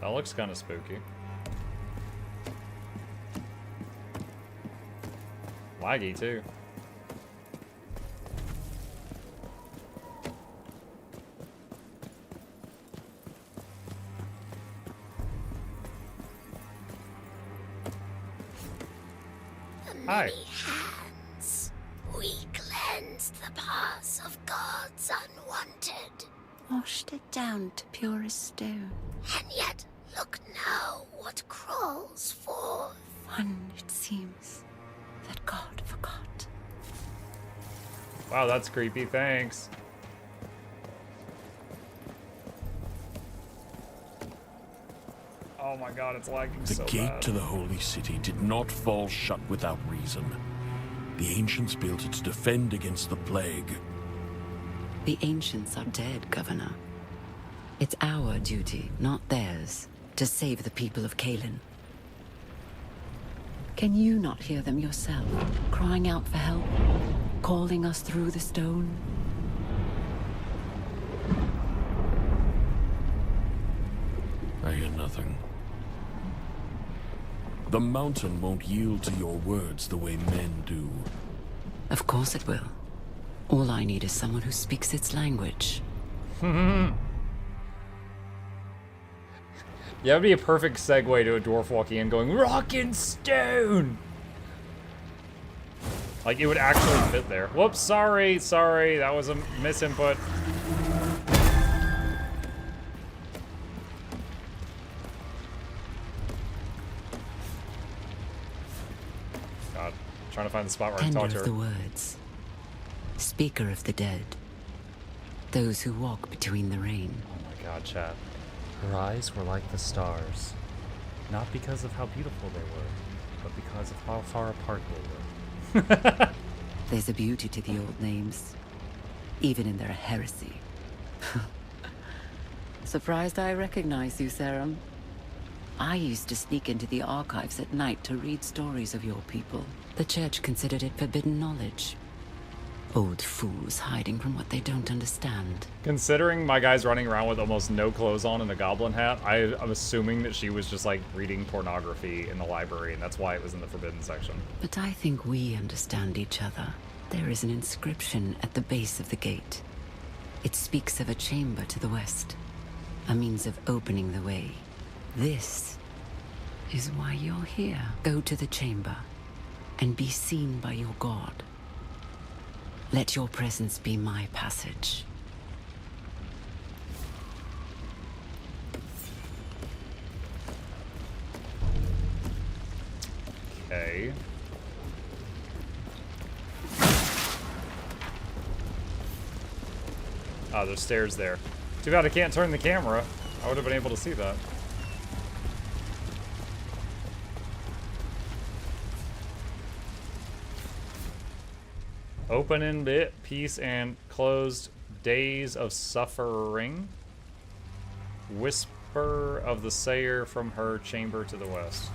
That looks kind of spooky. Laggy too. Hi. Hands, we cleansed the paths of gods unwanted. Washed it down to purest stone. And yet, look now what crawls forth. One, it seems, that God forgot. Wow, that's creepy, thanks. Oh my god, it's lagging so bad. The gate to the holy city did not fall shut without reason. The ancients built it to defend against the plague. The ancients are dead, Governor. It's our duty, not theirs, to save the people of Kalen. Can you not hear them yourself, crying out for help, calling us through the stone? I hear nothing. The mountain won't yield to your words the way men do. Of course it will. All I need is someone who speaks its language. Yeah, it'd be a perfect segue to a dwarf walking in going, rock and stone! Like, it would actually fit there. Whoops, sorry, that was a misinput. God, trying to find the spot where I can Tender talk to of her. the words, speaker of the dead, those who walk between the rain. Oh my god, chat. Her eyes were like the stars. Not because of how beautiful they were, but because of how far apart they were. There's a beauty to the old names, even in their heresy. Surprised I recognize you, Serum. I used to sneak into the archives at night to read stories of your people. The church considered it forbidden knowledge. Old fools hiding from what they don't understand. Considering my guy's running around with almost no clothes on and a goblin hat, I'm assuming that she was just like reading pornography in the library, and that's why it was in the forbidden section. But I think we understand each other. There is an inscription at the base of the gate. It speaks of a chamber to the west, a means of opening the way. This is why you're here. Go to the chamber and be seen by your god. Let your presence be my passage. Okay. Oh, there's stairs there. Too bad I can't turn the camera. I would have been able to see that. Open in lit, peace and closed days of suffering. Spur of the Sayer from her chamber to the west.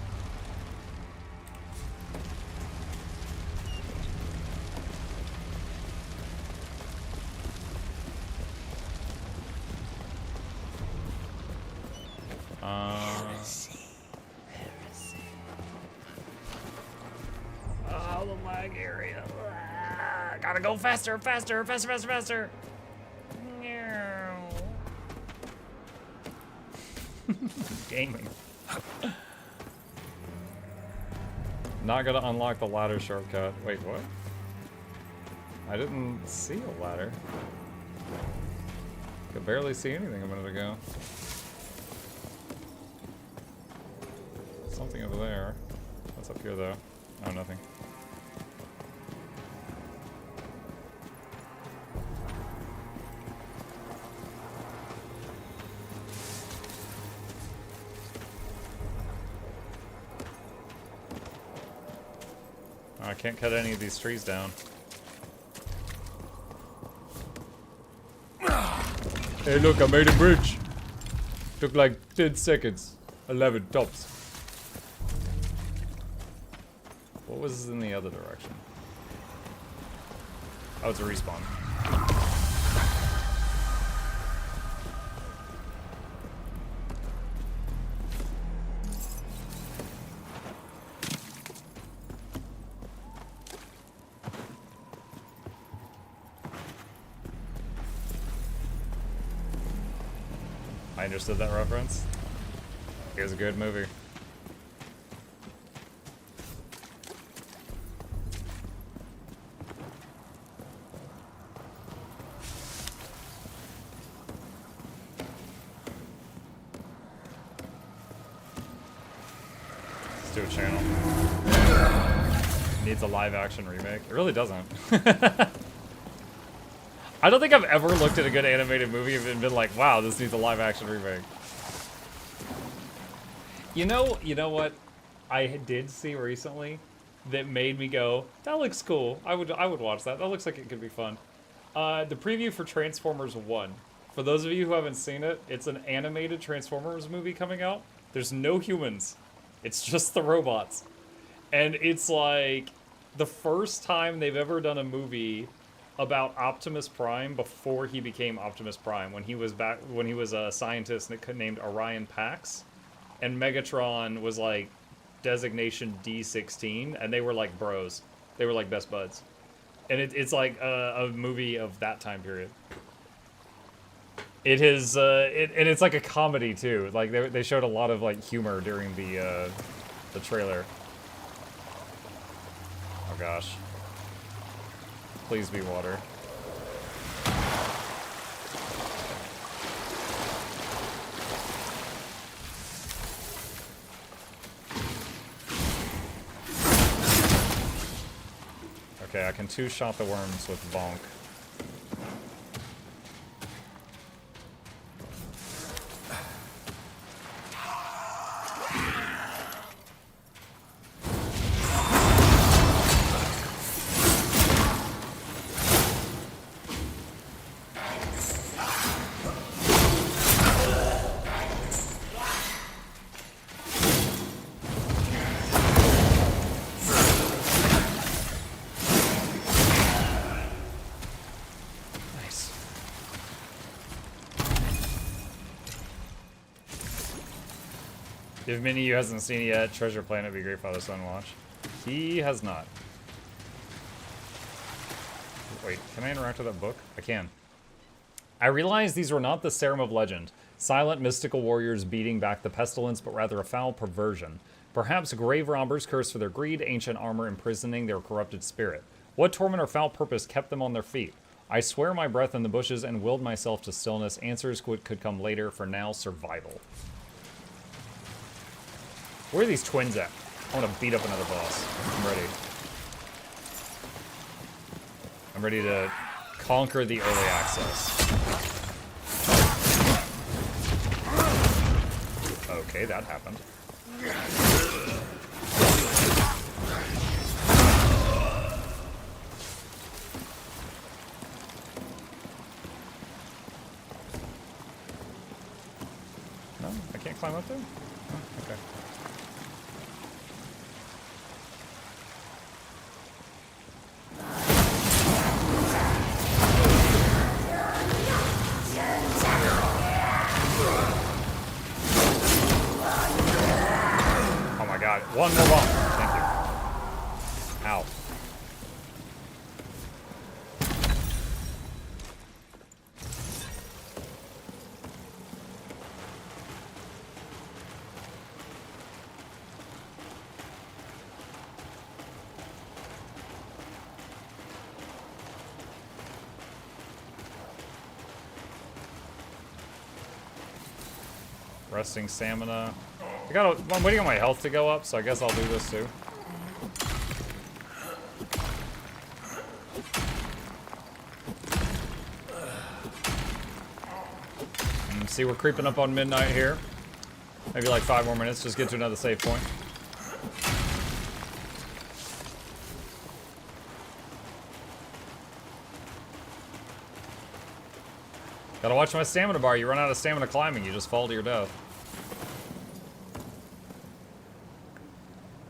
Oh, the lag area. Gotta go faster, faster, faster, faster, faster. Gaming. Not gonna unlock the ladder shortcut. Wait, what? I didn't see a ladder. Could barely see anything a minute ago. Something over there. What's up here, though? Oh, nothing. I can't cut any of these trees down. Hey, look, I made a bridge. Took like 10 seconds. 11 tops. What was in the other direction? Oh, it's a respawn. I understood that reference. It was a good movie. Let's do a channel. Needs a live action remake. It really doesn't. I don't think I've ever looked at a good animated movie and been like, wow, this needs a live action remake. You know what I did see recently that made me go, that looks cool. I would watch that. That looks like it could be fun. The preview for Transformers 1. For those of you who haven't seen it, it's an animated Transformers movie coming out. There's no humans. It's just the robots. And it's like the first time they've ever done a movie about Optimus Prime before he became Optimus Prime, when he was a scientist named Orion Pax, and Megatron was like designation D16, and they were like bros. They were like best buds. And it's like a movie of that time period. It is, and it's like a comedy too. Like they showed a lot of like humor during the trailer. Oh gosh. Please be water. Okay, I can two-shot the worms with Bonk. If many of you hasn't seen it yet, Treasure Planet would be great Father Son watch. He has not. Wait, can I interact with that book? I can. I realized these were not the Serum of Legend, silent mystical warriors beating back the pestilence, but rather a foul perversion. Perhaps grave robbers cursed for their greed, ancient armor imprisoning their corrupted spirit. What torment or foul purpose kept them on their feet? I swear my breath in the bushes and willed myself to stillness. Answers could come later. For now, survival. Where are these twins at? I want to beat up another boss. I'm ready. I'm ready to conquer the early access. Okay, that happened. No, can't climb up there? Oh, okay. Oh my god. One more bomb. Thank you. Ow. Resting stamina. I'm waiting on my health to go up, so I guess I'll do this too. See, we're creeping up on midnight here. Maybe like 5 more minutes, just get to another save point. Gotta watch my stamina bar. You run out of stamina climbing, you just fall to your death.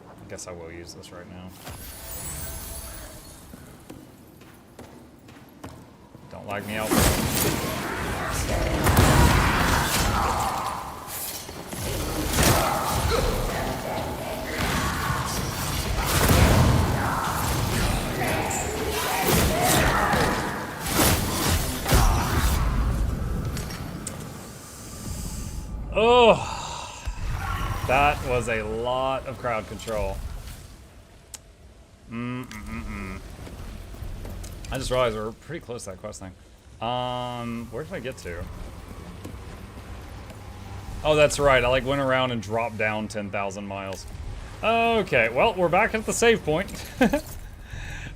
I guess I will use this right now. Don't lag me out. Oh, that was a lot of crowd control. I just realized we're pretty close to that quest thing. Where did I get to? Oh, that's right. I like went around and dropped down 10,000 miles. Okay, well, we're back at the save point.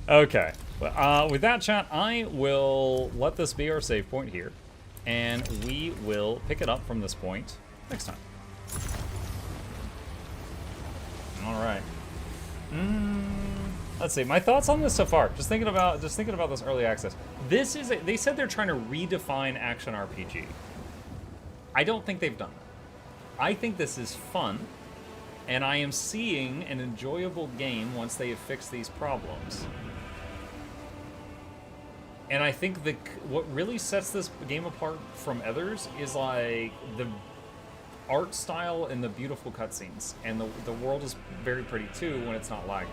Okay, with that, chat, I will let this be our save point here, and we will pick it up from this point next time. All right. Let's see. My thoughts on this so far. Just thinking about this early access. This is they said they're trying to redefine action RPG. I don't think they've done that. I think this is fun, and I am seeing an enjoyable game once they have fixed these problems. And I think what really sets this game apart from others is like the art style and the beautiful cutscenes, and the world is very pretty too when it's not lagging.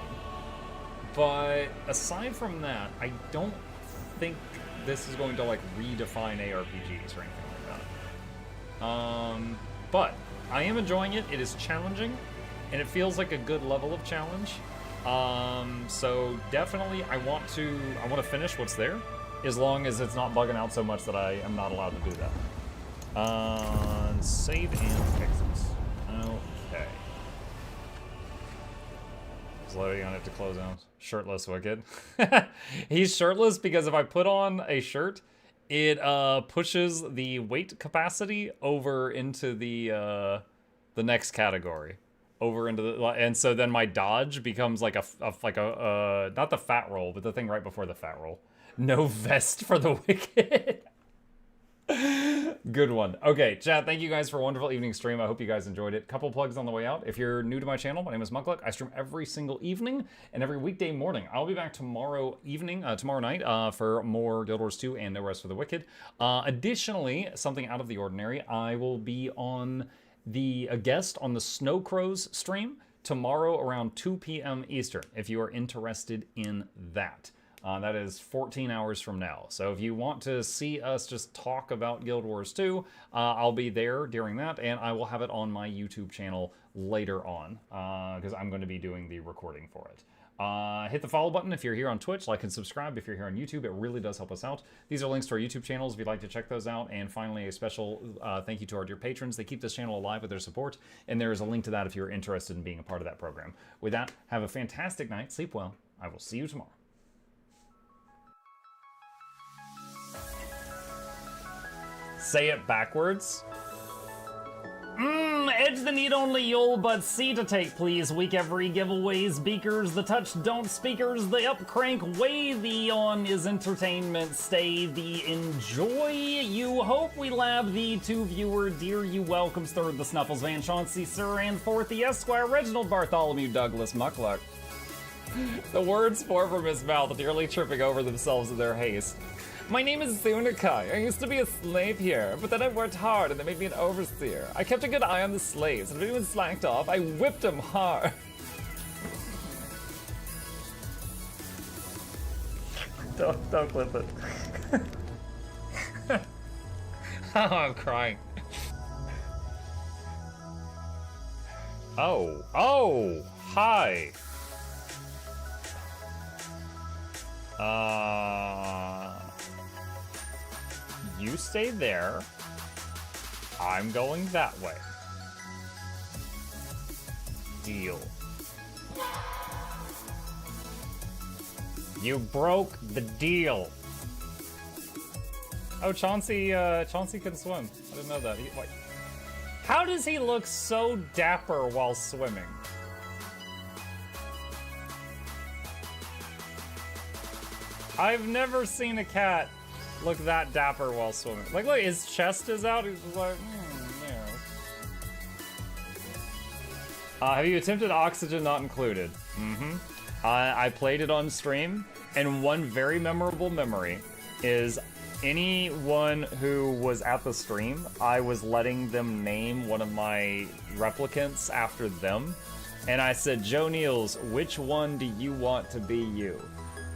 But aside from that, I don't think this is going to like redefine ARPGs or anything like that. But I am enjoying it. It is challenging, and it feels like a good level of challenge. So definitely, I want to finish what's there, as long as it's not bugging out so much that I am not allowed to do that. Save and exit. Okay. Just loading on it to close out. Shirtless Wicked. He's shirtless because if I put on a shirt, it pushes the weight capacity over into the next category, over into the, and so then my dodge becomes like a not the fat roll, but the thing right before the fat roll. No vest for the Wicked. Good one. Okay, chat, thank you guys for a wonderful evening stream. I hope you guys enjoyed it. Couple plugs on the way out. If you're new to my channel, my name is Mukluk. I stream every single evening and every weekday morning. I'll be back tomorrow night for more Guild Wars 2 and No Rest for the Wicked. Additionally, something out of the ordinary, I will be on a guest on the Snow Crows stream tomorrow around 2 p.m. Eastern, if you are interested in that. That is 14 hours from now. So if you want to see us just talk about Guild Wars 2, I'll be there during that, and I will have it on my YouTube channel later on, because I'm going to be doing the recording for it. Hit the follow button if you're here on Twitch, like and subscribe if you're here on YouTube. It really does help us out. These are links to our YouTube channels if you'd like to check those out. And finally, a special thank you to our dear patrons. They keep this channel alive with their support, and there is a link to that if you're interested in being a part of that program. With that, have a fantastic night. Sleep well. I will see you tomorrow. Say it backwards. Edge the need only you'll but see to take, please. Week every giveaways, beakers, the touch don't speakers, the up crank way, the on is entertainment, stay the enjoy. You hope we lab the two viewer, dear you welcomes, third the Snuffles, Van Chauncey, Sir, and fourth the Esquire, Reginald, Bartholomew, Douglas, Mukluk. The words pour from his mouth, nearly tripping over themselves in their haste. My name is Zunikai. I used to be a slave here, but then I worked hard and they made me an overseer. I kept a good eye on the slaves, and if anyone slacked off, I whipped them hard. Don't clip it. Oh, I'm crying. Oh, hi. You stay there. I'm going that way. Deal. You broke the deal. Oh, Chauncey can swim. I didn't know that. How does he look so dapper while swimming? I've never seen a cat look that dapper while swimming. Like, look, his chest is out. He's just like, yeah. Have you attempted Oxygen Not Included? Mm-hmm. I played it on stream, and one very memorable memory is anyone who was at the stream, I was letting them name one of my replicants after them, and I said, Joe Niels, which one do you want to be you?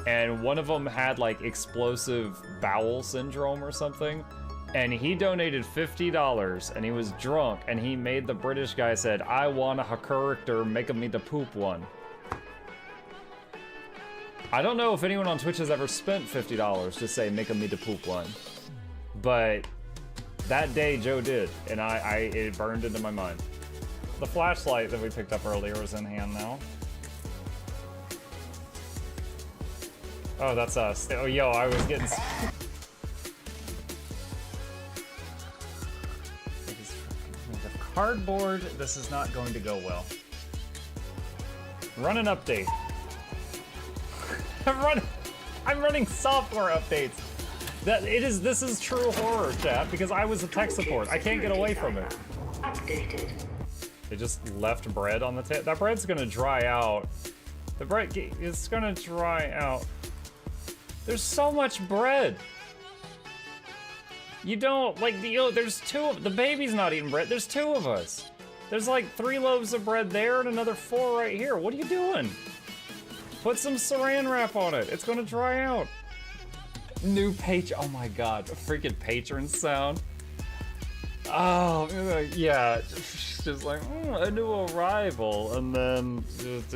And one of them had like explosive bowel syndrome or something, and he donated $50 and he was drunk and he made the British guy said, I want a character making me the poop one. I don't know if anyone on Twitch has ever spent $50 to say making me the poop one, but that day Joe did, and it burned into my mind. The flashlight that we picked up earlier is in hand now. Oh, that's us. Oh, yo, I was getting... The cardboard, this is not going to go well. Run an update. I'm running software updates. This is true horror, chat, because I was a tech support. I can't get away from it. Updated. They just left bread on the table. That bread's gonna dry out. The bread is gonna dry out. There's so much bread. You don't, like, there's the baby's not eating bread. There's 2 of us. There's like 3 loaves of bread there and another 4 right here. What are you doing? Put some saran wrap on it. It's gonna dry out. New oh my god, a freaking patron sound. Oh, yeah. Just like, a new arrival, and then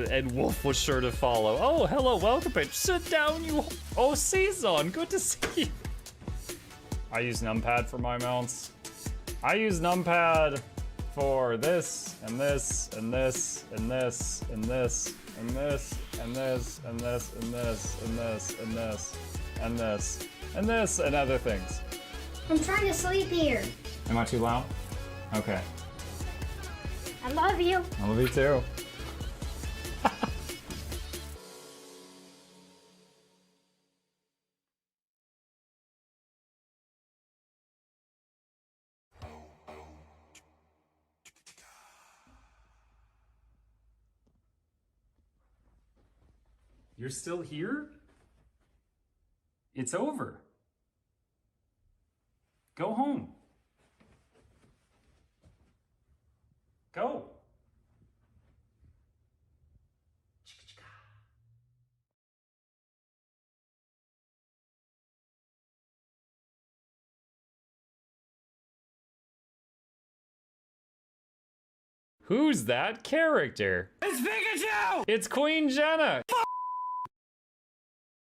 Ed Wolf was sure to follow. Oh, hello, welcome, page. Sit down, you. Oh, Season, good to see you. I use numpad for my mounts. I use numpad for this, and this, and this, and this, and this, and this, and this, and this, and this, and this, and this, and this, and this, and other things. I'm trying to sleep here. Am I too loud? Okay. I love you. I love you too. You're still here? It's over. Go home. Go. Who's that character? It's Pikachu! It's Queen Jenna!